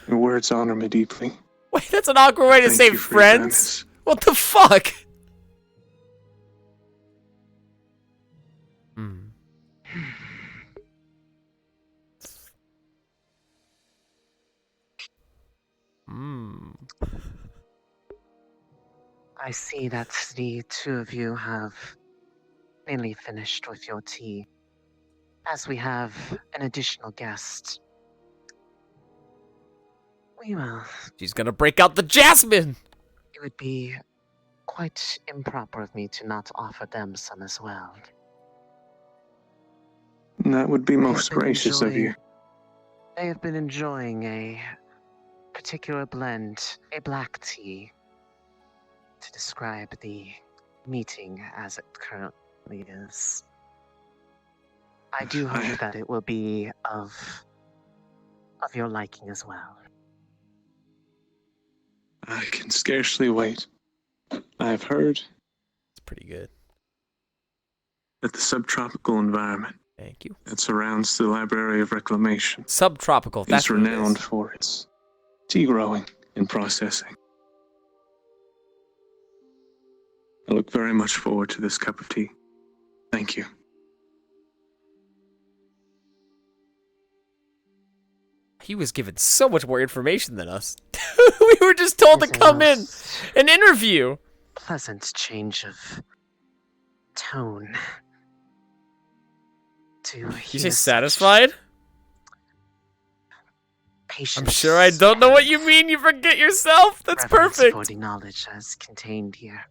Your words honor me deeply.
Wait, that's an awkward way to
Thank
say
you for your
friends.
kindness.
What the fuck?
I see that the two of you have nearly finished with your tea. As we have an additional guest, we will.
She's gonna break out the jasmine.
It would be quite improper of me to not offer them some as well.
That would be most gracious of you.
They have been enjoying a particular blend, a black tea, to describe the meeting as it currently is. I do hope that it will be of your liking as well.
I can scarcely wait. I've heard
It's pretty good.
that the subtropical environment
Thank you.
that surrounds the Library of Reclamation
Subtropical. That's
is
what it
renowned
is.
for its tea growing and processing. I look very much forward to this cup of tea. Thank you.
He was given so much more information than us. We were just told to come in and interview.
Pleasant change of tone.
You say satisfied?
Patience.
I'm sure I don't know what you mean. You forget yourself. That's
reverence
perfect.
for the knowledge as contained here.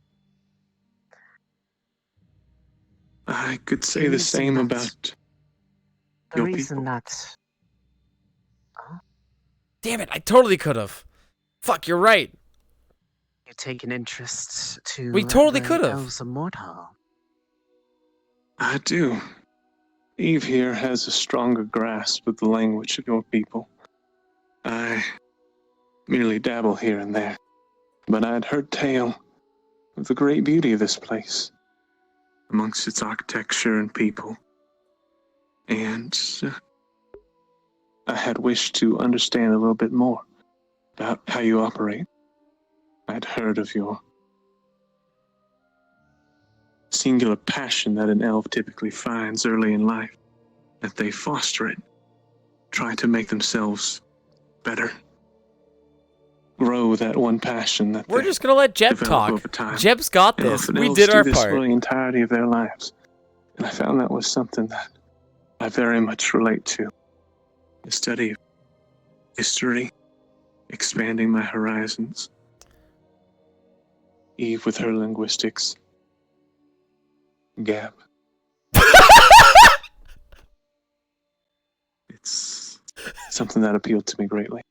I could say the same about
The
your
reason
people.
that
Damn it, I totally could have. Fuck, you're right.
you take an interest to
We totally
the
could have.
elves of Mordhall.
I do. Eve here has a stronger grasp of the language of your people. I merely dabble here and there, but I'd heard tale of the great beauty of this place, amongst its architecture and people, and I had wished to understand a little bit more about how you operate. I'd heard of your singular passion that an elf typically finds early in life, that they foster it, try to make themselves better, grow that one passion that
We're
they
just gonna let Jeb
develop
talk.
over time.
Jeb's got
And
this.
often
We
elves
did
do
our
this
part.
for the entirety of their lives, and I found that was something that I very much relate to. The study of history, expanding my horizons. Eve with her linguistics. Gab. It's something that appealed to me greatly.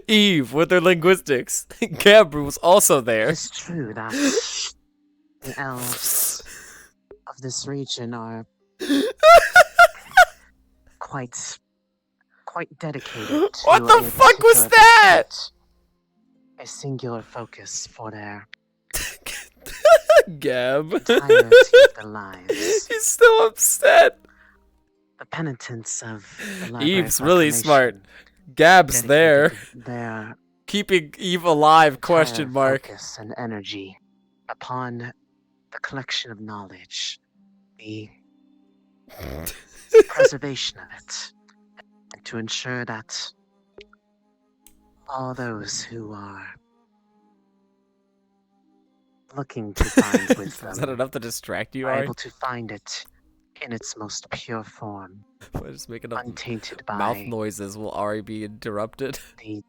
Eve with her linguistics. Gabriel was also there.
It's true that the elves of this region are quite dedicated to
What the
a
fuck was
particular
that?
pursuit, a singular focus for their
Gab.
entirety of their lives.
He's still upset.
the penitents of the Library
Eve's
of
really smart.
Reclamation
Gab's there.
dedicated their
Keeping Eve alive,
entire
question mark.
focus and energy upon the collection of knowledge, the preservation of it, and to ensure that all those who are looking to find wisdom
Is that enough to distract you,
are
Ari?
able to find it in its most pure form,
Just making up
untainted
mouth
by
noises will Ari be interrupted.
the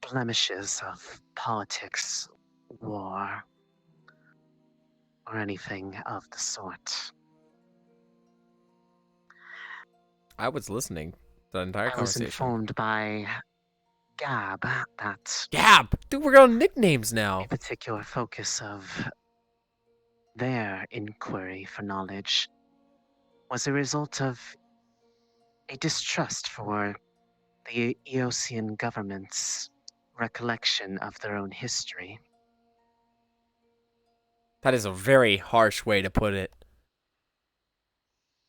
blemishes of politics, war, or anything of the sort.
I was listening to the entire
I was
conversation.
informed by Gab that
Gab! Dude, we're on nicknames now.
a particular focus of their inquiry for knowledge was a result of a distrust for the Eosian government's recollection of their own history.
That is a very harsh way to put it.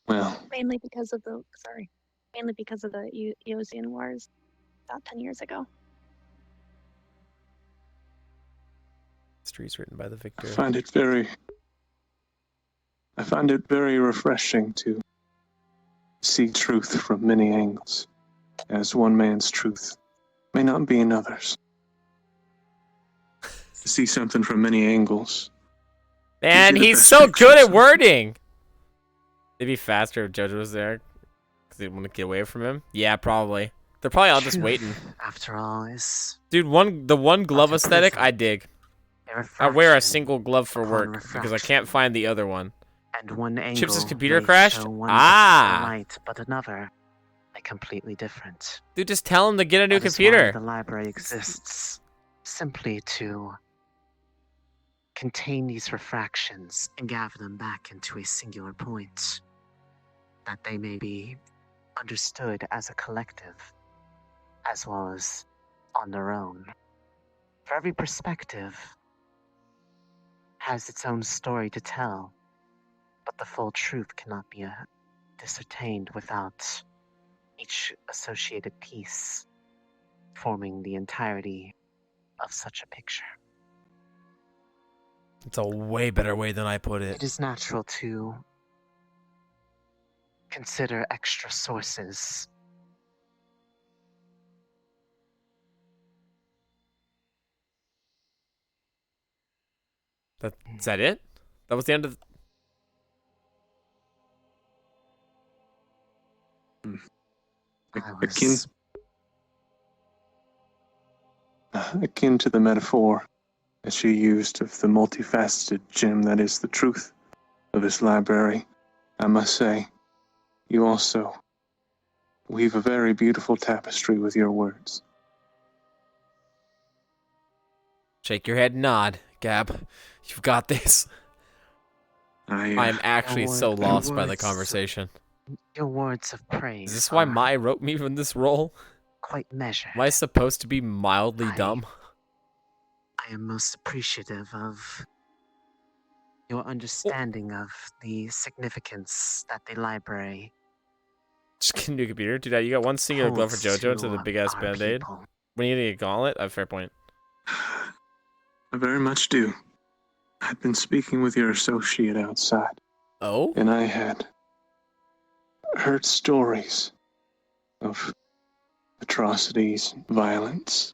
Well,
Mainly because of the Eosian Wars about 10 years ago.
History's written by the victor.
I find it very refreshing to see truth from many angles, as one man's truth may not be another's. To see something from many angles.
Man,
gives you the
he's
best
so
picture
good
of
at
something.
wording! It'd be faster if Jojo was there, because they want to get away from him. Yeah, probably. They're probably all just
Truth,
waiting.
after all, is
Dude, the one glove
a
aesthetic,
prism,
I dig.
a
I wear a
refraction
single glove for
upon
work, because I
refraction,
can't find the other one.
and one angle
Chips' computer
may
crashed?
show one
Ah!
particular light, but another a completely different.
Dude, just tell him to get a new
That is why
computer.
the library exists simply to contain these refractions and gather them back into a singular point, that they may be understood as a collective, as well as on their own. For every perspective has its own story to tell, but the full truth cannot be discertained without each associated piece forming the entirety of such a picture.
It's a way better way than I put it.
It is natural to consider extra sources.
Is that it? That was the end of...
Akin to the metaphor that she used of the multifaceted gem that is the truth of this library, I must say, you also weave a very beautiful tapestry with your words.
Shake your head and nod, Gab. You've got this. I am actually so lost by the conversation.
Your words of praise.
Is this why Mai wrote me in this role?
Quite measured.
Am I supposed to be mildly dumb?
I am most appreciative of your understanding of the significance that the library
Just get a new computer. Dude, you got one singular glove for
holds
JoJo instead of
to
the big ass
our
band-aid.
people.
When you need a gauntlet? Fair point.
I very much do. I've been speaking with your associate outside.
Oh?
And I had heard stories of atrocities, violence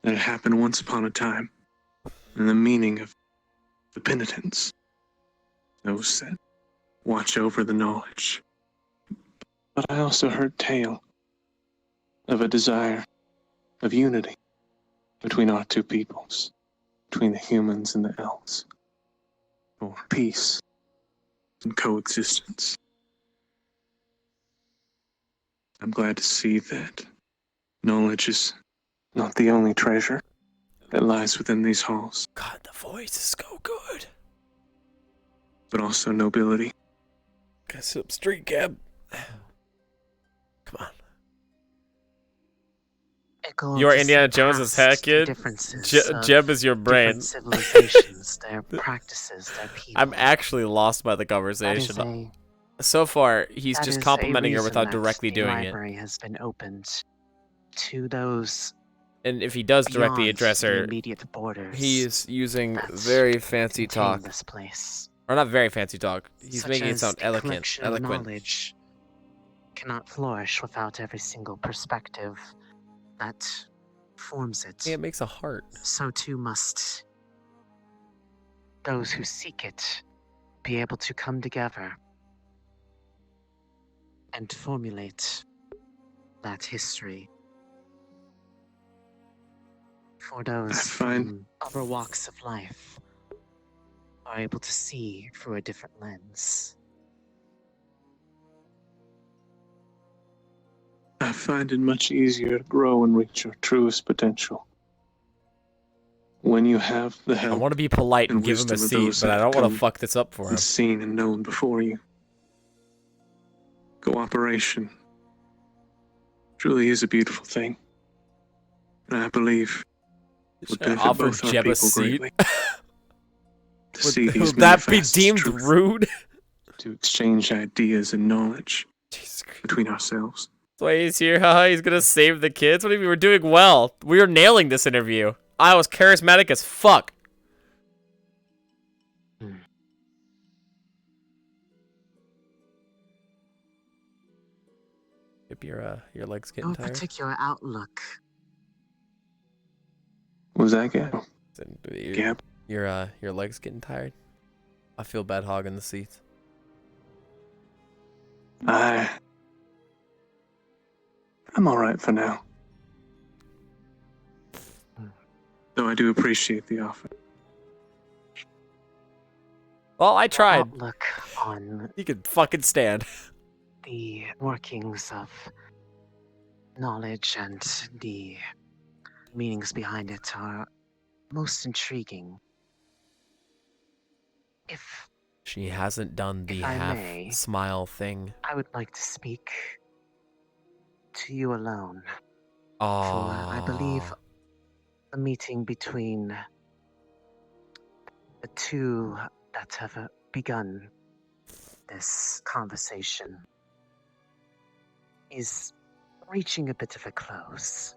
that happened once upon a time, and the meaning of the penitents, those that watch over the knowledge. But I also heard tale of a desire of unity between our two peoples, between the humans and the elves, for peace and coexistence. I'm glad to see that knowledge is not the only treasure that lies within these halls.
God, the voice is so good.
But also nobility.
Gotta sit up straight, Gab. Come on. You are Indiana Jones as HatKid. Jeb is your brain.
Civilizations, their practices, their people.
I'm actually lost by the conversation.
That is
So far, he's
That
just
is a
complimenting her
reason
without
that
directly
the
doing it.
library has been opened to those
And if he does directly
beyond
address
the
her,
immediate borders
he is using
that
very fancy
contain
talk.
this place.
Or not very fancy talk. He's
Such
making it
as
sound
a
eloquent.
collection of knowledge cannot flourish without every single perspective that forms it.
Yeah, it makes a heart.
So too must those who seek it be able to come together and formulate that history. For those from other walks of life are able to see through a different lens.
I find it much easier to grow and reach your truest potential when you have the help.
I want to be polite and give him a
wisdom of
seat,
those
but I
that
don't want to
come
fuck this up for him.
and seen and known before you. Cooperation truly is a beautiful thing, and I believe would benefit
Offer
both our
Jeb a
people
seat.
greatly. To see these
Would that be
manifest as
deemed
truth,
rude?
to exchange ideas and knowledge between ourselves.
That's why he's here. Haha, he's gonna save the kids. What do you mean? We're doing well. We are nailing this interview. I was charismatic as fuck. Yep, your legs getting
Your
tired.
particular outlook.
What was that, Gab?
Gab? Your legs getting tired. I feel bad hogging the seats.
I'm all right for now. Though I do appreciate the offer.
Well, I tried.
Outlook on
You could fucking stand.
the workings of knowledge and the meanings behind it are most intriguing. If
She hasn't done the
I
half
may,
smile thing.
I would like to speak to you alone.
Aww.
For I believe the meeting between the two that have begun this conversation is reaching a bit of a close.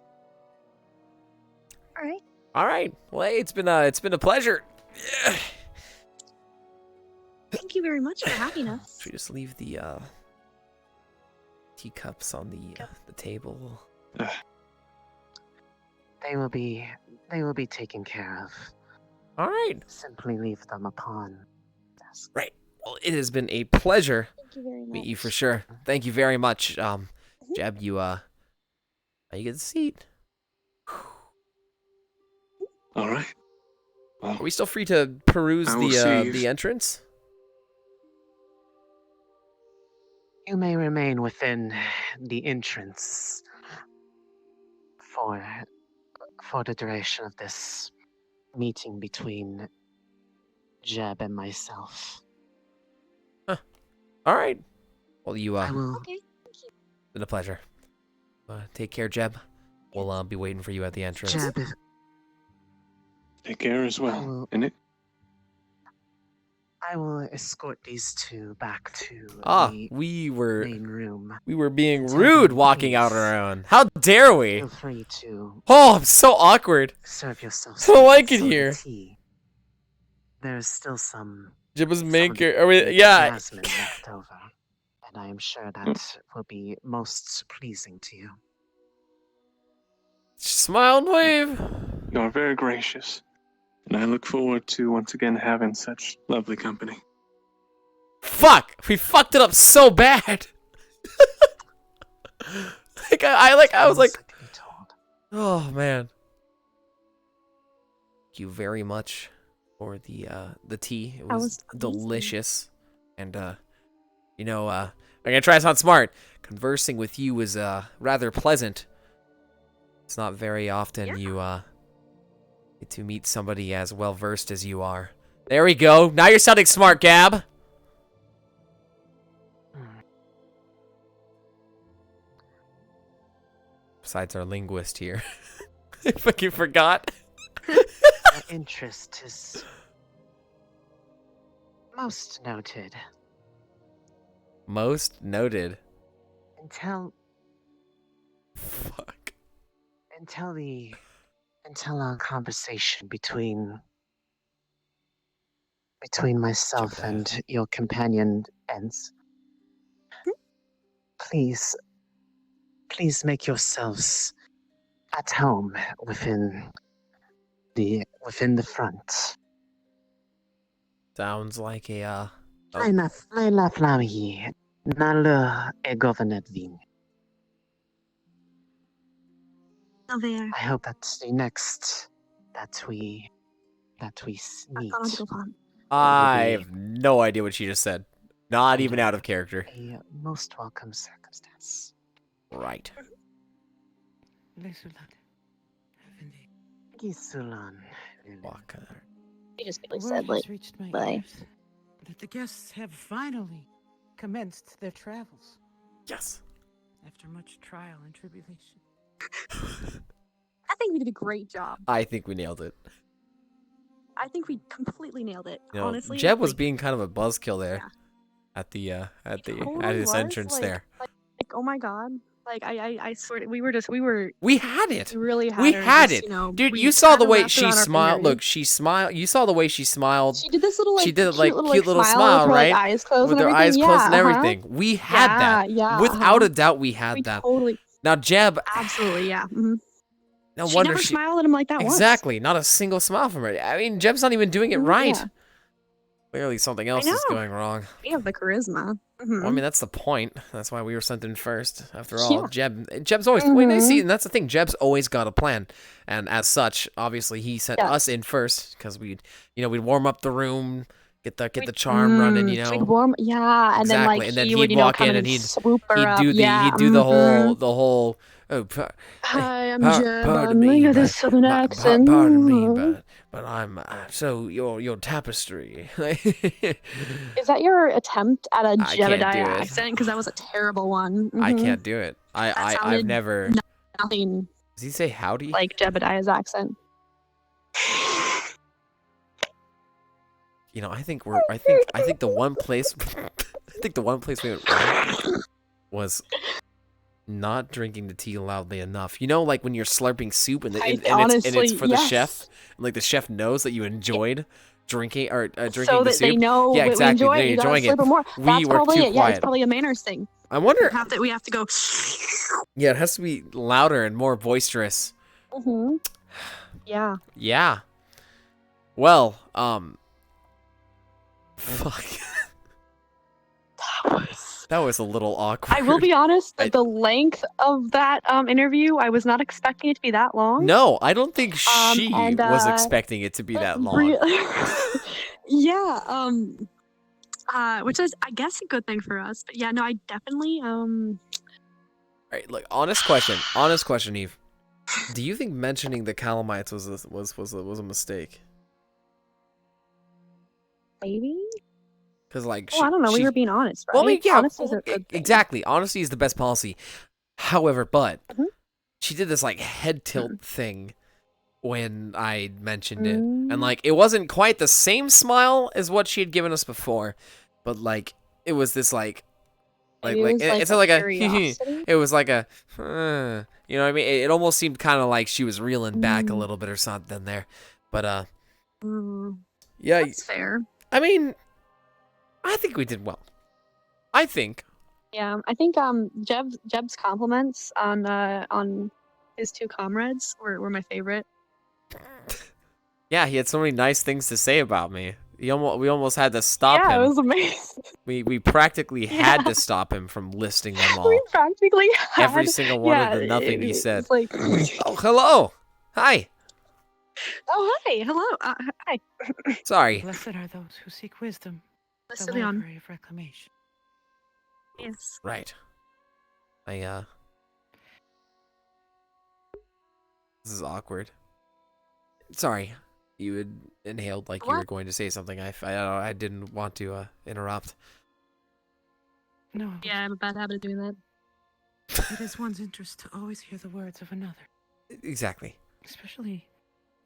All right.
All right. Well, hey, it's been a pleasure. Yeah.
Thank you very much for having us.
Should we just leave the teacups on the table?
They will be taken care of.
All right.
Simply leave them upon.
Right. Well, it has been a pleasure.
Thank you very much.
Meet you for sure. Thank you very much. Jeb, you get the seat.
All right. Well,
are we still free to peruse the entrance?
You may remain within the entrance for the duration of this meeting between Jeb and myself.
Huh. All right. Well, you
I will.
Okay.
It's been a pleasure. Take care, Jeb. We'll be waiting for you at the entrance.
Jeb,
take care as well. And
I will escort these two back to the
we were
main room.
We were being rude walking out on our own. How dare we?
Feel free to.
Oh, I'm so awkward.
Serve yourself.
I don't like it here.
Tea. There's still some.
Jeb was making. Yeah.
Jasmine left over, and I am sure that will be most pleasing to you.
Smile and wave.
You are very gracious, and I look forward to once again having such lovely company.
Fuck! We fucked it up so bad. I was like, oh man. Thank you very much for the tea. It was delicious, and I'm gonna try to sound smart. Conversing with you was rather pleasant. It's not very often you get to meet somebody as well versed as you are. There we go. Now you're sounding smart, Gab. Besides our linguist here. I fucking forgot.
Your interest is most noted.
Most noted.
Until
Fuck.
Until our conversation between myself and your companion ends. Please make yourselves at home within the front.
Sounds like a
Laila Flawi, Nala Egovenedvin.
There.
I hope that's the next that we meet.
I have no idea what she just said. Not even out of character.
A most welcome circumstance.
Right.
Gisulan.
He just
The
said,
word
like,
has reached my
bye.
ears that the guests have finally commenced their travels.
Yes.
After much trial and tribulation.
I think we did a great job.
I think we nailed it.
I think we completely nailed it.
You know,
Honestly,
Jeb was
like,
being kind of a buzzkill there at his entrance
like,
there.
Like, oh my god! Like I swear, we
had it.
We really had.
We
her
had
just,
it,
you know,
dude.
we
You saw the
kinda
way
wrapped
she
around our
smiled.
fingers.
Look, she smiled. You saw the way she smiled.
She did this little like
she did
cute
little
smile, with her,
right?
like, eyes closed
with
and
her
everything.
eyes closed
Yeah,
and everything. We had that.
Yeah,
Without a doubt, we had that.
Totally.
Now, Jeb.
Absolutely, yeah. Mm-hmm.
No
She
wonder
never smiled at him like that once.
Exactly. Not a single smile from her. I mean, Jeb's not even doing it right.
Yeah.
Clearly, something else is going wrong.
We have the charisma. Mm-hmm.
Well, I mean, that's the point. That's why we were sent in first. After
Yeah.
all, Jeb's always. Wait, I see, and that's the thing. Jeb's always got a plan, and as such, obviously, he sent us in first because we'd warm up the room, get the charm running, you know.
We'd warm, yeah, and then
Exactly,
like
and then
he would,
he'd walk
come
in and
swoop her up.
do the whole. Oh,
Hi, I'm Jeb.
Pardon
I'm
me,
with a
but-
southern accent.
Pardon me, but I'm so your tapestry.
Is that your attempt at a
I can't do
Jebediah
it.
accent? Because that was a terrible one.
I
Mhm.
can't do it. I've
sounded
never.
Nothing
Does he say howdy?
like Jebediah's accent.
You know, I think the one place we went wrong was not drinking the tea loudly enough. You know, like when you're slurping soup and it's for the chef, and like the chef knows that you enjoyed drinking drinking
So
the
that
soup.
they know
yeah,
we
exactly.
enjoy
They're
it. You gotta
enjoying
slurp it more.
We
That's
were
probably
too
it. Yeah,
quiet.
it's probably a manners thing.
I wonder.
We have to go.
Yeah, it has to be louder and more boisterous.
Mm-hmm. Yeah.
Yeah. Well, fuck. That was a little awkward.
I will be honest. The length of that interview, I was not expecting it to be that long.
No, I don't think she
and,
was expecting it to be that long.
Yeah. Which is, I guess, a good thing for us. But yeah, no, I definitely
Right, look, honest question, Eve. Do you think mentioning the Calamites was a mistake?
Maybe.
Because like,
I don't know. We were being honest, right?
Well, I mean, yeah,
Honesty is a good thing.
exactly. Honesty is the best policy. However, but she did this like head tilt thing when I mentioned it, and like it wasn't quite the same smile as what she had given us before, but like it was this like it's not like a it was like a you know what I mean? It almost seemed kind of like she was reeling back a little bit or something there, but yeah,
that's fair.
I mean, I think we did well. I think.
Yeah, I think Jeb's compliments on his two comrades were my favorite.
Yeah, he had so many nice things to say about me. We almost had to stop him.
Yeah, it was amazing.
We practically had to stop him from listing them all.
We practically had
Every single one of the nothing he said.
Like,
oh, hello. Hi.
Oh, hi. Hello. Hi.
Sorry.
Blessed are those who seek wisdom.
Blessed
The
Leon.
library of reclamation.
Yes.
Right. This is awkward. Sorry. You had inhaled like you were going to say something. I didn't want to interrupt.
No.
Yeah, I have a bad habit of doing that.
It is one's interest to always hear the words of another.
Exactly.
Especially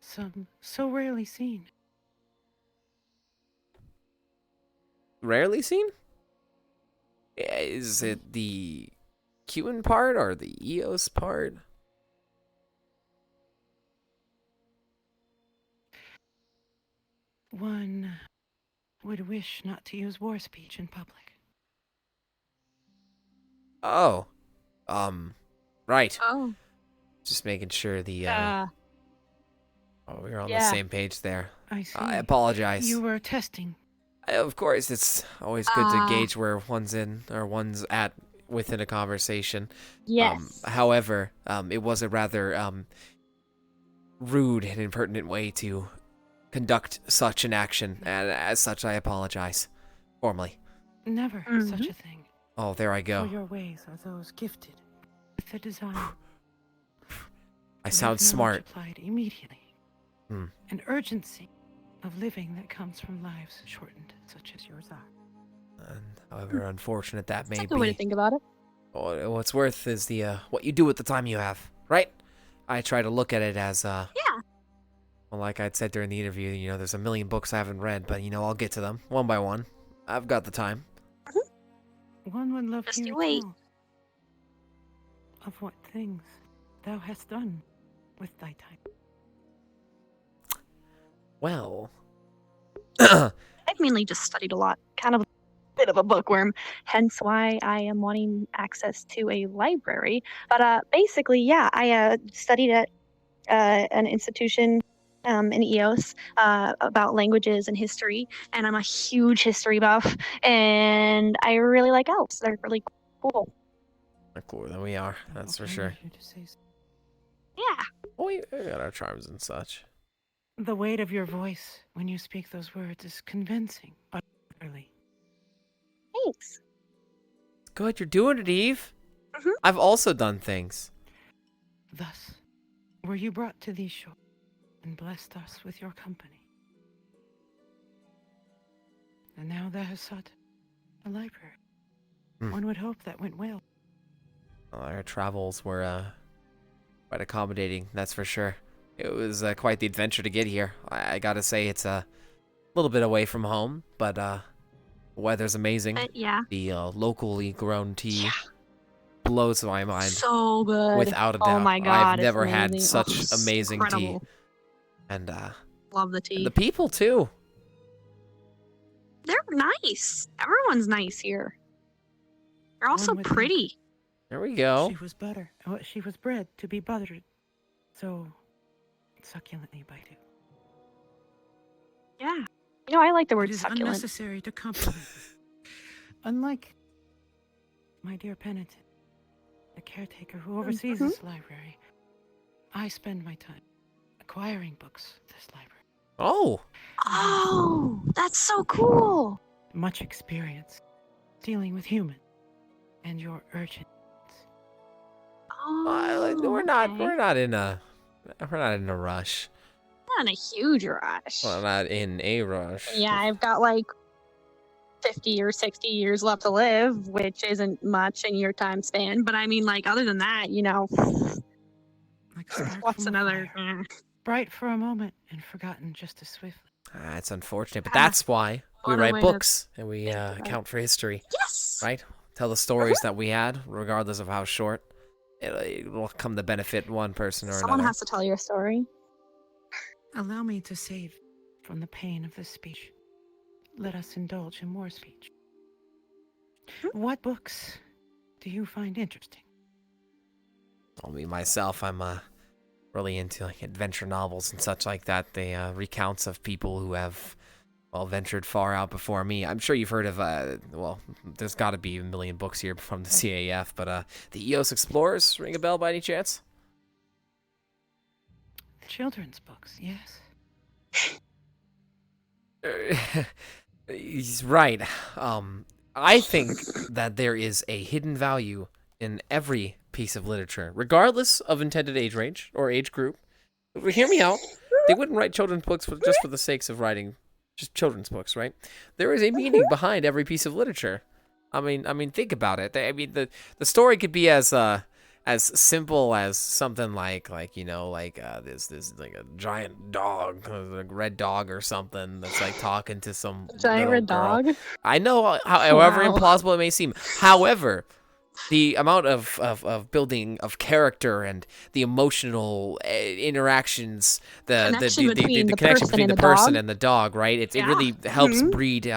some so rarely seen.
Rarely seen? Is it the Qin part or the EOS part?
One would wish not to use war speech in public.
Oh. Right.
Oh.
Just making sure the, we're on the
yeah.
same page there.
I see.
I apologize.
You were testing.
Of course, it's always good to gauge where one's in or one's at within a conversation.
Yes.
However, it was a rather rude and impertinent way to conduct such an action, and as such, I apologize formally.
Never such a thing.
Oh, there I go.
For your ways are those gifted with the desire.
I sound smart.
Applied immediately.
Hmm.
An urgency of living that comes from lives shortened, such as yours are.
And however unfortunate that may
That's a
be,
good way to think about it.
what's worth is the what you do with the time you have, right? I try to look at it as
Yeah.
well, like I'd said during the interview, you know, there's a million books I haven't read, but you know, I'll get to them one by one. I've got the time.
One would love
Just
to
you
hear
wait.
tell of what things thou hast done with thy time.
Well,
I've mainly just studied a lot, kind of a bit of a bookworm, hence why I am wanting access to a library. But basically, yeah, I studied at an institution in EOS about languages and history, and I'm a huge history buff, and I really like elves. They're really cool.
They're cooler than we are, that's for sure.
Yeah.
Well, we got our charms and such.
The weight of your voice when you speak those words is convincing, but utterly.
Thanks.
Good, you're doing it, Eve. I've also done things.
Thus, were you brought to these shores and blessed us with your company. And now thou hast sought a library. One would hope that went well.
Our travels were quite accommodating, that's for sure. It was quite the adventure to get here. I gotta say, it's a little bit away from home, but the weather's amazing.
Yeah.
The locally grown tea blows my mind.
So good.
Without a doubt.
Oh my god,
I've never
it's
had
amazing.
such
it's
amazing
incredible.
tea. And
Love the tea.
and the people too.
They're nice. Everyone's nice here. They're also
would
pretty.
There we go.
She was butter. She was bred to be buttered. So succulently by you.
Yeah. You know, I like the word
It is
succulent.
unnecessary to compliment. Unlike my dear penitent, the caretaker who oversees this library, I spend my time acquiring books at this library.
Oh.
Oh, that's so cool.
Much experience dealing with humans and your urgent.
Oh,
we're not in a rush.
Not in a huge rush.
Well, not in a rush.
Yeah, I've got like 50 or 60 years left to live, which isn't much in your time span. But I mean, like, other than that, you know, what's another?
Bright for a moment and forgotten just as swiftly.
It's unfortunate, but that's why we
What a
write
way to
books and we account for history.
Yes.
Right? Tell the stories that we had, regardless of how short. It will come to benefit one person or
Someone
another.
has to tell your story.
Allow me to save from the pain of this speech. Let us indulge in more speech. What books do you find interesting?
Well, me myself, I'm really into like adventure novels and such like that. The recounts of people who have ventured far out before me. I'm sure you've heard of there's got to be a million books here from the CAF, but the EOS Explorers ring a bell by any chance?
Children's books, yes.
He's right. I think that there is a hidden value in every piece of literature, regardless of intended age range or age group. Hear me out. They wouldn't write children's books just for the sakes of writing just children's books, right? There is a meaning behind every piece of literature. I mean, think about it. The story could be as as simple as something like this like a giant dog, like red dog or something that's like talking to some
Giant
little
red
girl.
dog?
I know, however
Wow.
implausible it may seem. However, the amount of building of character and the emotional interactions, the
Connection
the
between the
connection
person
between
and
the
the
person
dog?
and the dog, right? It
Yeah.
really helps
Mhm.
breed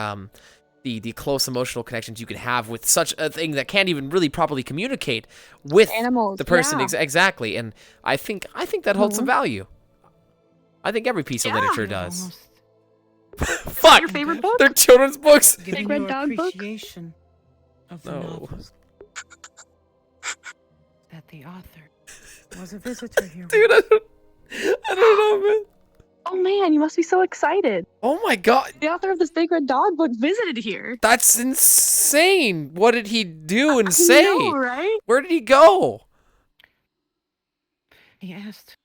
the close emotional connections you can have with such a thing that can't even really properly communicate with
Animals,
the person
yeah.
exactly. And I think that holds some
Mhm.
value. I think every piece of
Yeah.
literature does.
Is
Fuck!
that your favorite book?
They're children's books.
Giving
Big Red
your
Dog book?
appreciation of the
No.
novels. That the author was a visitor here.
Dude, I don't know, man.
Oh man, you must be so excited.
Oh my god.
The author of this Big Red Dog book visited here.
That's insane. What did he do and
I
say?
know, right?
Where did he go?
He asked.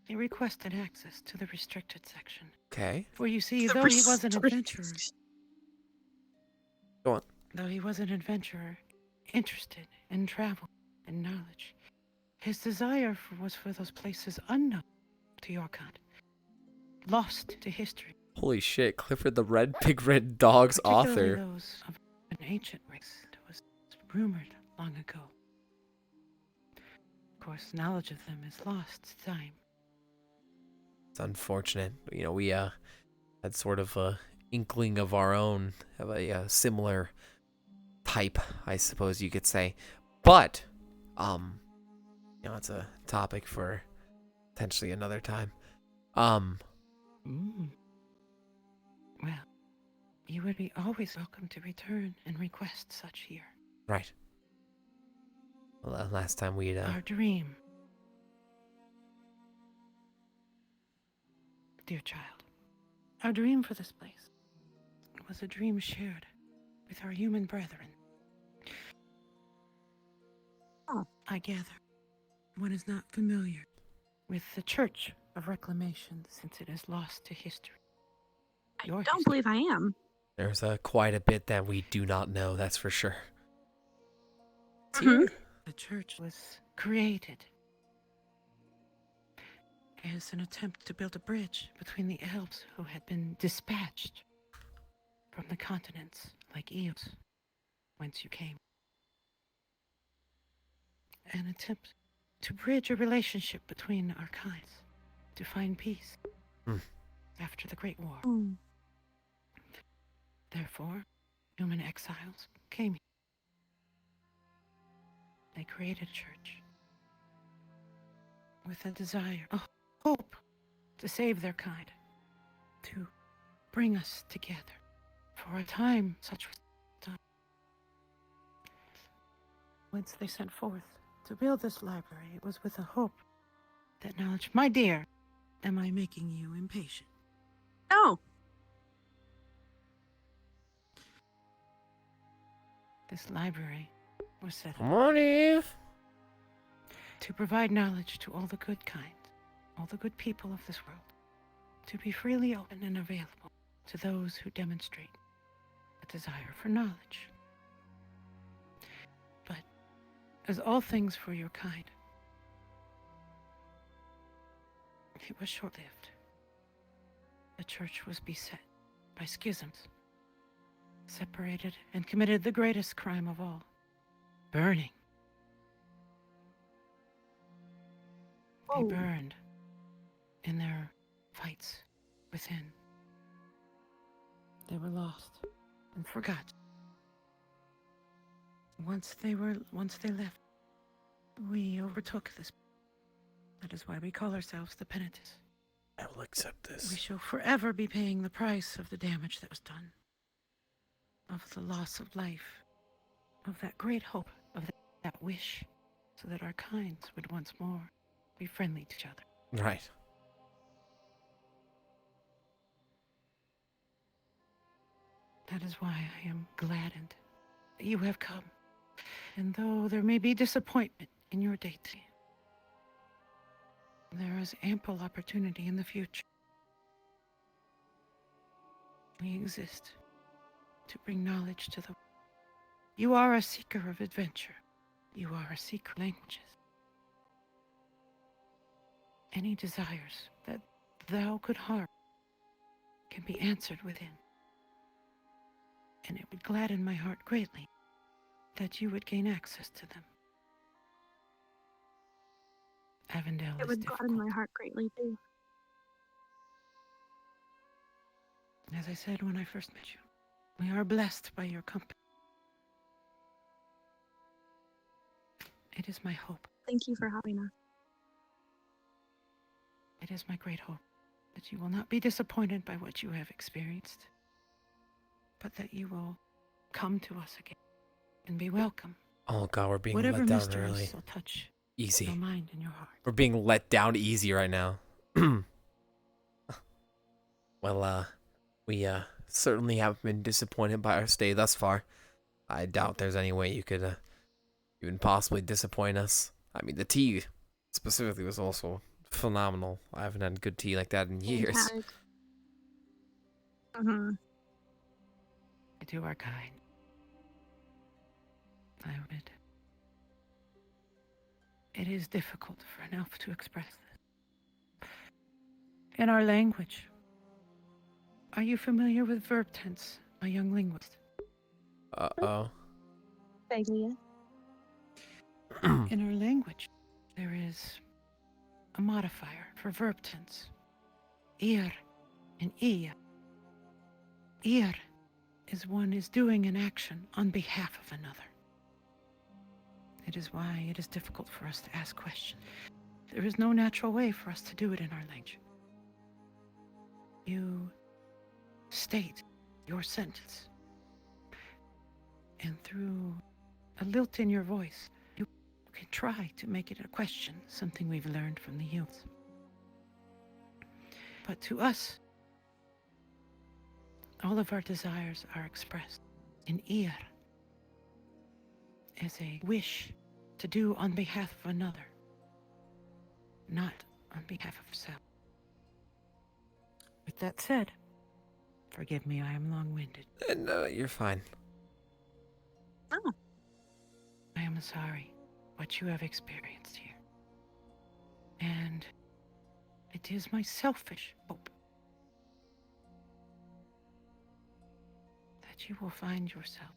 He requested access to the restricted section.
Okay.
For you see,
The
though he was an
restricted
adventurer.
Go on.
Though he was an adventurer, interested in travel and knowledge, his desire was for those places unknown to your kind, lost to history.
Holy shit, Clifford the Big Red Dog's
Particularly
author.
those of an ancient race that was rumored long ago. Of course, knowledge of them is lost to time.
It's unfortunate. You know, we had sort of a inkling of our own, of a similar type, I suppose you could say. But, you know, it's a topic for potentially another time.
Well, you would be always welcome to return and request such here.
Right. Well, last time we'd
Our dream. Dear child, our dream for this place was a dream shared with our human brethren. I gather one is not familiar with the Church of Reclamation since it is lost to history.
I don't believe I am.
There's quite a bit that we do not know, that's for sure.
Mhm.
The church was created as an attempt to build a bridge between the elves who had been dispatched from the continents like eels, whence you came. An attempt to bridge a relationship between our kinds, to find peace after the Great War. Therefore, human exiles came here. They created a church with a desire, a hope to save their kind, to bring us together. For a time, such was done. Whence they sent forth to build this library, it was with a hope that knowledge. My dear, am I making you impatient?
No.
This library was set up.
Come on, Eve.
To provide knowledge to all the good kind, all the good people of this world, to be freely open and available to those who demonstrate a desire for knowledge. But, as all things for your kind, it was short-lived. The church was beset by schisms, separated and committed the greatest crime of all, burning. They burned in their fights within. They were lost and forgot. Once they left, we overtook this. That is why we call ourselves the Penitents.
I will accept this.
We shall forever be paying the price of the damage that was done, of the loss of life, of that great hope, of that wish, so that our kinds would once more be friendly to each other.
Right.
That is why I am gladdened that you have come. And though there may be disappointment in your date, there is ample opportunity in the future. We exist to bring knowledge to the world. You are a seeker of adventure, You are a secret languages. Any desires that thou could harm can be answered within. And it would gladden my heart greatly that you would gain access to them. Avondale
It
is
would
difficult.
gladden my heart greatly too.
As I said when I first met you, we are blessed by your company. It is my hope.
Thank you for having us.
It is my great hope that you will not be disappointed by what you have experienced, but that you will come to us again and be welcome.
Oh god, we're being
Whatever
let down
mysteries
really
will touch
easy.
your mind and your heart.
We're being let down easy right now. Well, we certainly haven't been disappointed by our stay thus far. I doubt there's any way you could even possibly disappoint us. I mean, the tea specifically was also phenomenal. I haven't had good tea like that in years.
To our kind, I would. It is difficult for an elf to express this. In our language, are you familiar with verb tense, my young linguist?
Uh-oh.
Vaguely, yes.
In our language, there is a modifier for verb tense. Ir and ia. Ir is one is doing an action on behalf of another. It is why it is difficult for us to ask questions. There is no natural way for us to do it in our language. You state your sentence, and through a lilt in your voice, you can try to make it a question, something we've learned from the youth. But to us, all of our desires are expressed in ir as a wish to do on behalf of another, not on behalf of self. With that said, forgive me, I am long-winded.
No, you're fine.
Oh.
I am sorry what you have experienced here. And it is my selfish hope that you will find yourself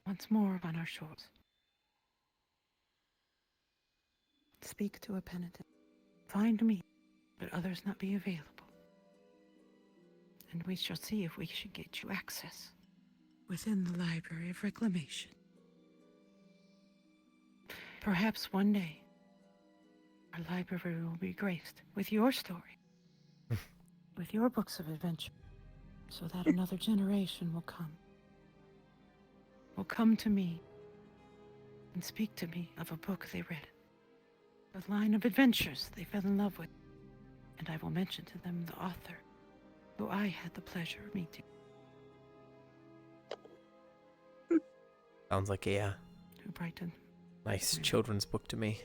once more on our shores. Speak to a penitent. Find me, but others not be available. And we shall see if we should get you access within the Library of Reclamation. Perhaps one day, our library will be graced with your story, with your books of adventure, so that another generation will come to me and speak to me of a book they read, a line of adventures they fell in love with, and I will mention to them the author who I had the pleasure of meeting.
Sounds like a
Who brightened
nice children's book to me.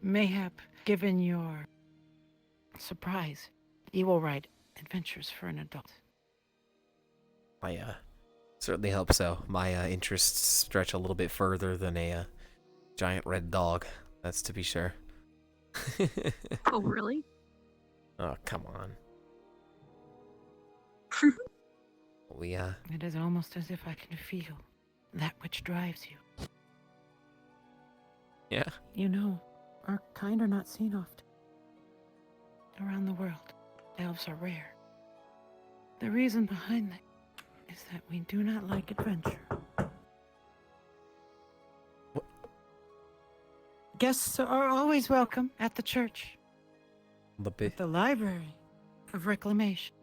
Mayhap, given your surprise, you will write adventures for an adult.
I certainly hope so. My interests stretch a little bit further than a giant red dog. That's to be sure.
Oh, really?
Oh, come on.
It is almost as if I can feel that which drives you.
Yeah.
You know, our kind are not seen often. Around the world, elves are rare. The reason behind that is that we do not like adventure.
What?
Guests are always welcome at the church.
The
Library of Reclamation.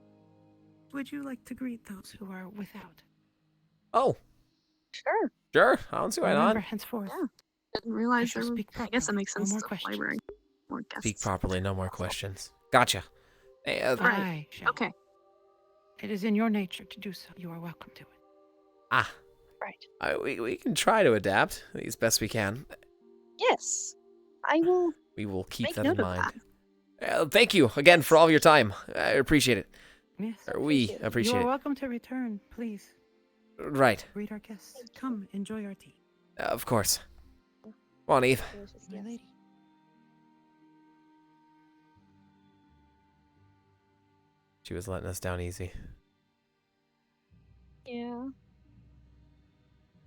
Would you like to greet those who are without?
Oh.
Sure.
Sure. I don't see why
Remember,
not.
henceforth.
Yeah. Didn't realize there was. I guess that makes sense.
No more
to the
questions.
library. More guests.
Speak properly, no more questions. Gotcha. Hey,
I shall.
Okay.
It is in your nature to do so. You are welcome to it.
Ah.
Right.
We can try to adapt as best we can.
Yes. I will.
We will keep
make
that
note
in
of
mind.
that.
Thank you again for all of your time. I appreciate it.
Yes.
We appreciate
You are
it.
welcome to return, please.
Right.
Greet our guests. Come, enjoy our tea.
Of course. Come on, Eve.
My lady.
She was letting us down easy.
Yeah.
You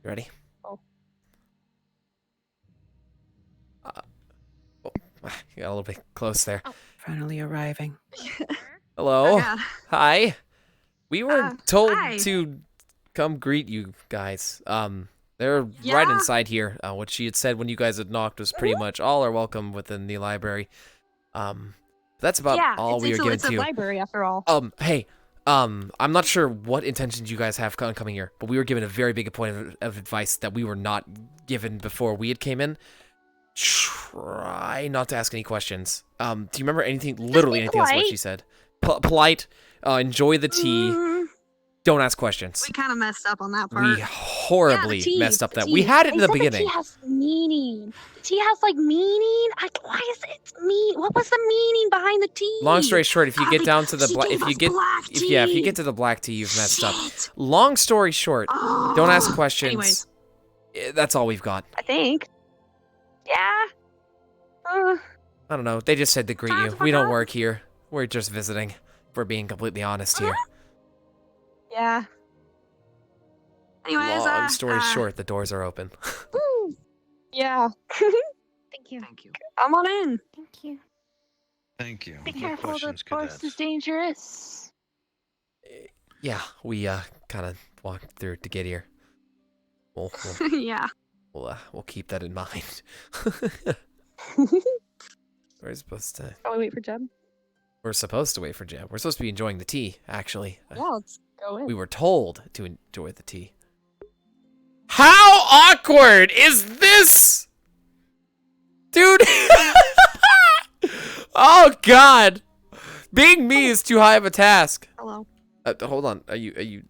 ready?
Oh.
You got a little bit close there.
Finally arriving.
Hello.
yeah.
Hi. We were told
hi.
to come greet you guys. They're right
Yeah?
inside here. What she had said when you guys had knocked was pretty much all are welcome within the library. That's about
yeah,
all we were given
it's
to
a
you.
library after all.
Hey, I'm not sure what intentions you guys have coming here, but we were given a very big point of advice that we were not given before we had came in. Try not to ask any questions. Do you remember anything, literally anything else what she said? Polite, enjoy the tea, don't ask questions.
We kind of messed up on that part.
We horribly messed up
the
that.
tea.
We had it in
They
the
said
beginning.
The tea has meaning. The tea has like meaning. Why is it mean? What was the meaning behind the tea?
Long story short, if you get down to the if you get to the black tea, you've messed up. Long story short, don't ask questions.
Anyways.
That's all we've got.
I think. Yeah.
I don't know. They just said to greet you. We don't work here. We're just visiting. If we're being completely honest here.
Yeah. Anyways,
Long story short, the doors are open.
Yeah.
Thank you.
Come on in.
Thank you.
Thank you.
Be
No
careful, the
questions,
forest
Cadet.
is dangerous.
Yeah, we kind of walked through to get here. We'll
Yeah.
we'll keep that in mind. We're supposed to.
Shall we wait for Jeb?
We're supposed to wait for Jeb. We're supposed to be enjoying the tea, actually.
Yeah, let's go in.
We were told to enjoy the tea. How awkward is this? Dude. Oh, God. Being me is too high of a task.
Hello.
Hold on. Are you...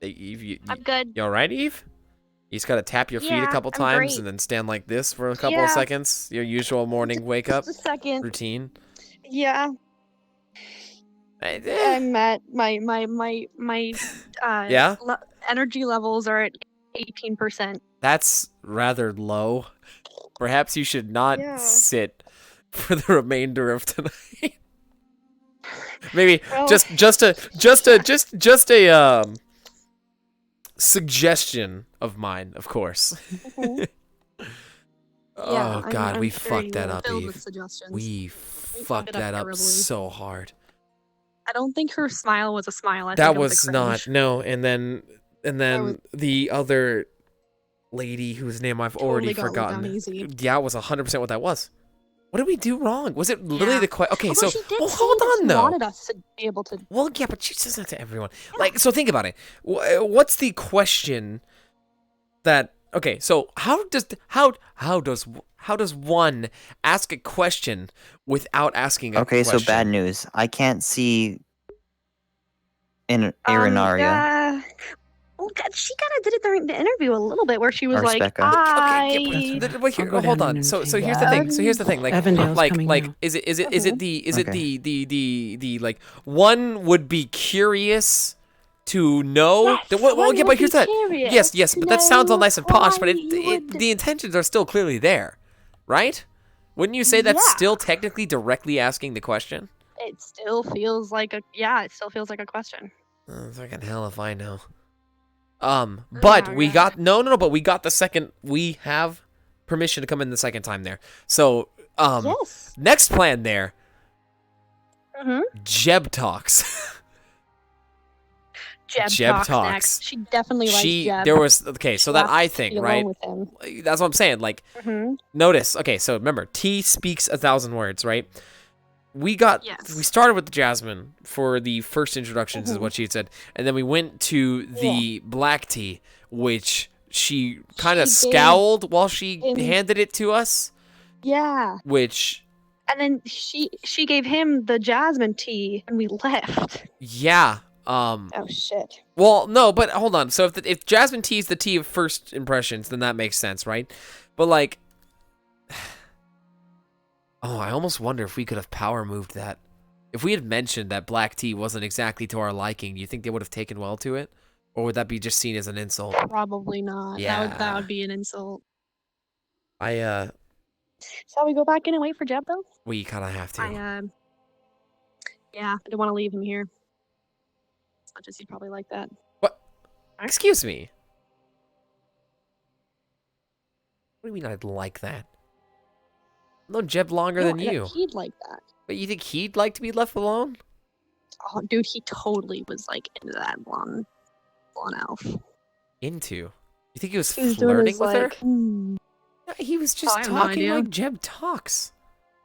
Eve,
I'm good.
You alright, Eve? You just gotta tap your feet a
Yeah,
couple
I'm
times
great.
and then stand like this for a couple
Yeah.
of seconds. Your usual morning wake up
Just a second.
routine.
Yeah. I'm at my
Yeah?
energy levels are at 18%.
That's rather low. Perhaps you should not
Yeah.
sit for the remainder of tonight. Maybe
Well,
just a suggestion of mine, of course. Oh
Yeah,
God,
I'm
we
sure
fucked
you
that
will.
up,
Filled with
Eve.
suggestions.
We fucked
it up
that up
terribly.
so hard.
I don't think her smile was a smile. I
That
think it
was
a
not
cringe.
no, and then the other lady whose name I've already
Totally got let down
forgotten.
easy.
Yeah, it was 100% what that was. What did we do wrong? Was it literally
Yeah.
the question? Okay,
Although
so
she did
well,
say
hold
that
on
she
though.
wanted us to be able to.
Well, yeah, but she says that to everyone. Like, so think about it. What's the question that? Okay, so how does one ask a question without asking a
Okay,
question?
so bad news. I can't see in Irinaria.
Yeah. Well, God, she kind of did it during the interview a little bit, where she was
Or
like,
Specca.
Well, here,
I'll go
hold
down
on.
and
So
take
here's the thing. So here's the thing. Like
Avondale's coming now.
is it
Okay.
the like one would be curious to know.
Yes,
Well,
one
yeah,
would
but here's
be
that.
curious
Yes,
to
but that sounds all
know
nice and posh. But
why you would-
the intentions are still clearly there, right? Wouldn't you say that's
Yeah.
still technically directly asking the question?
It still feels like a question.
Fucking hell if I know. But we got but we got the second. We have permission to come in the second time there. So
Yes.
next plan there.
Mm-hmm.
Jeb talks.
Jeb talks next. She definitely likes Jeb.
There was okay, so
She
that
wants
I
to
think
be
right.
alone with him.
That's what I'm saying. Like,
Mhm.
notice. Okay, so remember, T speaks 1,000 words, right? We started with the Jasmine for the first introductions, is what she had said, and then we went to the black tea, which she kind of
She gave
scowled while she
him-
handed it to us.
Yeah.
Which,
And then she gave him the jasmine tea, and we left.
yeah.
Oh shit.
Well, no, but hold on. So if Jasmine tea is the tea of first impressions, then that makes sense, right? But like, oh, I almost wonder if we could have power moved that. If we had mentioned that black tea wasn't exactly to our liking, do you think they would have taken well to it, Or would that be just seen as an insult?
Probably not.
Yeah.
That would be an insult.
I
Shall we go back in and wait for Jeb though?
we kind of have to.
Yeah, I don't want to leave him here. As much as he'd probably like that.
What? Excuse me. What do you mean I'd like that? No, Jeb longer than you.
He'd like that.
But you think he'd like to be left alone?
Oh, dude, he totally was like into that blonde elf.
Into? You think he was
He was
flirting
doing
with her?
his, like,
He was just
I have no
talking
idea.
like Jeb talks.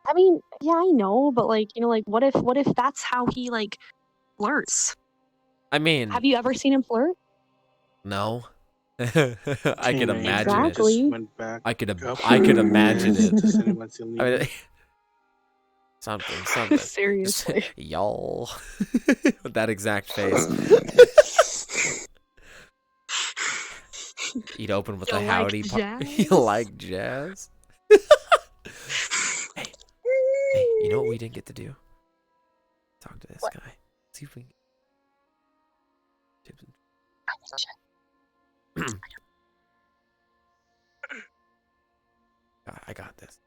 I mean, yeah, I know, but like, you know, like, what if that's how he like flirts?
I mean,
Have you ever seen him flirt?
no. I could imagine
Exactly.
it. I could imagine it. I mean, something.
Seriously.
Y'all. With that exact face. He'd open with
You
a
like
howdy.
jazz?
You like jazz? hey, you know what we didn't get to do? Talk to this guy. See if we can. I got this.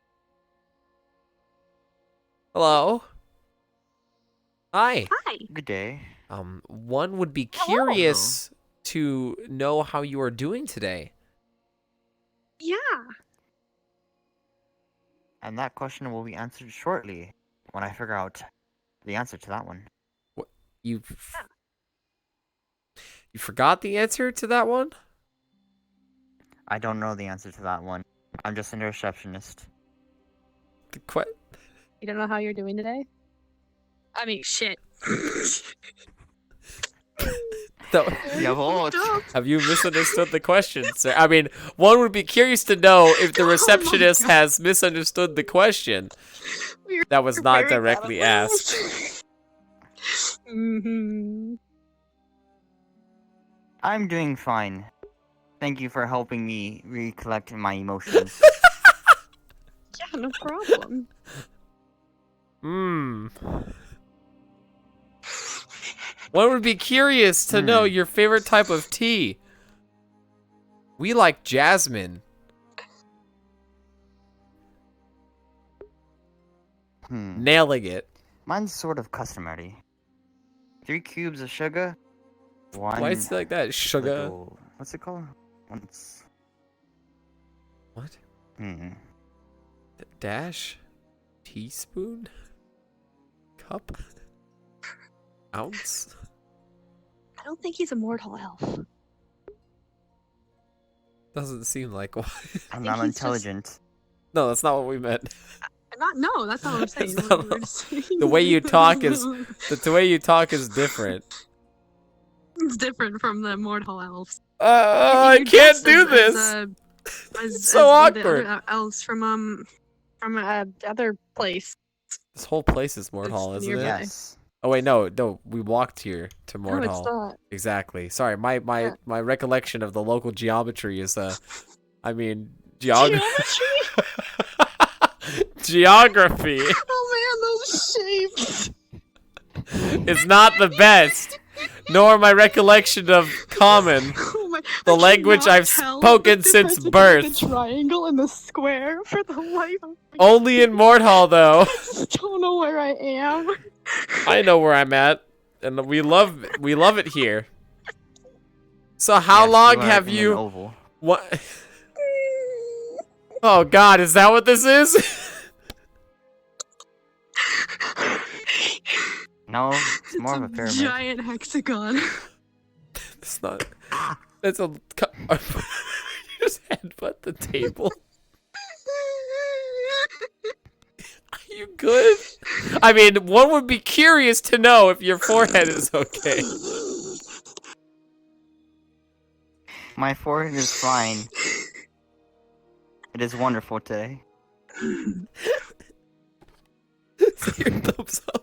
Hello. Hi.
Hi.
Good day.
One would be curious to know how you are doing today.
Yeah.
And that question will be answered shortly when I figure out the answer to that one.
What you forgot the answer to that one?
I don't know the answer to that one. I'm just a receptionist.
You don't know how you're doing today? I mean, shit.
Have you misunderstood the question, sir? I mean, one would be curious to know if the receptionist has misunderstood the question. That was not directly asked.
I'm doing fine. Thank you for helping me recollect my emotions.
Yeah, no problem.
One would be curious to know your favorite type of tea. We like jasmine. Nailing it.
Mine's sort of customary. 3 cubes of sugar. 1.
Why is it like that? Sugar.
Little, what's it called? Once.
What? Dash? Teaspoon? Cup? Ounce?
I don't think he's a mortal elf.
Doesn't seem like one.
I'm not intelligent.
No, that's not what we meant.
No, that's not what I'm saying.
The way you talk is the way you talk is different.
It's different from the mortal elves.
I can't do this. It's so awkward.
The other elves from the other place.
This whole place is Mordhall, isn't it?
Yes.
Oh wait, no, we walked here to Mordhall.
No, it's not.
Exactly. Sorry, my recollection of the local geometry is geography. Geography.
Oh man, those shapes.
It's not the best. Nor my recollection of common. The language I've spoken since birth.
The triangle and the square for the life of me.
Only in Mordhall, though.
I don't know where I am.
I know where I'm at, and we love it here. So how long have you? What? Oh God, is that what this is?
No, it's more of a pyramid.
Giant hexagon.
It's not. It's a. You just headbutt the table. Are you good? I mean, one would be curious to know if your forehead is okay.
My forehead is fine. It is wonderful today.
Your thumbs up.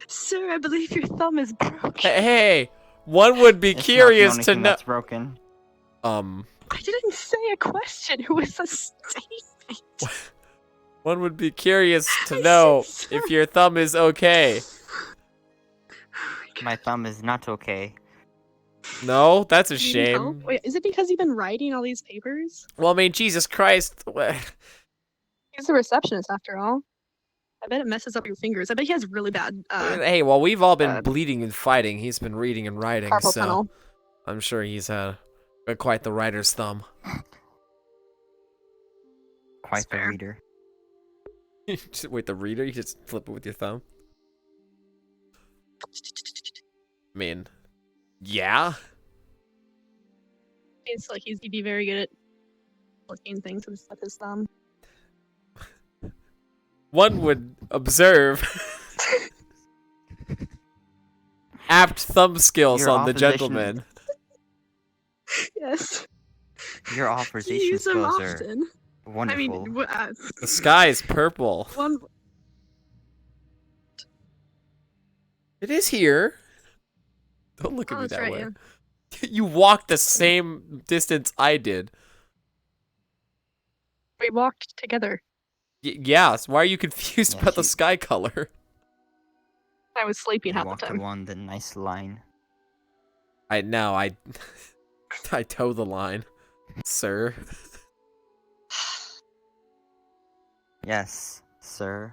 Sir, I believe your thumb is broken.
Hey, one would be curious to know.
That's broken.
I didn't say a question. It was a statement.
One would be curious to know if your thumb is okay.
My thumb is not okay.
No, that's a
Do you need help?
shame.
Wait, is it because you've been writing all these papers?
Well, I mean, Jesus Christ.
He's the receptionist after all. I bet it messes up your fingers. I bet he has really bad
Hey, well, we've all been bleeding and fighting. He's been reading and writing,
carpal
so
tunnel.
I'm sure he's had quite the writer's thumb.
Quite the reader.
Wait, the reader? You just flip it with your thumb? I mean, yeah.
It's like he'd be very good at looking things with his thumb.
One would observe apt thumb skills
Your
on the
opposition-
gentleman.
Yes.
Your
You
authorization
use them
skills are
often.
wonderful.
I mean,
The sky is purple.
one.
It is here. Don't look at
Oh,
me
that's
that
right,
way.
yeah.
You walked the same distance I did.
We walked together.
Yeah, so why are you confused
Yeah,
about the
she-
sky color?
I was sleeping
You
half the
walked
time.
along the nice line.
I toe the line, sir.
Yes, sir.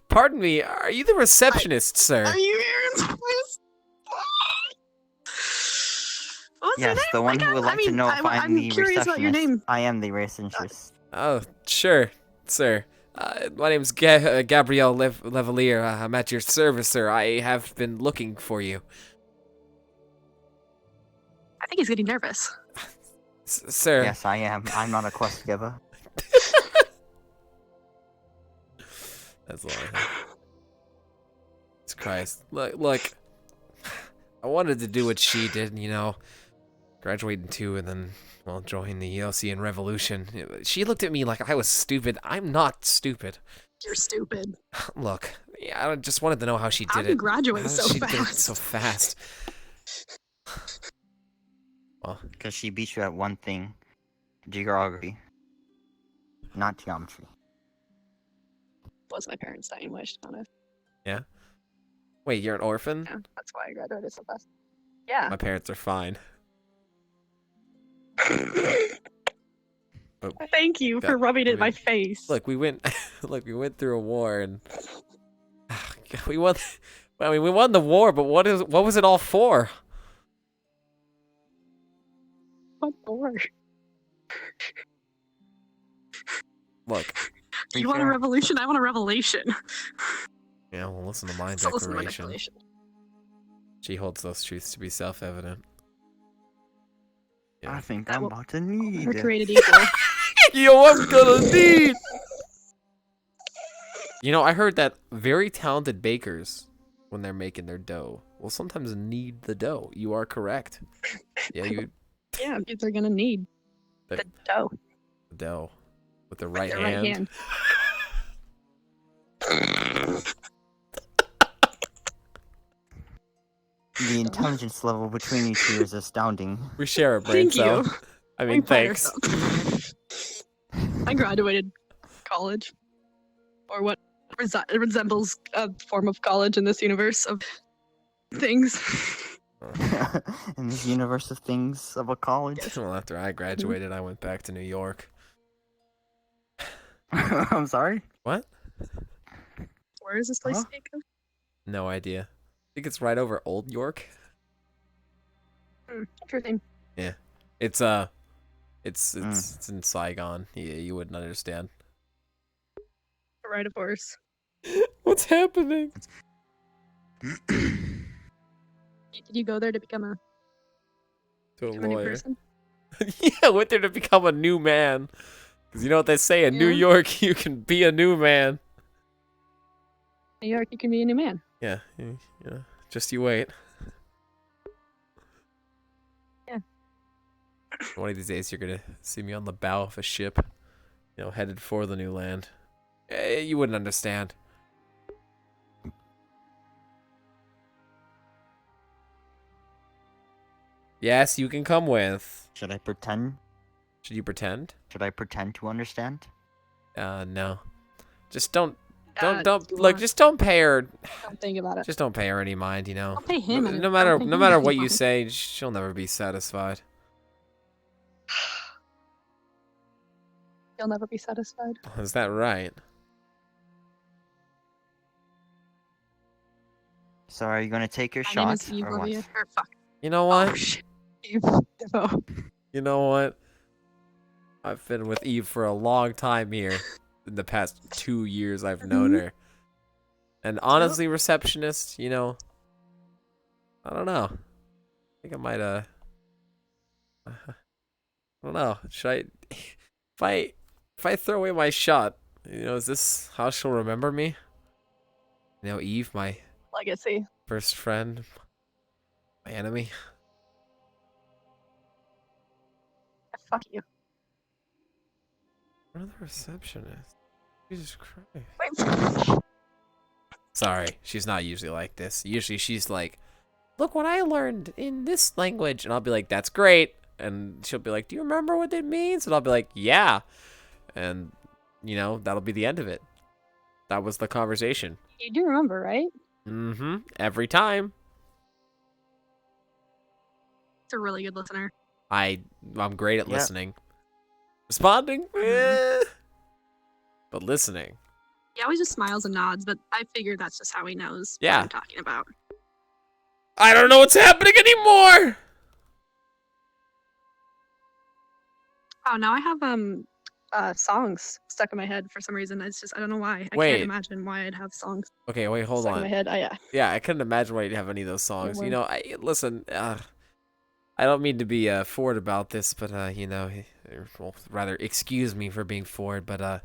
Pardon me, are you the receptionist, sir?
Are you Aaron's voice? What's your
Yes,
name?
the one who
Again?
would like to know if I'm the
curious about your
receptionist.
name.
I am the receptionist.
Oh, sure, sir. My name's Gabrielle Levalier. I'm at your service, sir. I have been looking for you.
I think he's getting nervous.
Sir.
Yes, I am. I'm not a quest giver.
That's all I have. Jesus Christ. Look, I wanted to do what she did, you know, graduate too, and then, well, join the Ocean Revolution. She looked at me like I was stupid. I'm not stupid.
You're stupid.
Look, yeah, I just wanted to know how she did
How'd
it.
you graduate
How
so
she did it
fast?
so fast. Well,
Because she beat you at one thing. Geography. Not geometry.
Was my parents' dying wish, to be honest.
yeah. Wait, you're an orphan?
Yeah, that's why I graduated so fast. Yeah.
My parents are fine. But
Thank you for rubbing it in my face.
look, we went through a war and we won. I mean, we won the war, but what was it all for?
What for?
Look.
You want a revolution? I want a revelation.
Yeah, well, listen to my
So listen to my
declaration.
declaration.
She holds those truths to be self-evident.
I think I'm about to need
We're
it.
created equal.
Yo, I'm gonna need. You know, I heard that very talented bakers, when they're making their dough, will sometimes knead the dough. You are correct. Yeah, you
Yeah, they're gonna need the dough.
dough with the right
Their
hand.
right hand.
The intelligence level between you two is astounding.
We share a brain
Thank
cell.
you.
I mean,
We pride
thanks.
ourselves. I graduated college, or what resembles a form of college in this universe of things.
In this universe of things of a college.
Well, after I graduated, I went back to New York.
I'm sorry?
What?
Where is this place speak of?
No idea. I think it's right over Old York.
Interesting.
Yeah, it's it's in Saigon. Yeah, you wouldn't understand.
Right, of course.
What's happening?
Did you go there to become a
To a
new
lawyer.
person?
Yeah, I went there to become a new man. Because you know what they say, in New
Yeah.
York, you can be a new man.
New York, you can be a new man.
Yeah, just you wait.
Yeah.
One of these days, you're gonna see me on the bow of a ship, you know, headed for the new land. You wouldn't understand. Yes, you can come with.
Should I pretend
Should you pretend?
Should I pretend to understand?
No. Just don't
look.
just don't pay her.
Don't think about it.
Just don't pay her any mind, you know.
Don't pay him any-
No
don't pay him
matter
any
what you
mind.
say, she'll never be satisfied.
You'll never be satisfied.
Is that right?
So are you gonna take your
My name
shot
is Eve
or what?
Olivia. Or fuck.
You know what?
Oh, shit. Eve Devoe.
You know what? I've been with Eve for a long time here. In the past 2 years I've known her. And honestly, receptionist, you know, I don't know. I think I might, I don't know. Should I, if I throw away my shot, you know, is this how she'll remember me? You know, Eve, my
Legacy.
first friend, my enemy.
Fuck you.
Another receptionist. Jesus Christ.
Wait.
Sorry, she's not usually like this. Usually she's like, look what I learned in this language. And I'll be like, that's great. And she'll be like, do you remember what it means? And I'll be like, yeah. And, you know, that'll be the end of it. That was the conversation.
You do remember, right?
Mm-hmm. Every time.
It's a really good listener.
I'm great at
Yeah.
listening. Responding? But listening.
He always just smiles and nods, but I figured that's just how he knows
Yeah.
what I'm talking about.
I don't know what's happening anymore!
Oh, now I have songs stuck in my head for some reason. It's just I don't know why. I
Wait.
can't imagine why I'd have songs
Okay, wait, hold
stuck
on.
in my head. Yeah.
Yeah, I couldn't imagine why you'd have any of those songs. You
word.
know, listen, I don't mean to be forward about this, but you know, well, rather excuse me for being forward, but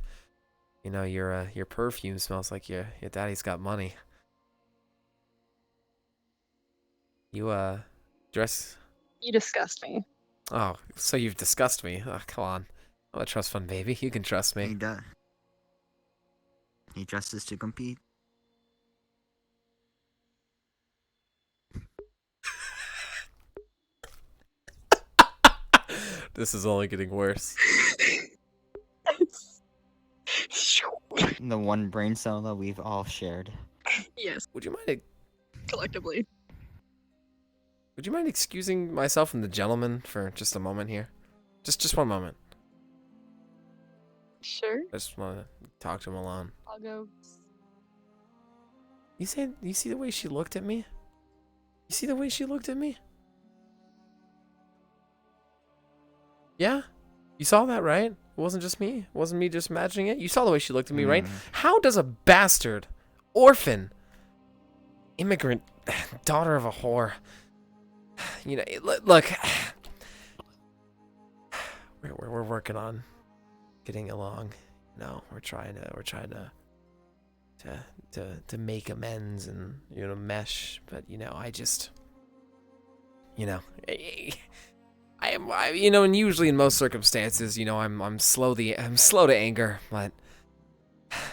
you know, your perfume smells like your daddy's got money. You dress.
You disgust me.
Oh, so you've discussed me. Oh, come on, I'm a trust fund baby. You can trust me.
He does. He dresses to compete.
This is only getting worse.
The one brain cell that we've all shared.
Yes.
Would you mind?
Collectively.
Would you mind excusing myself and the gentleman for just a moment here? Just one moment.
Sure.
I just want to talk to him alone.
I'll go.
You see the way she looked at me? You see the way she looked at me? Yeah? You saw that, right? It wasn't just me. It wasn't me just imagining it. You saw the way she looked at me, right? How does a bastard, orphan, immigrant, daughter of a whore, you know, look, we're working on getting along. No, we're trying to make amends and, you know, mesh. But, you know, I just, you know, I you know, and usually in most circumstances, you know, I'm slow to anger, but,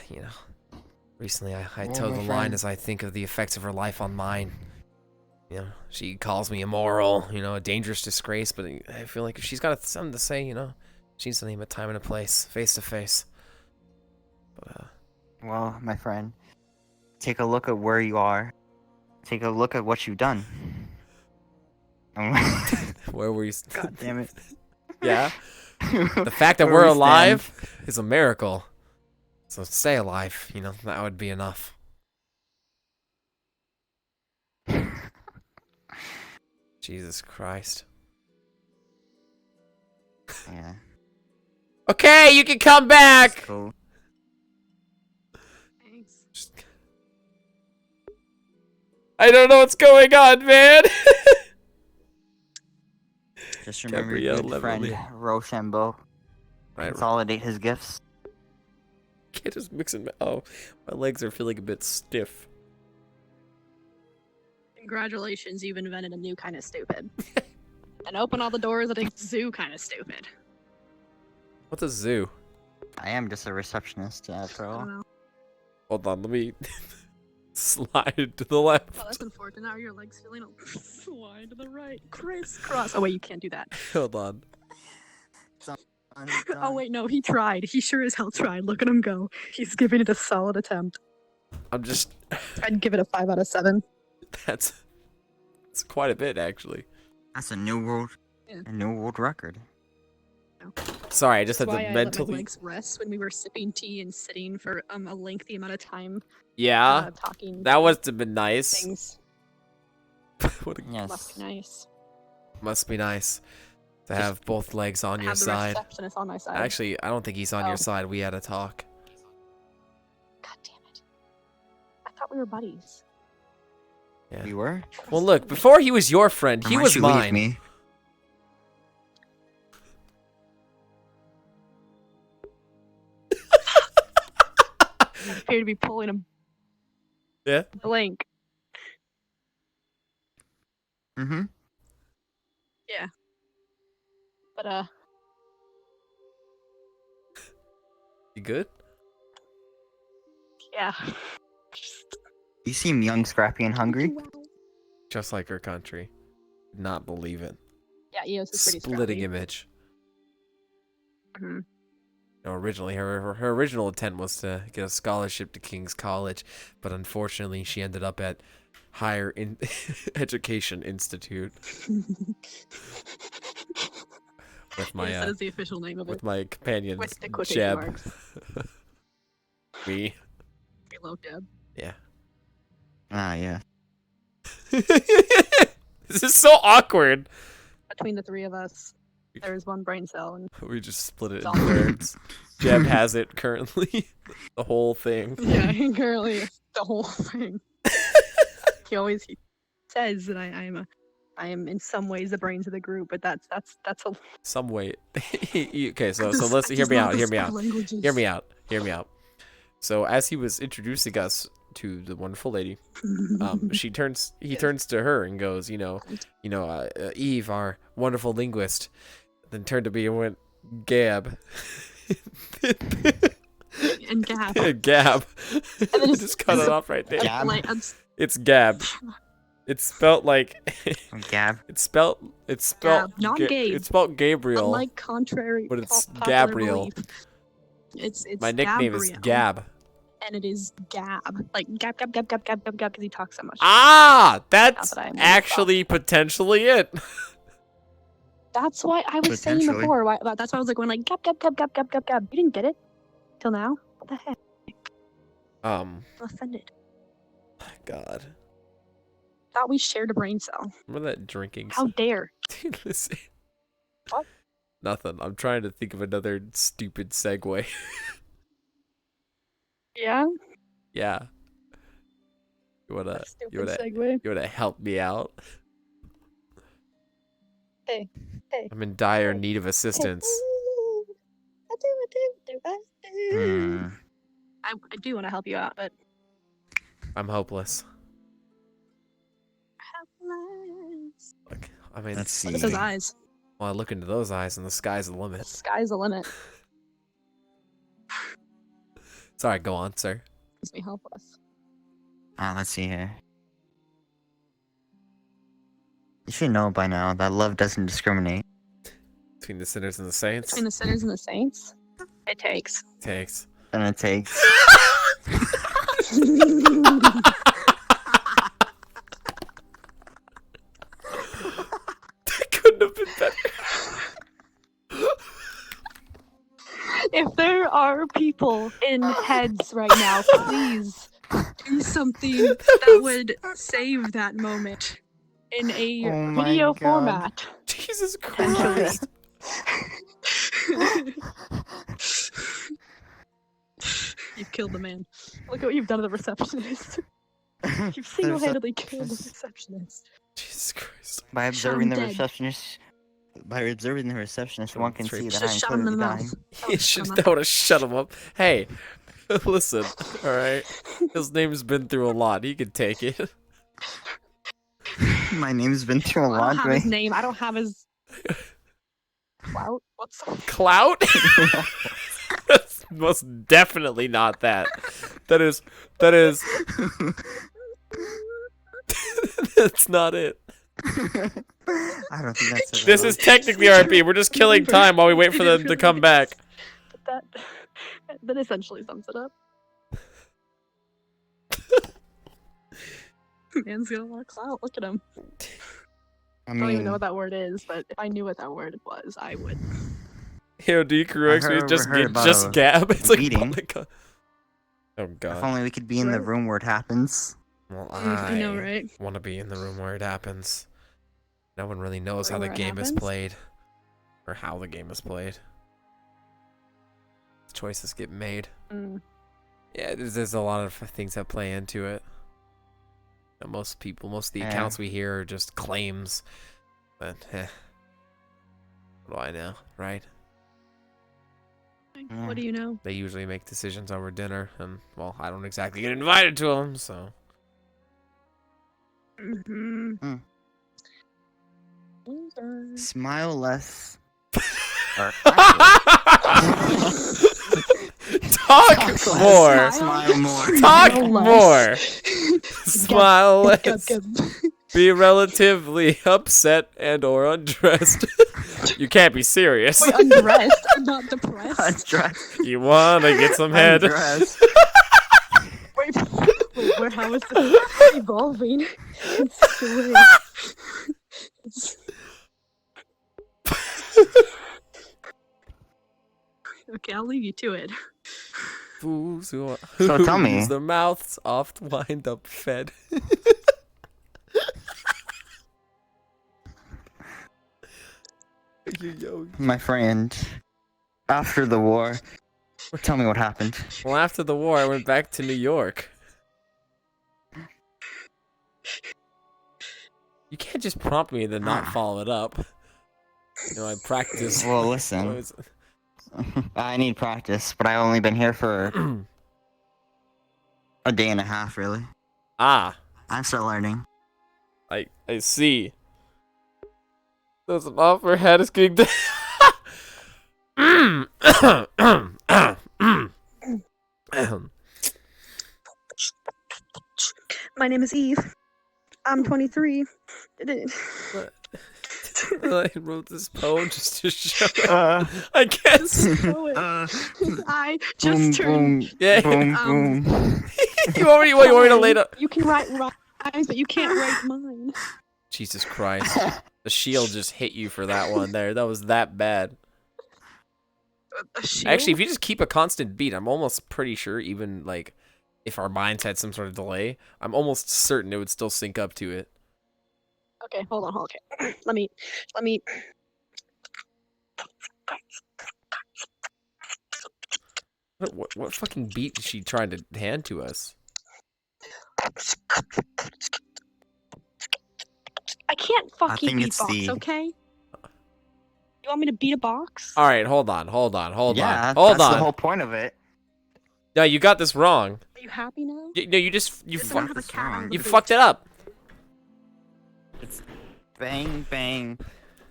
you know, recently I toe the line as I think of the effects of her life on mine. You know, she calls me immoral, you know, a dangerous disgrace, but I feel like if she's got something to say, you know, she needs to name a time and a place, face to face. But,
Well, my friend, take a look at where you are. Take a look at what you've done.
where were you?
God damn it.
Yeah. The fact that
Where
we're
we
alive is a miracle. So stay alive, you know, that would be enough. Jesus Christ.
Yeah.
Okay, you can come back.
Cool.
Thanks.
I don't know what's going on, man.
Just remember your
Gabrielle
good friend
Leverly.
Rochambeau.
Right.
Consolidate his gifts.
Can't just mix and oh, my legs are feeling a bit stiff.
Congratulations, you've invented a new kind of stupid. And open all the doors at a zoo kind of stupid.
What's a zoo?
I am just a receptionist after
I
all.
don't know.
Hold on, let me slide to the left.
Oh, that's unfortunate. Now your legs feeling a slide to the right. Crisscross. Oh, wait, you can't do that.
Hold on.
Oh wait, no, he tried. He sure as hell tried. Look at him go. He's giving it a solid attempt.
I'm just.
I'd give it a 5 out of 7.
That's quite a bit, actually.
That's a new world record.
Sorry, I just
That's
had
why
to
I let my
mentally.
legs rest when we were sipping tea and sitting for a lengthy amount of time.
Yeah,
talking.
that must have been nice.
Things.
What a...
Must be nice.
Must be nice to have both legs on your
Have the
side.
receptionist on my side.
Actually, I don't think he's on
Oh.
your side. We had a talk.
God damn it! I thought we were buddies.
Yeah.
We were?
Well, look, before he was your friend, he
Why'd
was
you leave
mine.
me?
I appear to be pulling him
Yeah.
blank.
Mm-hmm.
Yeah. But
You good?
yeah.
You seem young, scrappy, and hungry.
Just like her country. Not believe it.
Yeah, EOS is pretty
Splitting
scrappy.
image.
Mhm.
No, originally, her original intent was to get a scholarship to King's College, but unfortunately, she ended up at Higher Education Institute. With my
Yes, that is the official name of
with
it.
my companions,
With the quotation
Jeb.
marks.
Me.
Hello, Jeb.
Yeah.
Ah, yeah.
This is so awkward.
Between the three of us, there is one brain cell, and
We just split it
It's
in
all
thirds. Jeb has it currently. The whole thing.
yeah, currently the whole thing. he says that I am in some ways the brains of the group, but that's a
Some weight. Okay, so
Just-
let's
I
hear
just
me
love
out.
the
Hear me out.
spell languages.
Hear me out. So as he was introducing us to the wonderful lady, he turns to her and goes, Eve, our wonderful linguist, then turned to me and went, Gab.
and Gab.
Gab.
And then
Just cut it off right there.
Gab?
It's Gab. It's spelt like
Gab.
It's spelt
Gab, not Gabe.
It's spelt Gabriel.
Unlike contrary,
but it's
popular
Gabriel.
belief, it's
My nickname is
Gabriel,
Gab.
and it is Gab, like Gab, because he talks so much.
Ah, that's
Not that I'm
actually potentially it.
That's why I was saying
Potentially.
before. That's why I was like going like Gab. You didn't get it till now. What the heck? I'm offended.
God.
Thought we shared a brain cell.
Remember that drinking?
How dare?
Dude, listen.
What?
Nothing. I'm trying to think of another stupid segue.
Yeah.
Yeah. You wanna
segue.
you wanna help me out?
Hey.
I'm in dire need of assistance.
I do want to help you out, but
I'm hopeless. I mean,
Let's
look at those eyes.
Well, I look into those eyes, and the sky's the limit.
Sky's the limit.
Sorry, go on, sir.
Makes me helpless.
Let's see here. You should know by now that love doesn't discriminate.
Between the sinners and the saints.
Between the sinners and the saints, it takes.
Takes.
And it takes.
Couldn't have been better.
If there are people in heads right now, please do something that would save that moment in a
Oh my
video
God.
format.
Jesus
Potentially.
Christ.
You've killed the man. Look at what you've done to the receptionist. You've single-handedly killed the receptionist.
Jesus Christ.
By
Shot
observing
him
the
dead.
receptionist, one can see that
Just
I'm
shot him in
clearly
the
dying.
mouth.
You should know to shut him up. Hey, listen, alright? His name's been through a lot. He can take it.
My name's been through a
I
lot,
don't have his name. I don't have his clout. What's
Clout? That's most definitely not that. That is. That's not it.
I don't think that's.
This is technically RP. We're just killing time while we wait for them to come back.
That essentially sums it up. Man's got a lot of clout. Look at him.
I
don't even know
mean,
what that word is, but if I knew what that word was, I would.
Yo, do you correct me? Just Gab. It's like, oh my god. Oh god.
if only we could be in the room where it happens.
Well,
I know, right?
want to be in the room where it happens. No one really knows how the
Where it
game is
happens?
played. Or how the game is played. Choices get made. Yeah, there's a lot of things that play into it. And most of the accounts we hear are just claims. But, what do I know, right?
What do you know?
They usually make decisions over dinner, and, well, I don't exactly get invited to them, so...
Smile less.
Talk more.
Smile more.
Talk
Smile
more.
less.
Smile
Gab,
less.
Gab.
Be relatively upset and or undressed. You can't be serious.
Wait, undressed? I'm not depressed.
Undressed.
You wanna get some head?
Undressed.
Wait, how is this evolving? In such a way. Okay, I'll leave you to it.
Fools who
So tell me.
their mouths oft wind up fed.
My friend, after the war, tell me what happened.
Well, after the war, I went back to New York. You can't just prompt me and then not follow it up. You know, I practice.
Well, listen. I need practice, but I've only been here for a day and a half, really.
Ah.
I'm still learning.
I see. There's an offer head is getting
My name is Eve. I'm 23.
I wrote this poem just to show it. I guess.
I just turned.
Yeah.
Boom, boom.
you want me to lay up?
You can write rhymes, but you can't write mine.
Jesus Christ. The shield just hit you for that one there. That was that bad. Actually, if you just keep a constant beat, I'm almost pretty sure, even like if our minds had some sort of delay, I'm almost certain it would still sync up to it.
Okay, hold on. Okay, let me.
What fucking beat is she trying to hand to us?
I can't fucking
think it's
beatbox,
the-
okay? You want me to beat a box?
All right, hold on.
Yeah,
Hold
that's
on.
the whole point of it.
No, you got this wrong.
Are you happy now?
No, you
Got this wrong.
fucked it up.
It's bang, bang,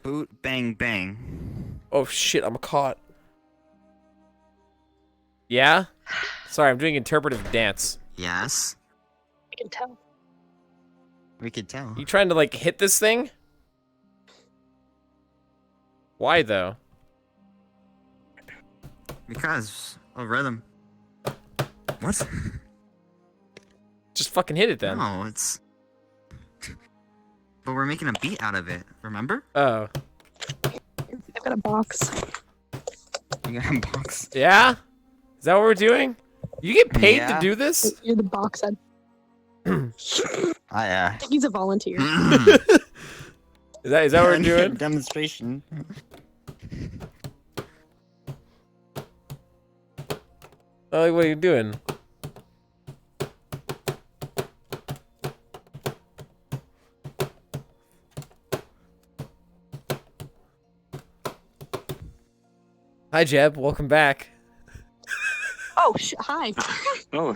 boot, bang, bang.
Oh shit, I'm caught. Yeah? Sorry, I'm doing interpretive dance.
Yes,
I can tell.
we could tell.
You trying to like hit this thing? Why though?
Because of rhythm. What?
Just fucking hit it then.
No, it's. But we're making a beat out of it. Remember?
Oh.
I've got a box.
You got a box.
Yeah? Is that what we're doing? You get paid
Yeah.
to do this?
You're the box head.
I
think he's a volunteer.
Is that what we're doing?
Demonstration.
Oh, what are you doing? Hi, Jeb. Welcome back.
Oh, hi.
Oh,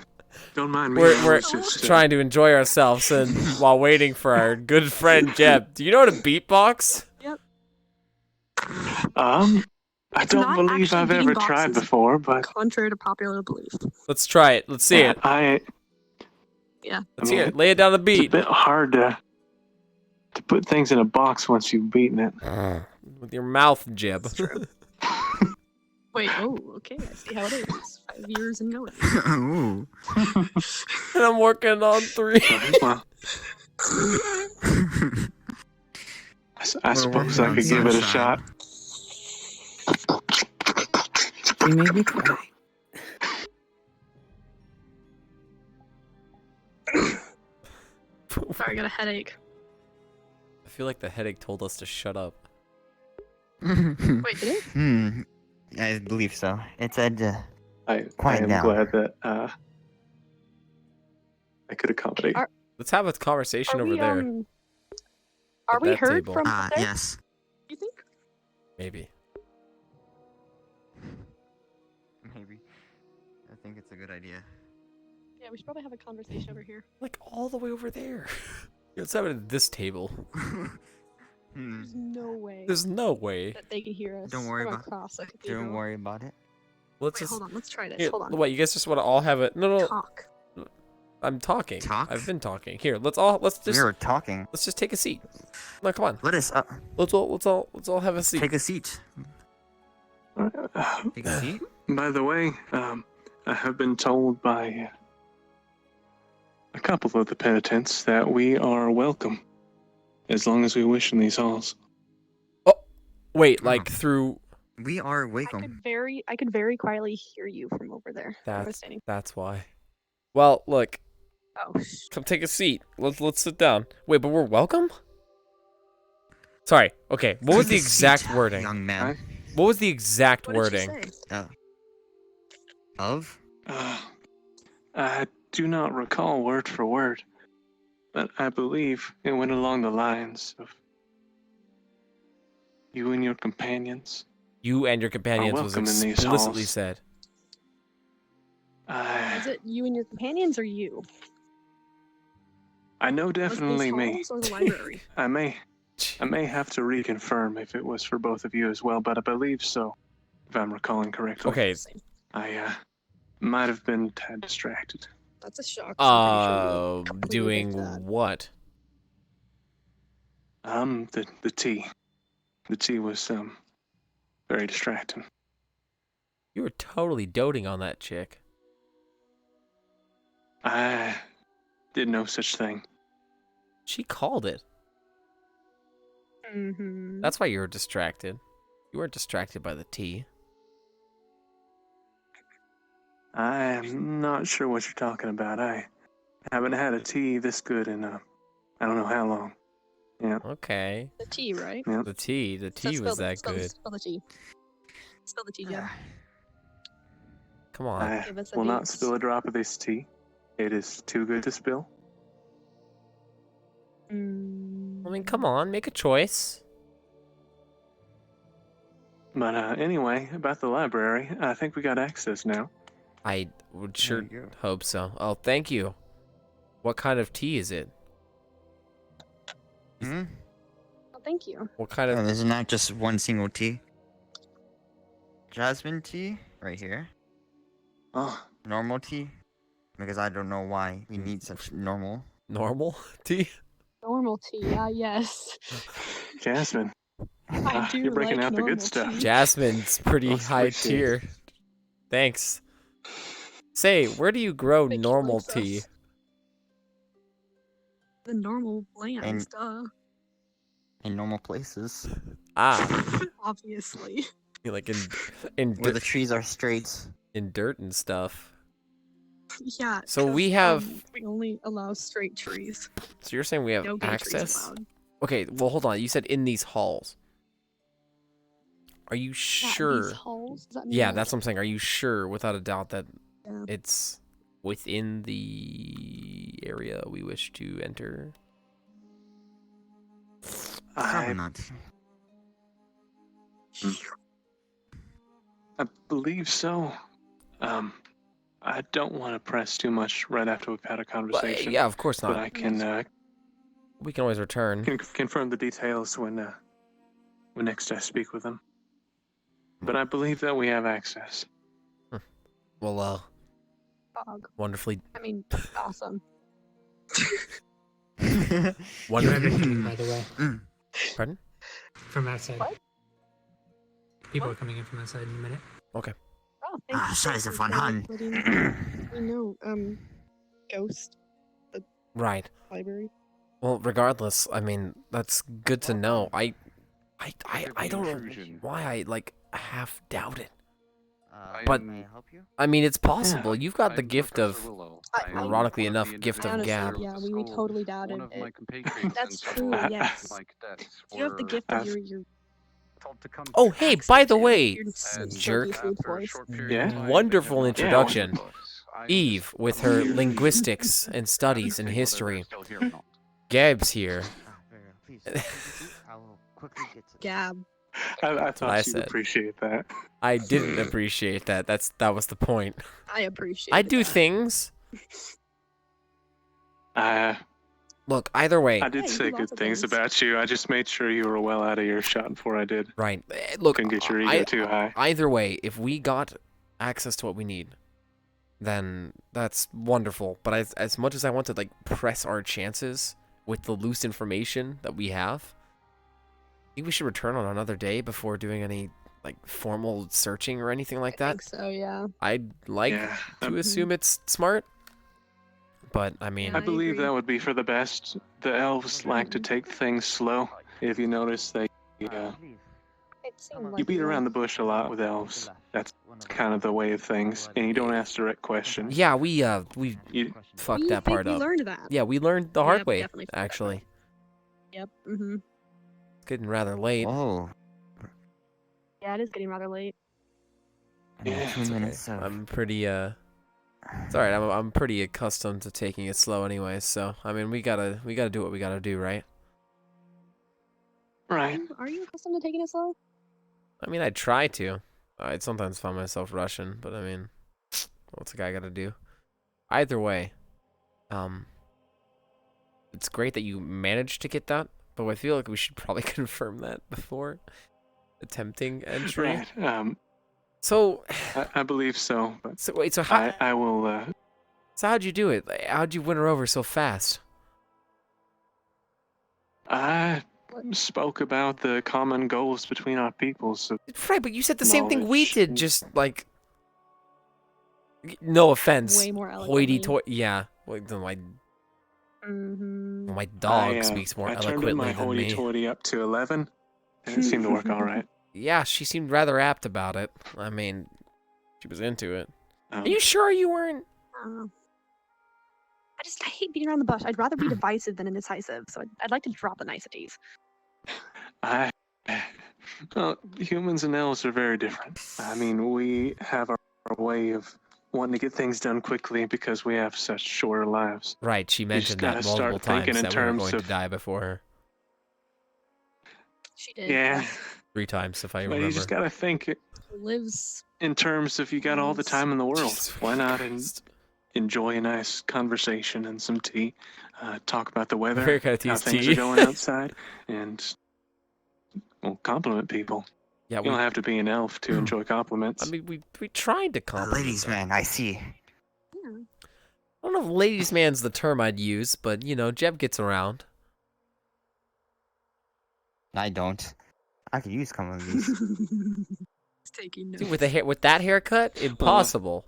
don't mind me.
We're trying to enjoy ourselves, and while waiting for our good friend Jeb. Do you know how to beatbox?
Yep.
I don't believe I've ever tried before, but
Contrary to popular belief.
Let's try it. Let's see it.
Yeah.
Let's hear it. Lay it down the beat.
It's a bit hard to. to put things in a box once you've beaten it.
With your mouth, Jib.
Wait, oh, okay, I see how it is. 5 years and going.
Ooh.
And I'm working on 3.
Well, I suppose I could give it a shot.
You made me cry.
Sorry, I got a headache.
I feel like the headache told us to shut up.
Wait, did it?
I believe so. It said,
I
quiet
am
down.
glad that I could accommodate.
Let's have a conversation over there.
Are
At
we
that
heard
table.
from up there?
Yes.
You think?
Maybe.
Maybe. I think it's a good idea.
Yeah, we should probably have a conversation over here.
Like all the way over there. Let's have it at this table.
There's no way.
There's no way.
That they can hear us.
Don't worry
from
about
across a
it.
cathedral.
Don't worry about it.
Let's
Wait,
just
hold on. Let's try this.
Here,
Hold on.
What, you guys just want to all have it? No.
Talk.
I'm talking.
Talk?
I've been talking. Here, let's just.
We were talking.
Let's just take a seat. No, come on.
Let us.
Let's all have a seat.
Take a seat. Take a seat.
By the way, I have been told by a couple of the penitents that we are welcome, as long as we wish in these halls.
Oh, wait, like through.
We are welcome.
I could very quietly hear you from over there.
That's why. Well, look.
Oh.
Come take a seat. Let's sit down. Wait, but we're welcome? Sorry. Okay. What was the exact wording?
Young man.
What was the exact
What
wording?
did she say?
Of?
I do not recall word for word, but I believe it went along the lines of you and your companions.
You and your companions was
welcome in these
explicitly
halls.
said.
Is it you and your companions or you?
I know
Was these
definitely me.
halls or the library?
I may have to reconfirm if it was for both of you as well, but I believe so, if I'm recalling correctly.
Okay.
I might have been tad distracted.
That's a shock. I'm pretty sure we
Doing
completed that.
what?
The tea. The tea was very distracting.
You were totally doting on that chick.
I did no such thing.
She called it.
Mm-hmm.
That's why you were distracted. You weren't distracted by the tea.
I'm not sure what you're talking about. I haven't had a tea this good in I don't know how long. Yeah.
Okay.
The tea, right?
Yeah.
The tea was that good.
Spill the tea. Spill the tea, Joe.
Come on.
I
Give us a
will not
news.
spill a drop of this tea. It is too good to spill.
I mean, come on, make a choice.
But anyway, about the library, I think we got access now.
I would sure hope so. Oh, thank you. What kind of tea is it?
Oh, thank you.
What kind of...
There's not just one single tea. Jasmine tea, right here.
Oh.
Normal tea. Because I don't know why we need such normal.
Normal tea?
Normal tea, yes.
Jasmine.
I do
You're breaking
like
out the
normal
good stuff.
tea.
Jasmine's pretty
Most
high
appreciated.
tier. Thanks. Say, where do you grow
Vicky
normal
likes us.
tea?
The normal lands, duh.
In normal places.
Ah,
Obviously.
like in
Where the trees are straight.
in dirt and stuff.
Yeah.
So
'cause,
we have.
we only allow straight trees.
So you're saying we have
No gay trees
access?
allowed.
Okay, well hold on. You said in these halls. Are you sure?
These halls? Does that mean
Yeah,
like-
that's what I'm saying. Are you sure, without a doubt, that
Yeah.
it's within the area we wish to enter?
Probably not.
I believe so. I don't want to press too much right after we've had a conversation.
yeah, of course not.
But I can
We can always return.
confirm the details when next I speak with them. But I believe that we have access.
Well,
Dog.
wonderfully.
I mean, awesome.
One
You have it, by the way.
Pardon?
From outside.
What?
People are coming in from outside in a minute.
Okay.
Oh, thank you.
Scheiße von Han.
We know, Ghost, the
Right.
library.
Well, regardless, I mean, that's good to know. I don't know why I, like, half doubt it. But,
may I help you?
I mean, it's possible. You've got the
I'm
gift of,
Professor Willow.
ironically enough, gift of
Honestly,
gab.
yeah, we totally doubted
One of my
it.
compatriots
That's
and
true,
fellow
yes.
like debts
You have the
were
gift of your
told to come
Oh,
to
hey,
access
by the
to
way,
and
jerk.
after a short period
Yeah?
of time, they
Wonderful
have not
introduction.
returned the books. I'm
Eve,
just
with her
curious
linguistics and studies and
whether they're
history.
still here or not.
Gab's here.
Please, I will quickly get to
Gab.
I
That's what
thought
I
you'd
said.
appreciate that.
I didn't appreciate that. That was the point.
I appreciate
I do
that.
things. Look, either way.
I did say good things about you. I just made sure you were well out of earshot before I did.
Right. Look,
Couldn't get your ego too high.
Either way, if we got access to what we need, then that's wonderful. But as much as I want to like press our chances with the loose information that we have, I think we should return on another day before doing any like formal searching or anything like that.
I think so, yeah.
I'd like to assume it's smart, but I mean,
I believe that would be for the best. The elves like to take things slow. If you notice, they you beat around the bush a lot with elves. That's kind of the way of things, and you don't ask direct questions.
yeah, we fucked that part
we
up.
learned that.
Yeah, we learned the hard
Yep,
way
definitely fucked that
actually.
Yep. Mm-hmm.
It's getting rather late.
Oh.
Yeah, it is getting rather late.
Yeah, 2 minutes. So.
I'm pretty it's alright. I'm pretty accustomed to taking it slow anyway. So I mean, we gotta do what we gotta do, right?
Right.
Are you accustomed to taking it slow?
I mean, I try to. I'd sometimes find myself rushing, but I mean, what's a guy gotta do? Either way, it's great that you managed to get that, but I feel like we should probably confirm that before attempting entry.
Right.
So
I believe so. But
so wait, so how
I will.
So how'd you do it? Like, how'd you win her over so fast?
I spoke about the common goals between our peoples. So
Right, but you said the same thing we did, just like. No offense.
Way more eloquently.
Hoity-toity. Yeah. Like, my
Mm-hmm.
my dog speaks more
I turned
eloquently
my
than me.
hoity-toity up to 11, and it seemed to work all right.
Yeah, she seemed rather apt about it. I mean, she was into it. Are you sure you weren't?
I hate beating around the bush. I'd rather be divisive than indecisive, so I'd like to drop the niceties.
Well, humans and elves are very different. I mean, we have our way of wanting to get things done quickly because we have such shorter lives.
Right, she
You
mentioned
just
that
gotta
multiple
start thinking
times
in
that we were
terms
going to
of
die before her.
She did.
Yeah.
3 times, if I
But
remember.
you just gotta think
Lives
in terms of you got all the time in the world. Why not enjoy a nice conversation and some tea, talk about the weather,
Very kind of
how
tea's
things
tea.
are going outside, and compliment people.
Yeah,
you don't have to be an elf to enjoy compliments.
I mean, we tried to compliment
Ladies,
them.
man, I see.
I don't know if ladies' man's the term I'd use, but, you know, Jeb gets around.
I don't. I could use some of these.
Dude, with that haircut, impossible.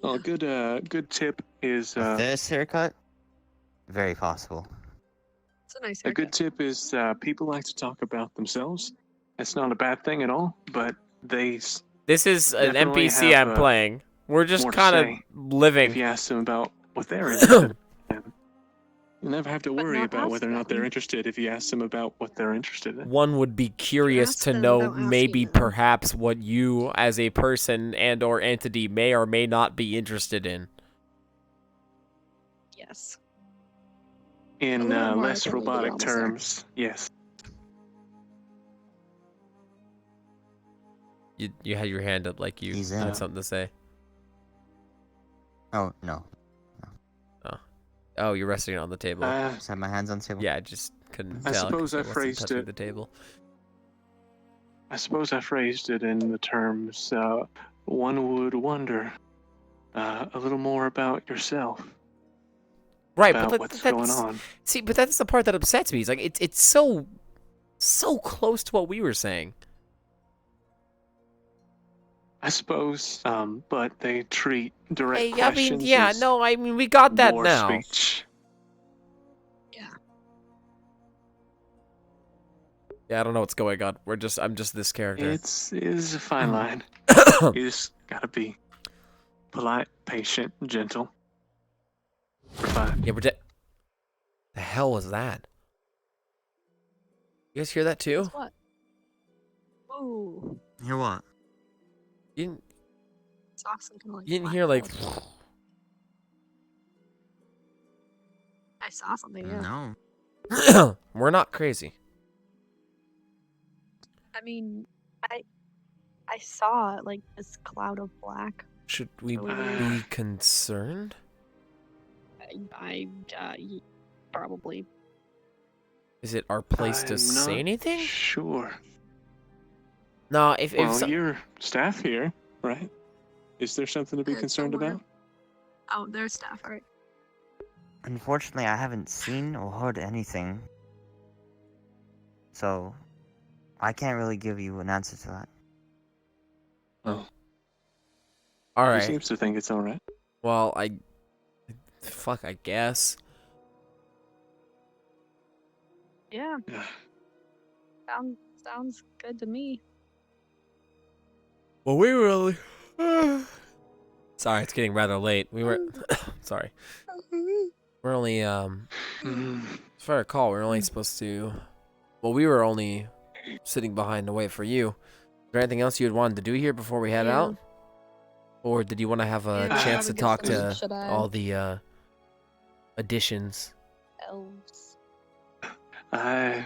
Well, a good tip is
This haircut, very possible.
It's a nice
a good tip is people like to talk about themselves. It's not a bad thing at all, but
This is an
definitely
NPC
have,
I'm playing. We're just
more to
kind of
say
living.
If you ask them about what they're interested in, you'll never have to worry about whether or not they're interested if you ask them about what they're interested in.
One would be curious to know maybe perhaps what you as a person and or entity may or may not be interested in.
Yes.
In
A little more
less
openly, but
robotic
almost there.
terms, yes.
You had your hand up like you had something to say.
Oh, no.
Oh, you're resting it on the table.
Just have my hands on the table.
Yeah, I just couldn't
I
tell.
suppose
'cause
I
wasn't
phrased
touching
it.
the table.
I suppose I phrased it in the terms one would wonder a little more about yourself.
Right,
about
but
what's
that's
going on.
see, but that's the part that upsets me. It's like it's so close to what we were saying.
I suppose, but they treat direct
Hey, I
questions
mean, yeah,
as
no, I mean, we got that
war
now.
speech.
Yeah, I don't know what's going on. I'm just this character.
It is a fine line. You just gotta be polite, patient, gentle. Provide.
Yeah, the hell was that? You guys hear that too?
What? Ooh.
Hear what?
You
Saw something like
didn't
black
hear like.
color. I saw something, yeah.
No.
We're not crazy.
I mean, I saw like this cloud of black.
Should we
Really
be
weird.
concerned?
Probably.
Is it our place to
I'm
say
not
anything?
Sure.
No, if
You're staff here, right? Is there something to be concerned about?
Oh, there's staff, right?
Unfortunately, I haven't seen or heard anything. So, I can't really give you an answer to that.
Oh.
All
He
right.
seems to think it's all right.
Well, I guess.
Yeah. Sounds good to me.
Well, we were only. Sorry, it's getting rather late. We were. Sorry. We're only as far as I recall, we're only supposed to. Well, we were only sitting behind to wait for you. Is there anything else you had wanted to do here before we head out? Or did you want to have a chance to talk to all the additions?
Elves.
I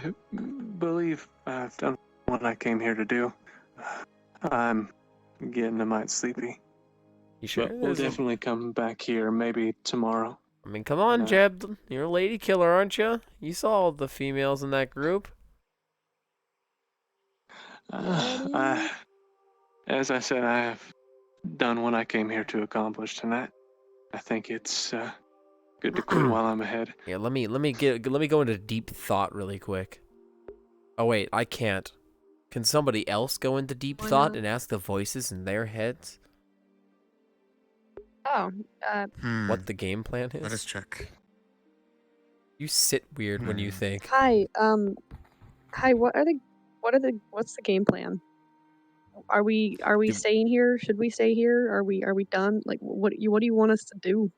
believe I've done what I came here to do. I'm getting a mite sleepy.
You sure?
But we'll definitely come back here maybe tomorrow.
I mean, come on, Jeb. You're a lady killer, aren't you? You saw all the females in that group.
As I said, I have done what I came here to accomplish tonight. I think it's good to quit while I'm ahead.
Yeah, let me go into deep thought really quick. Oh wait, I can't. Can somebody else go into deep thought and ask the voices in their heads
Oh,
what the game plan is?
Let us check.
You sit weird when you think.
Hi, what's the game plan? Are we staying here? Should we stay here? Are we done? Like, what do you want us to do?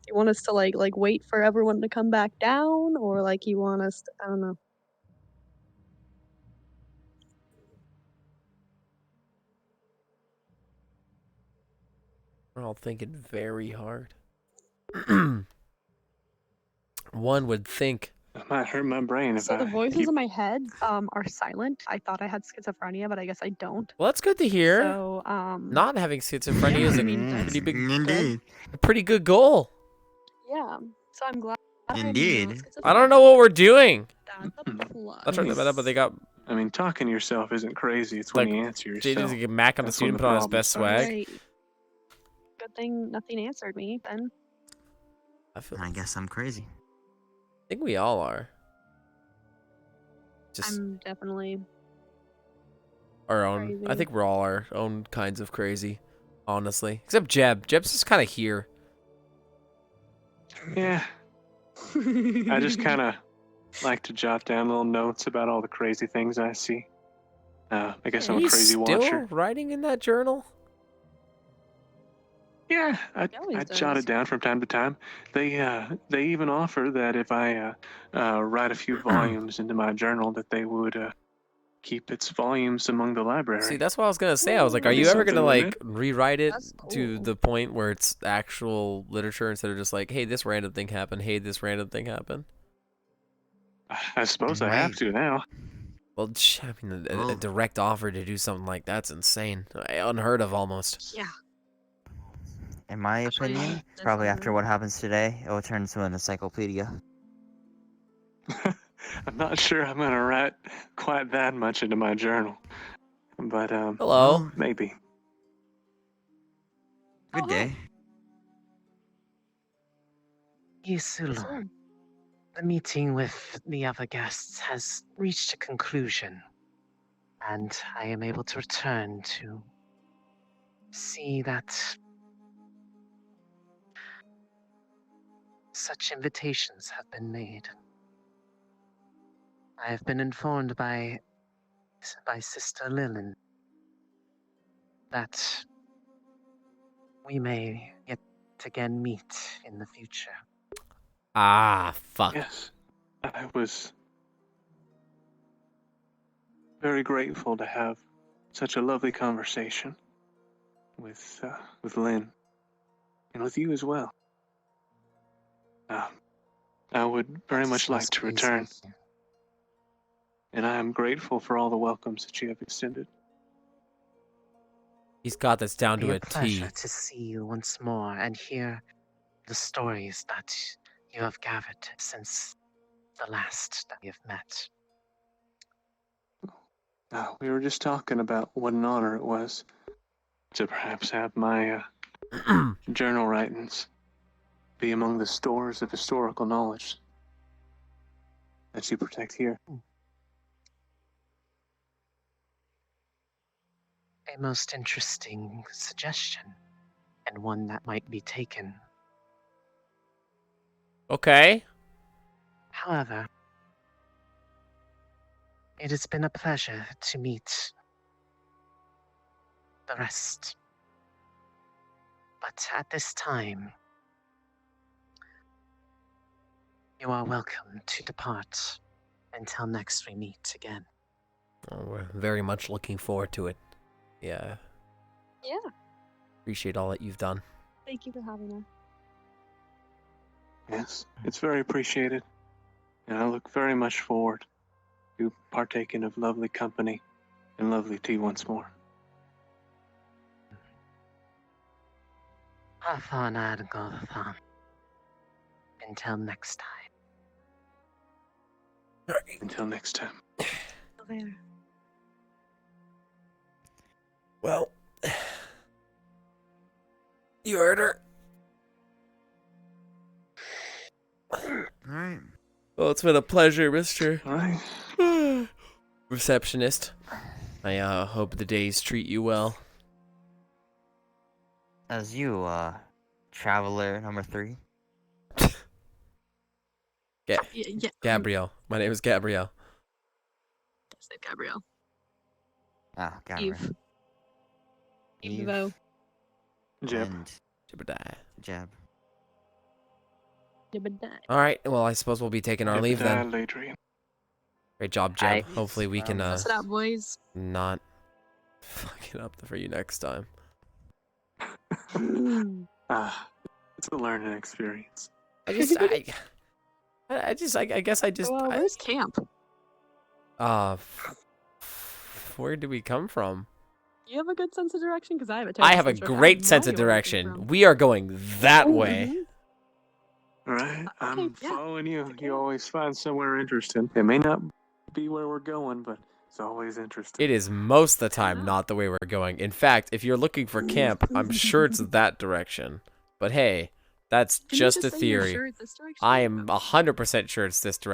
You want us to like wait for everyone to come back down, or like you want us to, I don't know.
We're all thinking very hard. One would think.
It might hurt my brain if
So
I
the voices
keep...
in my head are silent. I thought I had schizophrenia, but I guess I don't.
Well, that's good to hear.
So
not having schizophrenia is a pretty good goal.
Yeah. So I'm glad.
Indeed.
I don't know what we're doing.
That's
right, but they got.
I mean, talking to yourself isn't crazy. It's when you answer yourself.
Get Mac on the student, put on his best swag.
Right. Good thing nothing answered me then.
I guess I'm crazy.
I think we all are.
I'm definitely
our own.
crazy.
I think we're all our own kinds of crazy, honestly. Except Jeb. Jeb's just kind of here.
Yeah. I just kind of like to jot down little notes about all the crazy things I see. I guess I'm a crazy watcher.
Still writing in that journal?
Yeah, I jot it down from time to time. They even offer that if I write a few volumes into my journal, that they would keep its volumes among the library.
See, that's what I was gonna say. I was like, are you ever gonna like rewrite it to the point where it's actual literature instead of just like, hey, this random thing happened. Hey, this random thing happened.
I suppose I have to now.
Well, I mean, a direct offer to do something like that's insane, unheard of almost.
Yeah.
In my opinion, probably after what happens today, it will turn into an encyclopedia.
I'm not sure I'm gonna write quite that much into my journal, but
hello,
maybe.
Good day.
Yisulu, the meeting with the other guests has reached a conclusion, and I am able to return to see that such invitations have been made. I have been informed by Sister Lilin that we may yet again meet in the future.
Ah, fuck.
Yes, I was very grateful to have such a lovely conversation with Lynn and with you as well. I would very much like to return, and I am grateful for all the welcomes that you have extended.
He's got this down to a
It'd be a pleasure
T.
to see you once more and hear the stories that you have gathered since the last that we have met.
We were just talking about what an honor it was to perhaps have my journal writings be among the stores of historical knowledge that you protect here.
A most interesting suggestion, and one that might be taken.
Okay.
However, it has been a pleasure to meet the rest. But at this time, you are welcome to depart until next we meet again.
Oh, we're very much looking forward to it. Yeah.
Yeah.
Appreciate all that you've done.
Thank you for having us.
Yes, it's very appreciated, and I look very much forward to partaking of lovely company and lovely tea once more.
Have fun, Adgotham. Until next time.
Until next time.
Well, you heard her.
Alright.
Well, it's been a pleasure, Mr.
Alright.
Receptionist. I hope the days treat you well.
As you, traveler number 3.
Gabrielle. My name is Gabrielle.
That's it, Gabrielle.
Ah, Gabrielle.
Eve.
Jeb.
And Jeb.
Alright, well, I suppose we'll be taking our leave then.
Adrian.
Great job, Jeb. Hopefully we can,
What's up, boys?
not fuck it up for you next time.
It's a learning experience.
I guess I just...
Well, where's camp?
Where do we come from?
You have a good sense of direction? Because I have a
I have a great sense of direction. We are going that way.
Alright, I'm following you. You always find somewhere interesting. It may not be where we're going, but it's always interesting.
It is most of the time not the way we're going. In fact, if you're looking for camp, I'm sure it's that direction. But hey, that's just a theory. I am 100% sure it's this direction.